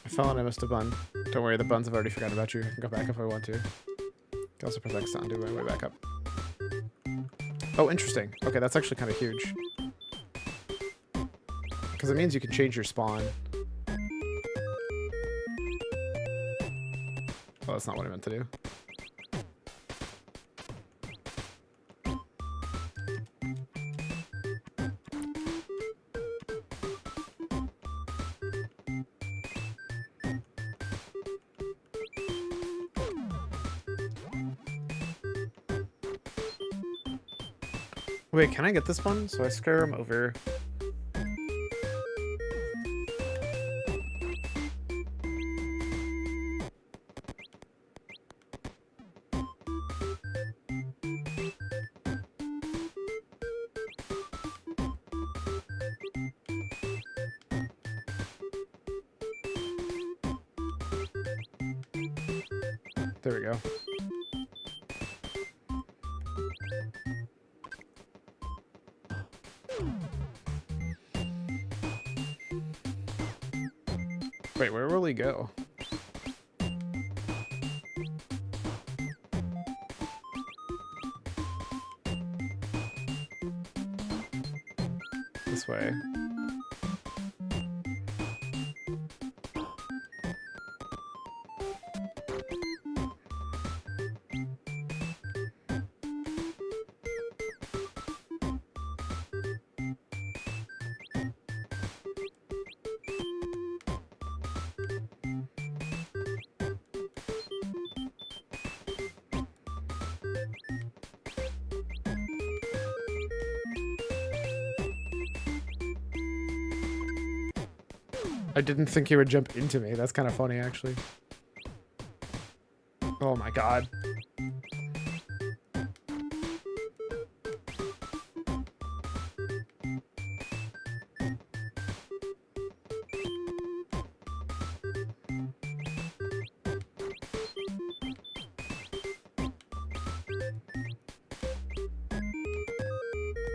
S1: I fell and I missed a bun. Don't worry, the buns have already forgotten about you. I can go back if I want to. Can also press X to undo my way back up. Oh, interesting. Okay, that's actually kind of huge. Because it means you can change your spawn. Oh, that's not what I meant to do. Wait, can I get this one? So I scare him over. There we go. Wait, where will he go? This way. I didn't think he would jump into me. That's kind of funny, actually. Oh my god.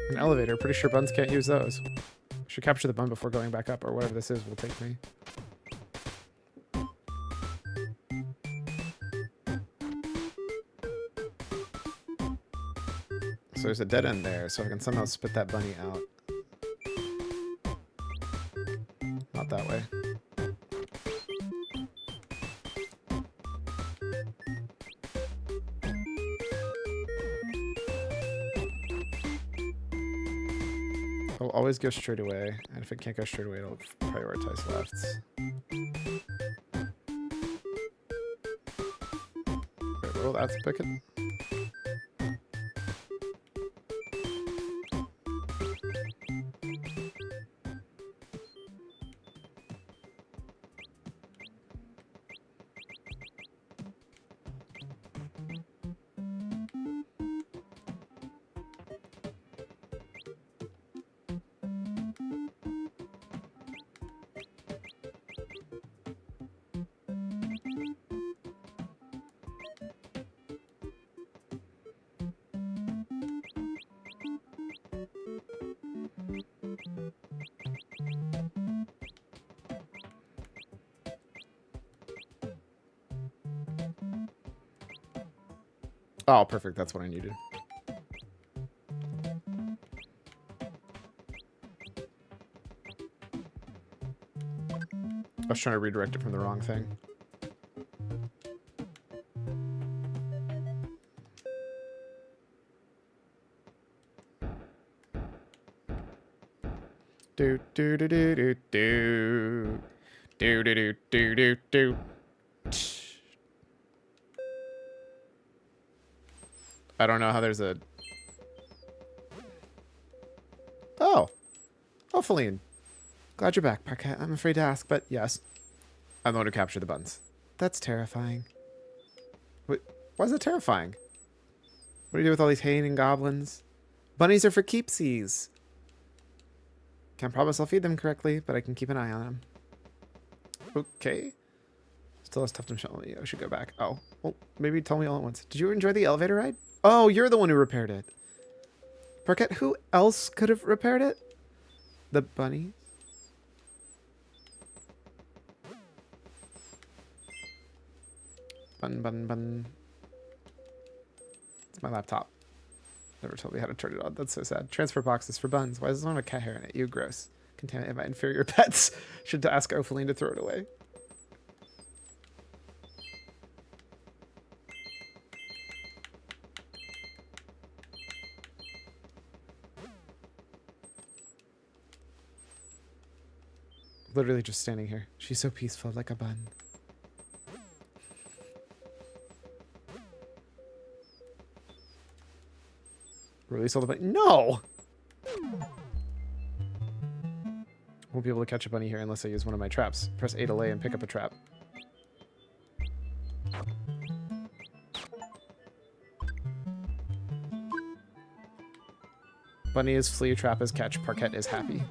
S1: An elevator. Pretty sure buns can't use those. Should capture the bun before going back up, or whatever this is will take me. So there's a dead end there, so I can somehow spit that bunny out. Not that way. It'll always go straight away, and if it can't go straight away, it'll prioritize lefts. Wait, well, that's picking. Oh, perfect. That's what I needed. I was trying to redirect it from the wrong thing. Do do do do do do do do do do do. I don't know how there's a... Oh. Oh, Feline. Glad you're back, Parquet. I'm afraid to ask, but yes. I'm the one who captured the buns. That's terrifying. Wait, why is that terrifying? What do you do with all these hating goblins? Bunnies are for keepsies. Can't promise I'll feed them correctly, but I can keep an eye on them. Okay. Still has stuff to show me. I should go back. Oh. Well, maybe tell me all at once. Did you enjoy the elevator ride? Oh, you're the one who repaired it. Parquet, who else could have repaired it? The bunny? Bun. It's my laptop. Never told me how to turn it on. That's so sad. Transfer boxes for buns. Why does this one have a cat hair in it? You gross. Contaminate my inferior pets. Should ask Ophaline to throw it away. Literally just standing here. She's so peaceful, like a bun. Release all the bunny. No! Won't be able to catch a bunny here unless I use one of my traps. Press A to lay and pick up a trap. Bunny is flee, trap is catch, Parquet is happy.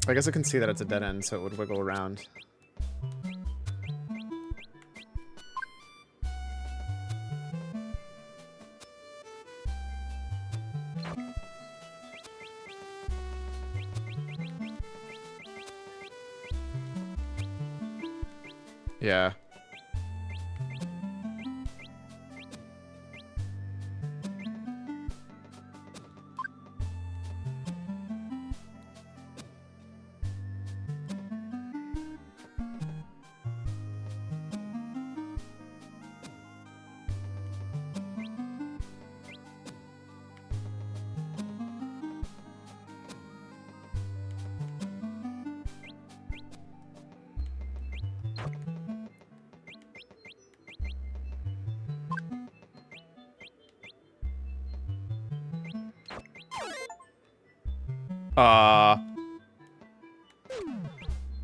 S1: I guess I can see that it's a dead end, so it would wiggle around. Yeah.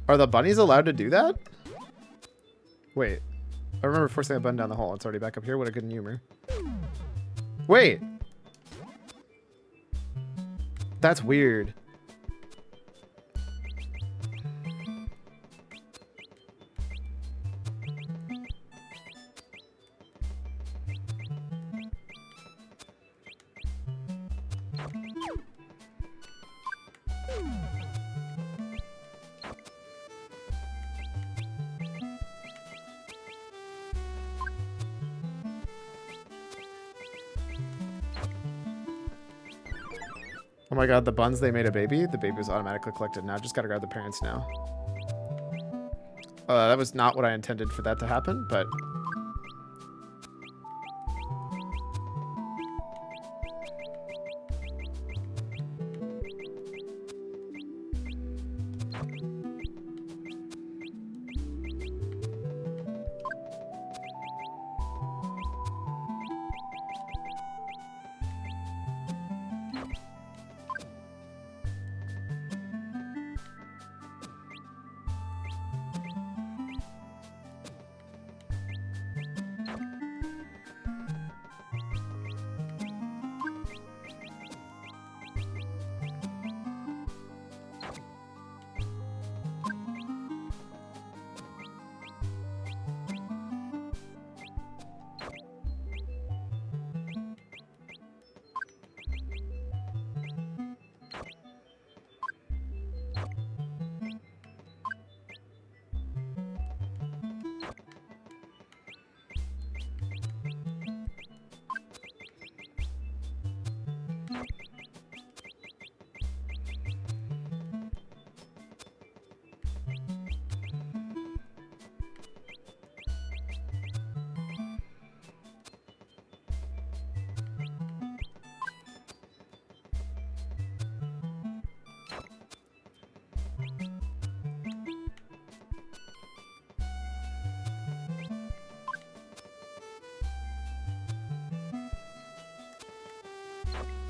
S1: Are the bunnies allowed to do that? Wait. I remember forcing a button down the hole. It's already back up here. What a good humor. Wait. That's weird. Oh my god, the buns, they made a baby? The baby was automatically collected. Now just gotta grab the parents now. That was not what I intended for that to happen, but...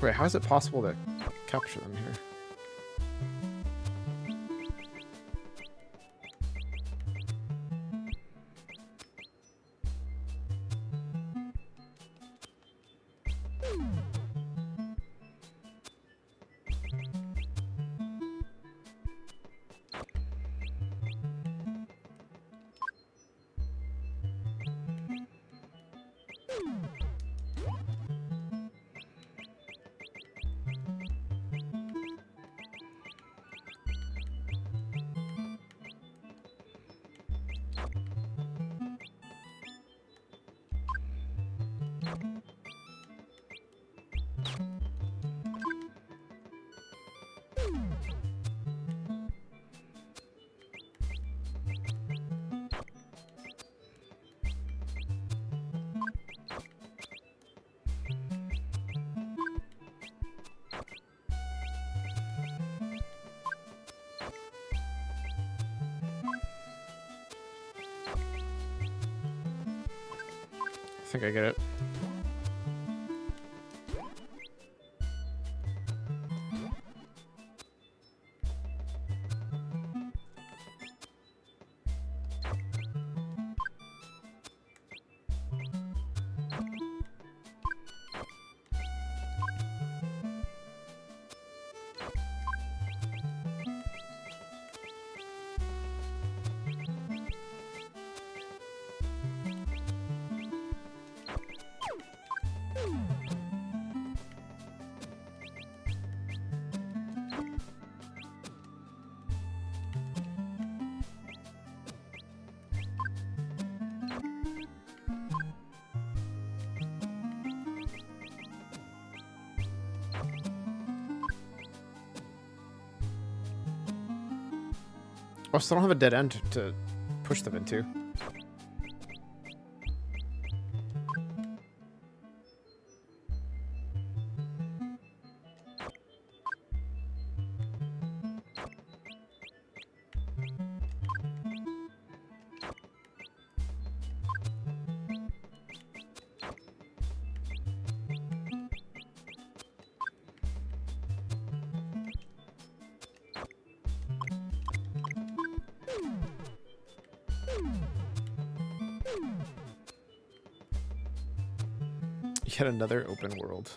S1: Wait, how is it possible to capture them here? I think I get it. I still don't have a dead end to push them into. Yet another open world.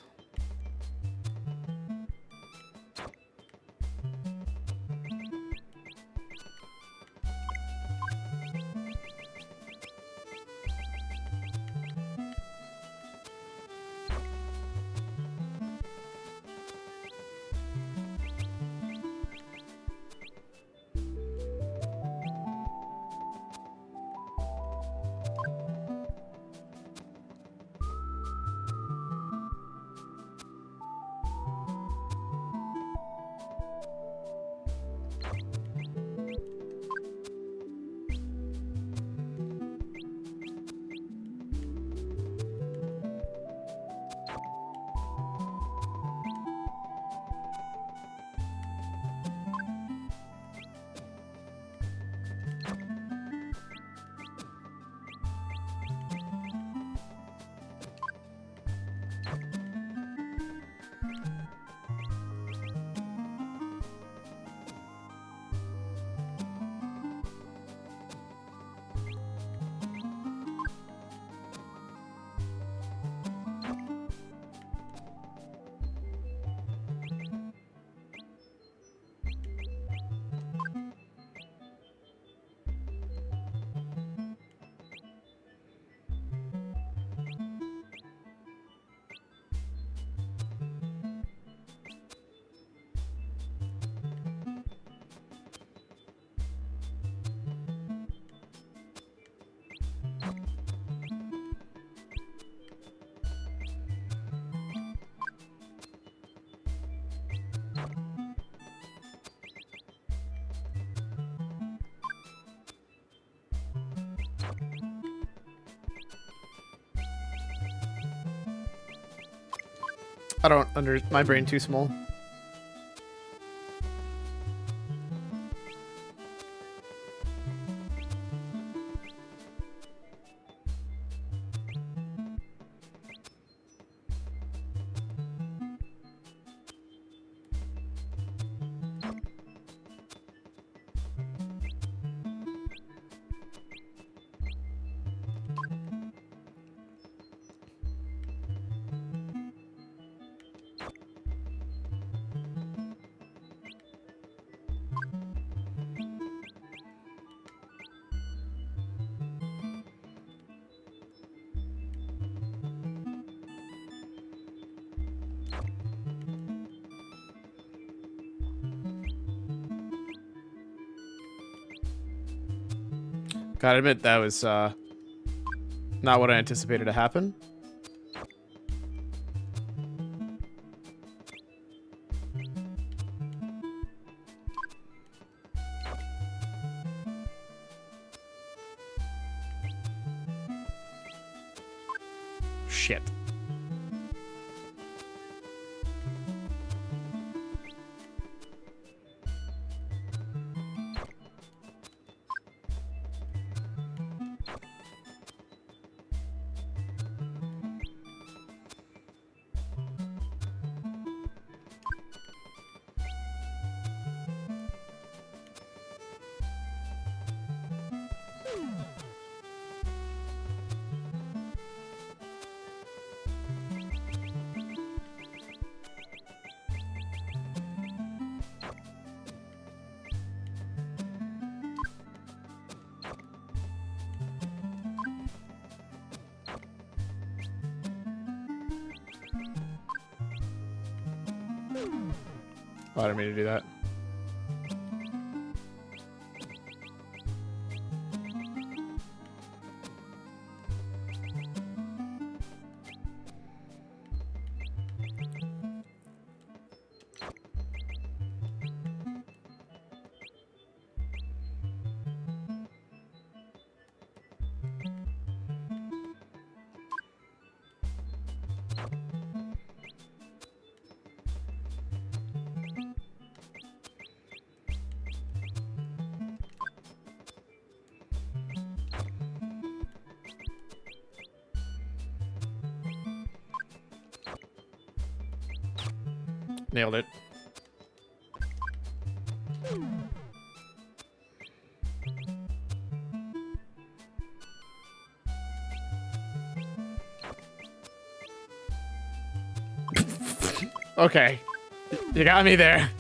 S1: I don't my brain too small. Gotta admit, that was not what I anticipated to happen. Shit. Oh, I didn't mean to do that. Nailed it. Okay. You got me there.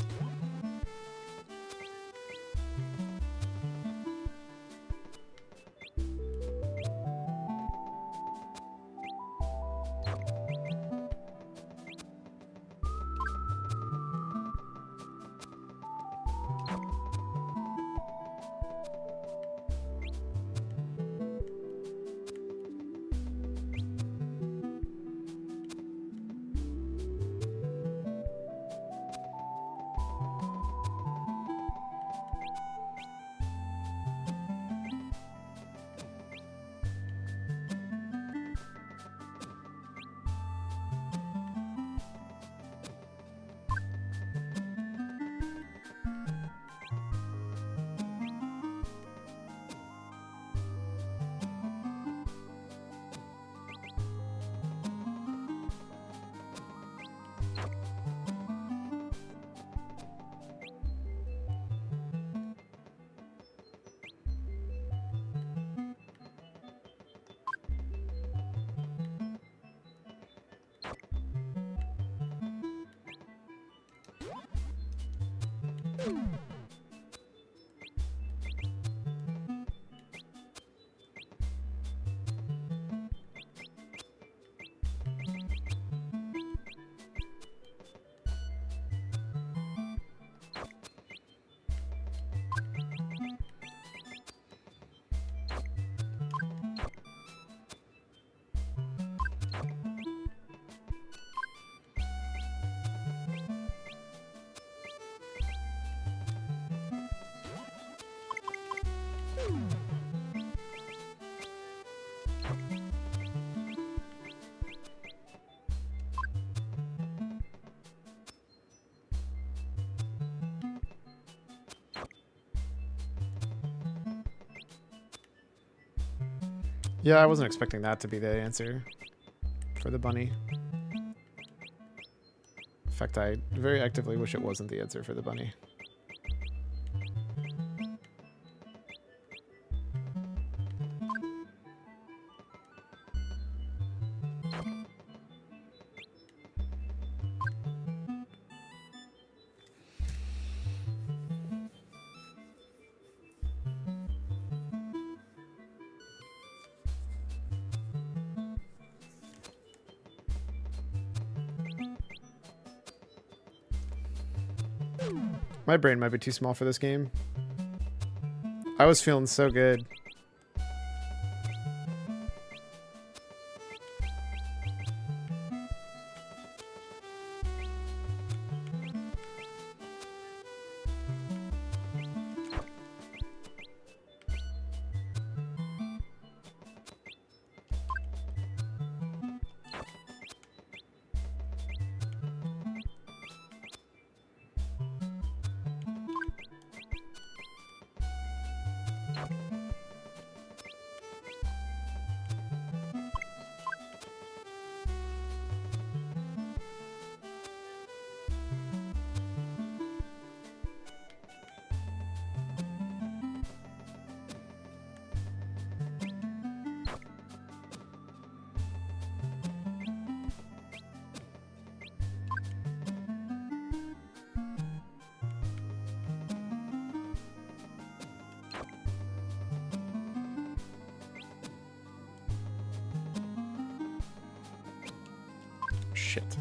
S1: Yeah, I wasn't expecting that to be the answer for the bunny. In fact, I very actively wish it wasn't the answer for the bunny. My brain might be too small for this game. I was feeling so good. Shit.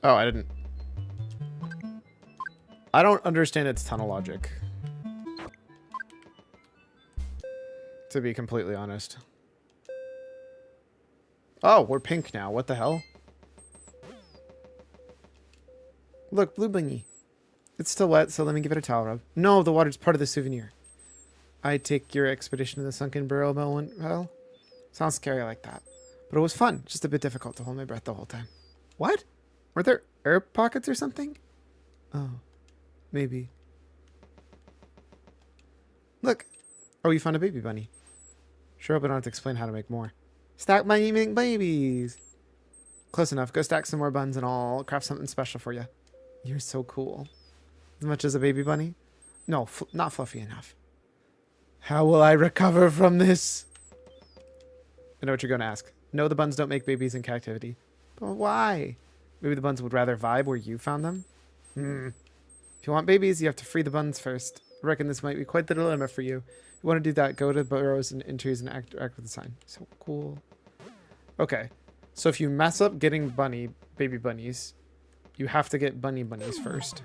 S1: Oh, I didn't. I don't understand its tunnel logic. To be completely honest. Oh, we're pink now. What the hell? Look, blue bunny. It's still wet, so let me give it a towel rub. No, the water's part of the souvenir. I take your expedition to the sunken burrow went well. Sounds scary like that. But it was fun. Just a bit difficult to hold my breath the whole time. What? Were there air pockets or something? Oh. Maybe. Look. Oh, you found a baby bunny. Sure, but I don't have to explain how to make more. Stack my make babies. Close enough. Go stack some more buns and I'll craft something special for you. You're so cool. As much as a baby bunny? No, not fluffy enough. How will I recover from this? I know what you're going to ask. No, the buns don't make babies in captivity. But why? Maybe the buns would rather vibe where you found them? If you want babies, you have to free the buns first. I reckon this might be quite the dilemma for you. If you want to do that, go to burrows and trees and act with the sign. So cool. Okay. So if you mess up getting baby bunnies, you have to get bunnies first.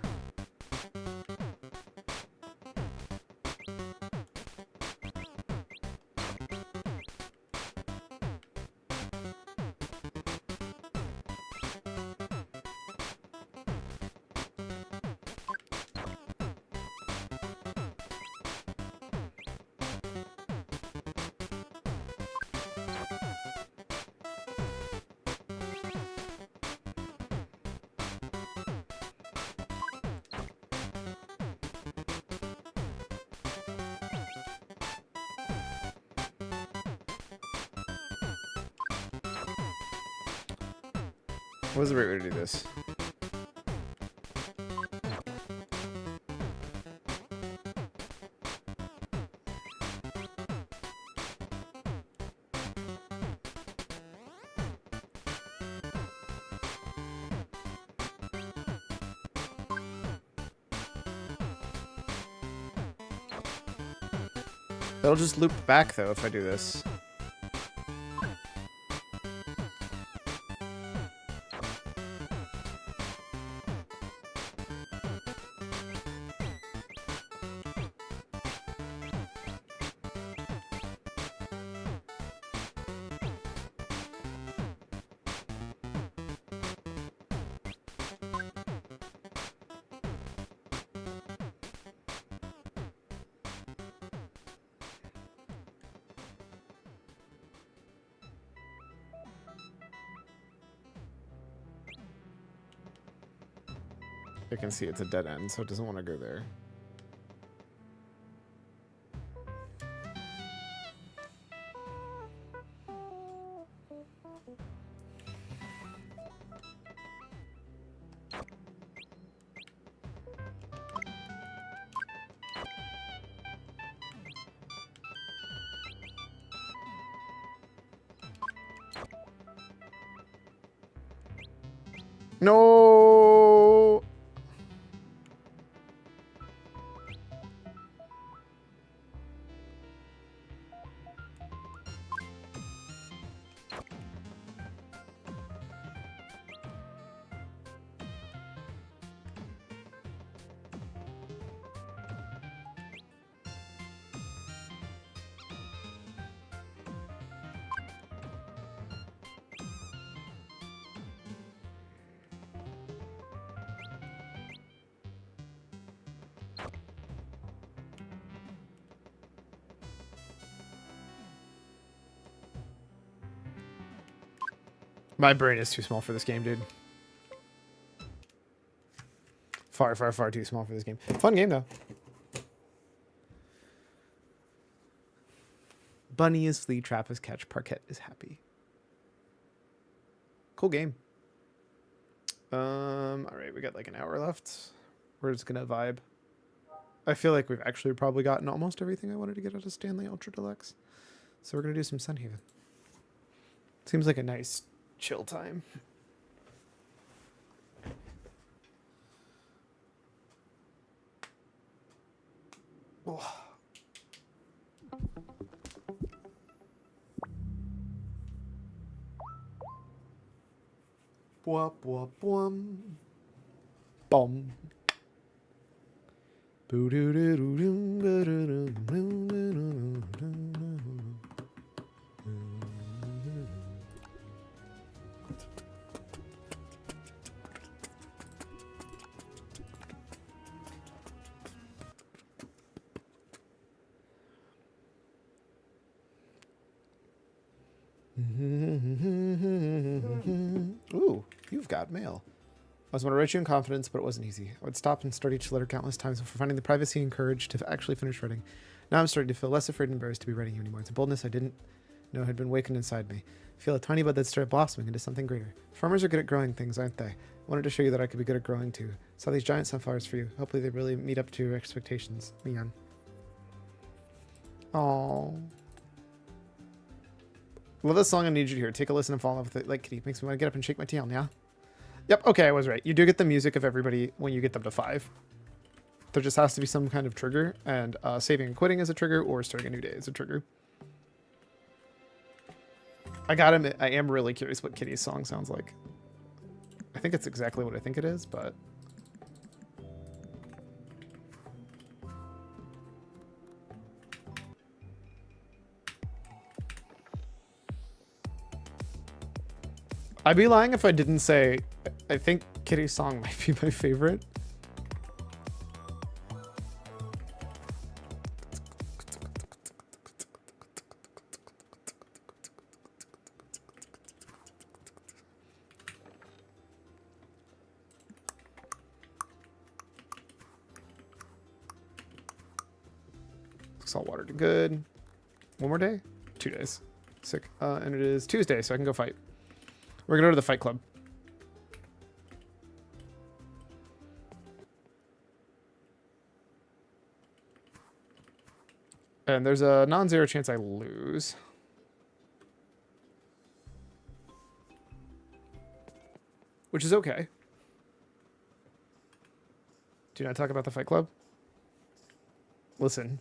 S1: What was the right way to do this? It'll just loop back though if I do this. I can see it's a dead end, so it doesn't want to go there. No. My brain is too small for this game, dude. Far, far, far too small for this game. Fun game, though. Bunny is flee, trap is catch, parquet is happy. Cool game. All right, we got like an hour left. We're just gonna vibe. I feel like we've actually probably gotten almost everything I wanted to get out of Stanley Ultra Deluxe. So we're gonna do some Sunhaven. Seems like a nice chill time. Oh. Bwah, bwah, bwum. Bum. Ooh, you've got mail. I was going to write you in confidence, but it wasn't easy. I would stop and start each letter countless times before finding the privacy and courage to actually finish writing. Now I'm starting to feel less afraid and embarrassed to be writing you anymore. It's a boldness I didn't know had been wakened inside me. I feel a tiny bud that started blossoming into something greater. Farmers are good at growing things, aren't they? I wanted to show you that I could be good at growing too. Saw these giant sunflowers for you. Hopefully they really meet up to your expectations. Mian. Aww. Love this song. I need you to hear. Take a listen and fall in love with it like Kitty. Makes me want to get up and shake my tail, yeah? Yep, okay, I was right. You do get the music of everybody when you get them to 5. There just has to be some kind of trigger, and saving and quitting is a trigger, or starting a new day is a trigger. I gotta admit, I am really curious what Kitty's song sounds like. I think it's exactly what I think it is, but... I'd be lying if I didn't say I think Kitty's song might be my favorite. Salt water to good. One more day? 2 days. Sick. And it is Tuesday, so I can go fight. We're gonna go to the fight club. And there's a non-zero chance I lose. Which is okay. Do not talk about the fight club. Listen.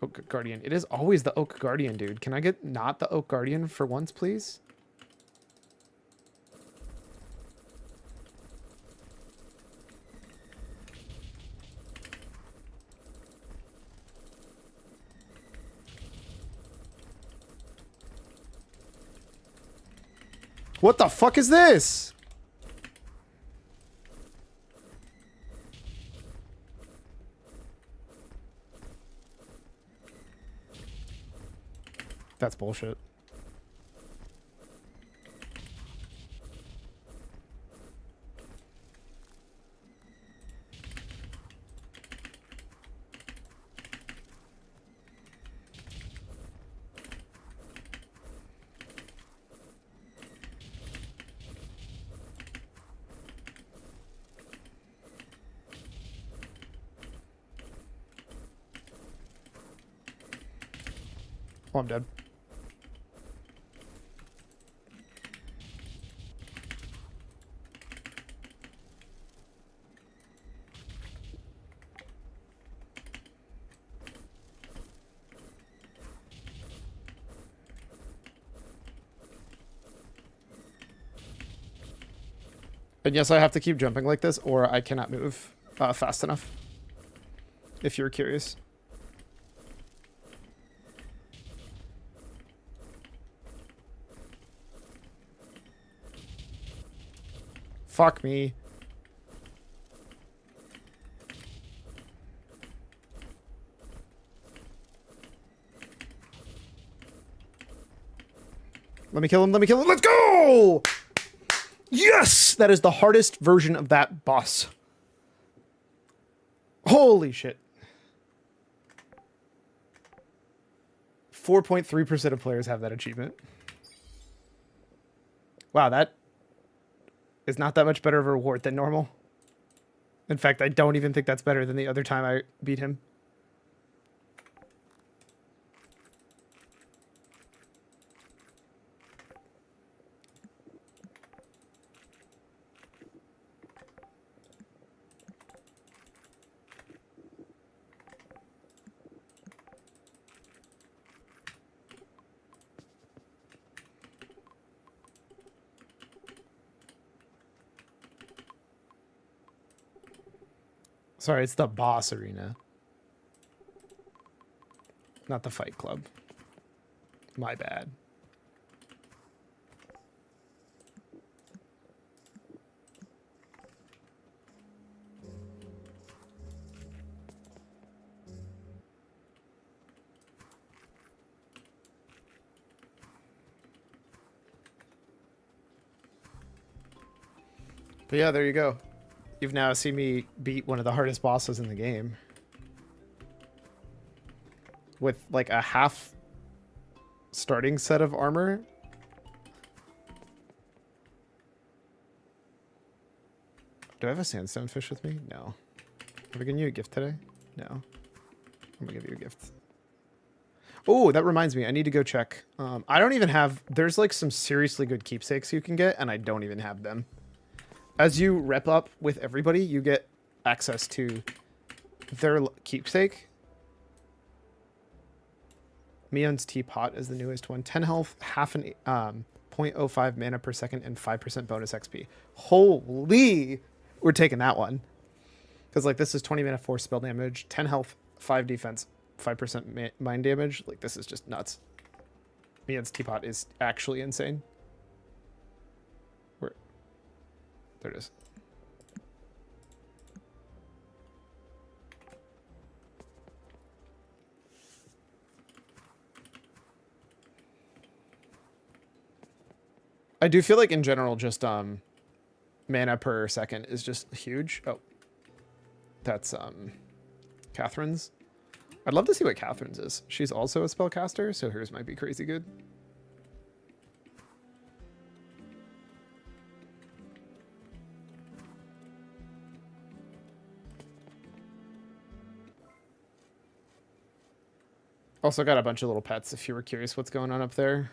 S1: Oak Guardian. It is always the Oak Guardian, dude. Can I get not the Oak Guardian for once, please? What the fuck is this? That's bullshit. Oh, I'm dead. And yes, I have to keep jumping like this, or I cannot move fast enough. If you're curious. Fuck me. Let me kill him, let me kill him, let's go! Yes! That is the hardest version of that boss. Holy shit. 4.3% of players have that achievement. Wow, that is not that much better of a reward than normal. In fact, I don't even think that's better than the other time I beat him. Sorry, it's the boss arena. Not the fight club. My bad. But yeah, there you go. You've now seen me beat one of the hardest bosses in the game. With like a half starting set of armor. Do I have a sandstone fish with me? No. Have I given you a gift today? No. I'm gonna give you a gift. Oh, that reminds me. I need to go check. I don't even have... There's like some seriously good keepsakes you can get, and I don't even have them. As you rep up with everybody, you get access to their keepsake. Mion's Teapot is the newest one. 10 health, half an 0.05 mana per second, and 5% bonus XP. Holy! We're taking that one. Because like this is 20 mana, 4 spell damage, 10 health, 5 defense, 5% mind damage. Like this is just nuts. Mion's Teapot is actually insane. Where? There it is. I do feel like in general, just mana per second is just huge. Oh, that's Catherine's. I'd love to see what Catherine's is. She's also a spellcaster, so hers might be crazy good. Also got a bunch of little pets if you were curious what's going on up there.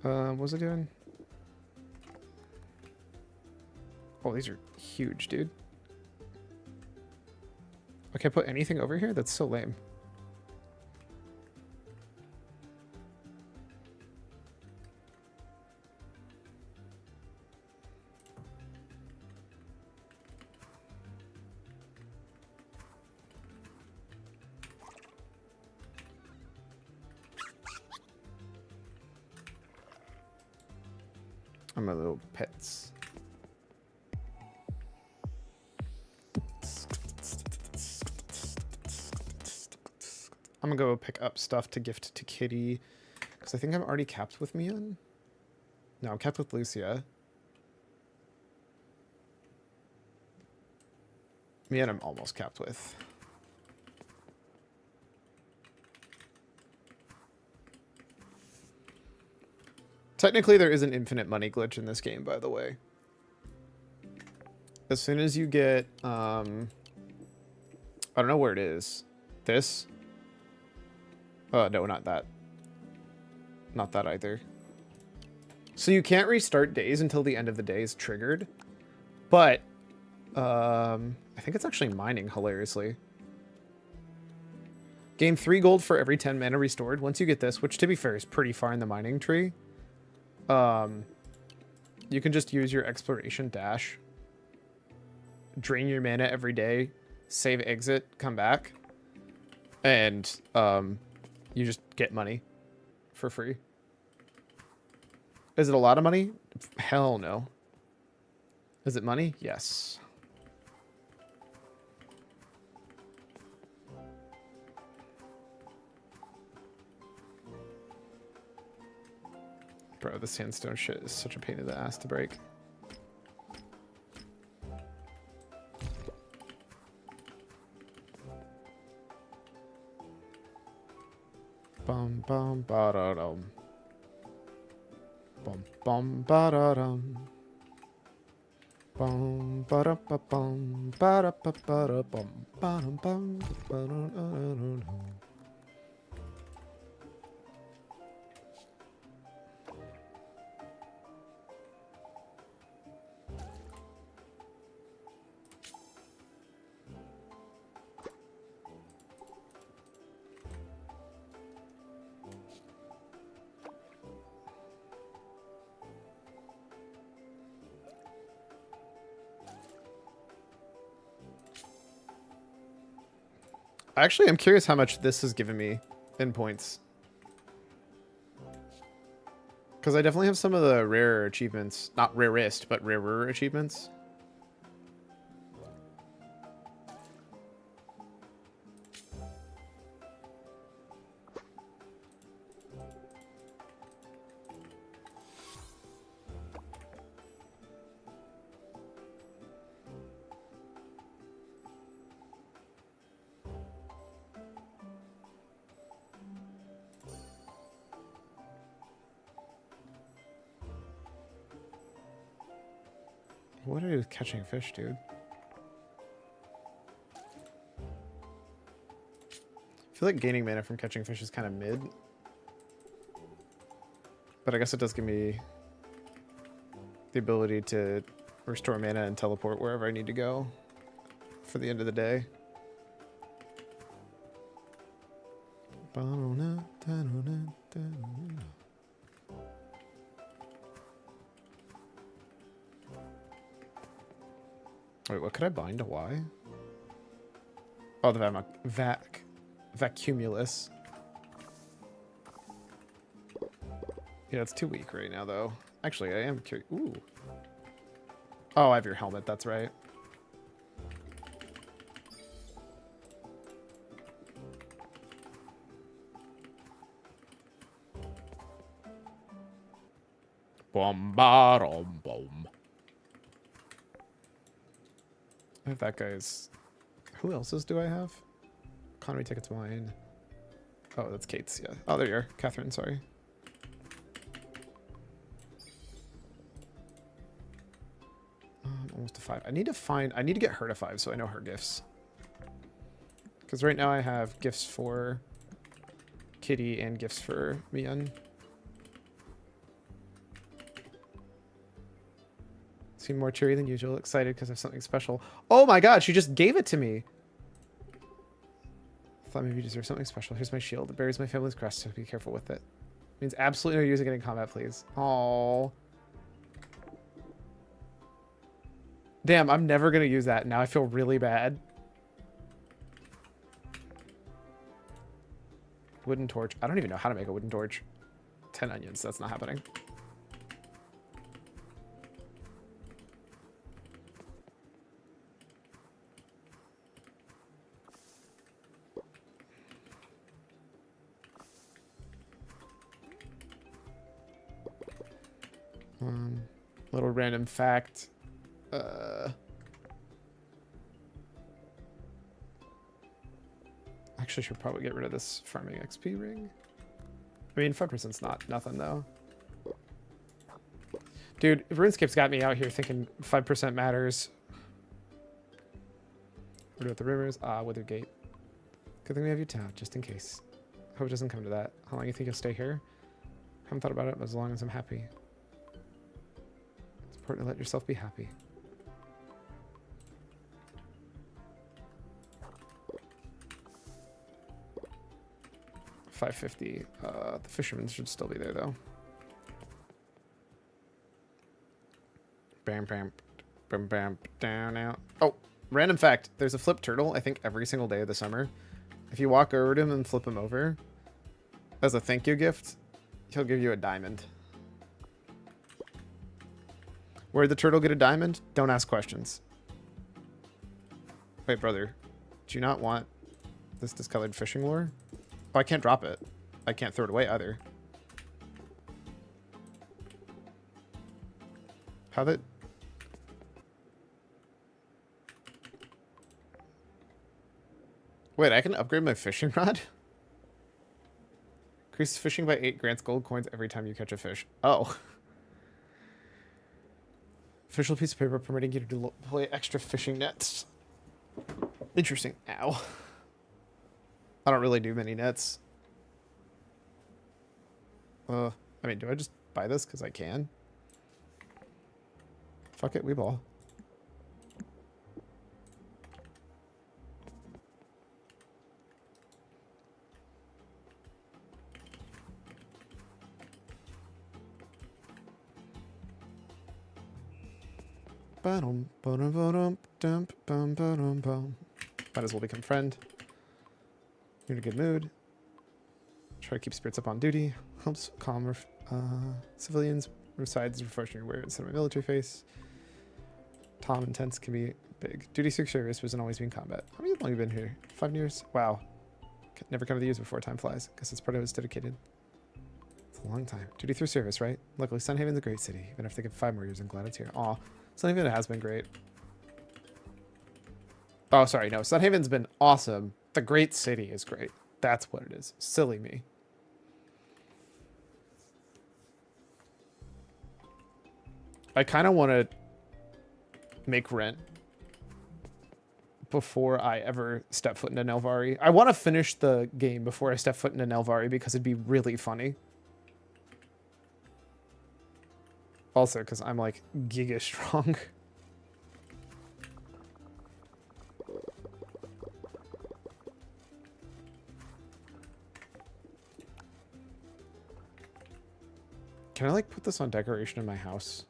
S1: What was I doing? Oh, these are huge, dude. I can't put anything over here? That's so lame. I'm a little pets. I'm gonna go pick up stuff to gift to Kitty, because I think I'm already capped with Mian. No, I'm capped with Lucia. Mian I'm almost capped with. Technically, there is an infinite money glitch in this game, by the way. As soon as you get, I don't know where it is. This? No, not that. Not that either. So you can't restart days until the end of the day is triggered. But, I think it's actually mining, hilariously. Gain 3 gold for every 10 mana restored. Once you get this, which to be fair is pretty far in the mining tree. You can just use your exploration dash, drain your mana every day, save exit, come back, and you just get money for free. Is it a lot of money? Hell no. Is it money? Yes. Bro, the sandstone shit is such a pain in the ass to break. Bum bum ba da dum. Bum bum ba da dum. Bum ba da ba bum ba da ba ba da bum ba dum bum ba da da da da. Actually, I'm curious how much this has given me in points. Because I definitely have some of the rarer achievements. Not rarest, but rarer achievements. What do I do with catching fish, dude? I feel like gaining mana from catching fish is kind of mid. But I guess it does give me the ability to restore mana and teleport wherever I need to go for the end of the day. Wait, what could I bind to Y? Oh, the Vacuumulus. Yeah, it's too weak right now, though. Actually, I am curious. Ooh. Oh, I have your helmet. That's right. Boom. I have that guy's... Who else's do I have? Economy tickets mine. Oh, that's Kate's, yeah. Oh, there you are. Catherine, sorry. Almost to 5. I need to get her to 5 so I know her gifts. Because right now I have gifts for Kitty and gifts for Mian. Seem more cheery than usual. Excited because I have something special. Oh my god, she just gave it to me. Thought maybe you deserve something special. Here's my shield. It bears my family's crest, so be careful with it. Means absolutely no using it in combat, please. Oh. Damn, I'm never gonna use that. Now I feel really bad. Wooden torch. I don't even know how to make a wooden torch. 10 onions. That's not happening. Little random fact. Actually, should probably get rid of this farming XP ring. I mean, 5%'s not nothing though. Dude, RuneScape's got me out here thinking 5% matters. What about the rumors? Wither Gate. Good thing we have you town, just in case. Hope it doesn't come to that. How long you think you'll stay here? Haven't thought about it, but as long as I'm happy. It's important to let yourself be happy. $550. The fishermen should still be there though. Bam, bam, bam, bam, down, out. Oh, random fact. There's a flip turtle, I think, every single day of the summer. If you walk over to him and flip him over, as a thank you gift, he'll give you a diamond. Where'd the turtle get a diamond? Don't ask questions. Wait, brother. Do you not want this discolored fishing lure? Oh, I can't drop it. I can't throw it away either. How that... Wait, I can upgrade my fishing rod? Increases fishing by 8, grants gold coins every time you catch a fish. Oh. Official piece of paper permitting you to deploy extra fishing nets. Interesting. Ow. I don't really do many nets. I mean, do I just buy this because I can? Fuck it, we ball. Might as well become friend. You're in a good mood. Try to keep spirits up on duty. Helps calm civilians. Resides refreshing wear instead of a military face. Tom intense can be big. Duty Secret Service wasn't always be in combat. How many long have you been here? 5 years? Wow. Never come to the years before time flies. Guess it's part of it's dedicated. It's a long time. Duty through service, right? Luckily, Sunhaven's a great city. Even if they get 5 more years, I'm glad it's here. Aw. Sunhaven has been great. Oh, sorry. No, Sunhaven's been awesome. The great city is great. That's what it is. Silly me. I kind of want to make rent before I ever step foot into Nelvari. I want to finish the game before I step foot into Nelvari because it'd be really funny. Also, because I'm like giga strong. Can I like put this on decoration in my house?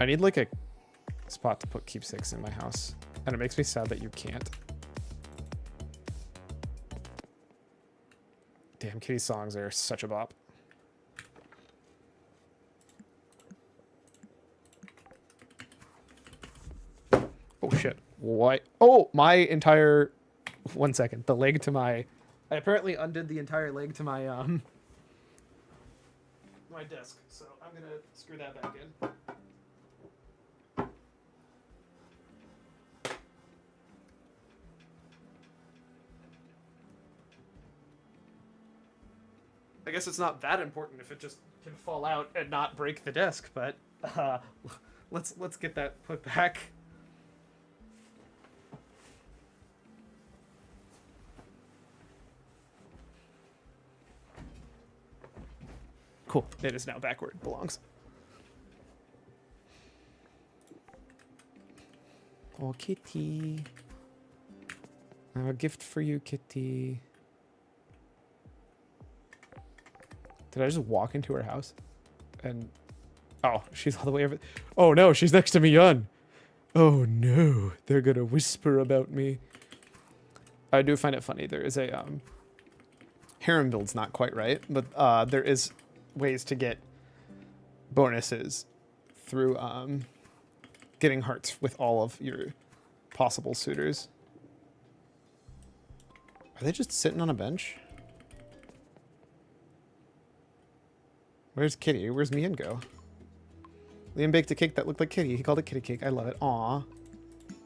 S1: I need like a spot to put keepsakes in my house. And it makes me sad that you can't. Damn, Kitty songs are such a bop. Oh shit. What? Oh, my entire... 1 second. The leg to my... I apparently undid the entire leg to my, my desk, so I'm gonna screw that back in. I guess it's not that important if it just can fall out and not break the desk, but let's get that put back. Cool. It is now back where it belongs. Oh, Kitty. I have a gift for you, Kitty. Did I just walk into her house? And... Oh, she's all the way over... Oh no, she's next to Mian. Oh no, they're gonna whisper about me. I do find it funny. There is a... harem build's not quite right, but there is ways to get bonuses through getting hearts with all of your possible suitors. Are they just sitting on a bench? Where's Kitty? Where's Mian go? Liam baked a cake that looked like Kitty. He called it Kitty Cake. I love it. Aw. Here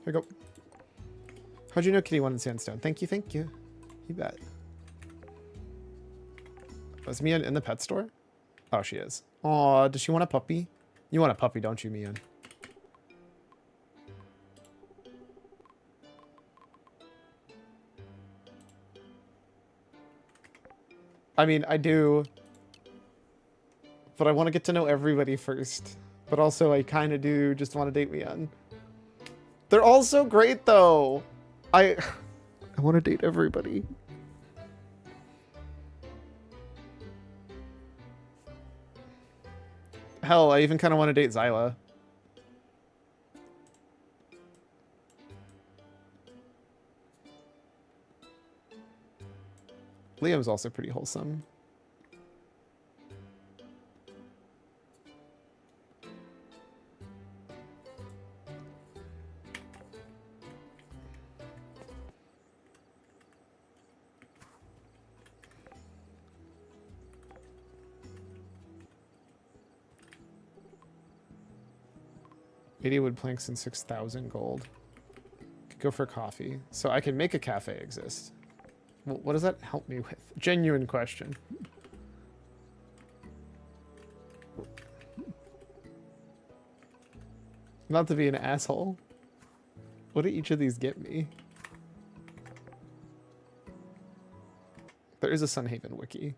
S1: we go. How'd you know Kitty wanted sandstone? Thank you, thank you. You bet. Was Mian in the pet store? Oh, she is. Aw, does she want a puppy? You want a puppy, don't you, Mian? I mean, I do. But I want to get to know everybody first. But also, I kind of do just want to date Mian. They're all so great, though. I want to date everybody. Hell, I even kind of want to date Zyla. Liam's also pretty wholesome. Wood planks and 6,000 gold. Could go for coffee. So I can make a cafe exist. Well, what does that help me with? Genuine question. Not to be an asshole. What do each of these get me? There is a Sunhaven wiki.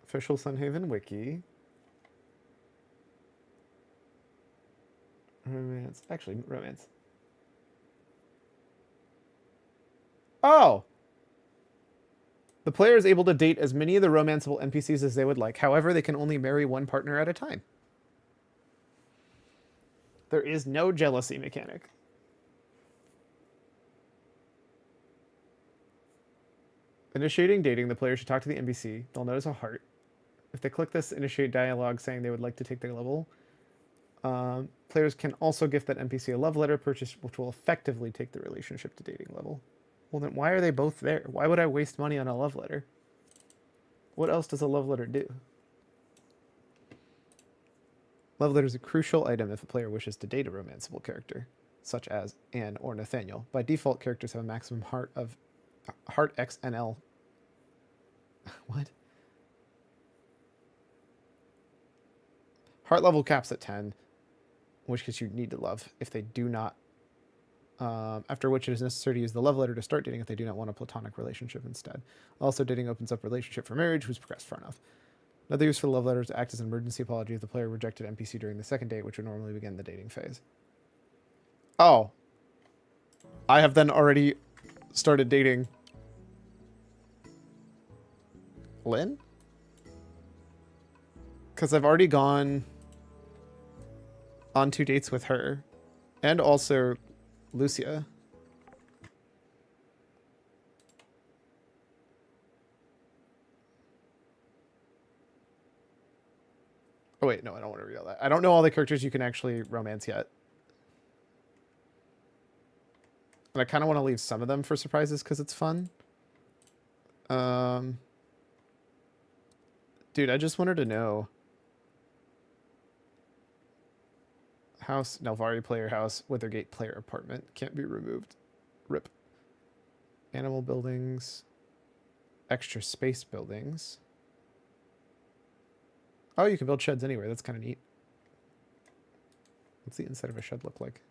S1: Official Sunhaven wiki. Romance. Actually, romance. Oh! The player is able to date as many of the romanceable NPCs as they would like. However, they can only marry one partner at a time. There is no jealousy mechanic. Initiating dating, the player should talk to the NPC. They'll notice a heart. If they click this, initiate dialogue saying they would like to take their level. Players can also gift that NPC a love letter purchase, which will effectively take the relationship to dating level. Well, then why are they both there? Why would I waste money on a love letter? What else does a love letter do? Love letter is a crucial item if a player wishes to date a romanceable character, such as Anne or Nathaniel. By default, characters have a maximum heart X and L What? Heart level caps at 10, in which case you need to love if they do not. After which it is necessary to use the love letter to start dating if they do not want a platonic relationship instead. Also, dating opens up relationship for marriage who's progressed far enough. Another use for the love letter is to act as an emergency apology if the player rejected NPC during the second date, which would normally begin the dating phase. Oh. I have then already started dating Lynn? Because I've already gone on 2 dates with her. And also Lucia. Oh wait, no, I don't want to reveal that. I don't know all the characters you can actually romance yet. And I kind of want to leave some of them for surprises because it's fun. Dude, I just wanted to know. House, Nelvari player house, Withergate player apartment. Can't be removed. RIP. Animal buildings. Extra space buildings. Oh, you can build sheds anywhere. That's kind of neat. What's the inside of a shed look like?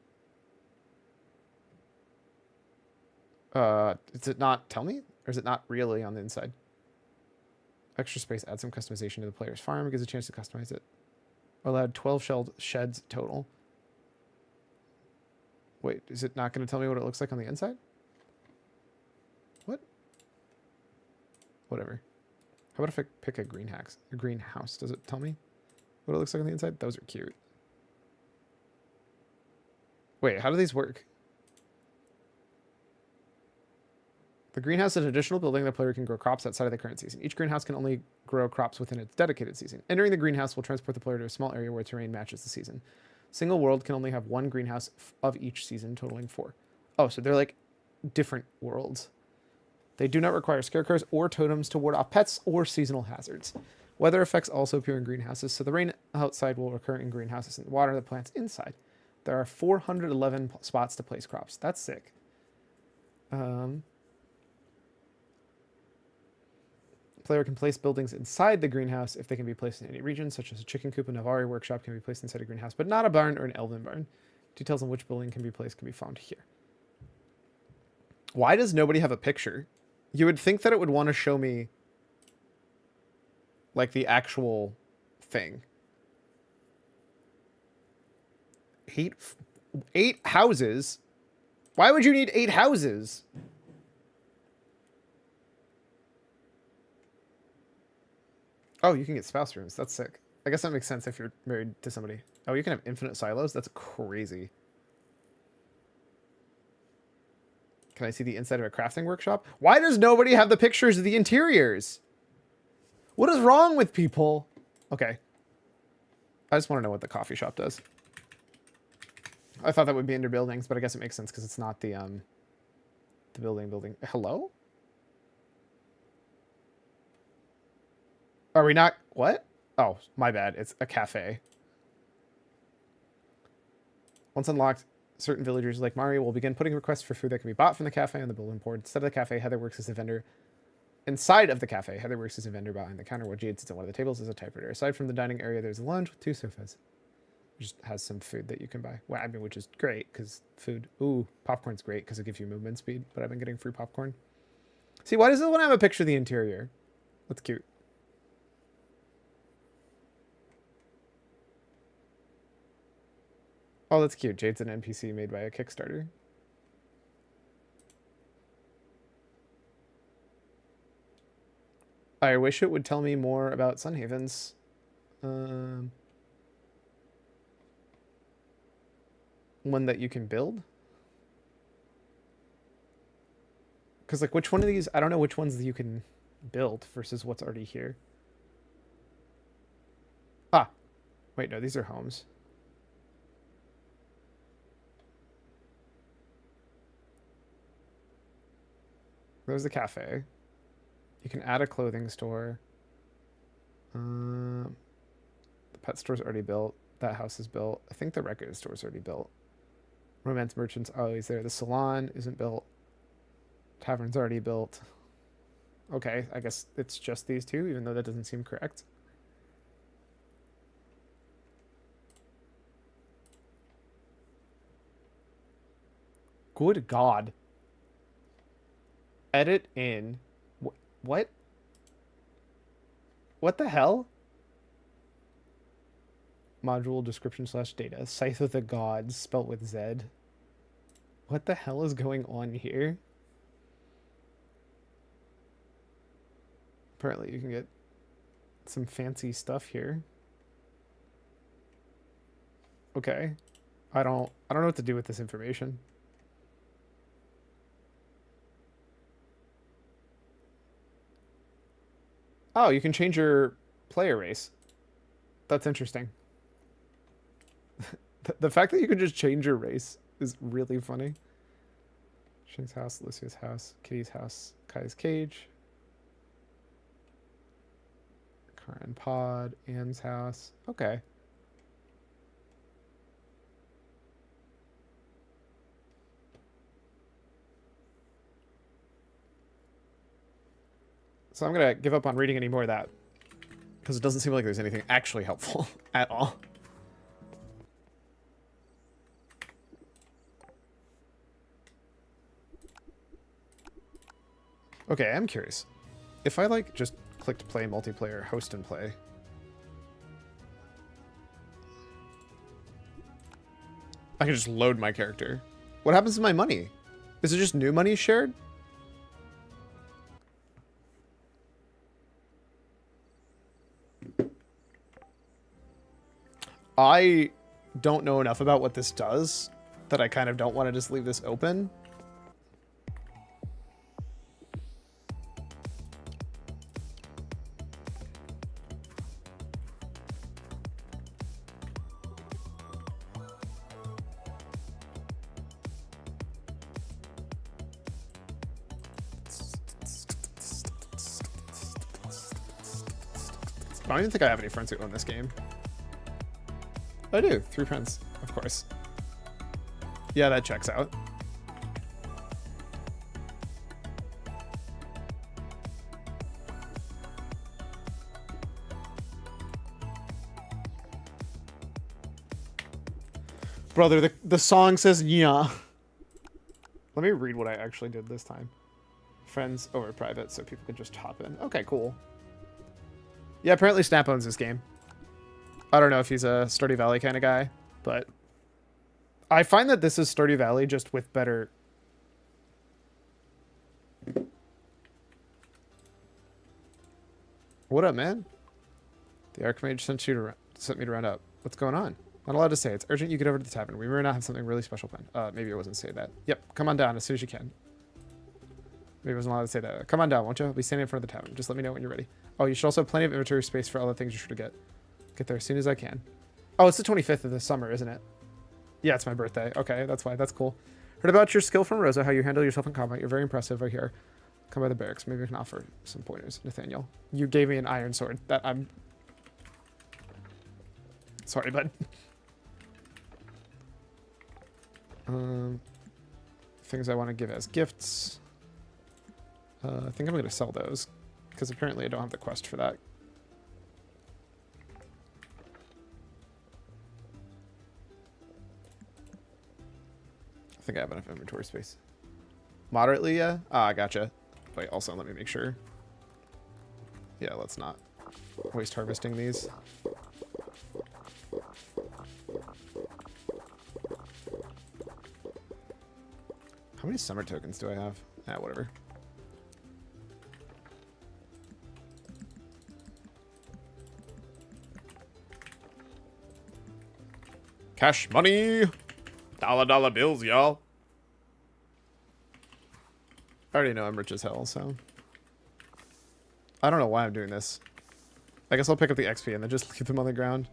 S1: Does it not tell me? Or is it not really on the inside? Extra space adds some customization to the player's farm. Gives a chance to customize it. Allowed 12 sheds total. Wait, is it not going to tell me what it looks like on the inside? What? Whatever. How about if I pick a greenhouse? Does it tell me what it looks like on the inside? Those are cute. Wait, how do these work? The greenhouse is an additional building the player can grow crops outside of the current season. Each greenhouse can only grow crops within its dedicated season. Entering the greenhouse will transport the player to a small area where terrain matches the season. Single world can only have 1 greenhouse of each season, totaling 4. Oh, so they're like different worlds. They do not require scarecrows or totems to ward off pets or seasonal hazards. Weather effects also appear in greenhouses, so the rain outside will occur in greenhouses and water the plants inside. There are 411 spots to place crops. That's sick. Player can place buildings inside the greenhouse if they can be placed in any region, such as a chicken coop and Navari workshop can be placed inside a greenhouse, but not a barn or an elven barn. Details on which building can be placed can be found here. Why does nobody have a picture? You would think that it would want to show me like the actual thing. 8 houses? Why would you need 8 houses? Oh, you can get spouse rooms. That's sick. I guess that makes sense if you're married to somebody. Oh, you can have infinite silos? That's crazy. Can I see the inside of a crafting workshop? Why does nobody have the pictures of the interiors? What is wrong with people? Okay. I just want to know what the coffee shop does. I thought that would be under buildings, but I guess it makes sense because it's not the building. Hello? Are we not? What? Oh, my bad. It's a cafe. Once unlocked, certain villagers like Mario will begin putting requests for food that can be bought from the cafe on the building board. Instead of the cafe, Heather works as a vendor. Inside of the cafe, Heather works as a vendor behind the counter where Jade sits at one of the tables as a typewriter. Aside from the dining area, there's a lounge with 2 sofas. Just has some food that you can buy. Well, I mean, which is great because food. Ooh, popcorn's great because it gives you movement speed. But I've been getting free popcorn. See, why does this one have a picture of the interior? That's cute. Oh, that's cute. Jade's an NPC made by a Kickstarter. I wish it would tell me more about Sunhavens. One that you can build? Because, like, which one of these... I don't know which ones that you can build versus what's already here. Ah. Wait, no, these are homes. There's the cafe. You can add a clothing store. The pet store's already built. That house is built. I think the record store's already built. Romance merchant's always there. The salon isn't built. Tavern's already built. Okay, I guess it's just these two, even though that doesn't seem correct. Good God. Edit in. What? What the hell? Module description / data. Scythe of the Gods, spelt with Z. What the hell is going on here? Apparently you can get some fancy stuff here. Okay. I don't know what to do with this information. Oh, you can change your player race. That's interesting. The fact that you can just change your race is really funny. Shing's house, Lucia's house, Kitty's house, Kai's cage. Car and pod, Anne's house. Okay. So I'm going to give up on reading any more of that, because it doesn't seem like there's anything actually helpful at all. Okay, I'm curious. If I, like, just clicked play multiplayer, host and play. I can just load my character. What happens to my money? Is it just new money shared? I don't know enough about what this does that I kind of don't want to just leave this open. I don't even think I have any friends who own this game. I do. 3 friends, of course. Yeah, that checks out. Brother, the song says yeah. Let me read what I actually did this time. Friends over private, so people can just hop in. Okay, cool. Yeah, apparently Snap owns this game. I don't know if he's a Stardew Valley kind of guy, but I find that this is Stardew Valley just with better... What up, man? The Archmage sent me to round up. What's going on? Not allowed to say. It's urgent you get over to the tavern. We may not have something really special planned. Maybe I wasn't say that. Yep, come on down as soon as you can. Maybe I wasn't allowed to say that. Come on down, won't you? I'll be standing in front of the tavern. Just let me know when you're ready. Oh, you should also have plenty of inventory space for all the things you're sure to get. Get there as soon as I can. Oh, it's the 25th of the summer, isn't it? Yeah, it's my birthday. Okay, that's why. That's cool. Heard about your skill from Rosa, how you handle yourself in combat. You're very impressive right here. Come by the barracks. Maybe I can offer some pointers. Nathaniel, you gave me an iron sword that I'm... Sorry, bud. Things I want to give as gifts. I think I'm going to sell those, because apparently I don't have the quest for that. I think I have enough inventory space. Moderately, yeah? Ah, gotcha. Wait, also, let me make sure. Yeah, let's not waste harvesting these. How many summer tokens do I have? Ah, whatever. Cash money! Dollar bills, y'all. I already know I'm rich as hell, so... I don't know why I'm doing this. I guess I'll pick up the XP and then just leave them on the ground.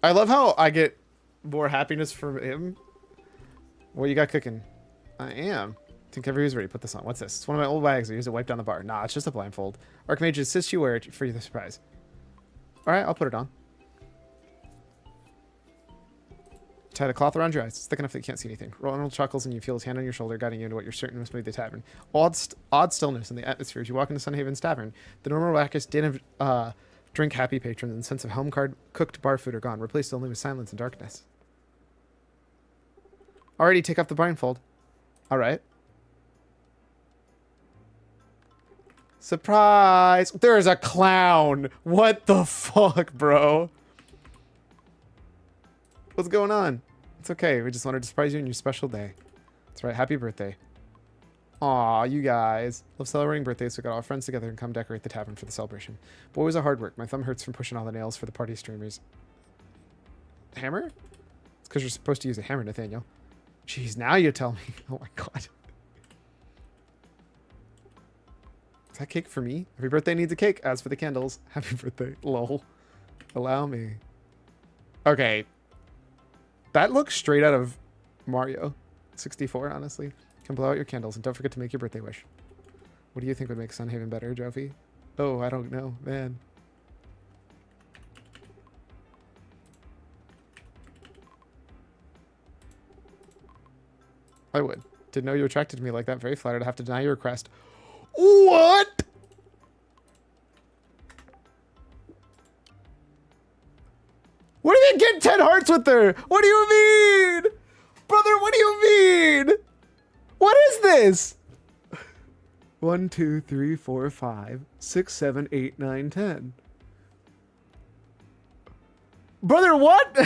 S1: I love how I get more happiness from him. What you got cooking? I am. Think everybody's ready. Put this on. What's this? It's one of my old wags. I use it to wipe down the bar. Nah, it's just a blindfold. Archmage assists you wear it for the surprise. Alright, I'll put it on. Tie the cloth around your eyes. It's thick enough that you can't see anything. Ronald chuckles and you feel his hand on your shoulder, guiding you into what you're certain must be the tavern. Odd stillness in the atmosphere as you walk into Sunhaven's tavern. The normal raucous din of drink happy patrons and the sense of home-cooked bar food are gone, replaced only with silence and darkness. Alrighty, take off the blindfold. Alright. Surprise! There's a clown! What the fuck, bro? What's going on? It's okay. We just wanted to surprise you on your special day. That's right. Happy birthday. Aw, you guys. Love celebrating birthdays, so we got all our friends together and come decorate the tavern for the celebration. Boy, was it hard work. My thumb hurts from pushing all the nails for the party streamers. Hammer? It's because you're supposed to use a hammer, Nathaniel. Jeez, now you tell me. Oh my god. Is that cake for me? Every birthday needs a cake. As for the candles, happy birthday. Lol. Allow me. Okay. That looks straight out of Mario 64, honestly. You can blow out your candles and don't forget to make your birthday wish. What do you think would make Sunhaven better, Jovi? Oh, I don't know, man. I would. Didn't know you attracted to me like that. Very flattered to have to deny your request. What? What do you mean get 10 hearts with her? What do you mean? Brother, what do you mean? What is this? 1, 2, 3, 4, 5, 6, 7, 8, 9, 10. Brother, what?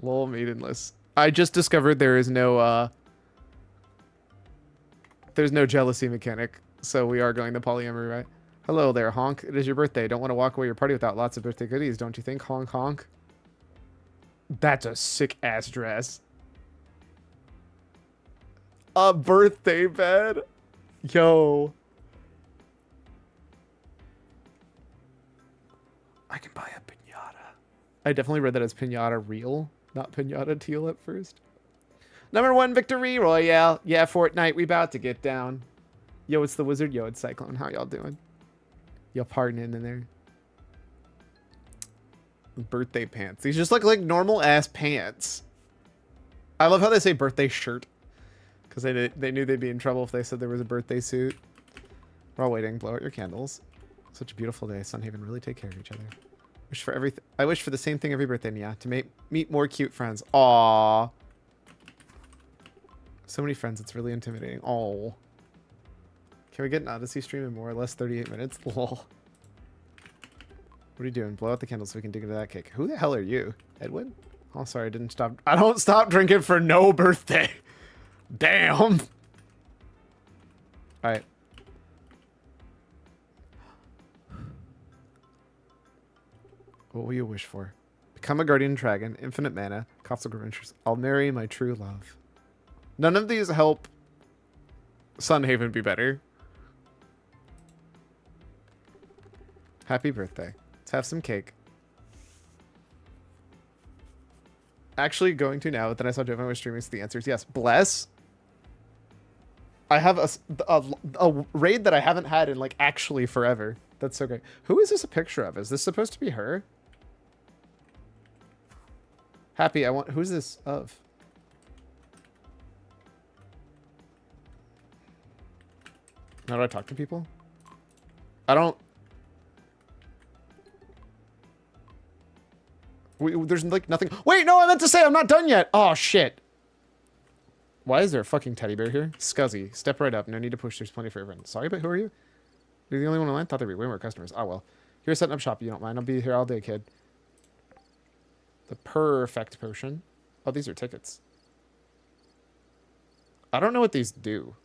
S1: Lol, maidenless. I just discovered there is no, there's no jealousy mechanic, so we are going to polyamory, right? Hello there, honk. It is your birthday. Don't want to walk away your party without lots of birthday goodies, don't you think? Honk, honk. That's a sick-ass dress. A birthday bed? Yo. I can buy a piñata. I definitely read that as piñata real, not piñata teal at first. Number 1 victory royale. Yeah, Fortnite, we about to get down. Yo, it's the wizard. Yo, it's Cyclone. How y'all doing? Yo, pardoning in there. Birthday pants. These just look like normal ass pants. I love how they say birthday shirt. Because they knew they'd be in trouble if they said there was a birthday suit. We're all waiting. Blow out your candles. Such a beautiful day. Sunhaven really take care of each other. Wish for everything. I wish for the same thing every birthday, Nia. To meet more cute friends. Aww. So many friends, it's really intimidating. Oh. Can we get an Odyssey stream in more or less 38 minutes? Lol. What are you doing? Blow out the candles so we can dig into that cake. Who the hell are you? Edwin? Oh, sorry, I didn't stop. I don't stop drinking for no birthday. Damn. Alright. What will you wish for? Become a guardian dragon, infinite mana, Copsicle Adventures. I'll marry my true love. None of these help Sunhaven be better. Happy birthday. Let's have some cake. Actually going to now, but then I saw Jovine was streaming, so the answer is yes. Bless. I have a raid that I haven't had in like actually forever. That's so great. Who is this a picture of? Is this supposed to be her? Happy, who's this of? How do I talk to people? I don't... there's like nothing... Wait, no, I meant to say I'm not done yet! Oh, shit. Why is there a fucking teddy bear here? Scuzzy, step right up. No need to push. There's plenty for everyone. Sorry, but who are you? You're the only one online? Thought there'd be way more customers. Oh, well. Here's setting up shop. You don't mind. I'll be here all day, kid. The perfect potion. Oh, these are tickets. I don't know what these do.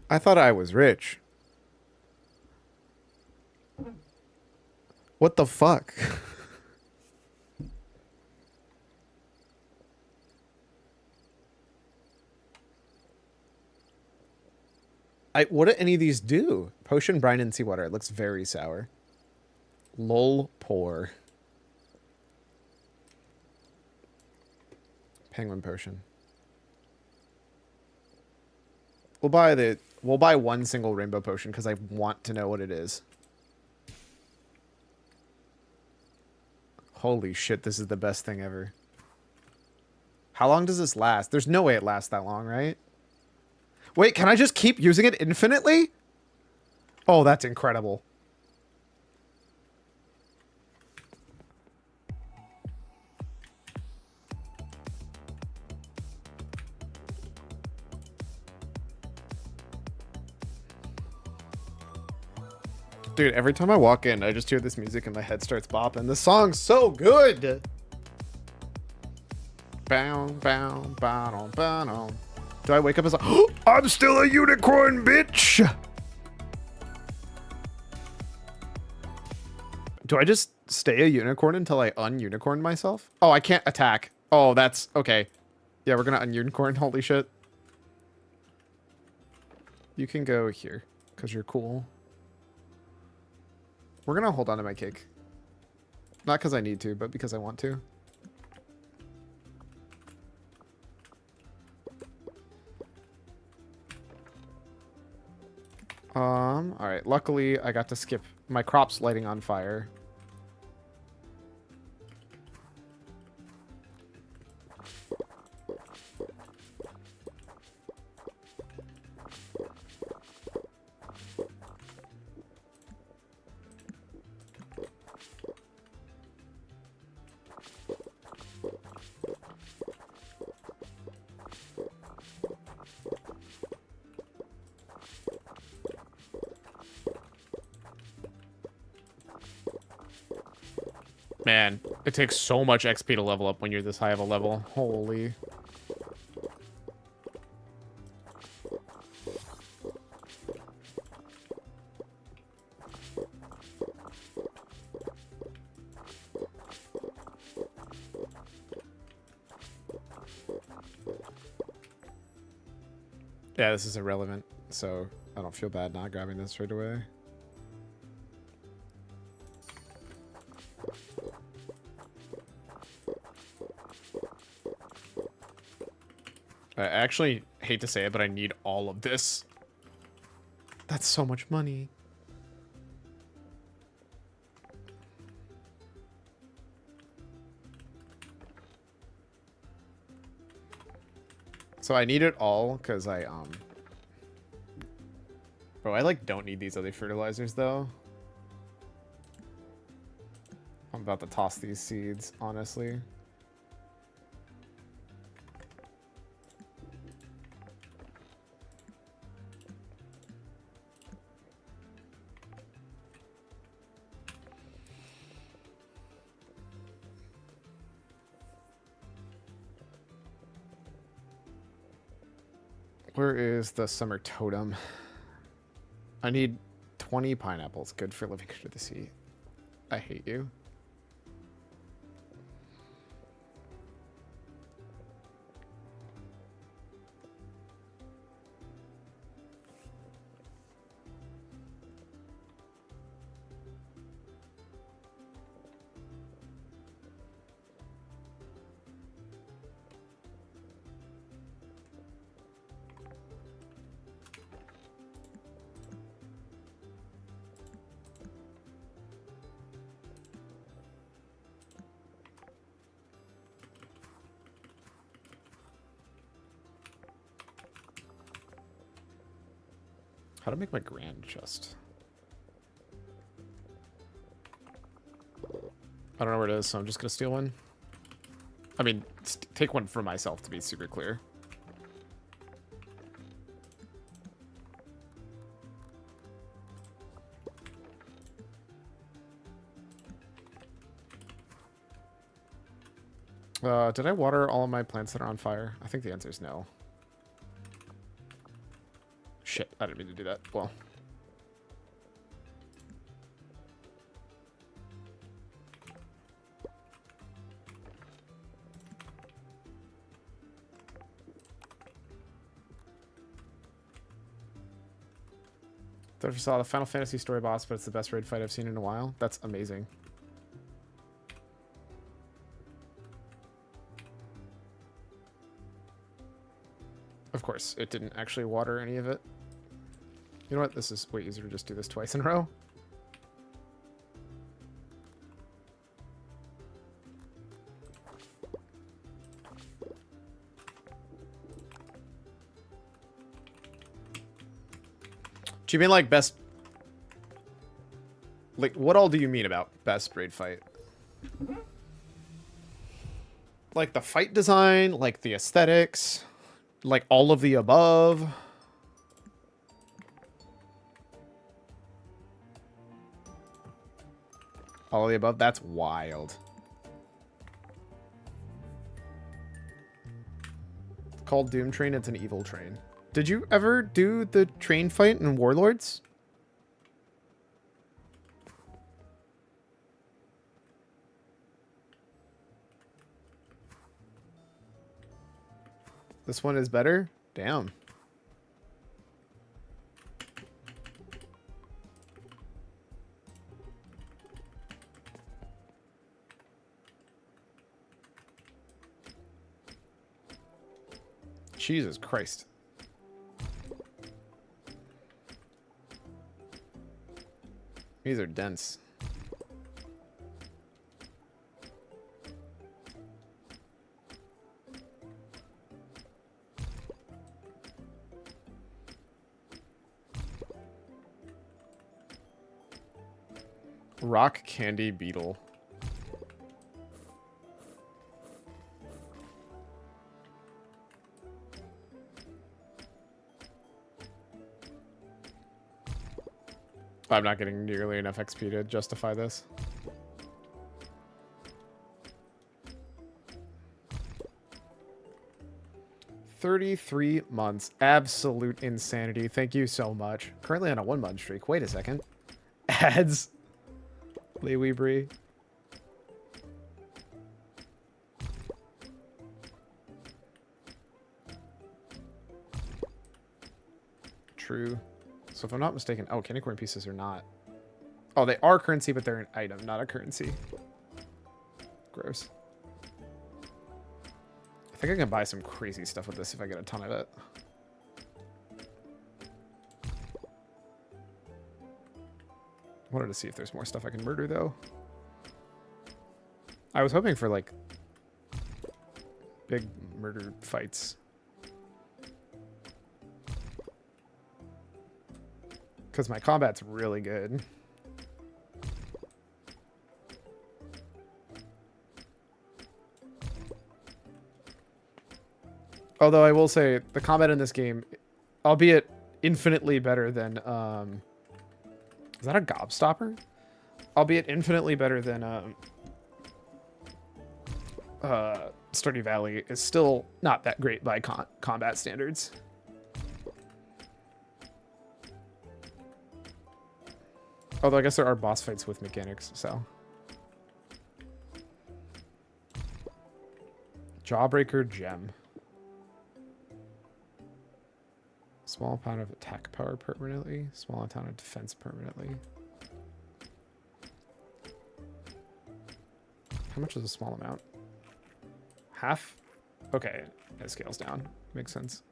S1: I thought I was rich. What the fuck? What do any of these do? Potion, brine, and seawater. It looks very sour. Lol, pour. Penguin potion. We'll buy one single rainbow potion because I want to know what it is. Holy shit, this is the best thing ever. How long does this last? There's no way it lasts that long, right? Wait, can I just keep using it infinitely? Oh, that's incredible. Dude, every time I walk in, I just hear this music and my head starts bopping. The song's so good! Bow, bow, bow, bow. Do I wake up as a...
S3: I'm still a unicorn, bitch!
S1: Do I just stay a unicorn until I un-unicorn myself? Oh, I can't attack. Oh, that's... Okay. Yeah, we're gonna un-unicorn. Holy shit. You can go here, because you're cool. We're gonna hold on to my cake. Not because I need to, but because I want to. Alright. Luckily, I got to skip my crops lighting on fire. Man, it takes so much XP to level up when you're this high of a level. Holy. Yeah, this is irrelevant, so I don't feel bad not grabbing this right away. I actually hate to say it, but I need all of this. That's so much money. So I need it all because Bro, I like don't need these other fertilizers though. I'm about to toss these seeds, honestly. Where is the summer totem? I need 20 pineapples. Good for living under the sea. I hate you. How to make my grand chest? I don't know where it is, so I'm just gonna steal one. I mean, take one for myself to be super clear. Did I water all of my plants that are on fire? I think the answer is no. Shit, I didn't mean to do that. Well. Thought you saw the Final Fantasy story boss, but it's the best raid fight I've seen in a while. That's amazing. Of course, it didn't actually water any of it. You know what? This is way easier to just do this twice in a row. Do you mean like best... Like, what all do you mean about best raid fight? Like the fight design, like the aesthetics, like all of the above? All of the above? That's wild. It's called Doom Train. It's an evil train. Did you ever do the train fight in Warlords? This one is better? Damn. Jesus Christ. These are dense. Rock candy beetle. I'm not getting nearly enough XP to justify this. $33 months. Absolute insanity. Thank you so much. Currently on a 1-month streak. Wait a second. Ads. Lee Weebree. True. So if I'm not mistaken, oh, candy corn pieces are not. Oh, they are currency, but they're an item, not a currency. Gross. I think I can buy some crazy stuff with this if I get a ton of it. Wanted to see if there's more stuff I can murder, though. I was hoping for, like, big murder fights. Because my combat's really good. Although I will say, the combat in this game, albeit infinitely better than... is that a gobstopper? Albeit infinitely better than Stardew Valley, is still not that great by combat standards. Although I guess there are boss fights with mechanics, so. Jawbreaker Gem. Small amount of attack power permanently. Small amount of defense permanently. How much is a small amount? Half? Okay, it scales down. Makes sense.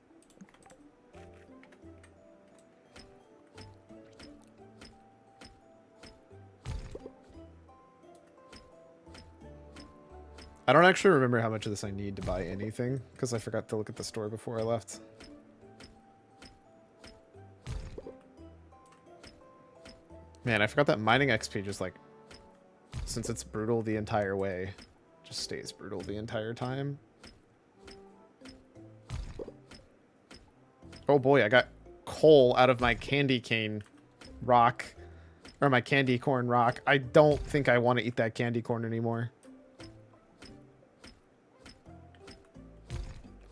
S1: I don't actually remember how much of this I need to buy anything, because I forgot to look at the store before I left. Man, I forgot that mining XP just, like, since it's brutal the entire way, just stays brutal the entire time. Oh boy, I got coal out of my candy cane rock, or my candy corn rock. I don't think I want to eat that candy corn anymore.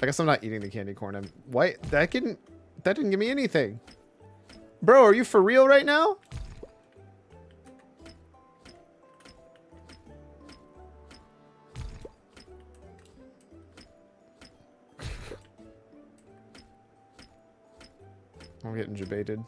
S1: I guess I'm not eating the candy corn. Why? That didn't give me anything. Bro, are you for real right now? I'm getting debated.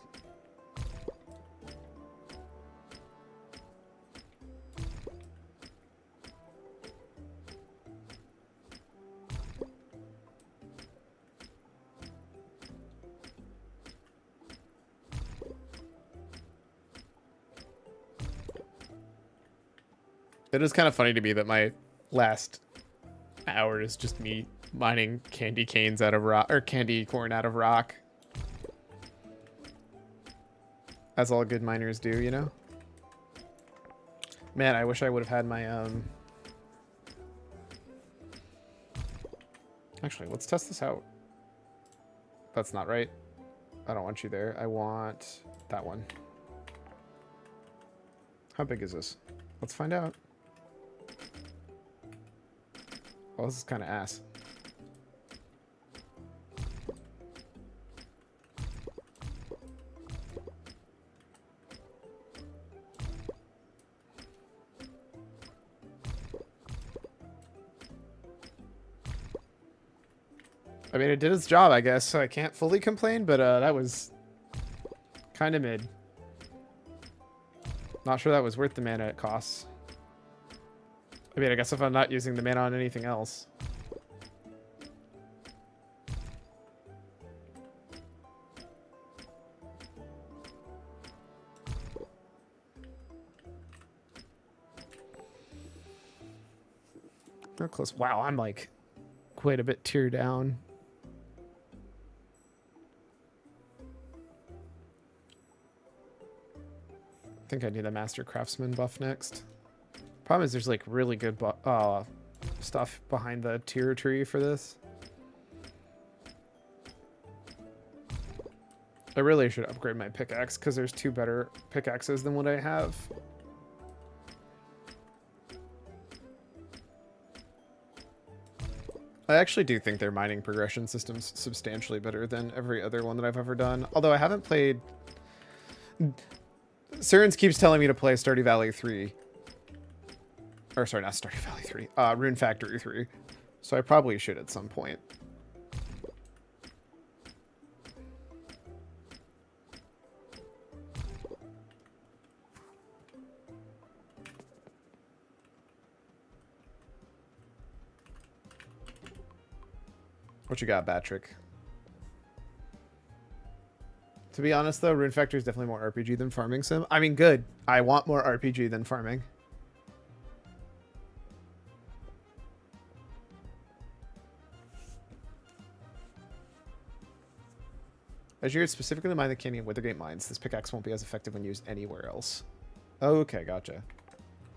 S1: It is kind of funny to me that my last hour is just me mining candy canes out of rock, or candy corn out of rock. As all good miners do, you know? Man, I wish I would have had my, Actually, let's test this out. That's not right. I don't want you there. I want that one. How big is this? Let's find out. Oh, this is kind of ass. I mean, it did its job, I guess, so I can't fully complain, but that was kind of mid. Not sure that was worth the mana it costs. I mean, I guess if I'm not using the mana on anything else. Real close. Wow, I'm like quite a bit tier down. I think I need a Master Craftsman buff next. Problem is there's like really good stuff behind the tier tree for this. I really should upgrade my pickaxe because there's 2 better pickaxes than what I have. I actually do think their mining progression system's substantially better than every other one that I've ever done. Although I haven't played... Surins keeps telling me to play Stardew Valley 3. Or sorry, not Stardew Valley 3. Rune Factory 3. So I probably should at some point. What you got, Batrick? To be honest, though, Rune Factory is definitely more RPG than farming sim. I mean, good. I want more RPG than farming. As you specifically mine the candy in Withergate mines, this pickaxe won't be as effective when used anywhere else. Okay, gotcha.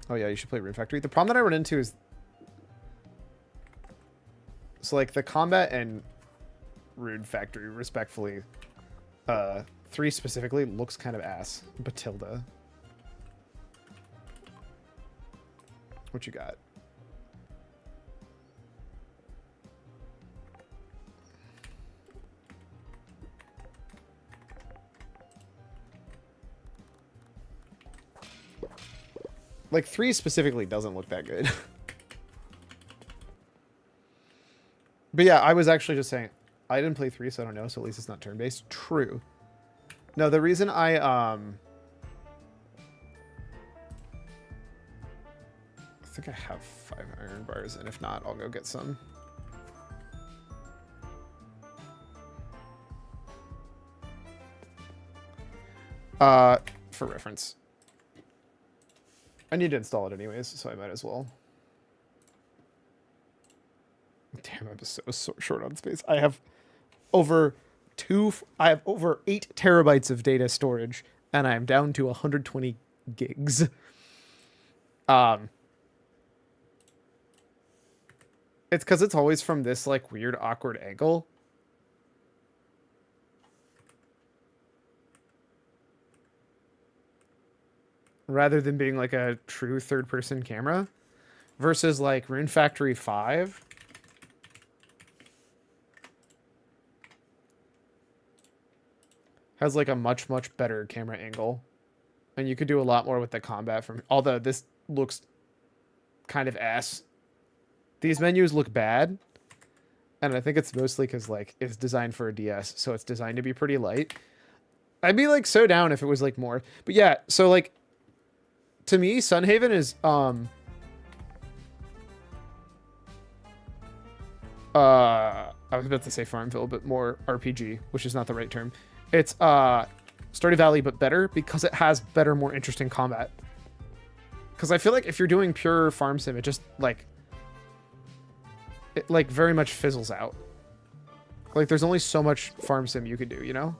S1: Oh yeah, you should play Rune Factory. The problem that I run into is... So, like, the combat and Rune Factory, respectfully... 3 specifically looks kind of ass. Batilda. What you got? Like, 3 specifically doesn't look that good. But yeah, I was actually just saying, I didn't play 3, so I don't know, so at least it's not turn-based. True. No, the reason I think I have 5 iron bars, and if not, I'll go get some. For reference. I need to install it anyways, so I might as well. Damn, I'm just so short on space. I have over 8 terabytes of data storage, and I'm down to 120 gigs. It's because it's always from this like weird awkward angle. Rather than being like a true third-person camera. Versus like Rune Factory 5. Has like a much better camera angle. And you could do a lot more with the combat from... Although this looks kind of ass. These menus look bad. And I think it's mostly because like it's designed for a DS. So it's designed to be pretty light. I'd be like so down if it was like more. But yeah, so like... To me, Sunhaven is... I was about to say Farmville, but more RPG, which is not the right term. It's Stardew Valley, but better because it has better, more interesting combat. Because I feel like if you're doing pure farm sim, it just it like very much fizzles out. Like there's only so much farm sim you could do, you know?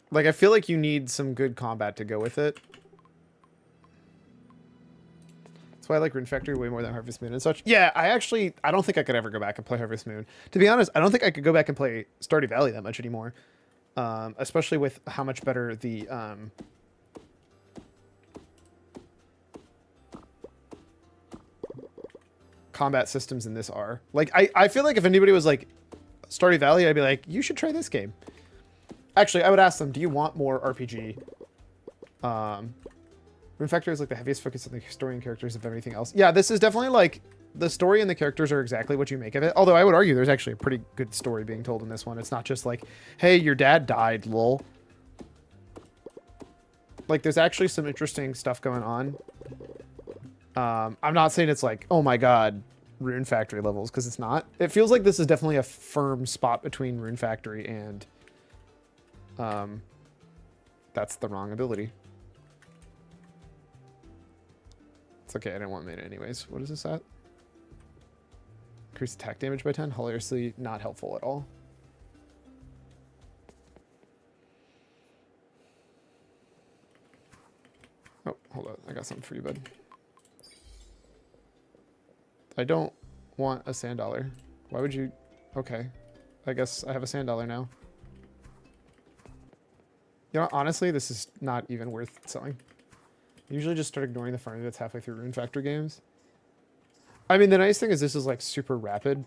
S1: Like, I feel like you need some good combat to go with it. That's why I like Rune Factory way more than Harvest Moon and such. Yeah, I don't think I could ever go back and play Harvest Moon. To be honest, I don't think I could go back and play Stardew Valley that much anymore. Especially with how much better the... combat systems in this are. Like, I feel like if anybody was like, Stardew Valley, I'd be like, you should try this game. Actually, I would ask them, do you want more RPG? Rune Factory is like the heaviest focus on the story and characters of everything else. Yeah, this is definitely like, the story and the characters are exactly what you make of it. Although I would argue there's actually a pretty good story being told in this one. It's not just like, hey, your dad died, lol. Like, there's actually some interesting stuff going on. I'm not saying it's like, oh my god, Rune Factory levels, because it's not. It feels like this is definitely a firm spot between Rune Factory and... that's the wrong ability. It's okay, I didn't want mana anyways. What is this at? Increase attack damage by 10? Hilariously not helpful at all. Oh, hold on. I got something for you, bud. I don't want a sand dollar. Why would you... Okay. I guess I have a sand dollar now. You know, honestly, this is not even worth selling. I usually just start ignoring the farming that's halfway through Rune Factory games. I mean, the nice thing is this is like super rapid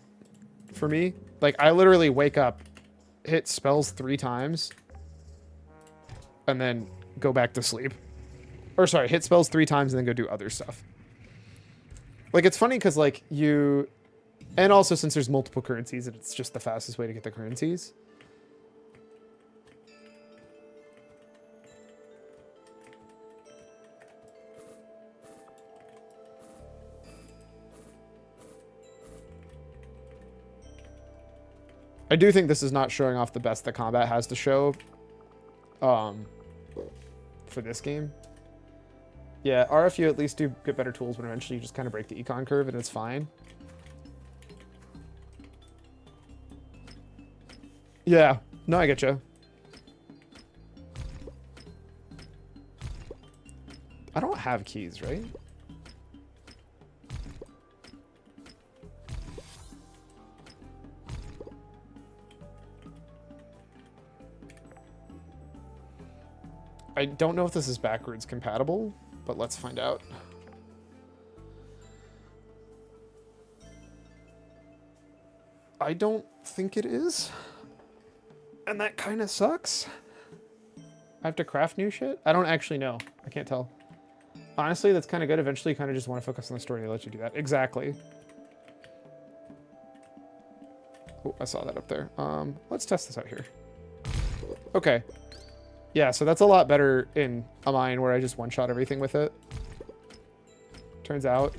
S1: for me. Like, I literally wake up, hit spells 3 times, and then go back to sleep. Or sorry, hit spells 3 times and then go do other stuff. Like, it's funny because like you... And also since there's multiple currencies, it's just the fastest way to get the currencies. I do think this is not showing off the best that combat has to show for this game. Yeah, RFU at least do get better tools, but eventually you just kind of break the econ curve and it's fine. Yeah, no, I get you. I don't have keys, right? I don't know if this is backwards compatible, but let's find out. I don't think it is. And that kind of sucks. I have to craft new shit? I don't actually know. I can't tell. Honestly, that's kind of good. Eventually, you kind of just want to focus on the story. They let you do that. Exactly. Oh, I saw that up there. Let's test this out here. Okay. Yeah, so that's a lot better in a mine where I just one-shot everything with it. Turns out.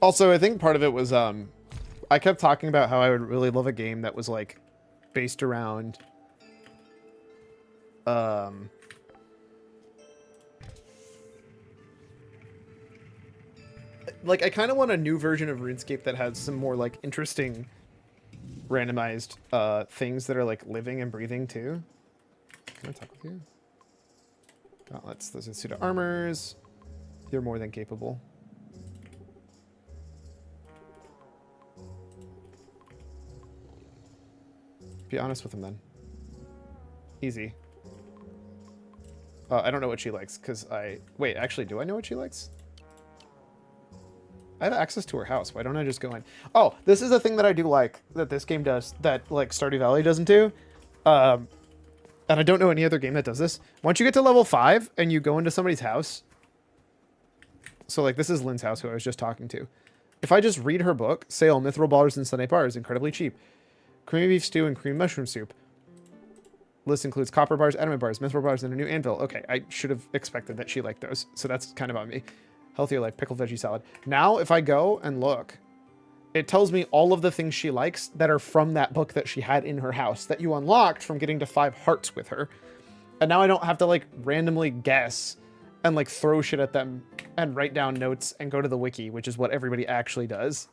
S1: Also, I think part of it was, I kept talking about how I would really love a game that was, like, based around, like, I kind of want a new version of RuneScape that has some more, like, interesting randomized, things that are, like, living and breathing, too. Can I talk with you? Gauntlets, those are pseudo armors. You're more than capable. Be honest with him then. Easy. I don't know what she likes because wait, actually, do I know what she likes? I have access to her house. Why don't I just go in? Oh, this is a thing that I do like that this game does that like Stardew Valley doesn't do. And I don't know any other game that does this. Once you get to level 5 and you go into somebody's house. So like this is Lynn's house who I was just talking to. If I just read her book, sale, mithril bars and Sunday bars, incredibly cheap. Creamy beef stew and cream mushroom soup. List includes copper bars, adamant bars, mithril bars, and a new anvil. Okay, I should have expected that she liked those. So that's kind of on me. Healthier life, pickled veggie salad. Now, if I go and look, it tells me all of the things she likes that are from that book that she had in her house that you unlocked from getting to 5 hearts with her. And now I don't have to like randomly guess and like throw shit at them and write down notes and go to the wiki, which is what everybody actually does.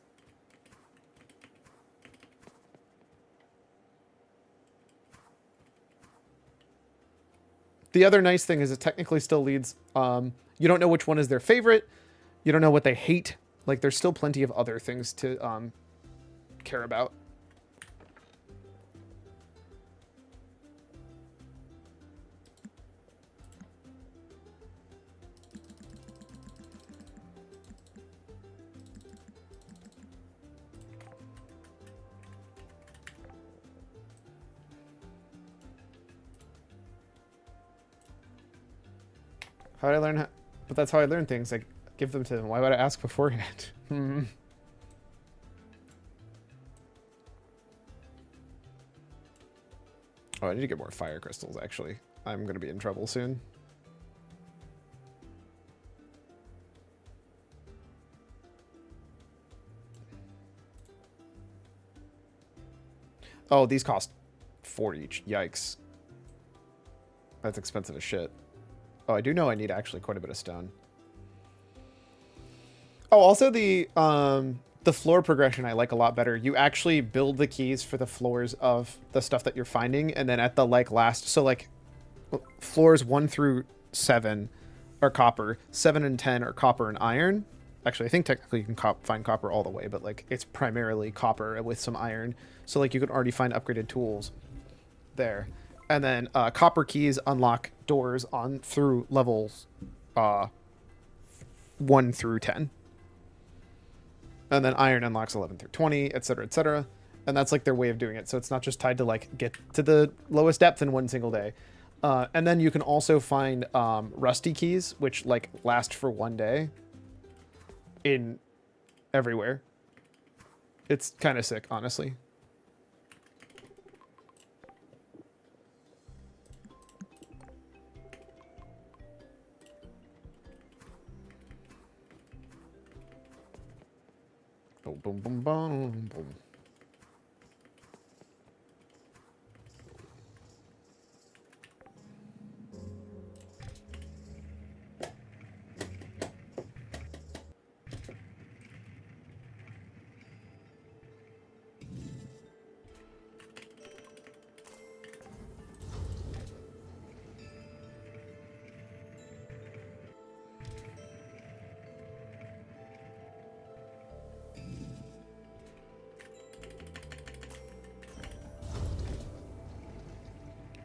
S1: The other nice thing is it technically still leads, you don't know which one is their favorite. You don't know what they hate. Like there's still plenty of other things to care about. How did I learn how? But that's how I learn things. I give them to them. Why would I ask beforehand? Oh, I need to get more fire crystals, actually. I'm going to be in trouble soon. Oh, these cost 4 each. Yikes. That's expensive as shit. Oh, I do know I need actually quite a bit of stone. Oh, also the floor progression I like a lot better. You actually build the keys for the floors of the stuff that you're finding, and then at the like last, so like floors 1 through 7 are copper, 7 and 10 are copper and iron. Actually, I think technically you can find copper all the way, but like it's primarily copper with some iron. So like you can already find upgraded tools there. And then copper keys unlock doors on through levels 1 through 10. And then iron unlocks 11 through 20, etc., etc. And that's like their way of doing it. So it's not just tied to like get to the lowest depth in one single day. And then you can also find rusty keys, which like last for 1 day in everywhere. It's kind of sick, honestly. Boom, boom, boom, boom, boom.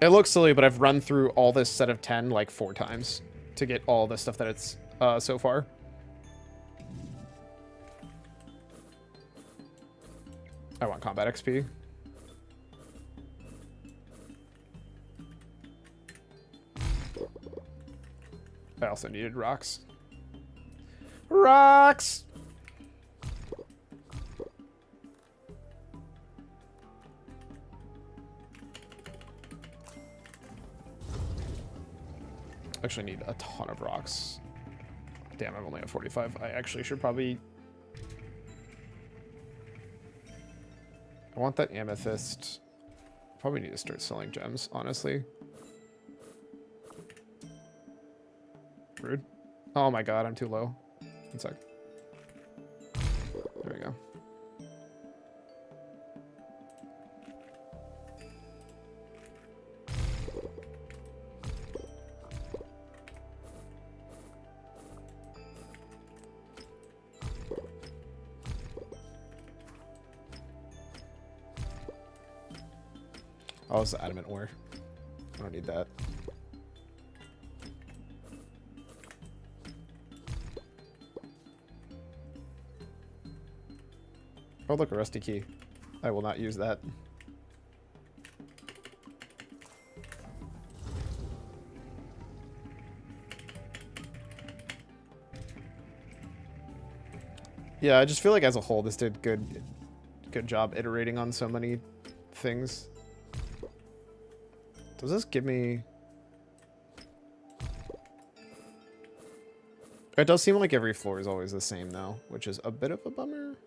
S1: It looks silly, but I've run through all this set of 10 like 4 times to get all the stuff that it's so far. I want combat XP. I also needed rocks. Rocks! Actually need a ton of rocks. Damn, I'm only at 45. I actually should probably... I want that amethyst. Probably need to start selling gems, honestly. Rude. Oh my god, I'm too low. 1 sec. There we go. Oh, it's the adamant ore. I don't need that. Oh, look, a rusty key. I will not use that. Yeah, I just feel like as a whole, this did good job iterating on so many things. Does this give me... It does seem like every floor is always the same, though, which is a bit of a bummer.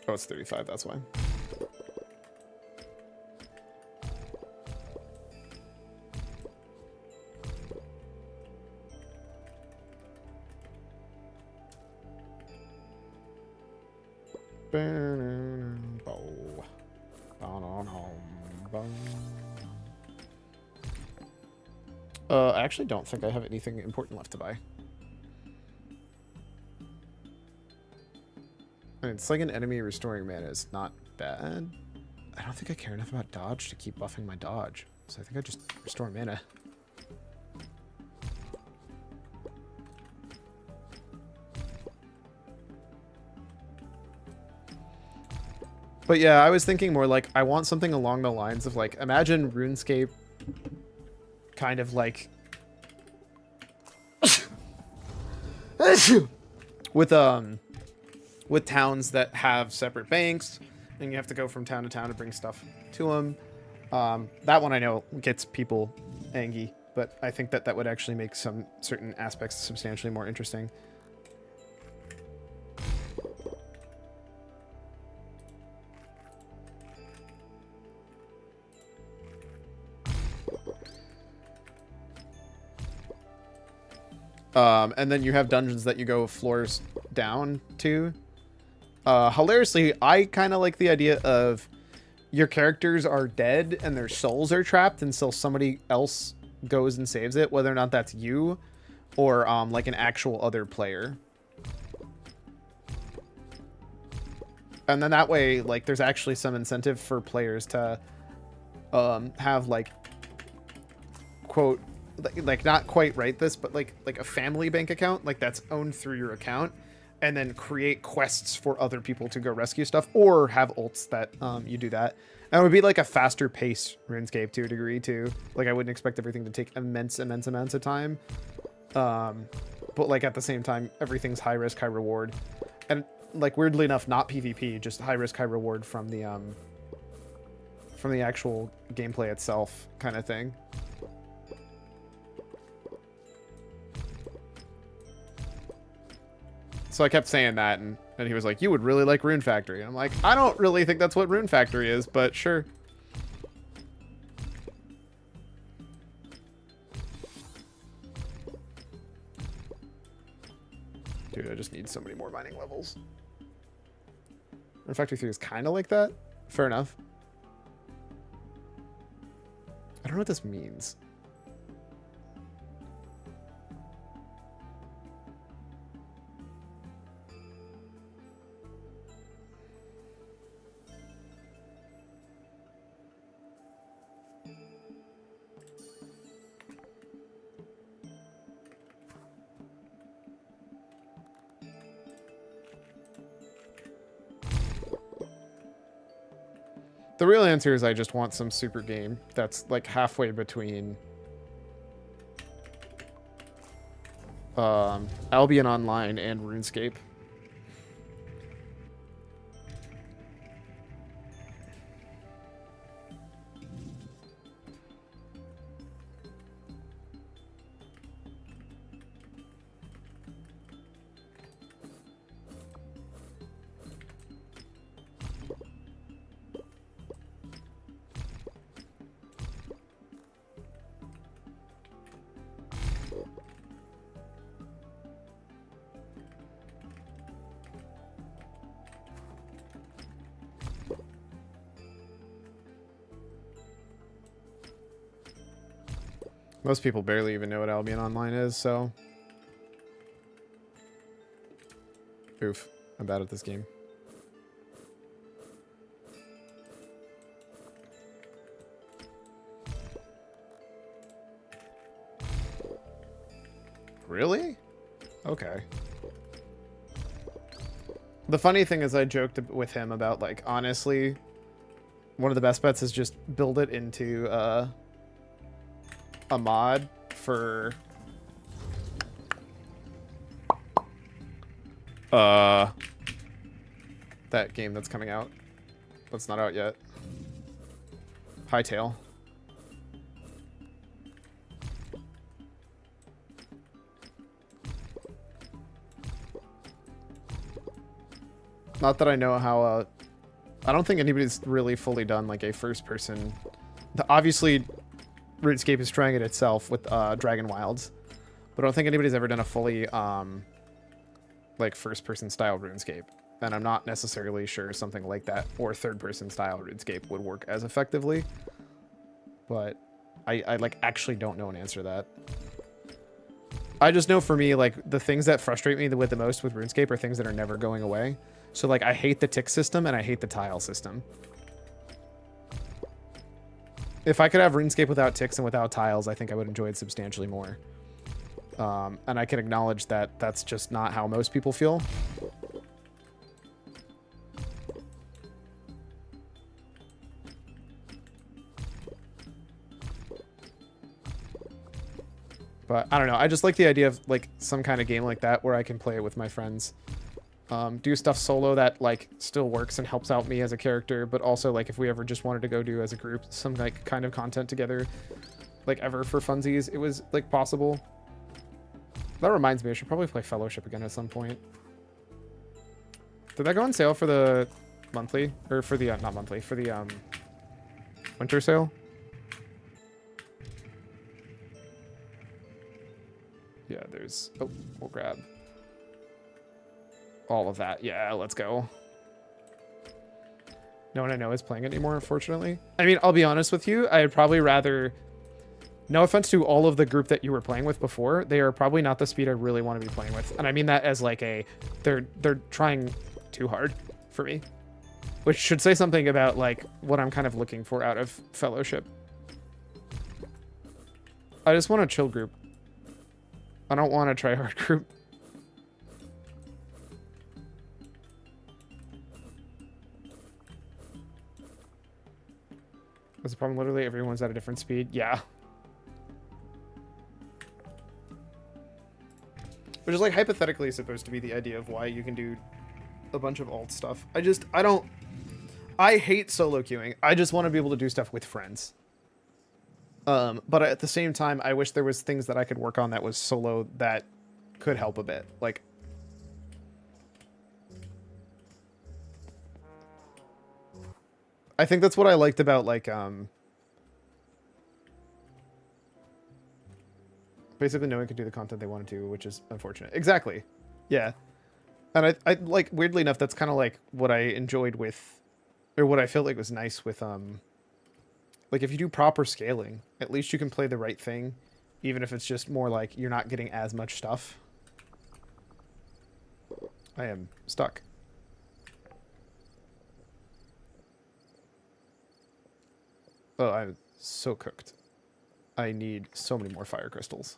S1: Oh, it's 35, that's why. I actually don't think I have anything important left to buy. I mean, it's like an enemy restoring mana is not bad. I don't think I care enough about dodge to keep buffing my dodge. So I think I just restore mana. But yeah, I was thinking more like, I want something along the lines of like, imagine RuneScape kind of like with towns that have separate banks and you have to go from town to town to bring stuff to them. That one I know gets people angry, but I think that that would actually make some certain aspects substantially more interesting. And then you have dungeons that you go floors down to. Hilariously, I kind of like the idea of your characters are dead and their souls are trapped until somebody else goes and saves it, whether or not that's you or like an actual other player. And then that way, like, there's actually some incentive for players to have like, quote, like not quite write this, but like a family bank account, like that's owned through your account, and then create quests for other people to go rescue stuff, or have ults that you do that. And it would be like a faster pace RuneScape to a degree too. Like I wouldn't expect everything to take immense amounts of time. But like at the same time, everything's high risk, high reward. And like weirdly enough, not PvP, just high risk, high reward from the actual gameplay itself kind of thing. So I kept saying that, and he was like, you would really like Rune Factory. And I'm like, I don't really think that's what Rune Factory is, but sure. Dude, I just need so many more mining levels. Rune Factory 3 is kind of like that. Fair enough. I don't know what this means. The real answer is I just want some super game that's like halfway between Albion Online and RuneScape. Most people barely even know what Albion Online is, so... Oof. I'm bad at this game. Really? Okay. The funny thing is I joked with him about, like, honestly, one of the best bets is just build it into a mod for that game that's coming out. That's not out yet. Hightail. Not that I know how, I don't think anybody's really fully done, like, a first-person... Obviously, RuneScape is trying it itself with Dragon Wilds, but I don't think anybody's ever done a fully, like, first-person style RuneScape. And I'm not necessarily sure something like that, or third-person style RuneScape would work as effectively. But I, like, actually don't know an answer to that. I just know for me, like, the things that frustrate me with the most with RuneScape are things that are never going away. So, like, I hate the tick system and I hate the tile system. If I could have RuneScape without ticks and without tiles, I think I would enjoy it substantially more. And I can acknowledge that that's just not how most people feel. But I don't know. I just like the idea of, like, some kind of game like that where I can play it with my friends. Do stuff solo that, like, still works and helps out me as a character, but also, like, if we ever just wanted to go do as a group some, like, kind of content together, like, ever for funsies, it was, like, possible. That reminds me, I should probably play Fellowship again at some point. Did that go on sale for the monthly? Or for the, not monthly, for the, winter sale? Yeah, there's... Oh, we'll grab all of that. Yeah, let's go. No one I know is playing it anymore, unfortunately. I mean, I'll be honest with you. I'd probably rather... No offense to all of the group that you were playing with before. They are probably not the speed I really want to be playing with. And I mean that as, like, a... They're trying too hard for me. Which should say something about, like, what I'm kind of looking for out of Fellowship. I just want a chill group. I don't want a try-hard group. That's the problem. Literally everyone's at a different speed. Yeah. Which is, like, hypothetically supposed to be the idea of why you can do a bunch of alt stuff. I hate solo queuing. I just want to be able to do stuff with friends. But at the same time, I wish there was things that I could work on that was solo that could help a bit. Like, I think that's what I liked about, like, basically no one could do the content they wanted to, which is unfortunate. Exactly. Yeah. And I like, weirdly enough, that's kind of like what I enjoyed with, or what I felt like was nice with, like, if you do proper scaling, at least you can play the right thing, even if it's just more like you're not getting as much stuff. I am stuck. Oh, I'm so cooked. I need so many more fire crystals.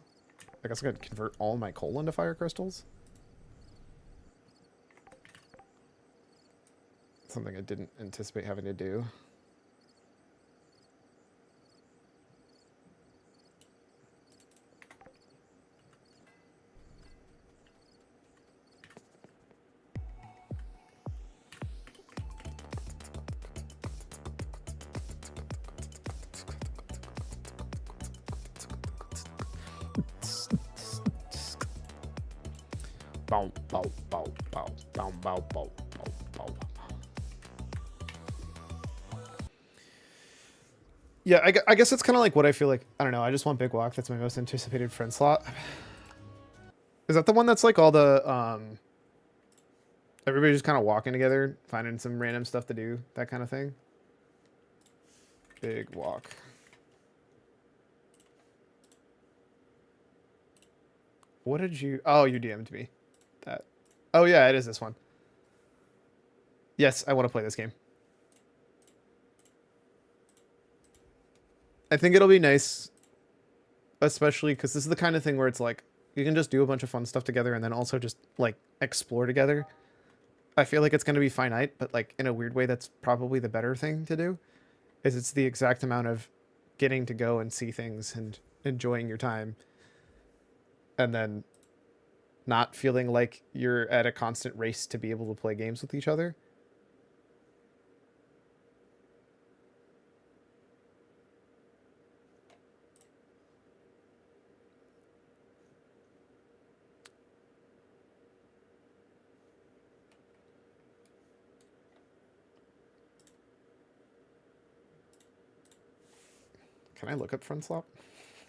S1: I guess I could convert all my coal into fire crystals. Something I didn't anticipate having to do. Bow, bow, bow, bow, bow, bow, bow, bow, bow. Yeah, I guess it's kind of like what I feel like. I don't know. I just want Big Walk. That's my most anticipated friend slot. Is that the one that's like all the everybody just kind of walking together, finding some random stuff to do, that kind of thing? Big Walk. What did you... Oh, you DM'd me. That. Oh, yeah, it is this one. Yes, I want to play this game. I think it'll be nice, especially because this is the kind of thing where it's like, you can just do a bunch of fun stuff together and then also just like explore together. I feel like it's going to be finite, but like in a weird way, that's probably the better thing to do. Is it's the exact amount of getting to go and see things and enjoying your time, and then not feeling like you're at a constant race to be able to play games with each other. Can I look up front slop?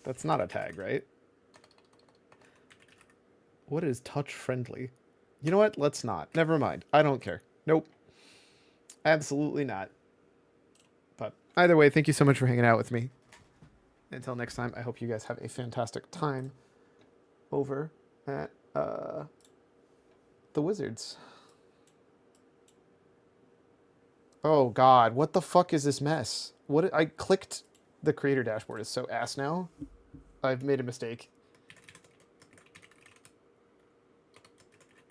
S1: That's not a tag, right? What is touch friendly? You know what? Let's not. Never mind. I don't care. Nope. Absolutely not. But either way, thank you so much for hanging out with me. Until next time, I hope you guys have a fantastic time over at the Wizards. Oh God, what the fuck is this mess? What I clicked the creator dashboard is so ass now. I've made a mistake.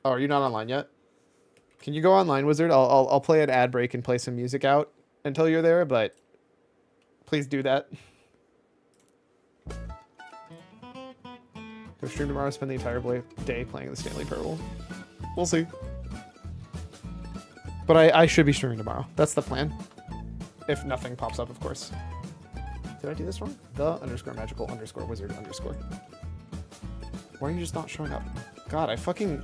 S1: Oh, are you not online yet? Can you go online, Wizard? I'll play an ad break and play some music out until you're there, but please do that. Go stream tomorrow, spend the entire day playing the Stanley Parable. We'll see. But I should be streaming tomorrow. That's the plan. If nothing pops up, of course. Did I do this wrong? The_magical_wizard_. Why are you just not showing up? God, I fucking...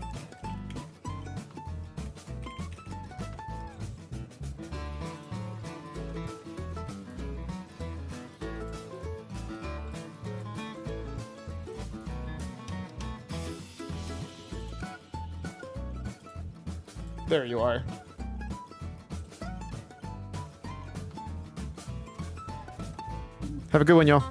S1: There you are. Have a good one, y'all.